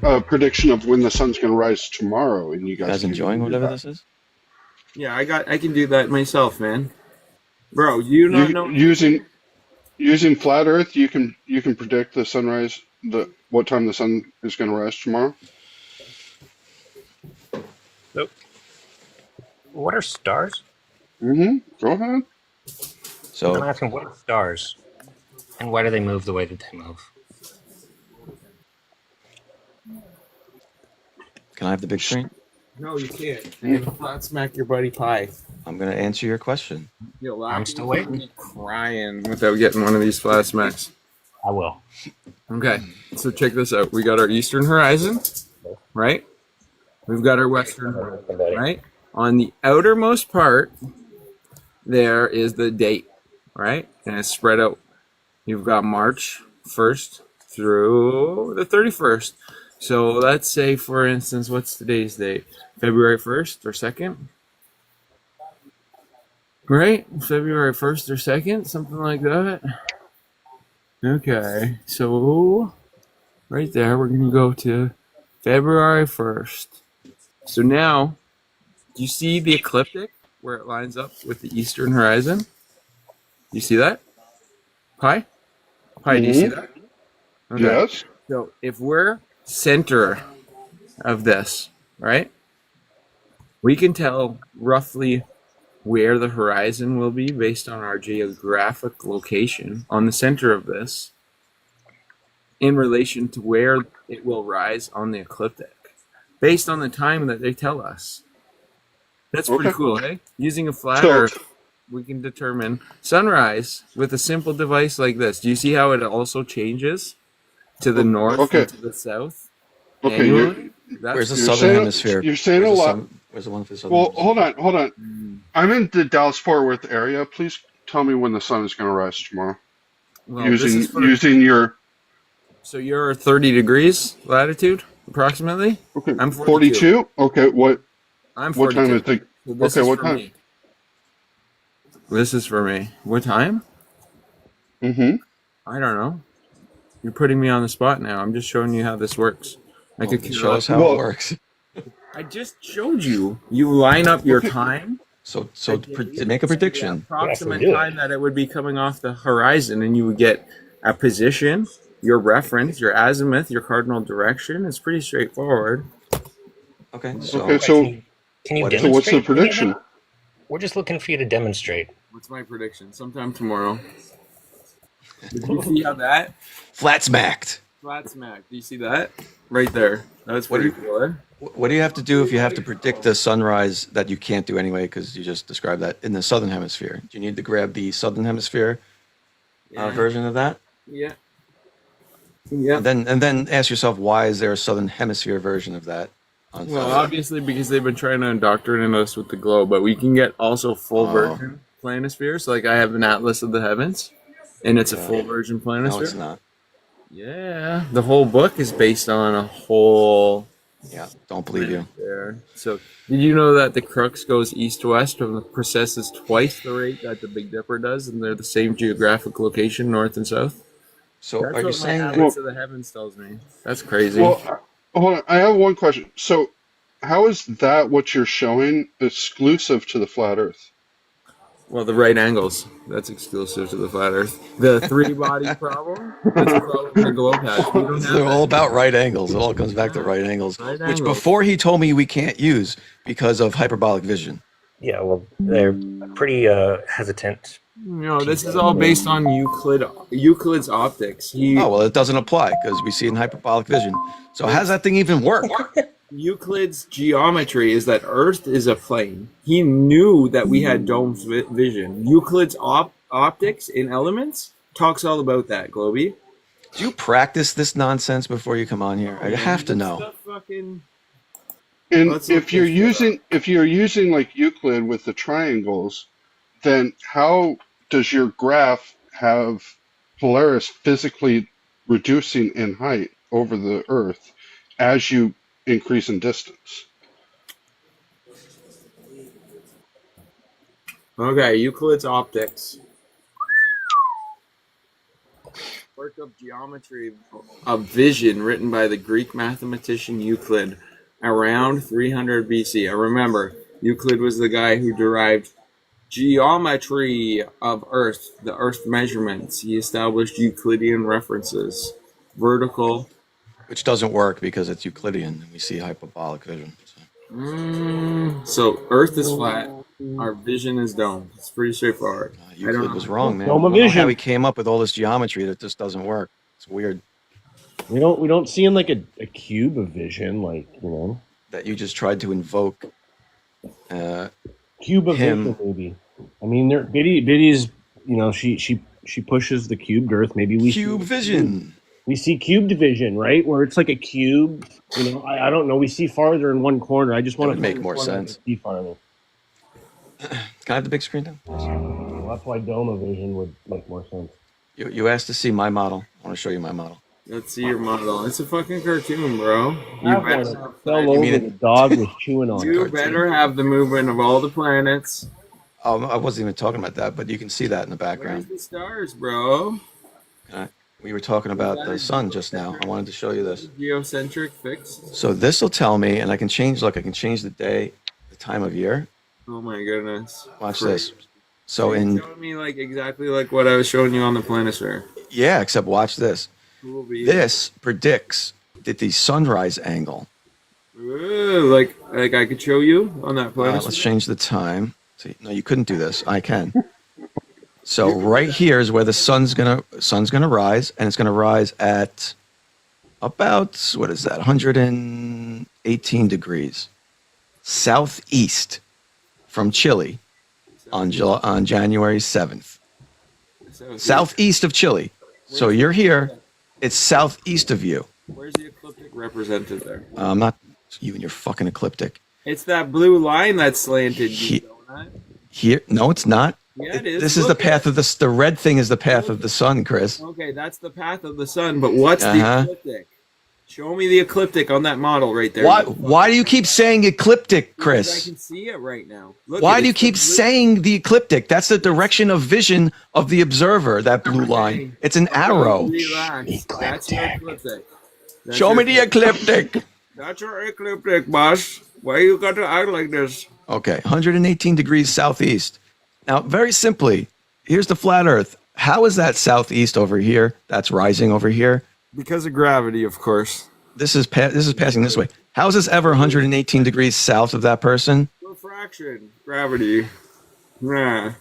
a prediction of when the sun's going to rise tomorrow, and you guys
enjoying whatever this is.
Yeah, I can do that myself, man. Bro, you know
using flat Earth, you can predict the sunrise, what time the sun is going to rise tomorrow.
So, what are stars?
Go ahead.
So
I'm asking, what are stars, and why do they move the way that they move?
Can I have the big screen?
No, you can't. You flat smack your buddy Pie.
I'm going to answer your question.
I'm still waiting. Crying without getting one of these flat smacks.
I will.
Okay, so check this out. We got our eastern horizon, right? We've got our western horizon, right? On the outermost part, there is the date, right? And it's spread out. You've got March 1st through the 31st. So let's say, for instance, what's today's date? February 1st or 2nd? Right? February 1st or 2nd? Something like that. Okay, so right there, we're going to go to February 1st. So now, do you see the ecliptic where it lines up with the eastern horizon? You see that? Pi? Pi, do you see that? Okay.
Yes.
So if we're center of this, right? We can tell roughly where the horizon will be based on our geographic location on the center of this in relation to where it will rise on the ecliptic based on the time that they tell us. That's pretty cool, eh? Using a flat Earth, we can determine sunrise with a simple device like this. Do you see how it also changes to the north and to the south?
Okay,
where's the southern hemisphere?
You're saying a lot.
Where's the one for the southern
Well,
hemisphere?
hold on. I'm in the Dallas-Fort Worth area. Please tell me when the sun is going to rise tomorrow.
Well,
using your.
So you're 30 degrees latitude, approximately?
Okay.
I'm
42. Okay, what?
I'm 42.
What time is it?
So this
Okay,
is
what
for
time?
me. This is for me. What time? I don't know. You're putting me on the spot now. I'm just showing you how this works. I could
show us how it works.
I just showed you. You line up your time.
So to make a prediction.
Approximate time that it would be coming off the horizon, and you would get a position, your reference, your azimuth, your cardinal direction. It's pretty straightforward.
Okay.
So
can you
so
demonstrate?
what's the prediction?
We're just looking for you to demonstrate.
What's my prediction? Sometime tomorrow. Did you see how that?
Flat smacked.
Flat smack. Do you see that? Right there. That's pretty cool. Eh?
What do you have to do if you have to predict the sunrise that you can't do anyway because you just described that in the southern hemisphere? Do you need to grab the southern hemisphere version of that?
Yeah. Yeah.
And then ask yourself, why is there a southern hemisphere version of that?
Well, obviously because they've been trying to indoctrinate us with the globe, but we can get also full version planisphere. So like I have an atlas of the heavens, and it's a full version planisphere.
No, it's not.
Yeah, the whole book is based on a whole.
Yeah, don't believe you.
There. So, did you know that the crux goes east-west and the precesses twice the rate that the Big Dipper does, and they're the same geographic location, north and south?
So,
that's
are you
what
saying
my
that?
Atlas of the Heavens tells me? That's crazy.
Well, hold on. I have one question. So, how is that what you're showing exclusive to the flat Earth?
Well, the right angles. That's exclusive to the flat Earth. The three-body problem? That's a problem the globe has. We don't have
They're all
that.
about right angles. It all comes back to right angles,
Right
which
angles.
before he told me we can't use because of hyperbolic vision.
Yeah, well, they're pretty hesitant.
No, this is all based on Euclid's optics.
Oh, well, it doesn't apply because we see it in hyperbolic vision. So how does that thing even work?
Euclid's geometry is that Earth is a plane. He knew that we had dome vision. Euclid's optics in elements talks all about that, Globey.
Do you practice this nonsense before you come on here? I have to know.
And if you're using like Euclid with the triangles, then how does your graph have Polaris physically reducing in height over the Earth as you increase in distance?
Okay, Euclid's optics. Work of geometry of vision written by the Greek mathematician Euclid around 300 BC. And remember, Euclid was the guy who derived geometry of Earth, the Earth measurements. He established Euclidean references. Vertical.
Which doesn't work because it's Euclidean. We see hyperbolic vision.
So Earth is flat. Our vision is domed. It's pretty straightforward.
Euclid was wrong, man.
Dome
I
of
don't know
vision.
how he came up with all this geometry that just doesn't work. It's weird.
We don't see in like a cube of vision, like, you know.
That you just tried to invoke
Cube of
him.
vision, maybe. I mean, Biddy's, you know, she pushes the cubed Earth. Maybe we
Cube vision.
We see cubed vision, right? Where it's like a cube. You know, I don't know. We see farther in one corner. I just want to
make more sense.
See farther.
Can I have the big screen now?
Well, that's why dome of vision would make more sense.
You asked to see my model. I want to show you my model.
Let's see your model. It's a fucking cartoon, bro.
The dog was chewing on
You
it.
better have the movement of all the planets.
I wasn't even talking about that, but you can see that in the background.
Where's the stars, bro?
We were talking about the sun just now. I wanted to show you this.
Geocentric fixed.
So this will tell me, and I can change the day, the time of year.
Oh my goodness.
Watch this. So
You're showing me like exactly like what I was showing you on the planisphere.
Yeah, except watch this.
Cool.
This predicts that the sunrise angle.
Ooh, like I could show you on that planisphere.
Let's change the time. See, no, you couldn't do this. I can. So right here is where the sun's gonna rise, and it's gonna rise at about 118 degrees southeast from Chile on January 7th. Southeast of Chile. So you're here. It's southeast of you.
Where's the ecliptic represented there?
I'm not you and your fucking ecliptic.
It's that blue line that's slanted.
Here, no, it's not.
Yeah, it is.
This is the path of the red thing is the path of the sun, Chris.
Okay, that's the path of the sun, but what's the ecliptic? Show me the ecliptic on that model right there.
Why do you keep saying ecliptic, Chris?
Because I can see it right now. Look,
Why do you keep saying the ecliptic? That's the direction of vision of the observer, that blue line. It's an arrow.
Relax. That's your ecliptic.
Show me the ecliptic.
That's your ecliptic, boss. Why you got to act like this?
Okay, 118 degrees southeast. Now, very simply, here's the flat Earth. How is that southeast over here? That's rising over here.
Because of gravity, of course.
This is passing this way. How is this ever 118 degrees south of that person?
Refraction, gravity. Nah.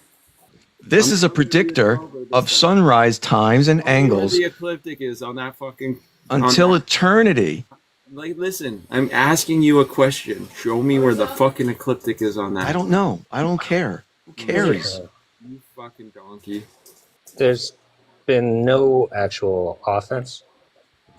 This is a predictor of sunrise times and angles
The ecliptic is on that fucking
until eternity.
Like, listen, I'm asking you a question. Show me where the fucking ecliptic is on that.
I don't know. I don't care. Who cares?
You fucking donkey.
There's been no actual offense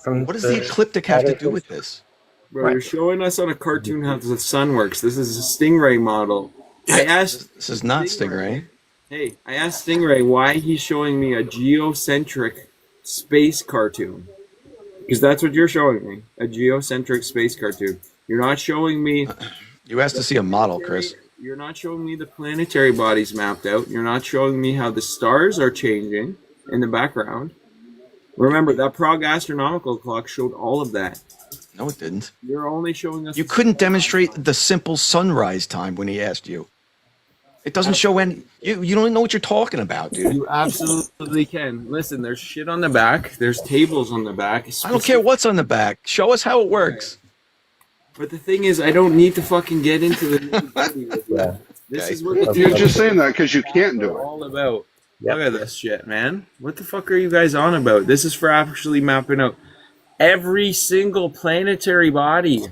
from.
What does the ecliptic have to do with this?
Bro, you're showing us on a cartoon how the sun works. This is a Stingray model. I asked.
This is not Stingray.
Hey, I asked Stingray why he's showing me a geocentric space cartoon. Because that's what you're showing me, a geocentric space cartoon. You're not showing me...
You asked to see a model, Chris.
You're not showing me the planetary bodies mapped out. You're not showing me how the stars are changing in the background. Remember, that Prague astronomical clock showed all of that.
No, it didn't.
You're only showing us...
You couldn't demonstrate the simple sunrise time when he asked you. It doesn't show any... You don't know what you're talking about, dude.
You absolutely can. Listen, there's shit on the back. There's tables on the back.
I don't care what's on the back. Show us how it works.
But the thing is, I don't need to fucking get into the nitty-gritty with that. This is what
You're just saying that because you can't do it.
All about. Look at this shit, man. What the fuck are you guys on about? This is for actually mapping out every single planetary body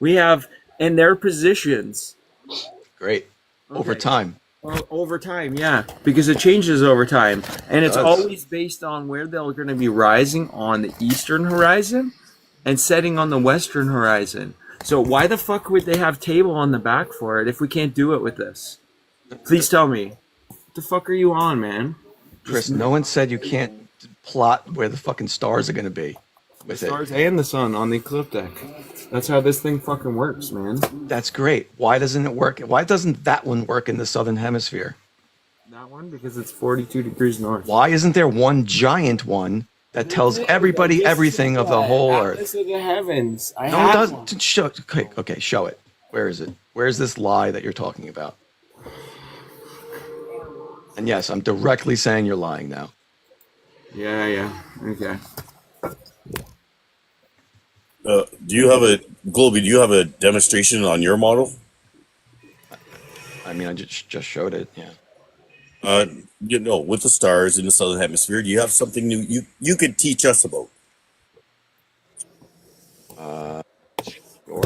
we have in their positions.
Great. Over time.
Well, over time, yeah, because it changes over time, and it's always based on where they're going to be rising on the eastern horizon and setting on the western horizon. So why the fuck would they have table on the back for it if we can't do it with this? Please tell me. What the fuck are you on, man?
Chris, no one said you can't plot where the fucking stars are going to be.
The stars and the sun on the ecliptic. That's how this thing fucking works, man.
That's great. Why doesn't it work? Why doesn't that one work in the southern hemisphere?
That one? Because it's 42 degrees north.
Why isn't there one giant one that tells everybody everything of the whole Earth?
Atlas of the heavens.
No, it doesn't. Show, okay, show it. Where is it? Where's this lie that you're talking about? And yes, I'm directly saying you're lying now.
Yeah. Okay.
Do you have Globey, do you have a demonstration on your model?
I mean, I just showed it, yeah.
With the stars in the southern hemisphere, do you have something new you could teach us about?
Sure.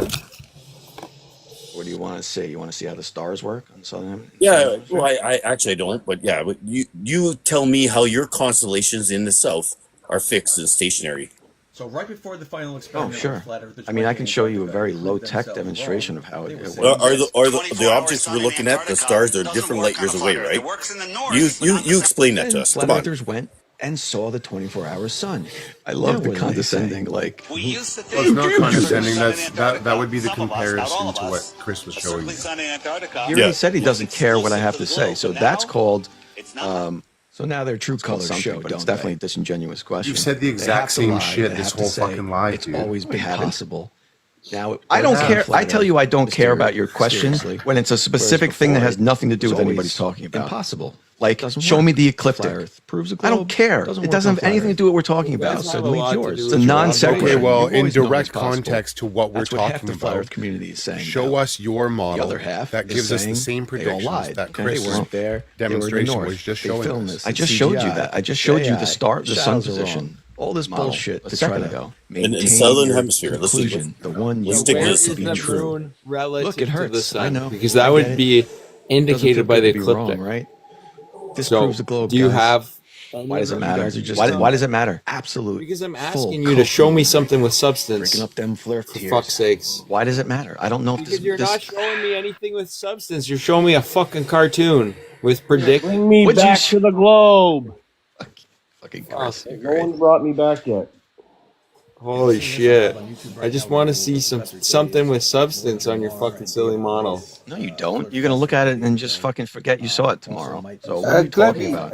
What do you want to see? You want to see how the stars work on the southern hemisphere?
Yeah, well, I actually don't, but yeah, but you tell me how your constellations in the south are fixed and stationary.
So right before the final experiment,
sure. I mean, I can show you a very low-tech demonstration of how it works.
Are the objects we're looking at, the stars, they're different light years away, right? You explain that to us.
Flat
Come on.
earthers went and saw the 24-hour sun. I love the condescending, like...
Well, it's not condescending. That would be the comparison to what Chris was showing you.
He already said he doesn't care what I have to say, so that's called... So now their true colors show, but it's definitely a disingenuous question.
You've said the exact same shit this whole fucking life,
It's always been possible. Now, I don't care. I tell you, I don't care about your question when it's a specific thing that has nothing to do with anybody's talking about. Impossible. Like, show me the ecliptic. I don't care. It doesn't have anything to do with what we're talking about.
So yours.
It's a non-sequitur.
Okay, well, in direct context to what we're talking
the flat
about,
Earth community is saying.
show us your model
other half
that gives us the same predictions that Chris
weren't there.
demonstration was just showing us.
I just showed you that. I just showed you the sun position. All this bullshit to try to
in southern hemisphere,
conclusion, the one you
stick
want
with
to be true.
Look,
it hurts.
To the sun,
I know
because that would be indicated by the ecliptic,
wrong, right? This
so
proves the globe.
Do you have?
Why does it matter? Why does it matter? Absolutely.
Because I'm asking you to show me something with substance.
Breaking up them Flerfs.
For fuck's sakes.
Why does it matter? I don't know if
because you're not showing me anything with substance. You're showing me a fucking cartoon with predict.
Bring me back to the globe.
Fucking Chris.
No one brought me back yet.
Holy shit. I just want to see something with substance on your fucking silly model.
No, you don't. You're going to look at it and just fucking forget you saw it tomorrow. So what are you talking about?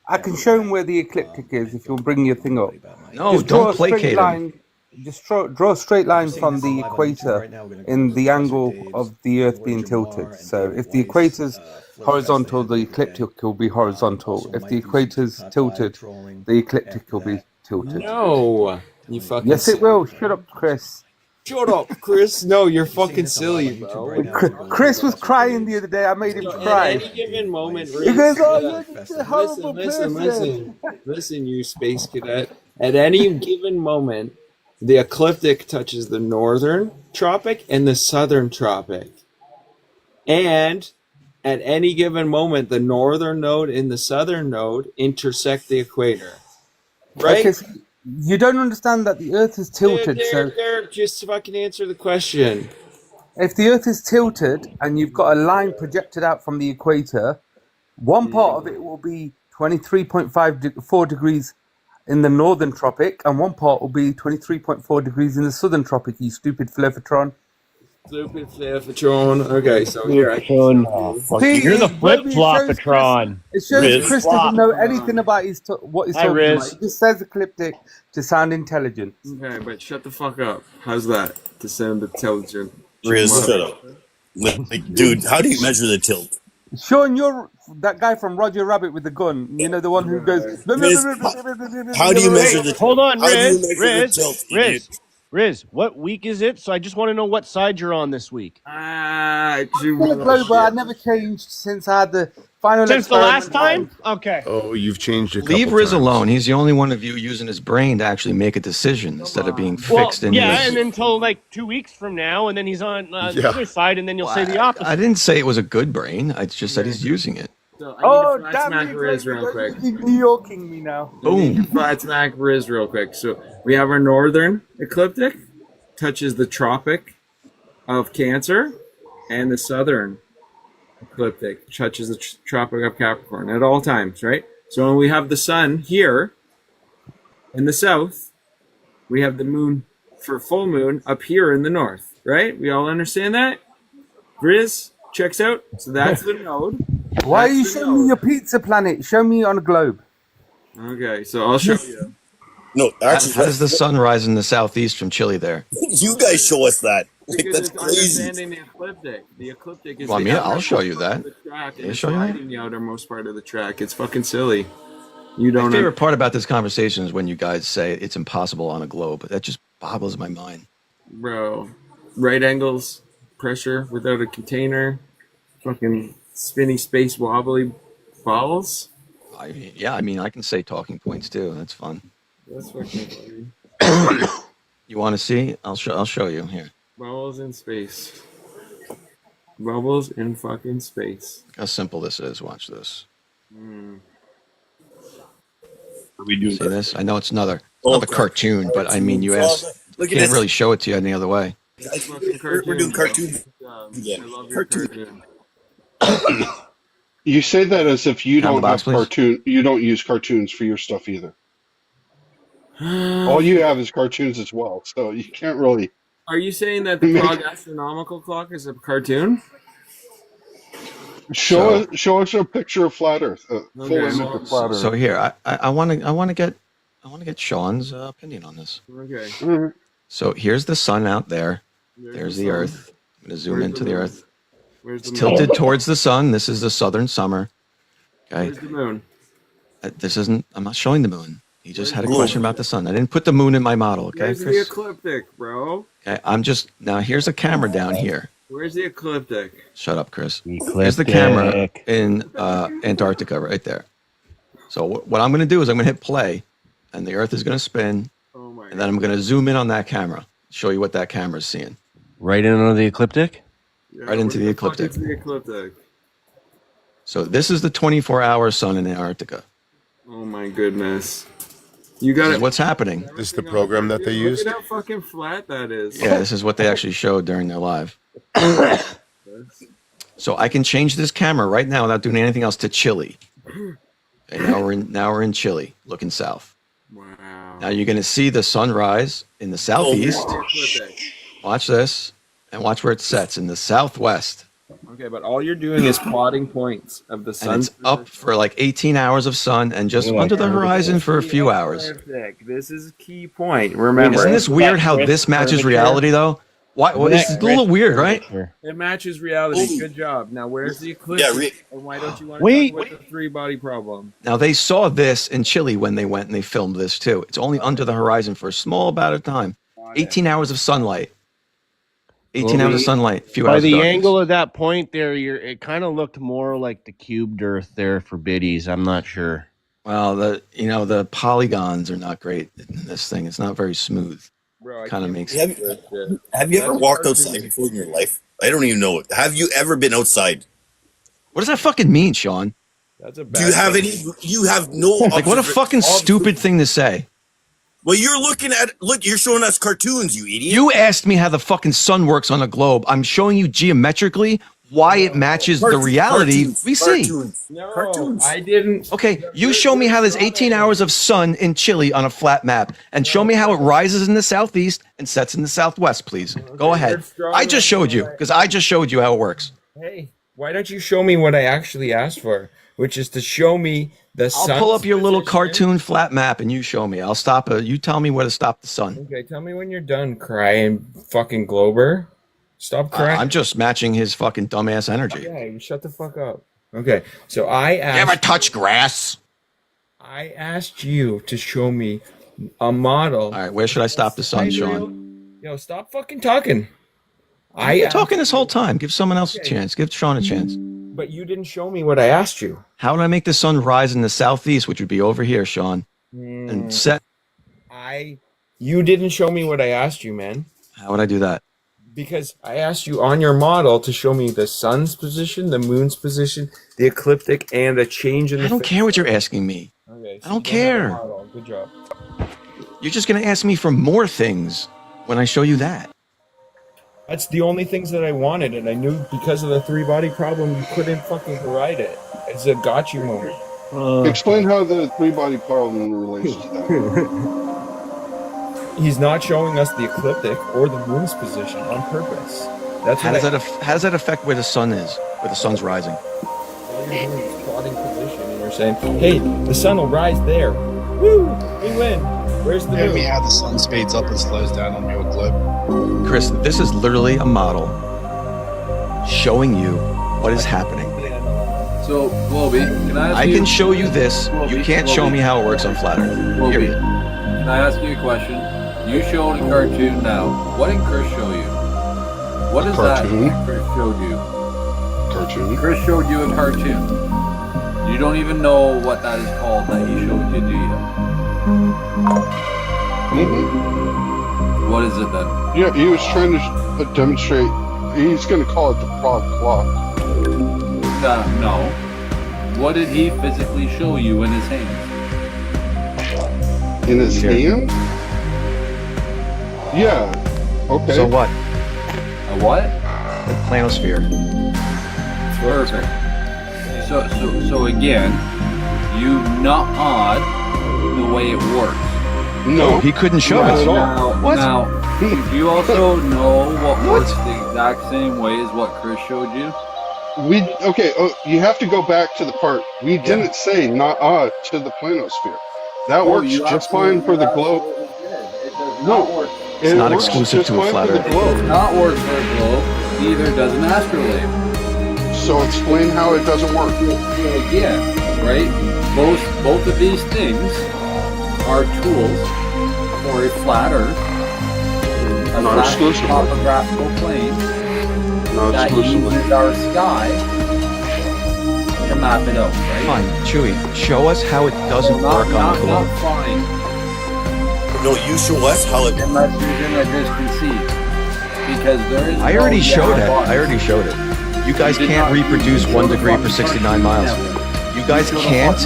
I can show him where the ecliptic is if you'll bring your thing up.
No,
just
don't placate him.
Just draw a straight line from the equator in the angle of the Earth being tilted. So if the equator's horizontal, the ecliptic will be horizontal. If the equator's tilted, the ecliptic will be tilted.
No. You fucking
yes, it will. Shut up, Chris.
Shut up, Chris. No, you're fucking silly, bro.
Chris was crying the other day. I made him cry.
At any given moment,
he goes, "Oh, you're a horrible person."
Listen, you space cadet. At any given moment, the ecliptic touches the northern tropic and the southern tropic, and at any given moment, the northern node and the southern node intersect the equator. Right?
Okay, you don't understand that the Earth is tilted.
Derek, just fucking answer the question.
If the Earth is tilted and you've got a line projected out from the equator, one part of it will be 23.4 degrees in the northern tropic, and one part will be 23.4 degrees in the southern tropic. You stupid Flerfs.
Stupid Flerfs. Okay, so here
you're the flip-flopatron.
It shows Chris doesn't know anything about what he's talking about. He just says ecliptic to sound intelligent.
Okay, but shut the fuck up. How's that to sound intelligent?
Riz, shut up. Like, dude, how do you measure the tilt?
Sean, you're that guy from Roger Rabbit with the gun. You know, the one who goes...
Riz, how do you measure the tilt?
Hold on, Riz, what week is it? So I just want to know what side you're on this week.
I never changed since I had the final.
Since the last time? Okay.
Oh, you've changed it.
Leave Riz alone. He's the only one of you using his brain to actually make a decision instead of being fixed in his...
and until like 2 weeks from now, and then he's on the other side, and then you'll say the opposite.
I didn't say it was a good brain. I just said he's using it.
So I need to flat smack Riz real quick.
New Yorking me now.
Boom.
Flat smack Riz real quick. So we have our northern ecliptic, touches the tropic of Cancer and the southern ecliptic touches the Tropic of Capricorn at all times, right? So when we have the sun here in the south, we have the moon for full moon up here in the north, right? We all understand that? Grizz checks out. So that's the node.
Why are you showing me your pizza planet? Show me on a globe.
Okay, so I'll show you.
No, actually,
how does the sun rise in the southeast from Chile there?
You guys show us that. Like,
Because
that's
it's
crazy.
understanding the ecliptic. The ecliptic is
Well,
the
I'll show you that.
the track,
Yeah,
and it's
show you that?
riding the outermost part of the track. It's fucking silly. You
My
don't
favorite part about this conversation is when you guys say it's impossible on a globe. That just boggles my mind.
Bro. Right angles, pressure without a container, fucking spinning space wobbly balls.
I mean, I can say talking points too. That's fun.
That's fucking funny.
You want to see? I'll show you here.
Bubbles in space. Bubbles in fucking space.
Look how simple this is. Watch this.
We do
see this? I know it's another
Oh,
cartoon, but I mean, you asked.
Look at
Can't
this.
really show it to you any other way.
Guys, we're doing cartoon.
I love your cartoon.
You say that as if you
Have
don't
the box,
have
please?
you don't use cartoons for your stuff either. All you have is cartoons as well, so you can't really.
Are you saying that the Prague astronomical clock is a cartoon?
Show us a picture of flat Earth, full image of flat Earth.
So here, I want to get Sean's opinion on this.
Okay.
So here's the sun out there. There's the Earth. I'm going to zoom into the Earth. It's tilted towards the sun. This is the southern summer. Okay.
Where's the moon?
This isn't. I'm not showing the moon. He just had a question about the sun. I didn't put the moon in my model. Okay,
Where's the
Chris?
ecliptic, bro?
Okay, now. Here's a camera down here.
Where's the ecliptic?
Shut up, Chris. Here's the camera in Antarctica right there. So what I'm going to do is I'm going to hit play, and the Earth is going to spin, and then I'm going to zoom in on that camera, show you what that camera's seeing.
Right in on the ecliptic?
Yeah,
Right into the ecliptic.
What's the ecliptic?
So this is the 24-hour sun in Antarctica.
Oh my goodness. You got
This is what's happening.
This is the program that they
Look
used.
at how fucking flat that is.
Yeah, this is what they actually showed during their live. So I can change this camera right now without doing anything else to Chile. Okay, now we're in Chile, looking south.
Wow.
Now you're going to see the sunrise in the southeast. Watch this, and watch where it sets in the southwest.
Okay, but all you're doing is plotting points of the sun.
And it's up for like 18 hours of sun and just under the horizon for a few hours.
This is a key point. Remember,
Isn't this weird how this matches reality though? Why? Well, it's a little weird, right?
it matches reality. Good job. Now, where's the eclipse? And why don't you want to
Wait.
talk about the three-body problem?
Now they saw this in Chile when they went and they filmed this too. It's only under the horizon for a small amount of time. 18 hours of sunlight. 18 hours of sunlight. Few
By
hours.
the
of darkness.
angle of that point there, it kind of looked more like the cubed Earth there for biddies. I'm not sure.
Well, the polygons are not great in this thing. It's not very smooth. Kind of makes.
Have you ever walked outside before in your life? I don't even know it. Have you ever been outside?
What does that fucking mean, Sean?
That's a
Do you have any? You have no.
Like, what a fucking stupid thing to say.
Well, you're looking at. Look, you're showing us cartoons, you idiot.
You asked me how the fucking sun works on a globe. I'm showing you geometrically why it matches the reality we see.
No, I didn't.
Okay, you show me how there's 18 hours of sun in Chile on a flat map, and show me how it rises in the southeast and sets in the southwest, please. Go ahead. I just showed you, because I just showed you how it works.
Hey, why don't you show me what I actually asked for, which is to show me the sun?
I'll pull up your little cartoon flat map and you show me. I'll stop. You tell me where to stop the sun.
Okay, tell me when you're done crying, fucking Glober. Stop crying.
I'm just matching his fucking dumbass energy.
Yeah, shut the fuck up. Okay, so I asked.
You ever touch grass?
I asked you to show me a model.
All right, where should I stop the sun, Sean?
Yo, stop fucking talking.
I've been talking this whole time. Give someone else a chance. Give Sean a chance.
But you didn't show me what I asked you.
How would I make the sun rise in the southeast, which would be over here, Sean, and set?
You didn't show me what I asked you, man.
How would I do that?
Because I asked you on your model to show me the sun's position, the moon's position, the ecliptic, and a change in the.
I don't care what you're asking me.
Okay, so
I don't care.
Good job.
You're just going to ask me for more things when I show you that.
That's the only things that I wanted, and I knew because of the 3-body problem, you couldn't fucking provide it. It's a gotcha moment.
Explain how the 3-body problem relates to that.
He's not showing us the ecliptic or the moon's position on purpose.
How does that affect where the sun is, where the sun's rising?
All you're doing is plotting position, and you're saying, hey, the sun will rise there. Woo! We win. Where's the moon?
Show me how the sun speeds up and slows down on your globe.
Chris, this is literally a model showing you what is happening.
So, Globy, can I ask
I
you...
can show you this. You can't show me how it works on flat Earth.
Globy, can I ask you a question? You showed a cartoon now. What did Chris show you? What is that Chris showed you?
Cartoon?
Chris showed you a cartoon. You don't even know what that is called that he showed you, do you? What is it then?
Yeah, he was trying to demonstrate. He's going to call it the prog clock.
No. What did he physically show you in his hand?
In his hand? Yeah. Okay.
So what?
A what?
The planosphere.
Perfect. So again, you not odd the way it works.
No, he couldn't show us.
Now, do you also know what works the exact same way as what Chris showed you?
You have to go back to the part. We didn't say not odd to the planosphere. That works just fine for the globe. No,
it's not exclusive to a flat Earth.
It does not work for a globe. Neither does an astrolabe.
So explain how it doesn't work.
Again, right? Both of these things are tools for a flat Earth, a flat topographical plane that uses our sky to map it out, right?
Fine, Chewy, show us how it doesn't work on the globe.
Not fine.
No, you show us how it...
Unless you're going to disconceive. Because there is
I already showed it. You guys can't reproduce 1 degree per 69 miles. You guys can't.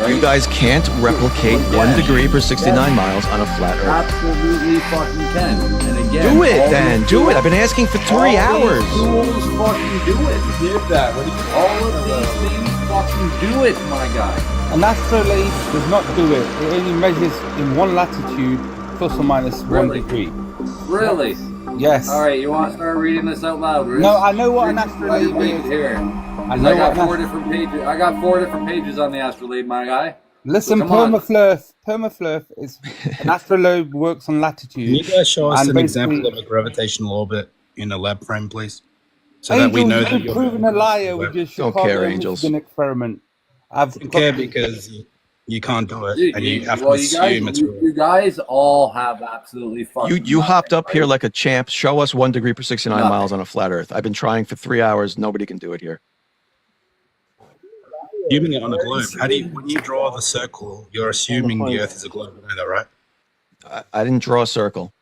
You guys can't replicate 1 degree per 69 miles on a flat Earth.
Absolutely fucking can. And again,
do it then. Do it. I've been asking for 3 hours.
Tools fucking do it. Did that. All of these things fucking do it, my guy.
An astrolabe does not do it. It only measures in one latitude plus or minus 1 degree.
Really?
Yes.
All right, you want to start reading this out loud, Bruce?
No, I know what an astrolabe is.
Here.
I got
4 different pages. I got 4 different pages on the astrolabe, my guy.
Listen,
so
Permaflerf is an astrolabe works on latitude.
Can you guys show us an example of a gravitational orbit in a lab frame, please? So
Angels,
that we know that
you're proven a liar with your Chicago Michigan experiment.
I don't care because you can't do it, and you have to assume it's real.
You guys all have absolutely fucking.
You hopped up here like a champ. Show us 1 degree per 69 miles on a flat Earth. I've been trying for 3 hours. Nobody can do it here.
Assuming it on a globe. How do you, when you draw the circle, you're assuming the Earth is a globe. You know that, right?
I didn't draw a circle.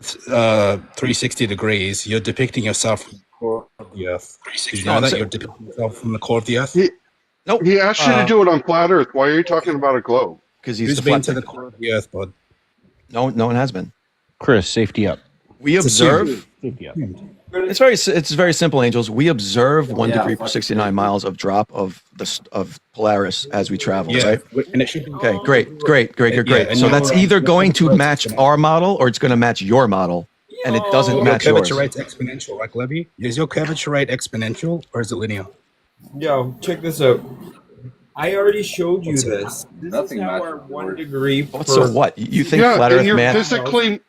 360 degrees. You're depicting yourself from the core of the Earth. Do you know that you're depicting yourself from the core of the Earth?
Nope.
He asked you to do it on flat Earth. Why are you talking about a globe?
Because
Who's been to the core of the Earth, bud?
No one has been.
Chris, safety up.
We observe.
Safety up.
It's very simple, Angels. We observe 1 degree per 69 miles of drop of Polaris as we travel, right?
And it should be
okay, great. So that's either going to match our model or it's going to match your model, and it doesn't match yours.
Your curvature rate's exponential, right, Levy? Is your curvature rate exponential or is it linear?
Yo, check this out. I already showed you this. This is how our 1 degree.
So what? You think flat Earth man?
Physically,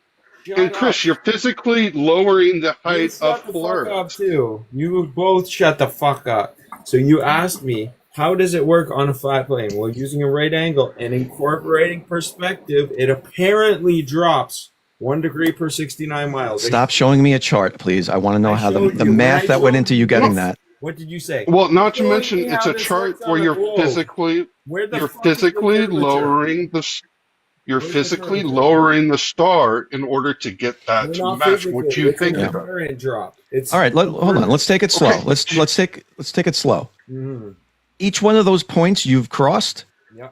and Chris, you're physically lowering the height of Flerfs.
Too. You both shut the fuck up. So you asked me, how does it work on a flat plane? Well, using a right angle and incorporating perspective, it apparently drops 1 degree per 69 miles.
Stop showing me a chart, please. I want to know how the math that went into you getting that.
What did you say?
Well, not to mention, it's a chart where you're physically lowering the star in order to get that to match what you think about.
All right, hold on. Let's take it slow.
Okay.
Let's take it slow.
Mm-hmm.
Each one of those points you've crossed,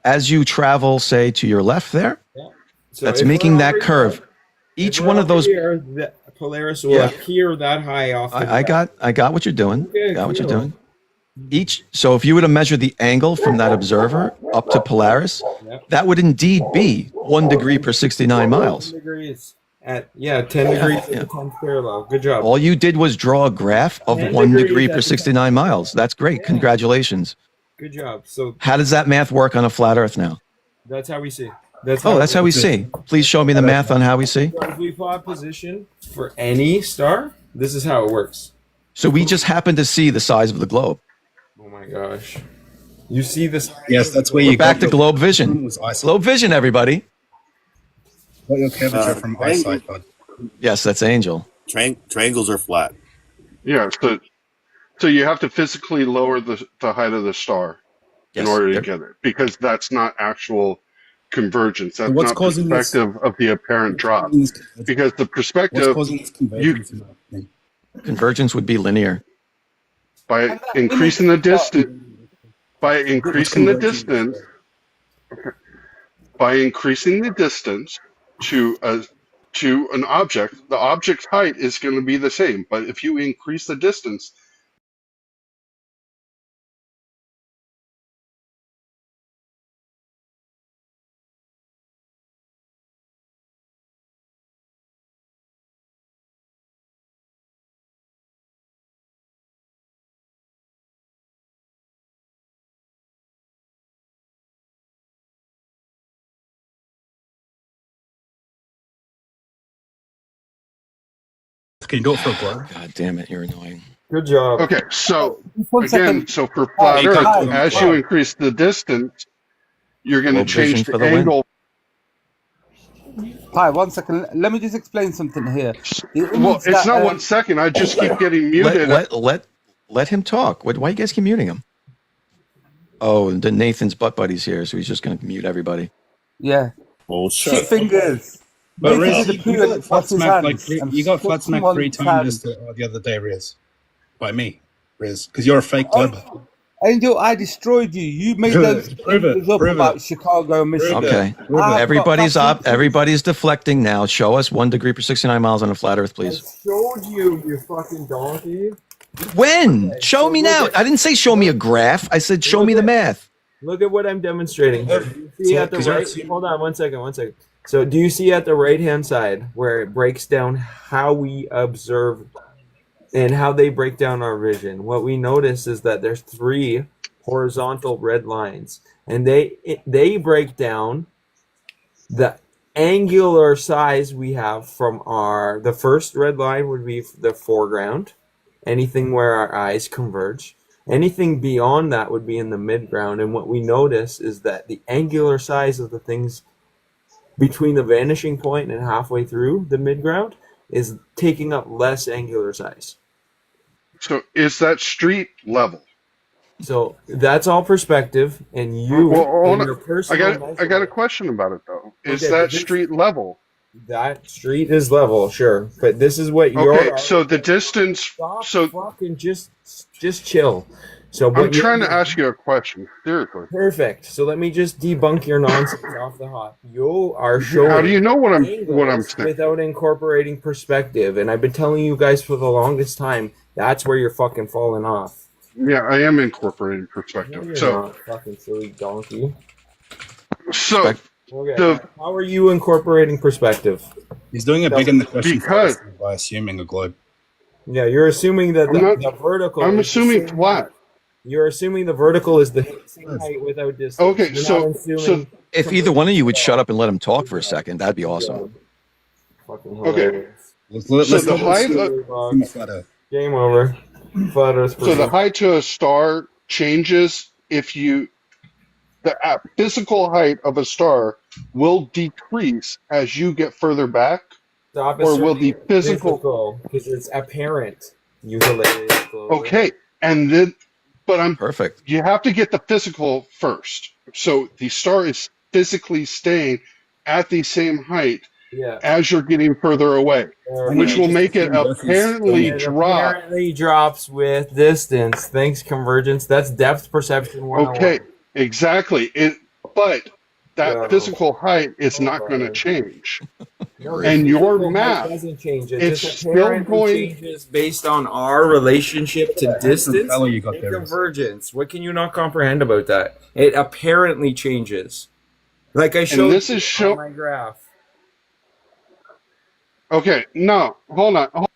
as you travel, say to your left there,
So
that's
if
making
we're
that
already
curve. Each one of those.
Here, the Polaris will appear that high off.
I got what you're doing.
Okay,
got what you're doing. So if you were to measure the angle from that observer up to Polaris, that would indeed be 1 degree per 69 miles.
10 degrees at 10 degrees at the 10th parallel. Good job.
All you did was draw a graph of 1 degree per 69 miles. That's great. Congratulations.
Good job. So
how does that math work on a flat Earth now?
that's how we see.
That's how we see. Please show me the math on how we see.
So if we plot position for any star, this is how it works.
So we just happen to see the size of the globe.
Oh my gosh. You see this?
Yes, that's where you
back to globe vision. Globe vision, everybody.
What your curvature from eyesight, bud?
Yes, that's Angel.
Triangles are flat.
Yeah, so you have to physically lower the height of the star in order to get it, because that's not actual convergence. That's not perspective of the apparent drop. Because the perspective,
convergence would be linear.
By increasing the distance, by increasing the distance to an object, the object's height is going to be the same. But if you increase the distance,
Can you do it for a globe?
God damn it, you're annoying.
Good job.
okay, so
One
again,
second.
so for flat
Hi,
Earth,
hi,
as
hi.
you increase the distance, you're going to
Globe vision
change
for
the
the win.
angle.
Hi, 1 second. Let me just explain something here.
Well, it's not 1 second. I just keep getting muted.
Let him talk. Why you guys keep muting him? Oh, the Nathan's butt buddy's here, so he's just going to mute everybody.
Yeah.
Oh,
Shit fingers.
But
Nathan
Riz,
did a poo
you
and
got
it
flat
got his
smacked
hands and
you got
put
flat smacked
him on
3
his
times
hand.
the other day, Riz. By me, Riz, because you're a fake globe.
Angel, I destroyed you. You made those things up about Chicago, Michigan.
Okay. Everybody's deflecting now. Show us 1 degree per 69 miles on a flat Earth, please.
Showed you, you fucking donkey.
When? Show me now. I didn't say show me a graph. I said show me the math.
Look at what I'm demonstrating here. Do you see at the right? Hold on, 1 second. So, do you see at the right-hand side where it breaks down how we observe and how they break down our vision? What we notice is that there's 3 horizontal red lines, and they break down the angular size we have from the first red line would be the foreground, anything where our eyes converge. Anything beyond that would be in the midground, and what we notice is that the angular size of the things between the vanishing point and halfway through the midground is taking up less angular size.
So is that street level?
So that's all perspective, and you in your personal
I got a question about it though. Is
Okay,
that
but this-
street level?
that street is level, sure, but this is what you're.
Okay, so the distance. So
fucking just chill. So
I'm trying to ask you a question. Seriously.
Perfect. So let me just debunk your nonsense off the hop. You are showing.
How do you know what I'm
angles
saying?
without incorporating perspective? And I've been telling you guys for the longest time that's where you're fucking falling off.
Yeah, I am incorporating perspective.
No, you're
So
not, fucking silly donkey.
So
Okay. How are you incorporating perspective?
He's doing it big in the question
Because-
by assuming a globe.
Yeah, you're assuming that the vertical.
I'm
is the
assuming
same
flat.
height. You're assuming the vertical is the same height without distance.
Okay,
You're
so-
not assuming
If either one of you would shut up and let him talk for a second, that'd be awesome.
fucking
Okay.
hilarious.
So the height.
Game over. Flat Earth.
So the height to a star changes if the physical height of a star will decrease as you get further back,
Stop
or will the
assuming
physical?
because it's apparent. You hilarious.
Okay, and then, but I'm
perfect.
You have to get the physical first. So the star is physically staying at the same height
Yeah.
as you're getting further away, which will make it apparently
It
drop.
apparently drops with distance. Thanks, convergence. That's depth perception 101.
Okay, exactly. But that physical height is not going to change.
No,
And your
physical height
map,
doesn't change. It
it's
just
still
apparently
going.
changes based on our relationship to distance
fellow you got
and
there.
convergence. What can you not comprehend about that? It apparently changes. Like I showed
this
you
is
on my graph.
Okay, no, hold on.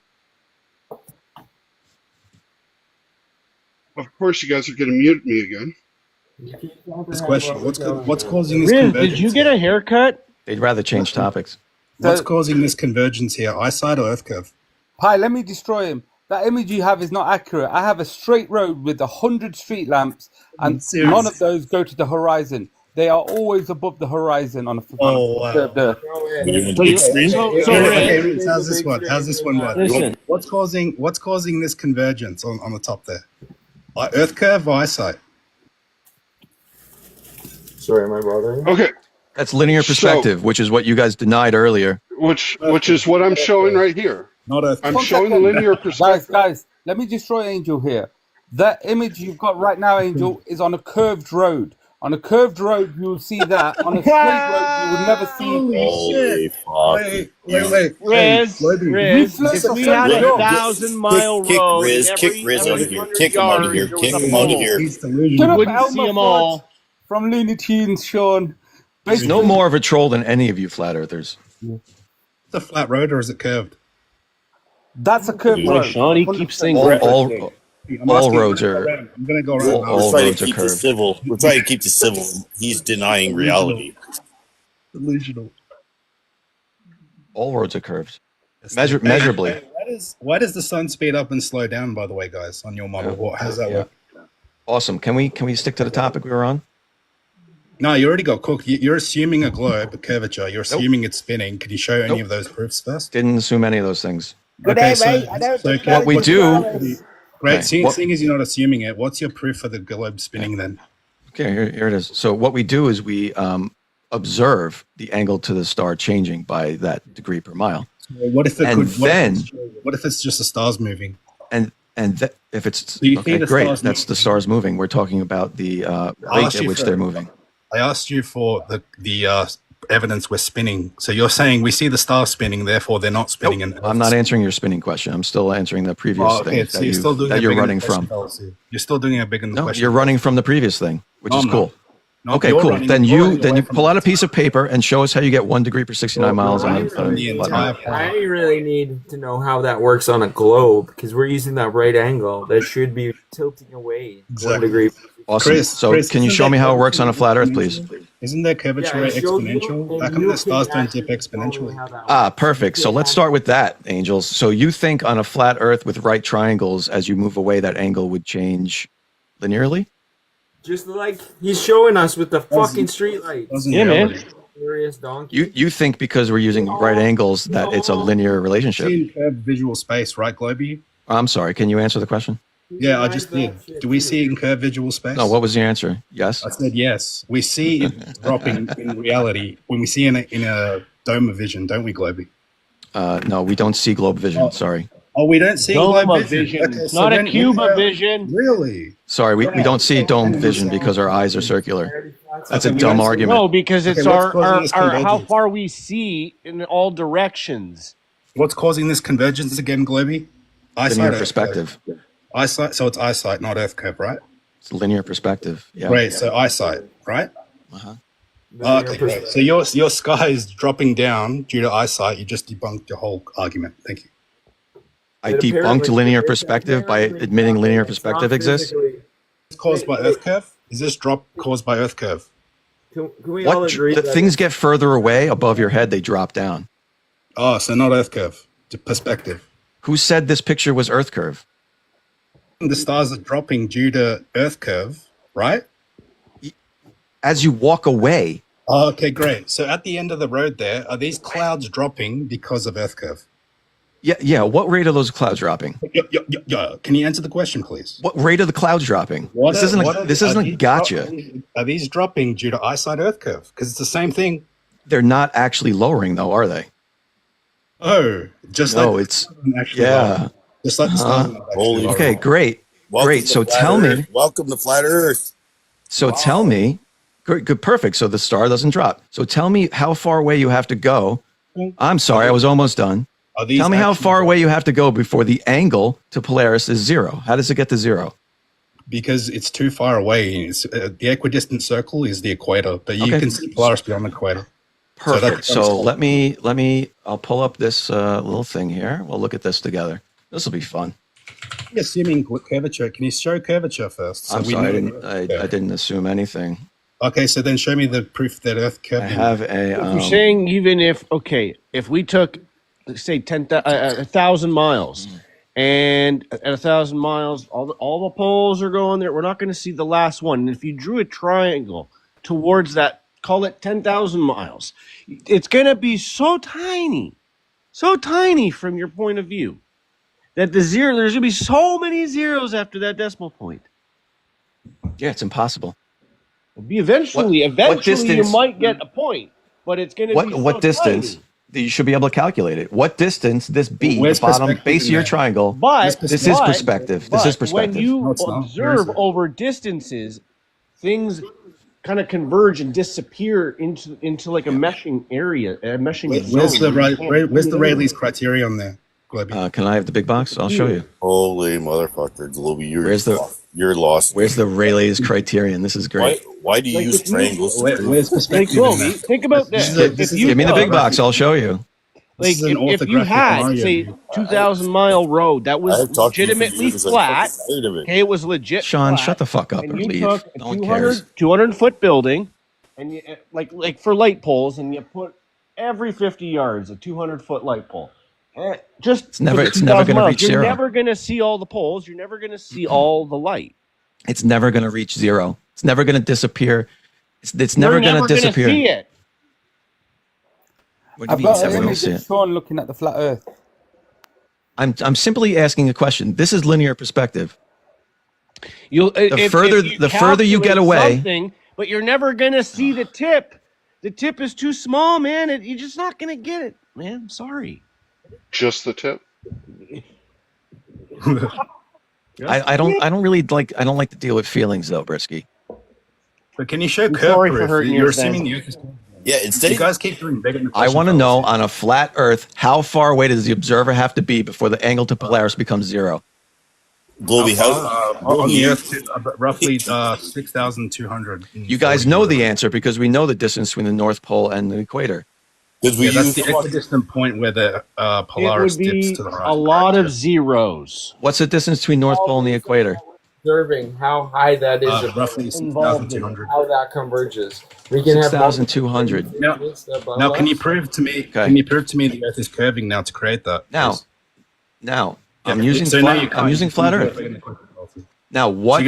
Of course, you guys are going to mute me again.
This question: What's causing this
Riz,
convergence?
did you get a haircut?
They'd rather change topics.
What's causing this convergence here? Eyesight or earth curve?
Pi, let me destroy him. That image you have is not accurate. I have a straight road with 100 street lamps, and none of those go to the horizon. They are always above the horizon on a curved earth.
Okay, how's this one? How's this one work?
Listen.
What's causing this convergence on the top there? Earth curve or eyesight?
Sorry, am I bothering?
Okay,
That's linear perspective, which is what you guys denied earlier.
which is what I'm showing right here.
Not earth.
I'm showing linear perspective.
Guys, let me destroy Angel here. That image you've got right now, Angel, is on a curved road. On a curved road, you will see that. On a straight road, you would never see.
Holy fuck.
Wait.
Riz, if we had a 1,000-mile
Kick
road,
Riz, kick Riz out of here. Kick him out of here. Kick him out of here.
You wouldn't see them all.
From Looney Tunes, Sean.
There's no more of a troll than any of you flat earthers.
It's a flat road or is it curved?
That's a curved
Well,
road.
Sean, he keeps saying
all roads are.
I'm gonna go around.
All
We're trying
roads
to
are
keep the
curved.
civil. We're trying to keep the civil. He's denying reality.
Delusional.
All roads are curved. Measurably.
Why does the sun speed up and slow down? By the way, guys, on your model, how does that work?
Awesome. Can we stick to the topic we were on?
No, you already got cooked. You're assuming a globe, a curvature. You're assuming it's spinning. Can you show any of those proofs first?
Didn't assume any of those things.
Okay,
What we do.
Great.
Okay,
Seeing as you're not assuming it, what's your proof for the globe spinning then?
Okay, here it is. So what we do is we observe the angle to the star changing by that degree per mile.
So what if
what
if it's just the stars moving?
If it's
So you
okay,
think the
great,
stars
that's the stars moving. We're talking about the rate at which they're moving.
I asked you for the evidence we're spinning. So you're saying we see the stars spinning, therefore they're not spinning.
Nope, I'm not answering your spinning question. I'm still answering the previous thing
so
that you're running from.
You're still doing a big in the
No,
question.
you're running from the previous thing, which is cool.
No,
okay,
you're
cool.
running-
Then
you're
you
running away
pull out a piece of paper and show us how you get 1 degree per 69 miles on
the entire
I really need to know how that works on a globe because we're using that right angle. That should be tilting away 1 degree.
Awesome.
Chris,
can you show me how it works on a flat Earth, please?
Isn't there curvature rate exponential? How come the stars don't dip exponentially?
Perfect. So let's start with that, Angels. So you think on a flat Earth with right triangles, as you move away, that angle would change linearly?
Just like he's showing us with the fucking streetlights.
Yeah, man.
Serious donkey.
You think because we're using right angles that it's a linear relationship?
See in curved visual space, right, Globey?
I'm sorry. Can you answer the question?
Yeah, I just did. Do we see it in curved visual space?
No. What was your answer? Yes.
I said yes. We see it dropping in reality when we see in a dome of vision, don't we, Globey?
No, we don't see globe vision. Sorry.
Oh, we don't see
Dome
globe
of
vision.
vision. Not a cube of vision.
Really?
Sorry, we don't see dome vision because our eyes are circular. That's a dumb argument.
No, because it's our how far we see in all directions.
What's causing this convergence again, Globey?
Linear perspective.
Eyesight, so it's eyesight, not earth curve, right?
It's linear perspective. Yeah.
Great, so eyesight, right?
Uh-huh.
Okay, great. So your sky is dropping down due to eyesight. You just debunked your whole argument. Thank you.
I debunked linear perspective by admitting linear perspective exists.
It's caused by earth curve? Is this drop caused by earth curve?
Can we all agree that
Things get further away above your head, they drop down.
Oh, so not earth curve, perspective.
Who said this picture was earth curve?
The stars are dropping due to earth curve, right?
As you walk away.
Oh, okay, great. So at the end of the road there, are these clouds dropping because of earth curve?
Yeah. What rate are those clouds dropping?
Yeah. Can you answer the question, please?
What rate are the clouds dropping? This isn't a gotcha.
Are these dropping due to eyesight earth curve? Because it's the same thing.
They're not actually lowering, though, are they?
Oh, just
no,
like
it's
actually
yeah.
Just like the stars.
Okay, great.
Welcome
Great.
to
So
Flat
tell
Earth.
me.
Welcome to Flat Earth.
So tell me. Good, perfect. So the star doesn't drop. So tell me how far away you have to go. I'm sorry, I was almost done. Tell me how far away you have to go before the angle to Polaris is 0. How does it get to 0?
Because it's too far away. The equidistant circle is the equator, but you can see Polaris beyond the equator.
Perfect. So let me. I'll pull up this little thing here. We'll look at this together. This will be fun.
Assuming curvature, can you show curvature first? So
I'm sorry, I didn't assume anything.
Okay, so then show me the proof that Earth curved.
I have a.
If you're saying even if we took, say, 1,000 miles, and at 1,000 miles, all the poles are going there. We're not going to see the last one. And if you drew a triangle towards that, call it 10,000 miles, it's going to be so tiny from your point of view that there's going to be so many zeros after that decimal point.
Yeah, it's impossible.
Eventually, you might get a point, but it's going to be
what distance?
tiny.
You should be able to calculate it. What distance this B, the bottom base of your triangle? This is perspective. This is perspective.
When you observe over distances, things kind of converge and disappear into like a meshing area, a meshing zone.
Where's the Rayleigh's criterion there,
Globby? Can I have the big box? I'll show you.
Holy motherfucker, Globby, you're lost.
Where's the Rayleigh's criterion? This is great.
Why do you use triangles?
Where's perspective?
Think about this.
Give me the big box. I'll show you.
Like if you had, say, 2,000-mile road that was legitimately flat, it was legit.
Sean,
flat,
shut the fuck up
and
and
you
leave.
took a
No one cares.
200-foot building, and you, like for light poles, and you put every 50 yards a 200-foot light pole. It's never going to reach 0. You're never going to see all the poles. You're never going to see all the light.
It's never going to reach 0. It's never going to disappear. It's never going to disappear.
See it.
What do you mean? Never gonna see it?
Sean looking at the flat Earth.
I'm simply asking a question. This is linear perspective.
The
further you get away,
but you're never going to see the tip. The tip is too small, man. You're just not going to get it, man. I'm sorry.
Just the tip.
I don't like to deal with feelings though, Brisky.
But can you show curve
sorry for
proof?
hurting
You're
your
assuming the
sense.
Earth is.
Yeah, instead
you guys keep doing bigger than
I want to know on a flat Earth, how far away does the observer have to be before the angle to Polaris becomes 0?
Globby,
on the Earth, roughly 6,200.
You guys know the answer because we know the distance between the North Pole and the equator.
That's the equidistant point where the Polaris dips to the right.
A lot of zeros.
What's the distance between North Pole and the equator?
Observing how high that is,
roughly 6,200.
How that converges. We can
6,200.
Now, can you prove to me? Can you prove to me the Earth is curving now to create that?
Now, I'm using flat Earth. Now, what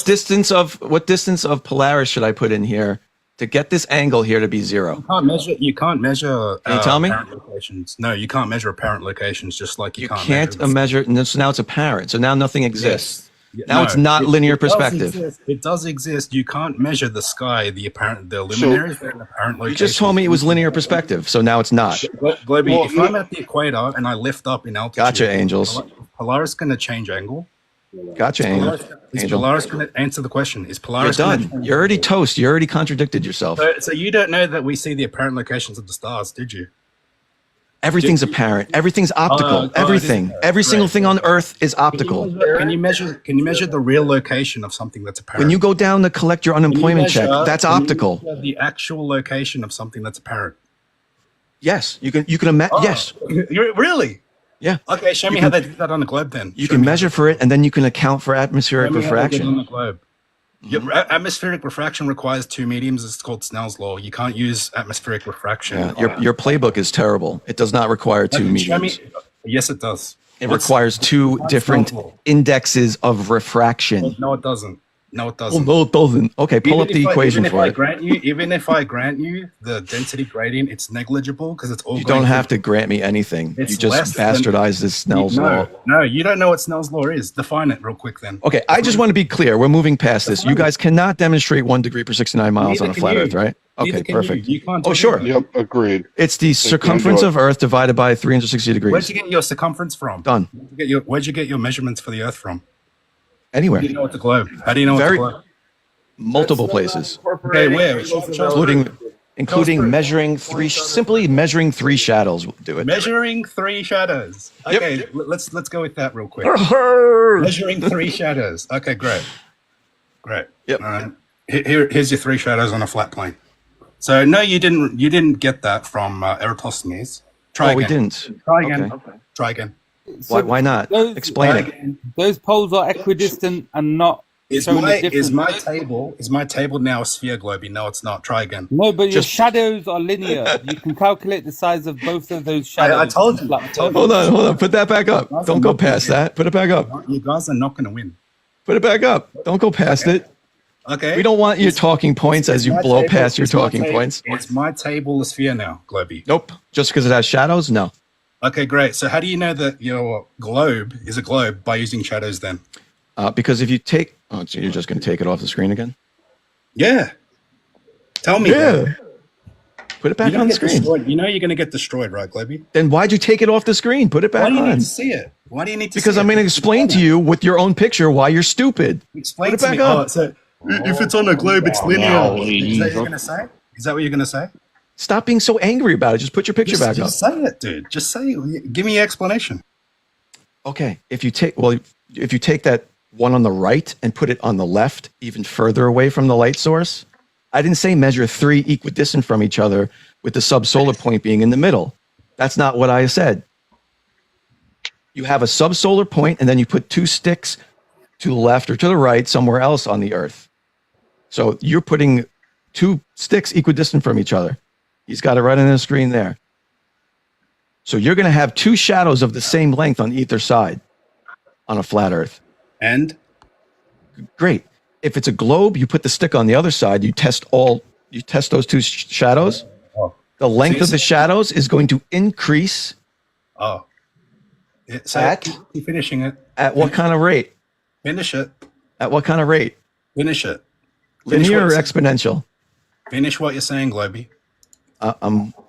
distance of Polaris should I put in here to get this angle here to be 0?
You can't measure.
Can you tell me?
Apparent locations. No, you can't measure apparent locations. Just like you
can't measure. So now it's apparent. So now nothing exists. Yes. Now it's not linear perspective.
It does exist. You can't measure the sky, the luminaries, and apparent locations.
You just told me it was linear perspective. So now it's not.
Globby, if I'm at the equator and I lift up in altitude,
gotcha, Angels.
Polaris going to change angle.
Gotcha, Angel.
Is Polaris going to answer the question? Is Polaris
done? You're already toast. You already contradicted yourself.
So you don't know that we see the apparent locations of the stars, did you?
Everything's apparent. Everything's optical. Everything. Every single thing on Earth is optical.
Can you measure the real location of something that's apparent?
When you go down to collect your unemployment check, that's optical.
The actual location of something that's apparent.
Yes, you can imagine. Yes.
Really?
Yeah.
Okay, show me how they do that on the globe then.
You can measure for it, and then you can account for atmospheric refraction.
On the globe. Atmospheric refraction requires 2 mediums. It's called Snell's law. You can't use atmospheric refraction.
Yeah, your playbook is terrible. It does not require 2 mediums.
Yes, it does.
It requires 2 different indexes of refraction.
No, it doesn't. No, it doesn't.
Oh, no, it doesn't. Okay, pull up the equation for it.
Even if I grant you the density gradient, it's negligible because it's all.
You don't have to grant me anything. You just bastardized this Snell's law.
No, you don't know what Snell's law is. Define it real quick then.
Okay, I just want to be clear. We're moving past this. You guys cannot demonstrate 1 degree per 69 miles on a flat Earth, right? Okay, perfect. Oh, sure.
Yep, agreed.
It's the circumference of Earth divided by 360 degrees.
Where'd you get your circumference from?
Done.
Where'd you get your measurements for the Earth from?
Anywhere.
How do you know what the globe? How do you know what the globe?
multiple places,
Okay, where?
including measuring simply measuring three shadows will do it.
Measuring three shadows. Okay, let's go with that real quick. Measuring three shadows. Okay, great.
Yep.
Here's your three shadows on a flat plane. So no, you didn't get that from Eratosthenes. Try again.
We didn't.
Try again.
Okay.
Try again.
Why not? Explain it.
Those poles are equidistant and not.
Is my table now a sphere, Globy? No, it's not. Try again.
No, but your shadows are linear. You can calculate the size of both of those shadows.
I told you.
Hold on. Put that back up. Don't go past that. Put it back up.
You guys are not going to win.
Put it back up. Don't go past it.
Okay.
We don't want your talking points as you blow past your talking points.
It's my table a sphere now, Globy.
Nope. Just because it has shadows? No.
Okay, great. So how do you know that your globe is a globe by using shadows then?
Because if you take... Oh, so you're just going to take it off the screen again?
Yeah. Tell me.
Yeah. Put it back on the screen.
You know you're going to get destroyed, right, Globy?
Then why'd you take it off the screen? Put it back on.
Why do you need to see it? Why do you need to
Because
see it?
I'm going to explain to you with your own picture why you're stupid.
Explain
Put it
to
back
me.
up.
So if it's on a globe, it's linear. Is that what you're going to say? Is that what you're going to say?
Stop being so angry about it. Just put your picture back up.
Just say it, dude. Just say it. Give me your explanation.
Okay. If you take that one on the right and put it on the left, even further away from the light source, I didn't say measure three equidistant from each other with the subsolar point being in the middle. That's not what I said. You have a subsolar point and then you put two sticks to the left or to the right somewhere else on the Earth. So you're putting two sticks equidistant from each other. He's got it right on the screen there. So you're going to have two shadows of the same length on either side on a flat Earth.
And?
Great. If it's a globe, you put the stick on the other side. You test those two shadows.
Oh.
The length of the shadows is going to increase.
Oh. So keep finishing it.
At what kind of rate?
Finish it.
At what kind of rate?
Finish it.
Linear or exponential?
Finish what you're saying, Globy.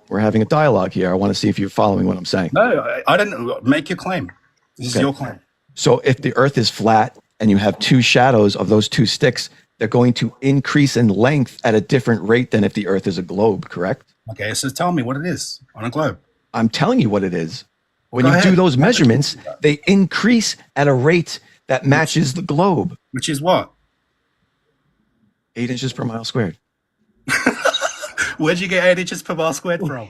We're having a dialogue here. I want to see if you're following what I'm saying.
No, I don't. Make your claim. This is your claim.
So if the Earth is flat and you have two shadows of those two sticks, they're going to increase in length at a different rate than if the Earth is a globe, correct?
Okay, so tell me what it is on a globe.
I'm telling you what it is. When
Go
you
ahead.
do those measurements, they increase at a rate that matches the globe.
Which is what?
8 inches per mile squared.
Where'd you get 8 inches per mile squared from?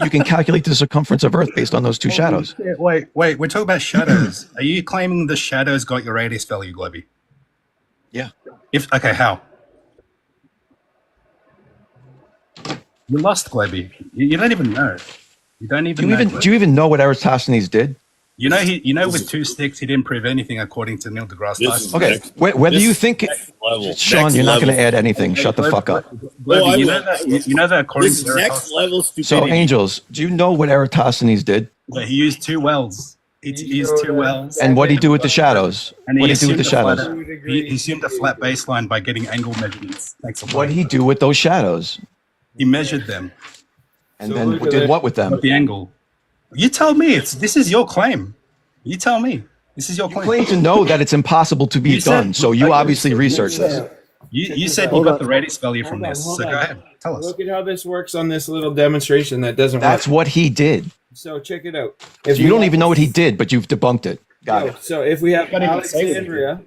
You can calculate the circumference of Earth based on those two shadows.
Wait, we're talking about shadows. Are you claiming the shadows got your radius value, Globy?
Yeah.
Okay, how? You lost, Globy. You don't even know. You don't even know.
Do you even know what Eratosthenes did?
You know, with two sticks, he didn't prove anything according to Neil deGrasse Tyson.
Okay, whether you think, Sean, you're not going to add anything. Shut the fuck up.
Globy, you know that according to
next level stupidity.
So, Angels, do you know what Eratosthenes did?
But he used two wells. He used two wells.
And what did he do with the shadows?
And
What did he do with the shadows?
He assumed a flat baseline by getting angle measurements. Thanks a lot.
What did he do with those shadows?
He measured them.
And then did what with them?
With the angle. You tell me. This is your claim. You tell me. This is your claim.
You claim to know that it's impossible to be done, so you obviously researched this.
You said you got the radius value from this, so go ahead. Tell us.
Look at how this works on this little demonstration that doesn't work.
That's what he did.
So check it out.
So you don't even know what he did, but you've debunked it. Got it.
So if we have Alexandria,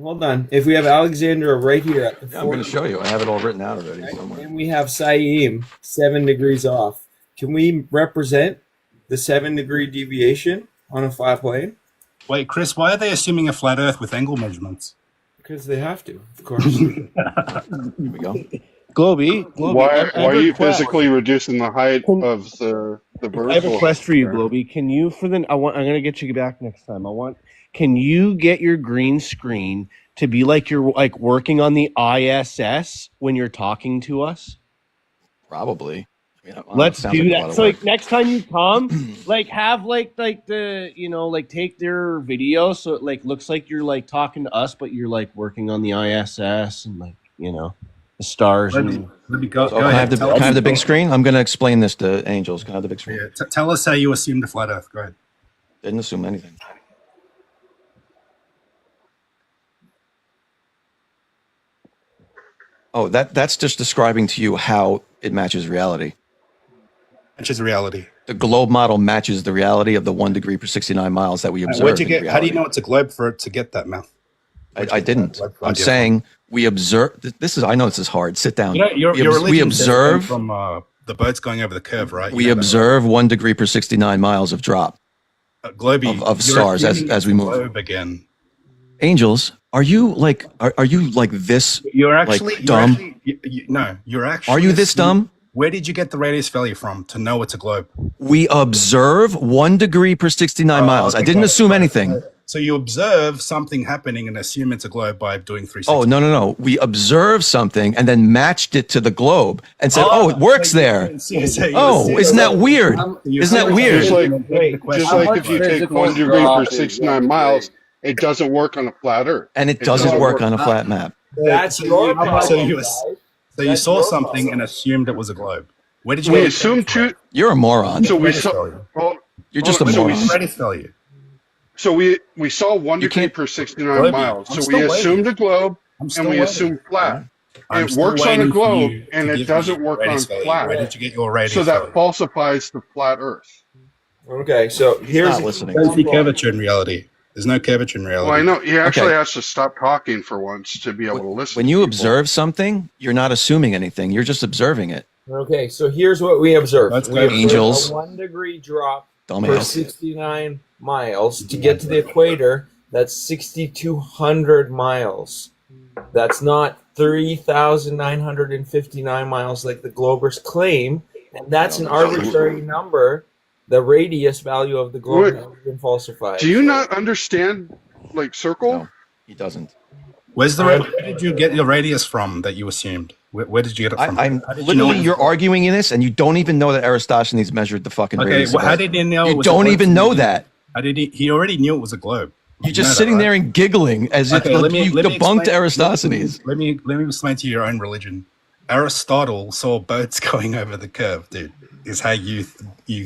hold on. If we have Alexandria right here at the
I'm going to show you. I have it all written out already somewhere.
and we have Saim 7 degrees off, can we represent the 7-degree deviation on a flat plane?
Wait, Chris, why are they assuming a flat Earth with angle measurements?
Because they have to, of course.
Here we go.
Globy,
Why are you physically reducing the height of the vertical?
I have a quest for you, Globy. Can you I'm gonna get you back next time. Can you get your green screen to be like you're like working on the ISS when you're talking to us?
Probably.
Let's do that. So like next time you come, like have like the like take their video so it like looks like you're like talking to us, but you're like working on the ISS and like the stars.
Let me go.
So can I have the big screen? I'm going to explain this to Angels. Can I have the big screen?
Yeah, tell us how you assumed a flat Earth. Go ahead.
Didn't assume anything. Oh, that's just describing to you how it matches reality.
Matches reality.
The globe model matches the reality of the 1 degree per 69 miles that we observe.
Where'd you get? How do you know it's a globe for it to get that math?
I didn't. I'm saying we observe. I know this is hard. Sit down.
We observe from the boats going over the curve, right?
We observe 1 degree per 69 miles of drop of stars as we move.
Globe again.
Angels, are you like this?
You're actually
like dumb.
You're actually.
Are you this dumb?
Where did you get the radius value from to know it's a globe?
We observe 1 degree per 69 miles. I didn't assume anything.
So you observe something happening and assume it's a globe by doing 360.
Oh, no. We observed something and then matched it to the globe and said, it works there. Isn't that weird? Isn't that weird?
Just like if you take 1 degree per 69 miles, it doesn't work on a flat Earth.
And it doesn't work on a flat map.
That's your problem.
So you saw something and assumed it was a globe. Where did you?
We assumed two.
You're a moron.
So we saw.
You're just a moron.
So we saw 1 degree per 69 miles. So we assumed a globe and we assumed flat. It works on a globe and it doesn't work on flat.
Where did you get your radius?
So that falsifies the flat Earth.
Okay, so here's
listening.
There's no curvature in reality. There's no curvature in reality.
Well, I know he actually has to stop talking for once to be able to listen.
When you observe something, you're not assuming anything. You're just observing it.
Okay, so here's what we observed. We
Angels.
A 1 degree drop
Dumbass.
per 69 miles. To get to the equator, that's 6,200 miles. That's not 3,959 miles like the Globers claim, and that's an arbitrary number. The radius value of the globe has been falsified.
Do you not understand, circle?
No, he doesn't.
Where did you get your radius from that you assumed? Where did you get it from?
You're arguing in this, and you don't even know that Eratosthenes measured the fucking radius.
Okay, how did he know?
You don't even know that.
How did he? He already knew it was a globe.
You're just sitting there and giggling as if you debunked Eratosthenes.
Let me explain to you your own religion. Aristotle saw boats going over the curve, dude. Is how you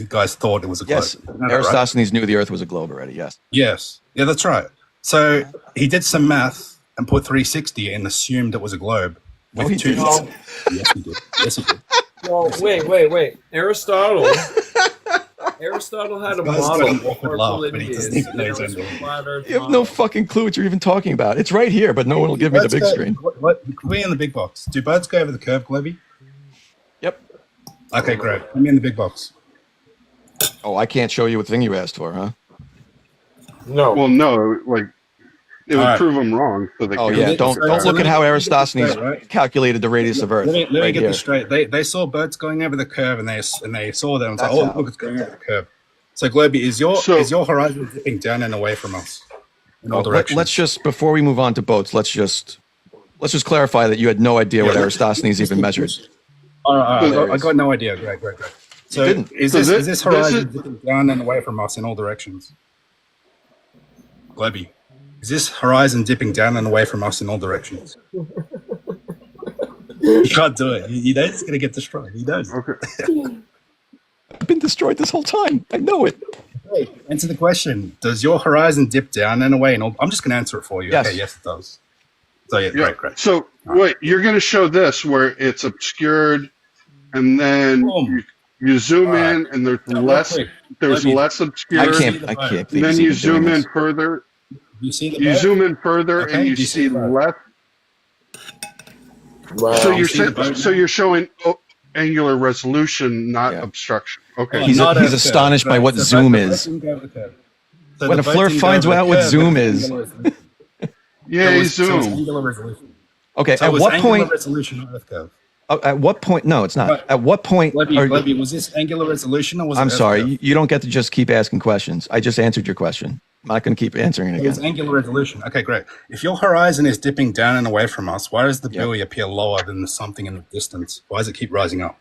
guys thought it was a globe.
Yes, Eratosthenes knew the Earth was a globe already. Yes.
Yes. Yeah, that's right. So he did some math and put 360 and assumed it was a globe.
No, he didn't.
Yes, he did. Yes, he did.
Well, wait. Aristotle had a model for validity.
You have no fucking clue what you're even talking about. It's right here, but no one will give me the big screen.
What? We in the big box. Do boats go over the curve, Globby?
Yep.
Okay, great. Put me in the big box.
Oh, I can't show you what thing you asked for, huh?
No.
Well, no. It would prove them wrong. So
don't look at how Eratosthenes calculated the radius of Earth.
Let me get this straight. They saw boats going over the curve, and they saw them. And like, look, it's going over the curve. So, Globby, is your horizon dipping down and away from us in all directions?
Let's just, before we move on to boats, let's just clarify that you had no idea what Eratosthenes even measured.
All right. I got no idea. Great. So, is this horizon dipping down and away from us in all directions? Globby. Is this horizon dipping down and away from us in all directions? You can't do it. You know it's going to get destroyed. He knows.
Okay.
I've been destroyed this whole time. I know it.
Hey, answer the question. Does your horizon dip down and away? I'm just going to answer it for you.
Yes.
Okay, yes, it does. So, yeah. Great.
So, wait, you're going to show this where it's obscured, and then you zoom in, and there's less obscured.
I can't.
And then you zoom in further.
You
zoom in further, and you see less.
Wow.
So you're showing angular resolution, not obstruction. Okay.
He's astonished by what zoom is. When a Flerf finds out what zoom is.
Yeah, zoom.
Okay.
So
at what point? At what point? No, it's not. At what point?
Globby, was this angular resolution or was it?
I'm sorry. You don't get to just keep asking questions. I just answered your question. I'm not going to keep answering it again.
It's angular resolution. Okay, great. If your horizon is dipping down and away from us, why does the buoy appear lower than something in the distance? Why does it keep rising up?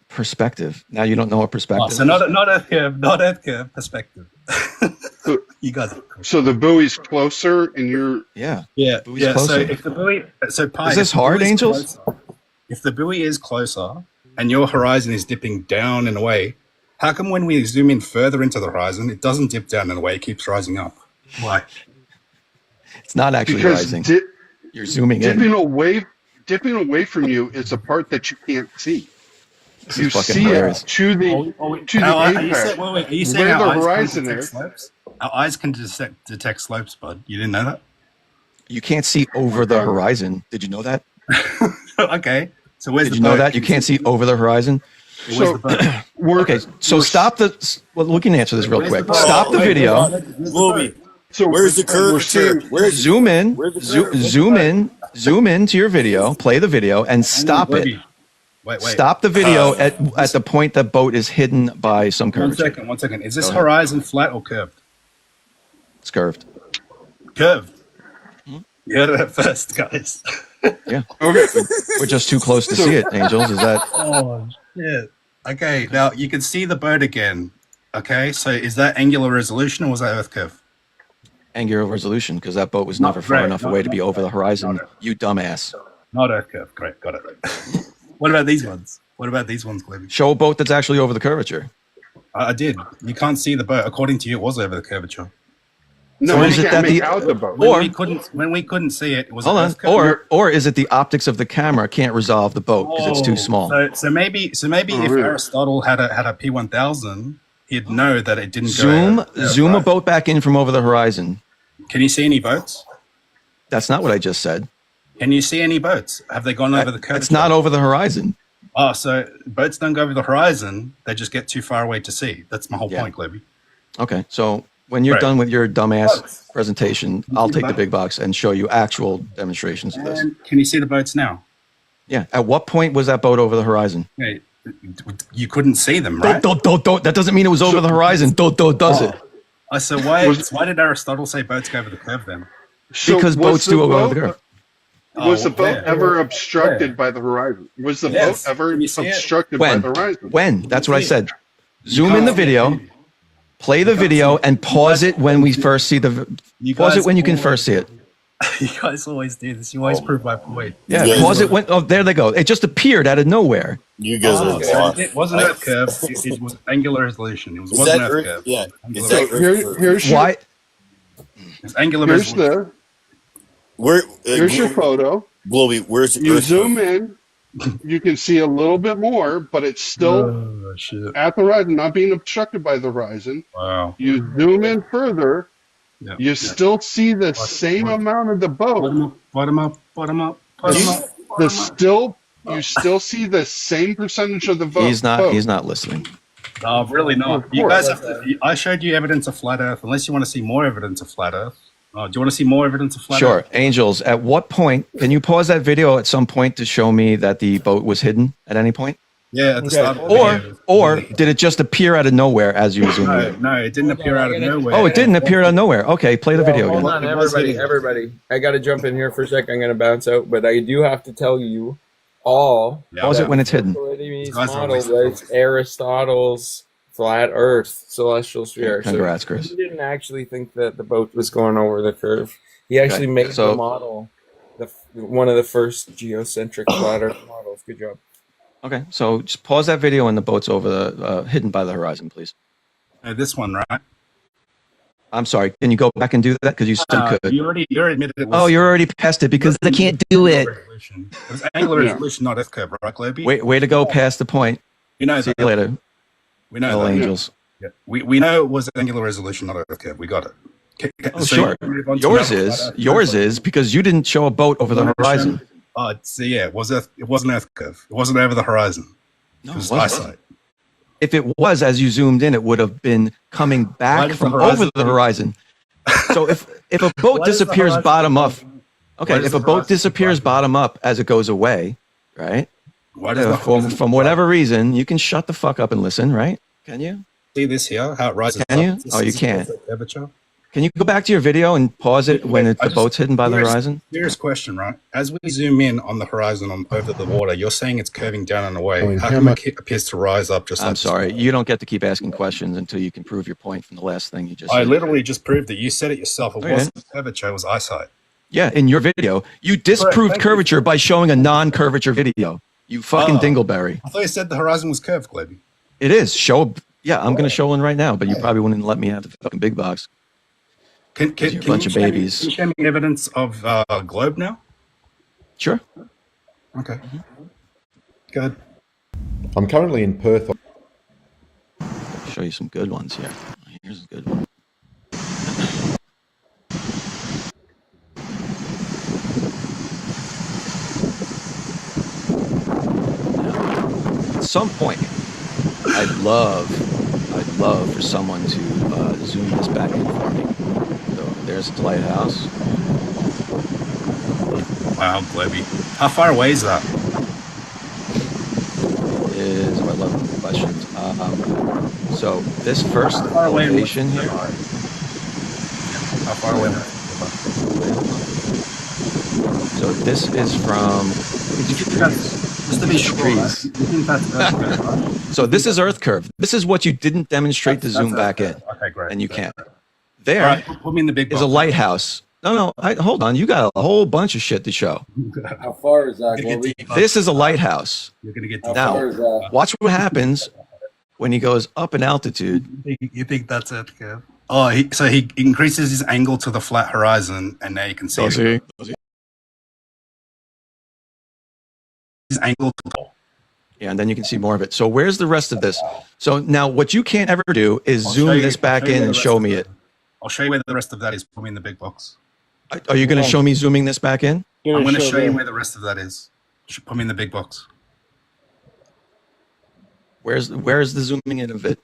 Perspective. Now you don't know what perspective is.
So not Earth curve, perspective. You guys.
So the buoy's closer, and you're
yeah.
Closer.
So if the buoy,
is this hard, Angels?
If the buoy is closer and your horizon is dipping down and away, how come when we zoom in further into the horizon, it doesn't dip down and away, it keeps rising up? Why?
It's not actually rising. You're zooming in.
dipping away from you is a part that you can't see.
This
You
is fucking
see
hilarious.
it to the apex,
Are you saying
where
our
the
eyes
horizon
can detect
is.
slopes? Our eyes can detect slopes, bud. You didn't know that?
You can't see over the horizon. Did you know that?
Okay. So where's
Did
the
you know
boat?
that? You can't see over the horizon?
Where's the boat?
Okay, so stop the. Well, we can answer this real
Where's
quick.
the boat?
Stop the
Wait,
video.
Globey.
So
Where's the curvature?
Zoom in. Zoom in. Zoom into your video. Play the video and stop it.
Wait.
Stop the video at the point the boat is hidden by some curvature.
One second. Is this
Go ahead.
horizon flat or curved?
It's curved.
Curved. You heard it first, guys.
Yeah. We're just too close to see it, Angels. Is that?
Oh shit. Okay, now you can see the boat again. Okay, so is that angular resolution or was that Earth curve?
Angular resolution, because that boat was never far enough away to be over the horizon. You dumbass.
Not Earth curve. Great, got it. What about these ones? What about these ones, Glebby?
Show a boat that's actually over the curvature.
I did. You can't see the boat. According to you, it was over the curvature.
No,
Or
you
is it
can't
that
make
the-
out the boat.
When we couldn't see it, it was
Hold on.
Earth curve.
Or is it the optics of the camera can't resolve the boat because it's too small?
So maybe if Aristotle had a P1000, he'd know that it didn't
Zoom a boat back in from over the horizon.
Can you see any boats?
That's not what I just said.
Can you see any boats? Have they gone over the curvature?
It's not over the horizon.
Oh, so boats don't go over the horizon. They just get too far away to see. That's my whole point, Glebby.
Okay, so when you're
Right.
done with your dumbass presentation, I'll take the big box and show you actual demonstrations of this.
And can you see the boats now?
Yeah. At what point was that boat over the horizon?
Okay. You couldn't see them, right?
Don't. That doesn't mean it was over the horizon. Does it?
So why did Aristotle say boats go over the curve then?
Because boats do go over the curve.
Was the boat ever obstructed by the horizon? Was the boat ever obstructed by the horizon?
When? That's what I said. Zoom in the video, play the video, and pause it when we first see the. Pause it when you can first see it.
You guys always do this. You always prove my point.
Yeah, pause it when. Oh, there they go. It just appeared out of nowhere.
You guys are lost.
It wasn't Earth curve. It was angular resolution. It wasn't Earth curve.
Yeah.
Here's
why.
It's angular
Here's
resolution.
Here's your photo.
Globey, where's
You
Earth
zoom in, you can see a little bit more, but it's still at the horizon, not being obstructed by the horizon.
Wow.
You zoom in further, you still see the same amount of the boat.
Bottom up.
You still see the same percentage of the boat.
He's not listening.
No, really not. You guys have to, I showed you evidence of flat Earth. Unless you want to see more evidence of flat Earth. Do you want to see more evidence of flat
Sure.
Earth?
Angels, at what point, can you pause that video at some point to show me that the boat was hidden at any point?
Yeah, at the start of the video.
Or did it just appear out of nowhere as you zoomed in?
No, it didn't appear out of nowhere.
Oh, it didn't appear out of nowhere. Okay, play the video
Hold
again.
on, everybody. I got to jump in here for a second. I'm going to bounce out, but I do have to tell you all.
Pause it when it's hidden.
Archimedes' model was Aristotle's flat Earth, celestial sphere.
Congrats,
So
Chris.
he didn't actually think that the boat was going over the curve. He actually made
so-
the model, one of the first geocentric flat Earth models. Good job.
Okay, so just pause that video and the boat's over the hidden by the horizon, please.
This one, right?
I'm sorry. Can you go back and do that? Because you said could.
You already admitted it was.
Oh, you're already past it because they can't do it.
It was angular resolution, not Earth curve, right, Globey?
Way to go past the point.
You know
See
that.
you later.
We know
Hello,
that.
Angels.
Yeah. We know it was angular resolution, not Earth curve. We got it.
Oh, sure. Yours is because you didn't show a boat over the horizon.
It wasn't Earth curve. It wasn't over the horizon.
No,
it was
it wasn't.
eyesight.
If it was, as you zoomed in, it would have been coming back from over the horizon. So if a boat
Why does the
disappears
horizon
bottom up,
Why
okay,
does
if a
the
boat
horizon
disappears bottom up as it goes away, right?
Why does the
From whatever reason, you can shut the fuck up and listen, right? Can you?
See this here? How it rises
Can
up?
you?
This
Oh, you
is
can't.
curvature.
Can you go back to your video and pause it when the boat's hidden by the horizon?
Serious question, right? As we zoom in on the horizon over the water, you're saying it's curving down and away. How come it appears to rise up just like
I'm sorry. You don't get to keep asking questions until you can prove your point from the last thing you just
I
said.
literally just proved it. You said it yourself. It
Okay.
wasn't curvature, it was eyesight.
Yeah, in your video. You disproved
thank you.
curvature by showing a non-curvature video. You fucking dingleberry.
I thought you said the horizon was curved, Glebby.
It is. Yeah, I'm going to show one right now, but you probably wouldn't let me have the fucking big box.
Can
You're a bunch
you
of
show me-
babies.
Can you show me evidence of globe now?
Sure.
Okay. Good.
I'm currently in Perth.
I'll show you some good ones here. Here's a good one. Now, at some point, I'd love for someone to zoom this back in for me. So there's the lighthouse.
Wow, Globby. How far away is that?
I love the questions. So this first elevation here.
How far away?
So this is from
Just to be sure, you think that's Earth curve, right?
So this is Earth curve. This is what you didn't demonstrate to zoom back in.
Okay, great.
And you can't. There
All right, put me in the big
is
box.
a lighthouse. No, hold on. You got a whole bunch of shit to show.
How far is that, Globby?
This is a lighthouse.
You're gonna get
Now, watch what happens when he goes up in altitude.
You think that's it, Kev? Oh, so he increases his angle to the flat horizon, and now you can see
Does
it.
he?
His angle to the
Yeah, and then you can see more of it. So where's the rest of this? So now what you can't ever do is zoom this back in and show me it.
I'll show you where the rest of that is. Put me in the big box.
Are you going to show me zooming this back in?
I'm going to show you where the rest of that is. Put me in the big box.
Where is the zooming in of it?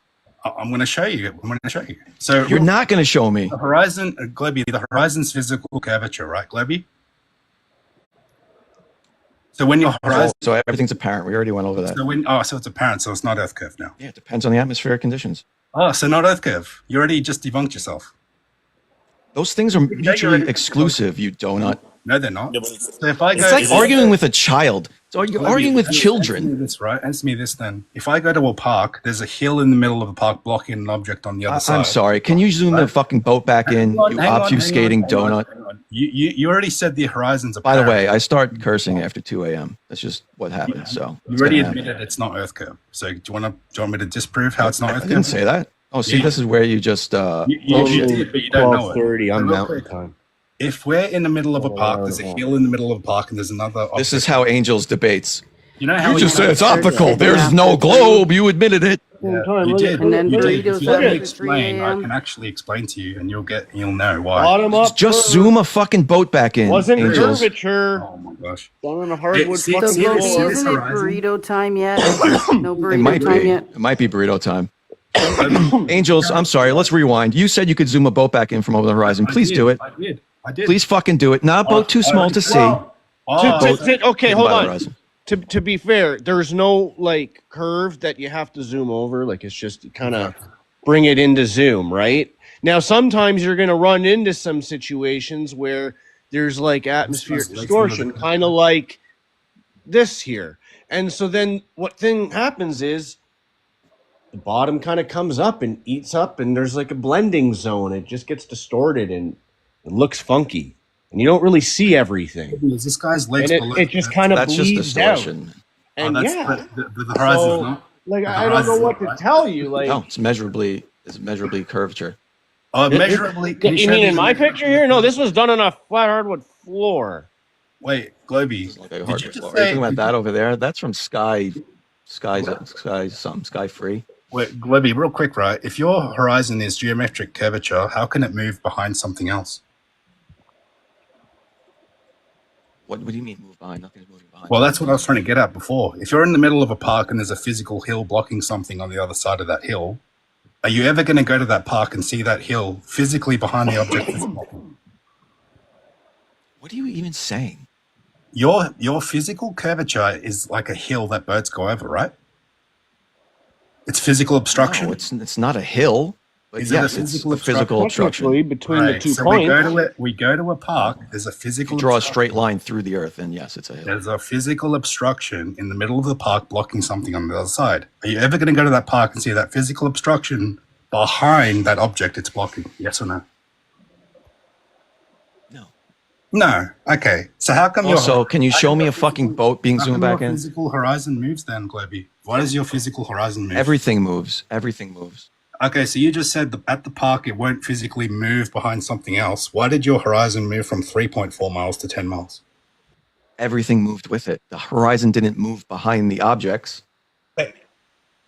I'm going to show you. I'm going to show you. So
You're not going to show me.
The horizon, Globby, the horizon's physical curvature, right, Globby? So when your horizon,
So everything's apparent. We already went over that.
so it's apparent. So it's not Earth curve now.
Yeah, it depends on the atmospheric conditions.
Oh, so not Earth curve. You already just debunked yourself.
Those things are mutually exclusive, you donut.
No, they're not. So if I go,
It's like arguing with a child. So you're arguing with children.
Answer me this, right? Answer me this then. If I go to a park, there's a hill in the middle of the park blocking an object on the other side.
I'm sorry. Can you zoom the fucking boat back in, you obfuscating donut?
You already said the horizon's
By
apparent.
the way, I start cursing after 2 a.m. That's just what happens. So
You
it's
already
gonna happen.
admitted it's not Earth curve. So do you want me to disprove how it's not Earth
I
curve?
didn't say that. Oh, see, this is where you just
You did, but you don't know it.
12:30 on
Real
Mountain
quick,
Time.
If we're in the middle of a park, there's a hill in the middle of a park, and there's another.
This is how Angels debates.
You know how
You just said it's optical. There's no globe. You admitted it.
Yeah, you did.
And then
You did.
burritos
If you let me
after 3
explain, I
a.m.
can actually explain to you, and you'll know why.
Bottom up.
Just zoom a fucking boat back in,
Wasn't
Angels.
curvature.
Oh my gosh.
Down on a hardwood
See,
fucking
see,
Globby,
see
floor.
this
isn't it
horizon?
burrito time yet? No
It
burrito
might
time
be.
yet.
It might be burrito time. Angels, I'm sorry. Let's rewind. You said you could zoom a boat back in from over the horizon. Please do it.
I did.
Please fucking do it. Not a boat too small to see.
Okay, hold
By the
on.
horizon.
To be fair, there's no like curve that you have to zoom over. Like it's just kind of bring it into zoom, right? Now sometimes you're gonna run into some situations where there's like atmospheric distortion, kind of like this here. And so then what thing happens is the bottom kind of comes up and eats up, and there's like a blending zone. It just gets distorted and it looks funky. And you don't really see everything.
Is this guy's legs
And
below?
it just kind of
That's just
bleeds out.
distortion.
And
that's
yeah,
the horizon's
so,
not.
like
the
I don't know
horizon's
what
not
to tell you. Like,
No, it's measurably curvature.
Measurably. Can
you
show
mean
me
in my picture here? No, this was done on a flat hardwood floor.
Wait, Globby.
Like a
Did
hardwood
you just
floor. Are you
say?
talking about that over there? That's from Sky Free.
Wait, Globby, real quick, right? If your horizon is geometric curvature, how can it move behind something else?
What do you mean move behind? Nothing's moving behind.
Well, that's what I was trying to get at before. If you're in the middle of a park and there's a physical hill blocking something on the other side of that hill, are you ever going to go to that park and see that hill physically behind the object that's blocking?
What are you even saying?
Your physical curvature is like a hill that birds go over, right? It's physical obstruction.
No, it's not a hill. But
Is
yes,
it a
it's
physical
a physical obstruction.
Technically, between the
Right,
two
so
points.
we go to a park. There's a physical.
If you draw a
obstruction.
straight line through the earth, then yes, it's a hill.
There's a physical obstruction in the middle of the park blocking something on the other side. Are you ever going to go to that park and see that physical obstruction behind that object it's blocking? Yes or no?
No.
No. Okay. So how come
Also, can you show me a fucking boat being zoomed back
your
in?
physical horizon moves then, Globby? Why does your physical horizon move?
Everything moves. Everything moves.
Okay, so you just said that at the park it won't physically move behind something else. Why did your horizon move from 3.4 miles to 10 miles?
everything moved with it. The horizon didn't move behind the objects.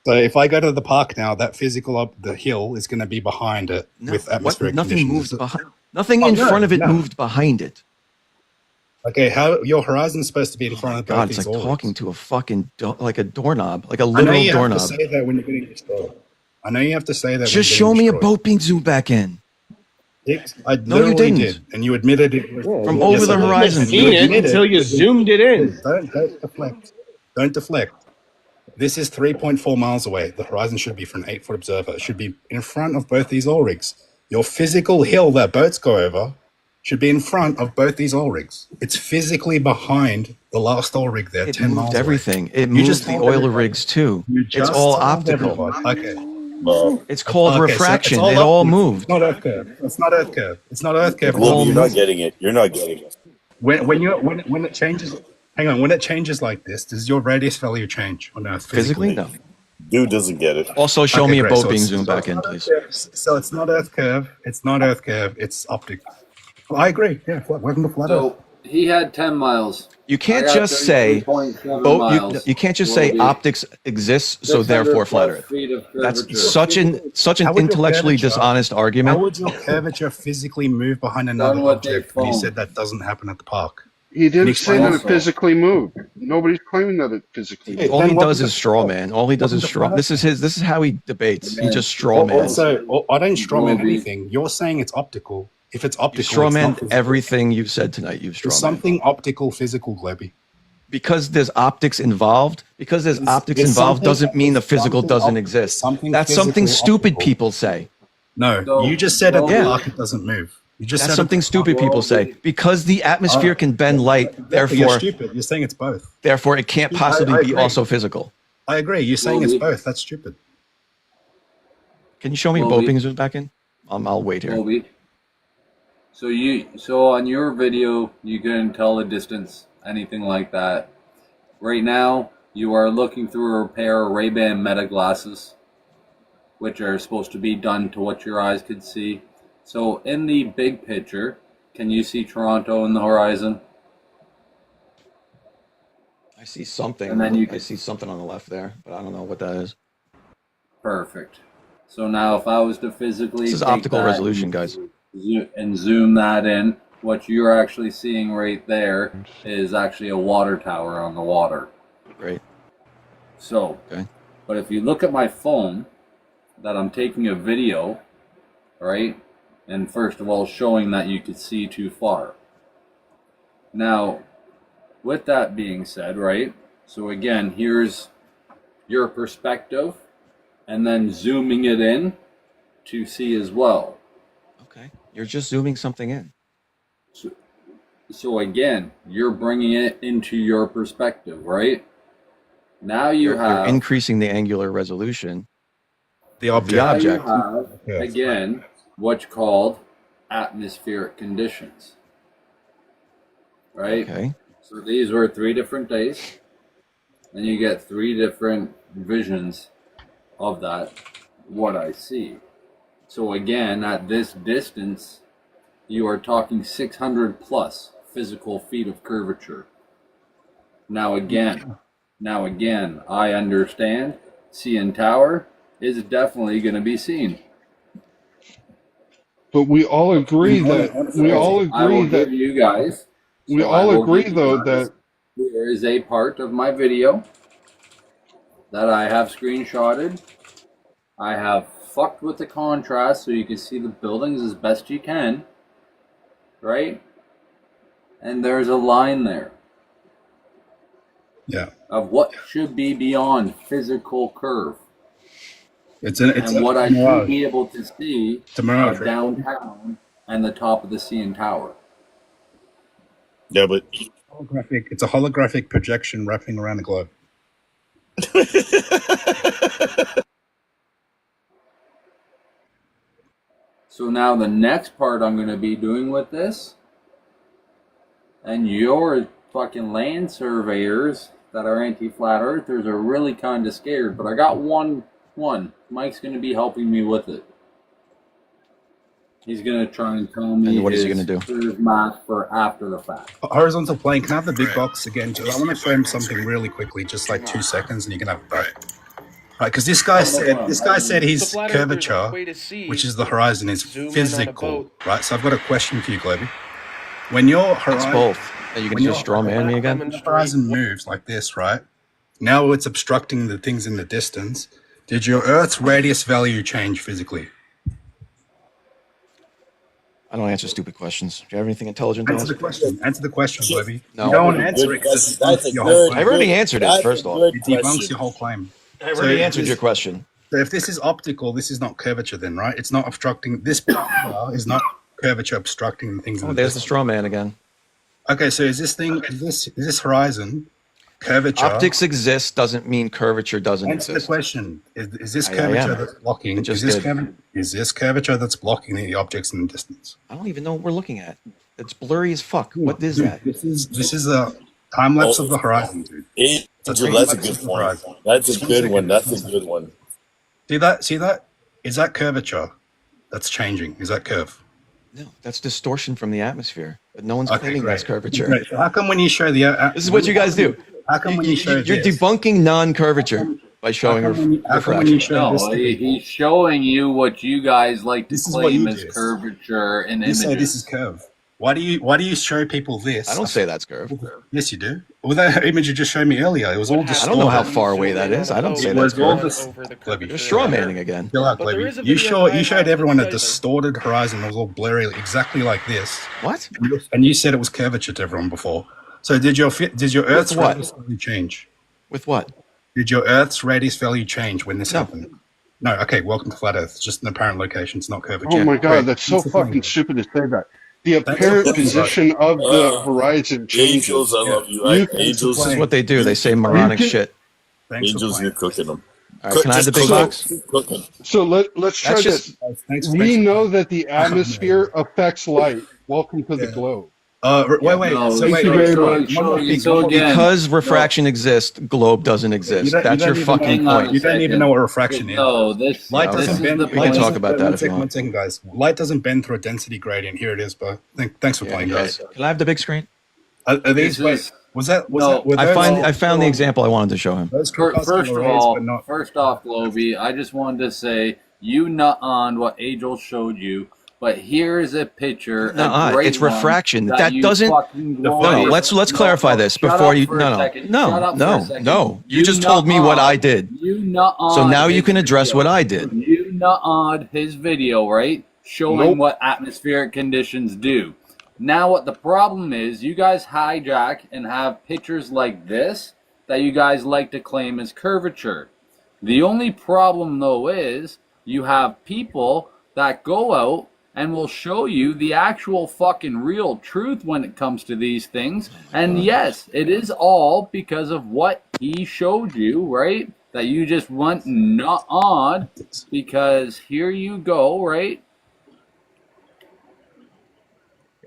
So if I go to the park now, that the hill is going to be behind it with atmospheric
Nothing
conditions.
moved behind. Nothing in front of it moved behind it.
Okay, how your horizon's supposed to be in front of both
God, it's
these
like
orbits.
talking to a fucking like a doorknob, like a
I know
literal
you
doorknob.
have to say that when you're getting destroyed. I know you have to say that.
Just show me a boat being zoomed back in.
I
No, you
literally
didn't.
did, and you admitted it.
From over the horizon.
You seen it until you zoomed it in.
Don't deflect. Don't deflect. This is 3.4 miles away. The horizon should be for an 8-foot observer. It should be in front of both these oil rigs. Your physical hill that boats go over should be in front of both these oil rigs. It's physically behind the last oil rig there,
It
10 miles
moved
away.
everything. It
You
moved
just
the
told
oil
everybody.
rigs too.
You
It's
just
all
told
optical.
everybody. Okay.
It's called
Okay, so
refraction.
it's
It all
optical.
moved.
It's not Earth curve. It's not Earth curve. It's not Earth curve.
Global, you're not getting it. You're not getting it.
When it changes, hang on. When it changes like this, does your radius value change on Earth
Physically, no.
Dude doesn't get it.
Also, show me a
great.
boat
So
being
it's-
zoomed back in, please.
So it's not Earth curve. It's not Earth curve. It's optical. Well, I agree. Yeah. Welcome to flat Earth.
So he had 10 miles.
You can't
I got
just say
33.7
boat.
miles.
You can't just
Will
say
be
optics exists, so
600
therefore flat
plus
Earth.
feet of
That's
curvature.
such an
How would your
intellectually
curvature-
dishonest
How
argument.
would your curvature physically move behind another
Done with a
object when you
phone.
said that doesn't happen at the park?
He didn't
explain
say that it
also-
physically moved. Nobody's claiming that it physically moved.
All
Then
he
what
does
was
is
the-
straw man. All he does is
the
straw.
flat
This is how he debates. He just straw man.
Also, I don't strawman
Will be-
anything. You're saying it's optical. If it's
You
optical,
straw
it's
man
not physical.
everything you've said tonight. You've straw
There's
man.
something optical, physical, Globby.
Because there's optics involved. Because there's optics
there's
involved
something-
doesn't mean the physical
something
doesn't
op-
exist.
something
That's something
physical
stupid
optical.
people say.
No,
So-
you just said at the
Yeah.
park it doesn't move. You just
That's
said
something stupid people say. Because the atmosphere can bend light,
You're
therefore
stupid. You're saying it's both.
it can't possibly
I
be
agree.
also physical.
I agree. You're saying it's
Well,
both. That's stupid.
Can you show me a
Well,
boat
we-
being zoomed back in? I'll wait here.
Colby. So on your video you couldn't tell the distance, anything like that. Right now you are looking through a pair of Ray-Ban Meta glasses, which are supposed to be done to what your eyes could see. So in the big picture, can you see Toronto in the horizon?
I see something.
And then you
I see something on the left there, but I don't know what that is.
Perfect. So now if I was to physically
This is
take
optical
that
resolution, guys.
and zoom that in, what you're actually seeing right there is actually a water tower on the water.
Great.
So,
Okay.
but if you look at my phone, that I'm taking a video, right? And first of all, showing that you could see too far. Now, with that being said, right? So again, here's your perspective, and then zooming it in to see as well.
Okay. You're just zooming something in.
So again, you're bringing it into your perspective, right? Now you're
You're increasing the angular resolution.
The
of the object.
Now you have, again, what's called atmospheric conditions, right?
Okay.
So these were 3 different days, and you get 3 different visions of that, what I see. So again, at this distance, you are talking 600 plus physical feet of curvature. Now again, I understand CN Tower is definitely going to be seen.
But we all agree
I will give you guys.
we
so I
all
will
agree
give you
though
guys-
that
there is a part of my video that I have screenshotted. I have fucked with the contrast so you can see the buildings as best you can, right? And there's a line there.
Yeah.
Of what should be beyond physical curve.
It's
what I
mirage.
should be able to see
It's a mirage,
of
right?
downtown and the top of the CN Tower.
Yeah, but
It's a holographic projection wrapping around the globe.
So now the next part I'm going to be doing with this, and your fucking land surveyors that are anti-flat earthers are really kind of scared, but I got one. Mike's going to be helping me with it. He's gonna try and tell me
what is he gonna do?
curve math for after the fact.
Horizontal plane. Can I have the big box again? I want to show him something really quickly, just like 2 seconds, and you can have it back. Right, because this guy said his curvature, which is the horizon, is physical. Right, so I've got a question for you, Globby. When your horizon,
it's both. Are you gonna just straw man me again?
When the horizon moves like this, right? Now it's obstructing the things in the distance. Did your Earth's radius value change physically?
I don't answer stupid questions. Do you have anything intelligent to
Answer the question. Answer the question, Globby.
No.
You don't answer it because
I've already answered it, first off.
It debunks your whole claim.
I've already answered your question.
So if this is optical, this is not curvature then, right? It's not obstructing. This part is not curvature obstructing the things in the
there's
distance.
the straw man again.
Okay, so is this horizon curvature?
Optics exists doesn't mean curvature doesn't
Answer
exist.
the question. Is this curvature that's blocking? Is this curvature that's blocking the objects in the distance?
I don't even know what we're looking at. It's blurry as fuck. What is that?
This is a time lapse of the horizon, dude.
That's a good point. That's a good one. That's a good one.
See that? Is that curvature that's changing? Is that curve?
No, that's distortion from the atmosphere. But no one's claiming that's curvature.
Great. So how come when you show the
this is what you guys do.
How come when you show
you're debunking non-curvature by showing refraction?
No, he's showing you what you guys like to claim as curvature and
You
images.
say this is curve. Why do you show people this?
I don't say that's curve.
Yes, you do. Well, that image you just showed me earlier, it was all distorted.
I don't know how far away that is. I don't say that's curve. You're straw manning again.
Chill out, Glebby. You showed everyone a distorted horizon. It was all blurry, exactly like this.
What?
And you said it was curvature to everyone before. So did your Earth's radius value change?
With what?
Did your Earth's radius value change when this happened? No. Okay. Welcome to flat Earth. It's just an apparent location. It's not curvature.
Oh my god, that's so fucking stupid to say that. The apparent position of the horizon changes.
Angels, I love you. Angels,
this is what they do. They say moronic shit.
Angels, you're cooking them.
All right, can I have the big box?
So let's try this. We know that the atmosphere affects light. Welcome to the globe.
Because refraction exists, globe doesn't exist. That's your fucking point.
You don't even know what refraction is. Light doesn't bend.
We can talk about that if you
One
want.
second, guys. Light doesn't bend through a density gradient. Here it is, bro. Thanks for playing, guys.
Can I have the big screen?
Are these? Was that?
I found the example I wanted to show him.
First off, Globey, I just wanted to say you nut on what Angel showed you, but here's a picture.
It's refraction. That doesn't. No, let's clarify this before you. No. You just told me what I did. So now you can address what I did.
You nut on his video, right? Showing what atmospheric conditions do. Now what the problem is, you guys hijack and have pictures like this that you guys like to claim as curvature. The only problem though is you have people that go out and will show you the actual fucking real truth when it comes to these things. And yes, it is all because of what he showed you, right? That you just went not on, because here you go, right?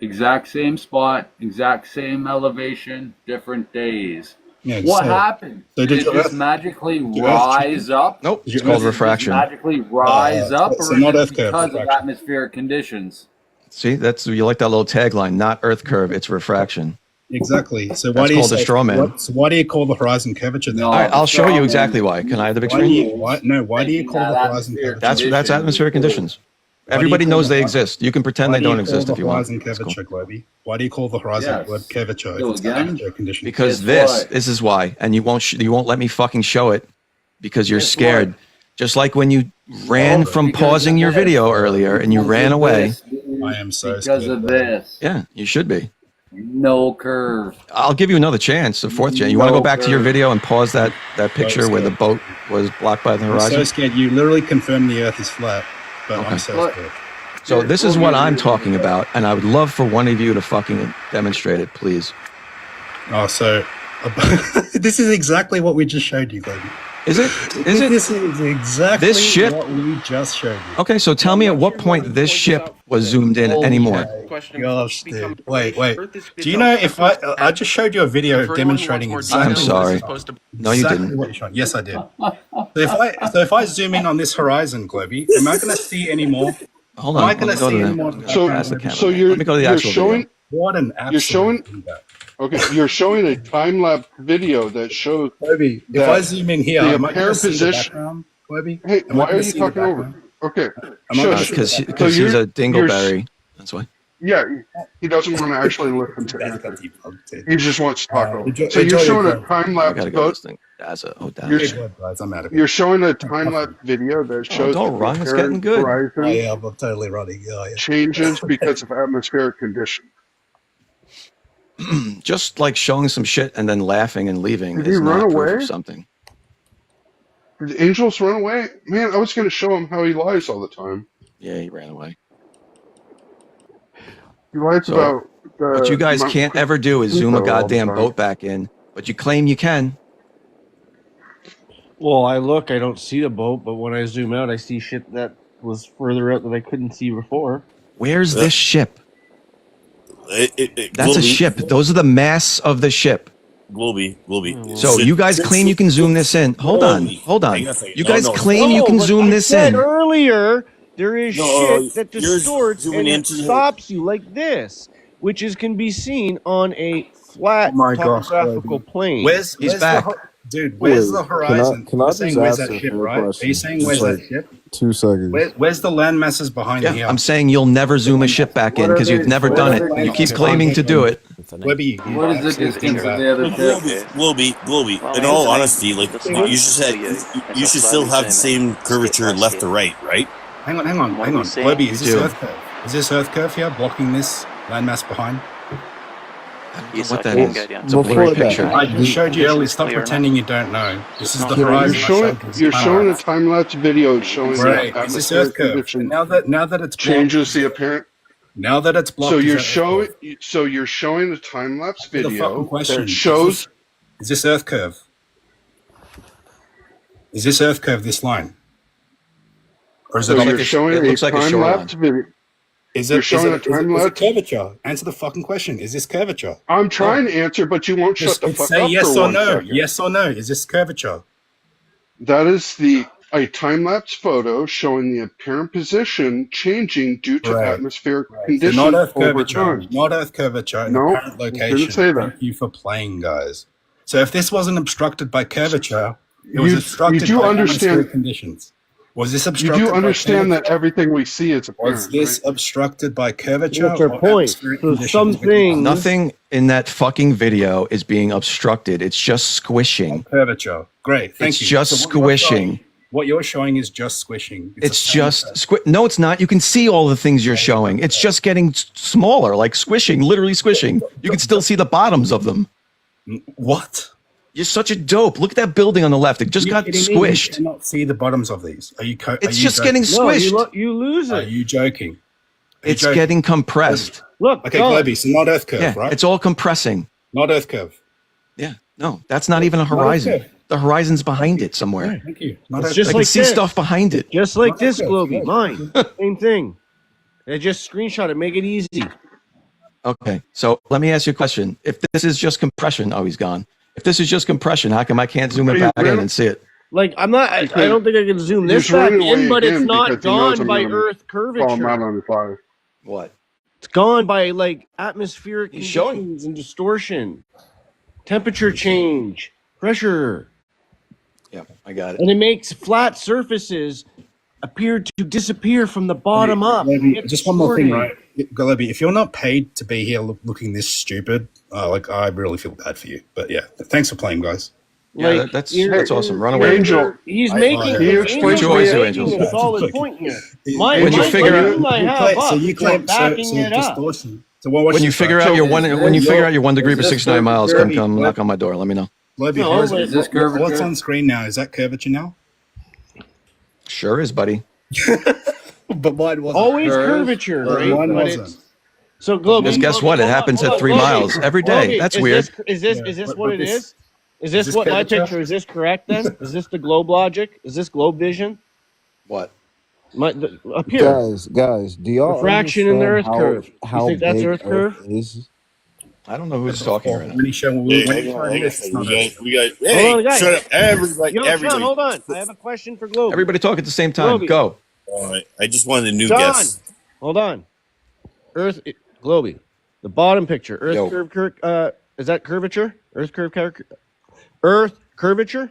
Exact same spot, exact same elevation, different days.
Yeah,
what
so-
happened?
so
Did it just magically rise up?
Nope, it's called refraction.
Magically rise up,
so
or
not
is
Earth
it
curve,
because of
refraction.
atmospheric conditions?
See, you like that little tagline, not Earth curve, it's refraction.
Exactly. So
That's called a straw man.
So why do you call the horizon curvature then?
All right, I'll show you exactly why. Can I have the big
Why do
screen?
you call the horizon curvature?
That's atmospheric conditions. Everybody knows they exist. You can pretend they don't exist if you want.
Horizon curvature, Globby. Why do you call the horizon word curvature?
Go
If it's
again?
atmospheric condition?
Because this is why, and you won't let me fucking show it because you're scared. Just like when you ran from pausing your video earlier and you ran away.
I am so
Because of this.
Yeah, you should be.
No curve.
I'll give you another chance, a fourth chance. You want to go back to your video and pause that picture where the boat was blocked by the
I'm
horizon?
so scared. You literally confirmed the Earth is flat, but I'm so scared.
So this is what I'm talking about, and I would love for one of you to fucking demonstrate it, please.
Oh, so this is exactly what we just showed you, Globby.
Is it? Is it?
This is exactly
This ship?
what we just showed you.
Okay, so tell me at what point this ship was zoomed in anymore.
Gosh, dude. Wait. Do you know if I just showed you a video demonstrating exactly?
I'm sorry. No, you
exactly
didn't.
what you showed. Yes, I did. So if I zoom in on this horizon, Globby, am I going to see any more?
Hold on.
Am I going to
Let me
see
go
any
to
more?
so
you're
showing.
What an
You're showing.
absolute.
Okay, you're showing a time lapse video that shows.
Kobe, if
that
I zoom in here,
the
am I going to
apparent
see the
position.
background, Kobe?
Hey,
Am I
why
going
are
to
you
see the
talking over?
background?
Okay,
Am I going to
shush.
see the
Because
background?
he's a dingleberry. That's why.
Yeah, he doesn't want to actually listen to anything. He just wants to talk over. So you're
enjoy
showing
your
a time
I
lapse
gotta go to this thing. That's a
guys, I'm out of here.
You're showing a time lapse video that shows
don't
the
run, it's getting
apparent
good.
horizon
Oh, yeah, I'm totally running. Yeah.
changes because of atmospheric conditions.
Just like showing some shit and then laughing and leaving
Did
is
he run
not proof
away?
of something.
Did the angels run away? Man, I was going to show him how he lies all the time.
Yeah, he ran away.
He lies
So,
about the.
what you guys can't ever do is zoom a goddamn boat back in, but you claim you can.
Well, I don't see the boat, but when I zoom out, I see shit that was further out that I couldn't see before.
Where's this ship? That's
Globy,
a ship. Those are the masts of the ship.
Globy.
So you guys claim you can zoom this in. Hold on.
Hang on a second.
You guys
No.
claim you can zoom this
I said
in.
earlier, there is
No,
shit that
you're
distorts
zooming
and
into the-
stops you like this, which can be seen on a flat topographical plane.
Where's the dude? Where's the horizon?
Can I
You're
just
saying where's
ask
that
a
ship,
fair
right?
question?
Are you saying
Just
where's
like
that ship?
2 seconds.
Where's the land masses behind
Yeah,
here?
I'm saying you'll never zoom a ship back in because you've never done it. And you keep claiming to do it.
What is the distance of the other ship?
Globy. In all honesty, like you should still have the same curvature left to right, right?
Hang on. Globy, is this Earth curve? Is this Earth curve here blocking this landmass behind?
What that is? It's a blurry picture.
I just showed you earlier. Stop pretending you don't know. This is the horizon.
You're showing a time lapse video showing
right.
the
Is this Earth
atmospheric
curve?
condition
Now that it's blocked,
changes the apparent.
Now that it's blocked,
So
is
you're
that Earth
showing. So you're showing a time lapse
curve? The
video
fucking question
that shows.
Is this Earth curve? Is this Earth curve this line? Or is
So
it?
you're showing a time lapse video. You're showing a time lapse
curvature. Answer the fucking question. Is this curvature?
I'm trying to answer, but you won't shut the fuck
say
up
yes
for
or
1
no.
second.
Yes or no. Is this curvature?
That is a time lapse photo showing the apparent position changing due to atmospheric conditions
So not Earth
over
curvature.
time.
Not Earth curvature. In
No,
apparent location.
didn't say that.
Thank you for playing, guys. So if this wasn't obstructed by curvature, it was obstructed
you do
by
understand
atmospheric conditions. Was this
You
obstructed?
do
by
understand that
curvature?
everything we see is apparent.
Was this obstructed by curvature?
What's your
or
point?
atmospheric
So
conditions?
some things.
Nothing in that fucking video is being obstructed. It's just squishing.
Curvature. Great. Thank
It's
you.
just
So what you're
squishing.
showing- What you're showing is just squishing.
It's just no, it's not. You can see all the things you're showing. It's just getting smaller, like squishing, literally squishing. You can still see the bottoms of them.
What?
You're such a dope. Look at that building on the left. It just got
You
squished.
cannot see the bottoms of these. Are you?
It's just getting squished.
No, you lose it.
Are you joking?
It's getting compressed.
Look.
Okay, Globy, so not Earth curve,
Yeah,
right?
it's all compressing.
Not Earth curve.
Yeah, no, that's not even a
Not Earth
horizon.
curve.
The horizon's behind it somewhere.
Thank you.
It's just
I can
like
see
this.
stuff behind it.
Just like
Not
this,
Earth
Globy.
curve.
Mine. Same thing. They just screenshot it. Make it easy.
Okay, so let me ask you a question. If this is just compression, oh, he's gone. If this is just compression, how come I can't zoom it back in and see it?
Like I'm not. I don't think I can zoom this
He's
back
running
in,
away
but it's
again
not
because he knows
gone
I'm
by
gonna
Earth
call him out
curvature.
on his fire.
What?
It's gone by like atmospheric
He's showing.
conditions and distortion, temperature change, pressure,
Yeah, I got it.
and it makes flat surfaces appear to disappear from the bottom up.
Globy,
It's
just one more thing,
distorted.
right? Globy, if you're not paid to be here looking this stupid, like I really feel bad for you. But yeah, thanks for playing, guys.
Yeah,
Like,
that's
you're-
awesome. Run away.
Angel,
He's
I-
making.
I-
Can you explain
Angel's
to
me-
making a solid point here. My
When you
my
figure out-
thing I have up,
so you
is
claim
backing it up.
distortion. So what
When you figure out your one, when you figure out your 1 degree per
is this
69 miles,
curvature?
come knock on my door. Let me know.
Globy,
No,
what's
is this
what's on screen now? Is that curvature now?
Sure is, buddy.
But mine wasn't.
Always curvature, right?
Mine
But
wasn't.
it's so Globy.
Because guess what? It happens at 3
Globy,
miles every day.
Globy,
That's
is
weird.
Is this
Yeah,
what it
this-
is? Is this what my
curvature?
picture? Is this correct then? Is this the globe logic? Is this globe vision?
What?
Up here.
Guys, do y'all
Refraction in the Earth
understand
curve. You
How
think that's
big
Earth curve?
is?
I don't know who's talking right now.
When you show when
Hey,
you
hang
show
on,
this, it's not that.
we got.
Hold
Hey,
on, guys.
shut up, everybody!
Yo,
Everybody!
Sean, hold on. I have a question for Globe.
Everybody talk at the same time.
Globy.
Go.
All right, I just wanted a new
John.
guest.
Hold on. Earth globy. The bottom picture. Earth
Yo.
curve. Is that curvature? Earth Earth curvature.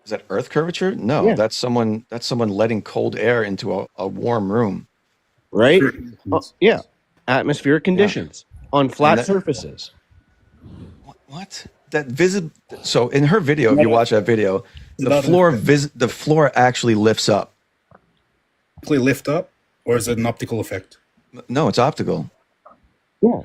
Is that Earth curvature? No,
Yeah.
that's someone letting cold air into a warm room.
Right. Yeah. Atmospheric conditions on flat surfaces.
What? So in her video, if you watch that video, the floor actually lifts up.
Actually lift up, or is it an optical effect?
No, it's optical.
Yeah.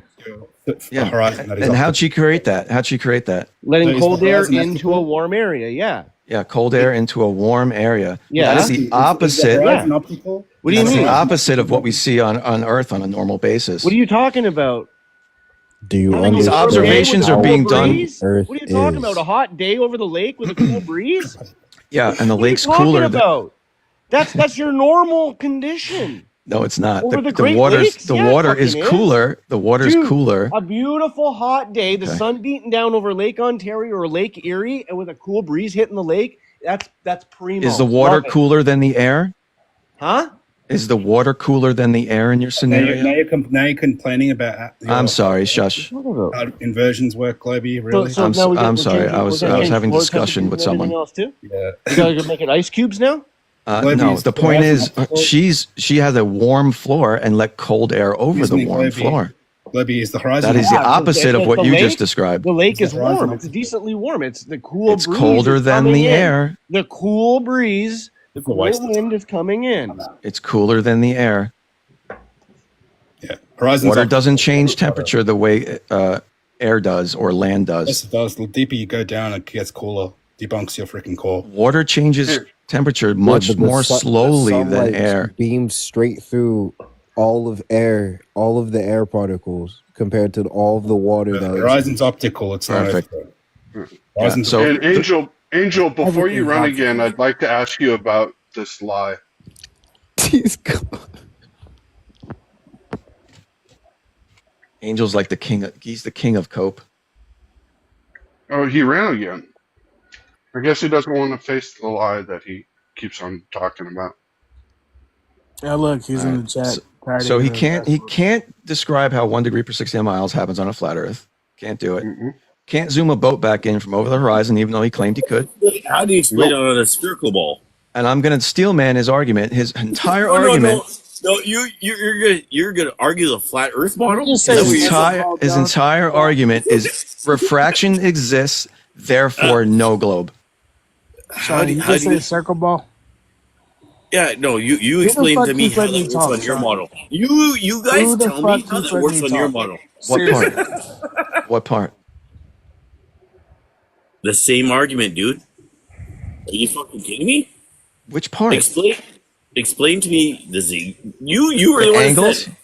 Yeah.
Horizon that is
And how'd
optical.
she create that? How'd she create that?
Letting
So is
cold
the
air
horizon
into
optical?
a warm area. Yeah.
Yeah, cold air into a warm area.
Yeah.
That is the opposite.
Is the horizon optical?
What do you
That's
mean?
the opposite of what we see on Earth on a normal basis.
What are you talking about?
Do you
Having a
These
understand
observations
day
are
with a
being
cool
done.
breeze?
Earth
What are you talking
is?
about? A hot day over the lake with a cool breeze?
Yeah, and the
What are you
lake's
talking
cooler than.
about? That's your normal condition.
No, it's not.
Over the
The
Great
water
Lakes?
the
Yeah, it
water is
fucking is.
cooler. The water's
Dude,
cooler.
A beautiful hot day, the
Okay.
sun beating down over Lake Ontario or Lake Erie, and with a cool breeze hitting the lake. That's primo.
Is the water
Love it.
cooler than the air?
Huh?
Is the water cooler than the air in your scenario?
Now you're complaining about
I'm sorry, shush.
how inversions work, Globy. Really?
So now
I'm sorry. I was having discussion with someone.
Else too?
Yeah.
You guys are making ice cubes now?
No, the point is she has a warm floor and let cold air over the warm floor.
Globy, is the horizon?
That is the opposite of what you just described.
The lake is
horizon
warm. It's decently warm. It's the cool
It's
breeze.
colder
is
than
coming
the
in.
air.
The cool breeze, the cool
Weiss.
wind is coming in.
It's cooler than the air.
Yeah. Horizon's
Water
optical.
doesn't change temperature the way air does or land
Yes,
does.
it does. The deeper you go down, it gets cooler. Debunks your freaking core.
Water changes temperature much
but the
more
sun-
slowly
the
than
sunlight
air.
beams straight through all of the air particles compared to all of the water that is.
Horizon's optical. It's not.
Perfect.
Horizon's
So-
And Angel, before you run
Everything's
again, I'd like to ask you about this lie.
Angel's like the king. He's the king of cope.
Oh, he ran again. I guess he doesn't want to face the lie that he keeps on talking about.
Yeah, look, he's in the chat.
So he can't describe how 1 degree per 60 miles happens on a flat Earth. Can't do it. Can't zoom a boat back in from over the horizon, even though he claimed he could.
How do you explain it on a spherical ball?
And I'm going to steel man his argument. His entire
No,
argument.
No, you're gonna argue the flat Earth model.
His entire argument is refraction exists, therefore no globe.
Sean, you just say circle ball?
Yeah, no, you
Who the
explain
fuck
to me
keeps
how
letting
that
me
works
talk,
on your
Sean?
model. You guys
Who the
tell me
fuck
how
keeps
that
letting
works
me
on your
talk?
model.
What part? What part?
The same argument, dude. Are you fucking kidding me?
Which part?
Explain to me the Z. You were
The
the one
angles?
that said,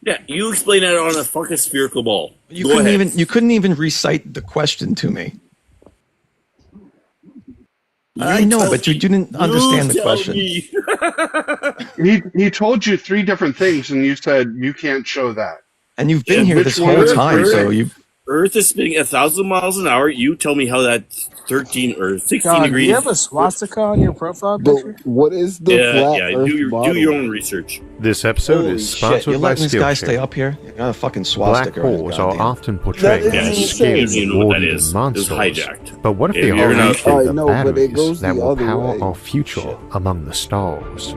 yeah, you explain that on a fucking spherical ball.
You
Go ahead.
you couldn't even recite the question to me. I know, but you didn't understand the question.
He told you 3 different things, and you said you can't show that.
And you've been
Yeah,
here
which
this
one
whole
is it?
time, so you.
Earth is spinning 1,000 miles an hour. You tell me how that's 13 or 16
Sean, do
degrees.
you have a swastika on your profile picture?
But what is the flat Earth
do
model?
your own research.
This episode
Holy
is
shit!
sponsored
You're
by
letting this guy
Skillshare.
stay up here? You got a fucking
Black
swastika. on his
holes are
goddamn-
often portrayed
That
as
is
scary,
insane.
You know what that
war-eating
is. It was
monsters.
hijacked.
But what if
If
they
you're
are
not-
actually
I
the
know, but it
batteries
goes
that
the
will
other
power
way.
our future among the stars?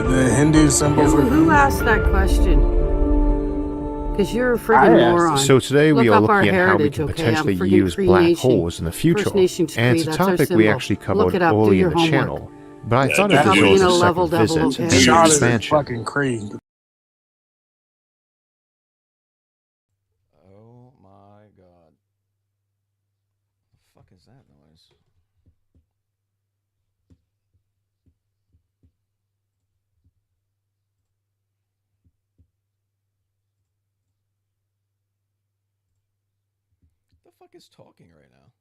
The Hindu symbol for
Who asked that question? Because you're a friggin' moron.
So today we
Look
are
up our
looking at how we
heritage,
can
okay?
potentially
I'm friggin'
use
Cree
black
Nation.
holes in the future.
First Nations
And
Cree,
it's a
that's our
topic we
symbol.
actually
Look
covered
it up, do
early
your
in the
homework.
channel. But I
Yeah,
thought it
Stop
deserves
being
a
a
second
level devil,
visit
okay?
due to
Sean is
expansion.
fucking Cree.
Oh my god! The fuck is that noise? The fuck is talking right now?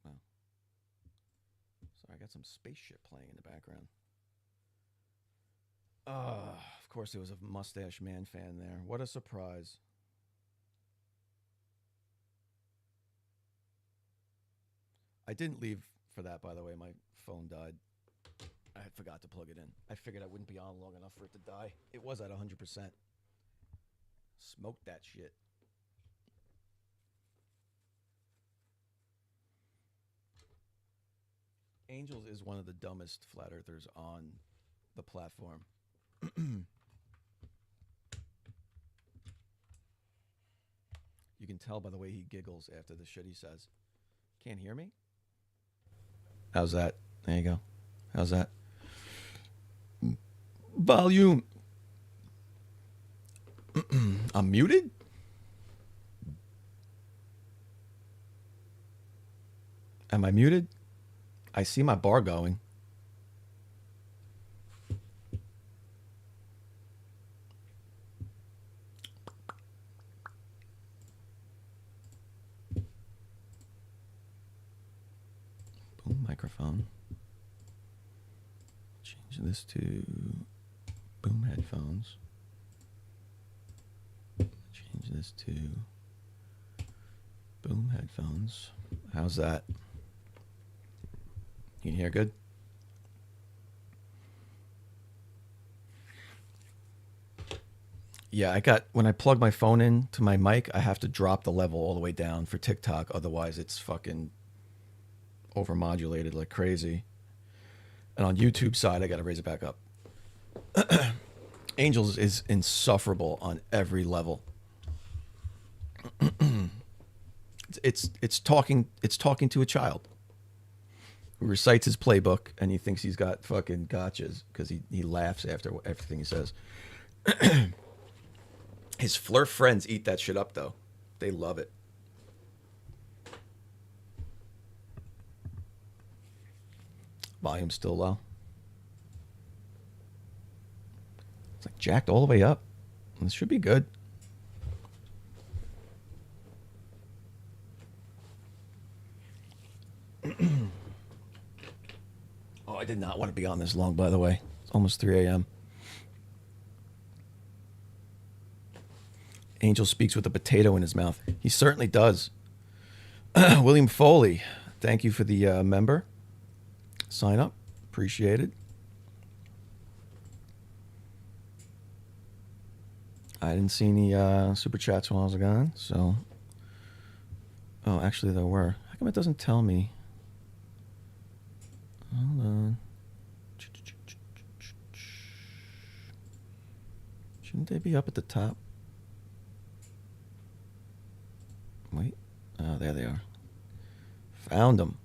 Oh. Sorry, I got some spaceship playing in the background. Of course there was a mustache man fan there. What a surprise. I didn't leave
for that, by the way. My phone died. I had forgot to plug it in. I figured I wouldn't be on long enough for it to die. It was at 100%. Smoked that shit. Angels is one of the dumbest flat earthers on the platform. You can tell by the way he giggles after the shit he says. Can't hear me? How's that? There you go. How's that? Volume. I'm muted? Am I muted? I see my bar going. Boom microphone. Change this to boom headphones. Change this to boom headphones. How's that? You can hear good? Yeah, I got, when I plug my phone in to my mic, I have to drop the level all the way down for TikTok. Otherwise, it's fucking overmodulated like crazy. And on YouTube side, I got to raise it back up. Angels is insufferable on every level. It's talking to a child who recites his playbook, and he thinks he's got fucking gotchas because he laughs after everything he says. His Flerf friends eat that shit up, though. They love it. Volume's still low. It's like jacked all the way up. This should be good. Oh, I did not want to be on this long, by the way. It's almost 3 a.m. Angel speaks with a potato in his mouth. He certainly does. William Foley, thank you for the member. Sign up. Appreciate it. I didn't see any super chats while I was gone, so... Oh, actually there were. How come it doesn't tell me? Hold on. Shouldn't they be up at the top? Wait. Oh, there they are. Found them.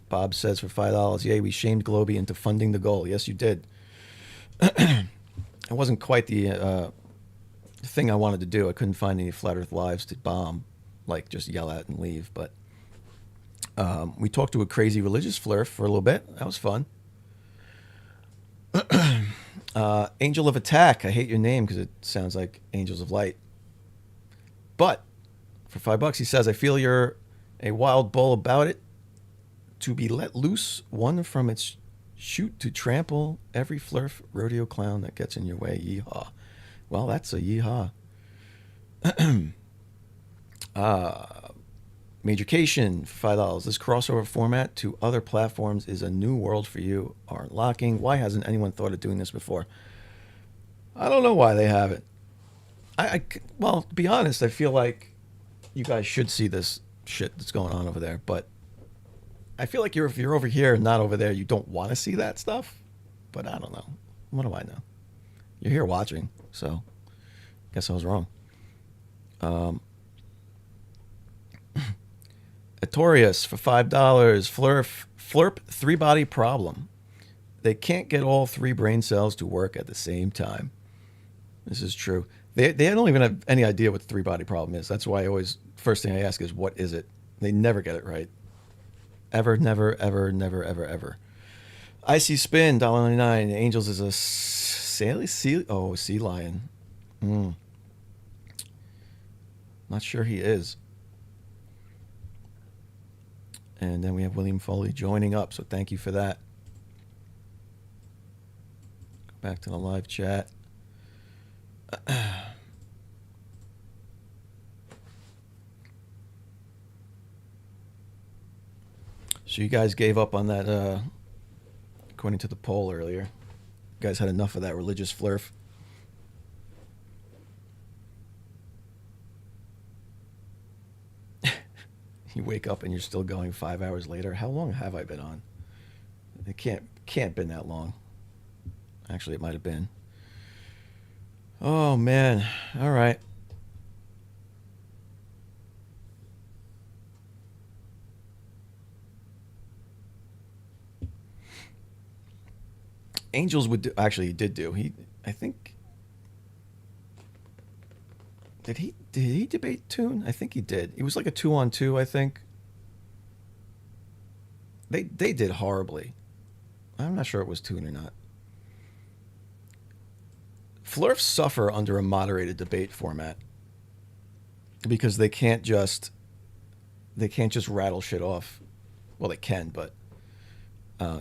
Bob says for $5, yay, we shamed Globey into funding the goal. Yes, you did. It wasn't quite the thing I wanted to do. I couldn't find any Flat Earth Lives to bomb, like just yell at and leave. But we talked to a crazy religious Flerf for a little bit. That was fun. Angel of Attack. I hate your name because it sounds like Angels of Light. But for $5, he says, I feel you're a wild bull about it. To be let loose, one from its shoot to trample every Flerf rodeo clown that gets in your way. Yeehaw. Well, that's a yeehaw. Majoration for $5. This crossover format to other platforms is a new world for you. Are unlocking. Why hasn't anyone thought of doing this before? I don't know why they haven't. Well, to be honest, I feel like you guys should see this shit that's going on over there, but I feel like if you're over here and not over there, you don't want to see that stuff. But I don't know. What do I know? You're here watching, so guess I was wrong. Etorius for $5. Flerp three-body problem. They can't get all three brain cells to work at the same time. This is true. They don't even have any idea what the three-body problem is. That's why I always, first thing I ask is, what is it? They never get it right. Ever, never, ever, never, ever, ever. Icy Spin, $1.99. Angels is a sea lion. Not sure he is. And then we have William Foley joining up, so thank you for that. Go back to the live chat. So you guys gave up on that, according to the poll earlier. You guys had enough of that religious flerf. You wake up and you're still going 5 hours later. How long have I been on? It can't been that long. Actually, it might have been. Oh man. All right. Angels would do, actually he did do. I think did he debate Toon? I think he did. It was like a 2-on-2, I think. They did horribly. I'm not sure it was Toon or not. Flerfs suffer under a moderated debate format because they can't just rattle shit off. Well, they can, but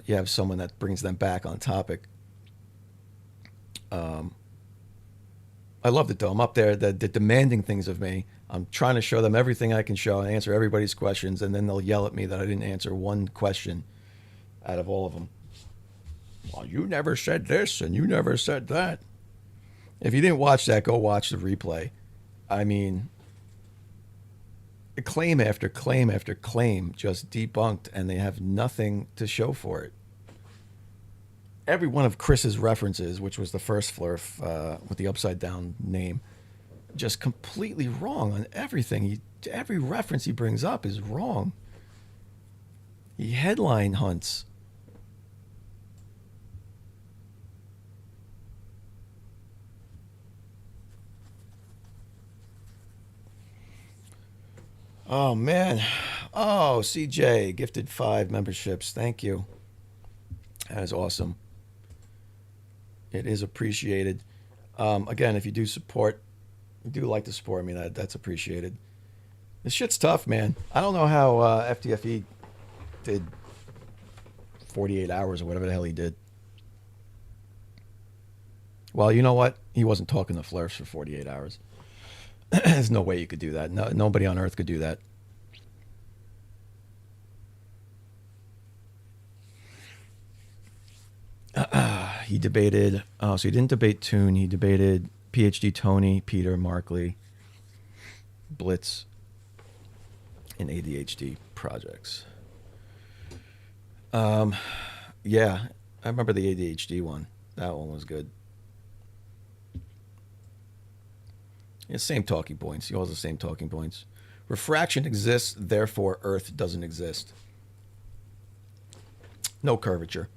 you have someone that brings them back on topic. I loved it though. I'm up there, they're demanding things of me. I'm trying to show them everything I can show and answer everybody's questions, and then they'll yell at me that I didn't answer one question out of all of them. Well, you never said this and you never said that. If you didn't watch that, go watch the replay. I mean, claim after claim after claim just debunked, and they have nothing to show for it. Every one of Chris's references, which was the first Flerf with the upside down name, just completely wrong on everything. Every reference he brings up is wrong. He headline hunts. Oh man. Oh, CJ gifted 5 memberships. Thank you. That is awesome. It is appreciated. Again, if you do like to support me, that's appreciated. This shit's tough, man. I don't know how FTFE did 48 hours or whatever the hell he did. Well, you know what? He wasn't talking to Flerfs for 48 hours. There's no way you could do that. No, nobody on earth could do that. He debated, so he didn't debate Toon. He debated PhD Tony, Peter, Markley, Blitz, and ADHD projects. Yeah, I remember the ADHD one. That one was good. Yeah, same talking points. He has the same talking points. Refraction exists, therefore Earth doesn't exist. No curvature.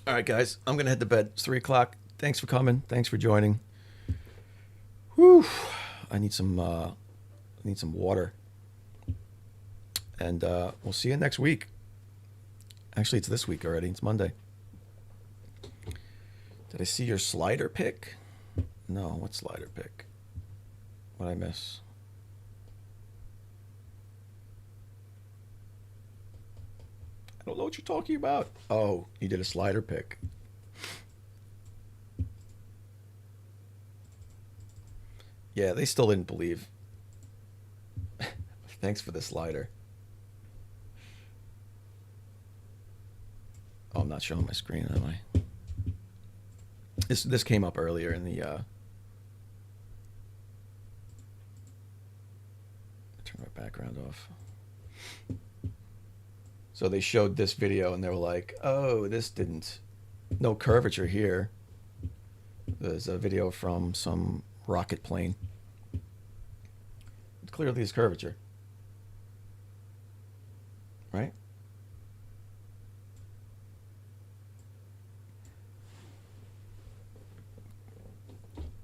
All right, guys, I'm going to head to bed. It's 3 o'clock. Thanks for coming. Thanks for joining. Whew. I need some water. And we'll see you next week. Actually, it's this week already. It's Monday. Did I see your slider pick? No, what slider pick? What did I miss? I don't know what you're talking about. Oh, you did a slider pick. Yeah, they still didn't believe. Thanks for the slider. Oh, I'm not showing my screen, am I? This came up earlier in the turn my background off. So they showed this video and they were like, oh, no curvature here. There's a video from some rocket plane. It clearly is curvature. Right?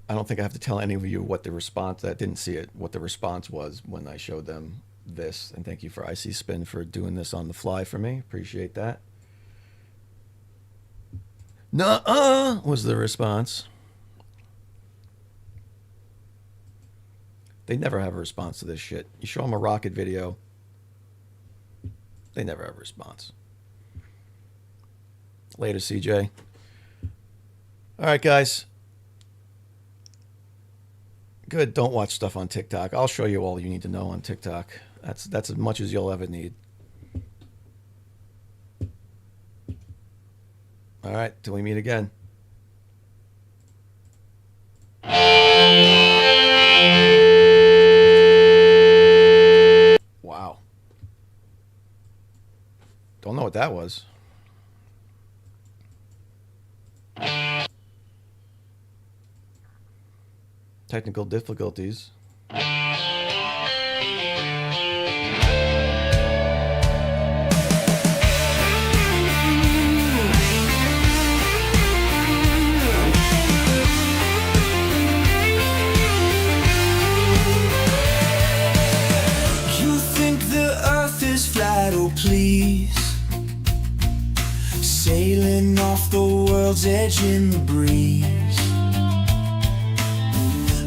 I don't think I have to tell any of you what the response, that didn't see it, what the response was when I showed them this. And thank you for IC Spin for doing this on the fly for me. Appreciate that. Nuh-uh was the response. They never have a response to this shit. You show them a rocket video, they never have a response. Later, CJ. All right, guys. Good. Don't watch stuff on TikTok. I'll show you all you need to know on TikTok. That's as much as you'll ever need. All right. Till we meet again. Wow. Don't know what that was. Technical difficulties.
Oh, please, sailing off the world's edge in the breeze.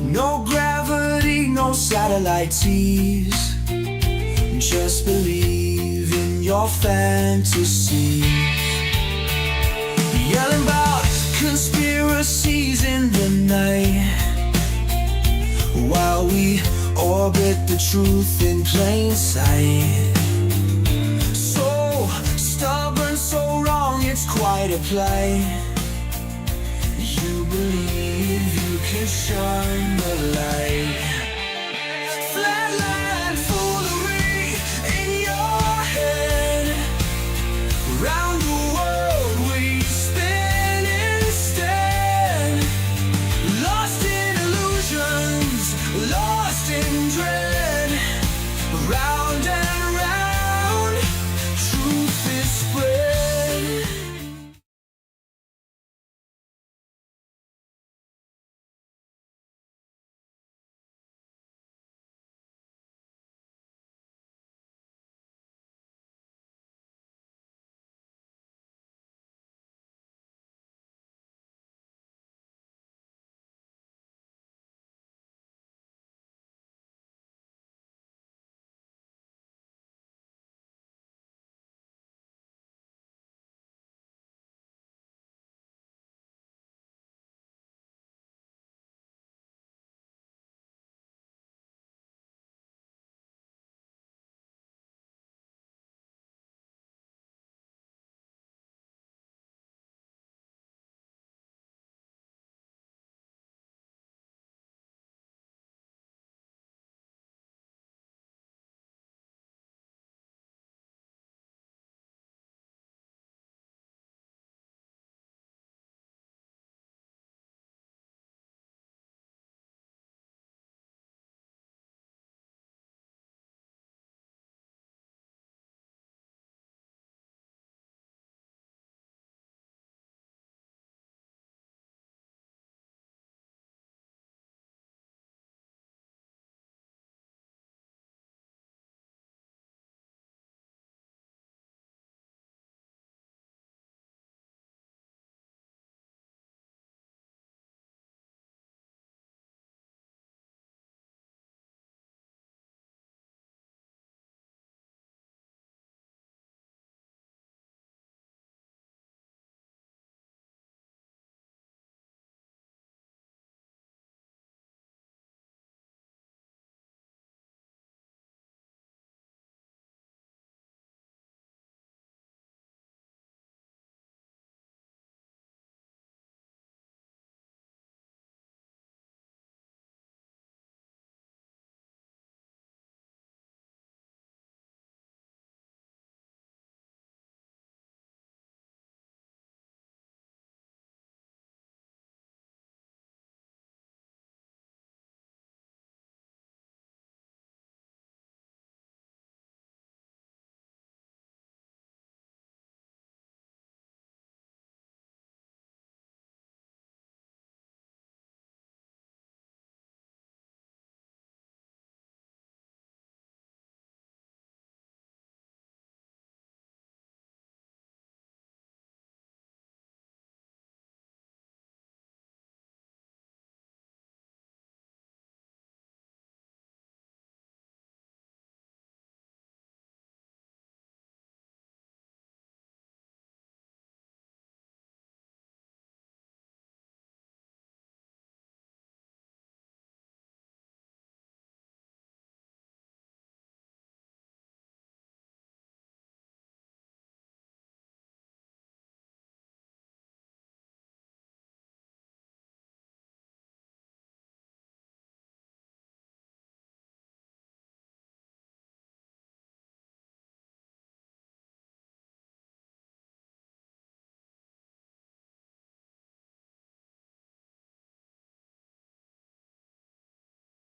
No gravity, no satellite tease. Just believe in your fantasy. Yelling about conspiracies in the night, while we orbit the truth in plain sight. Stubborn, so wrong, it's quite a plight. You believe you can shine the light.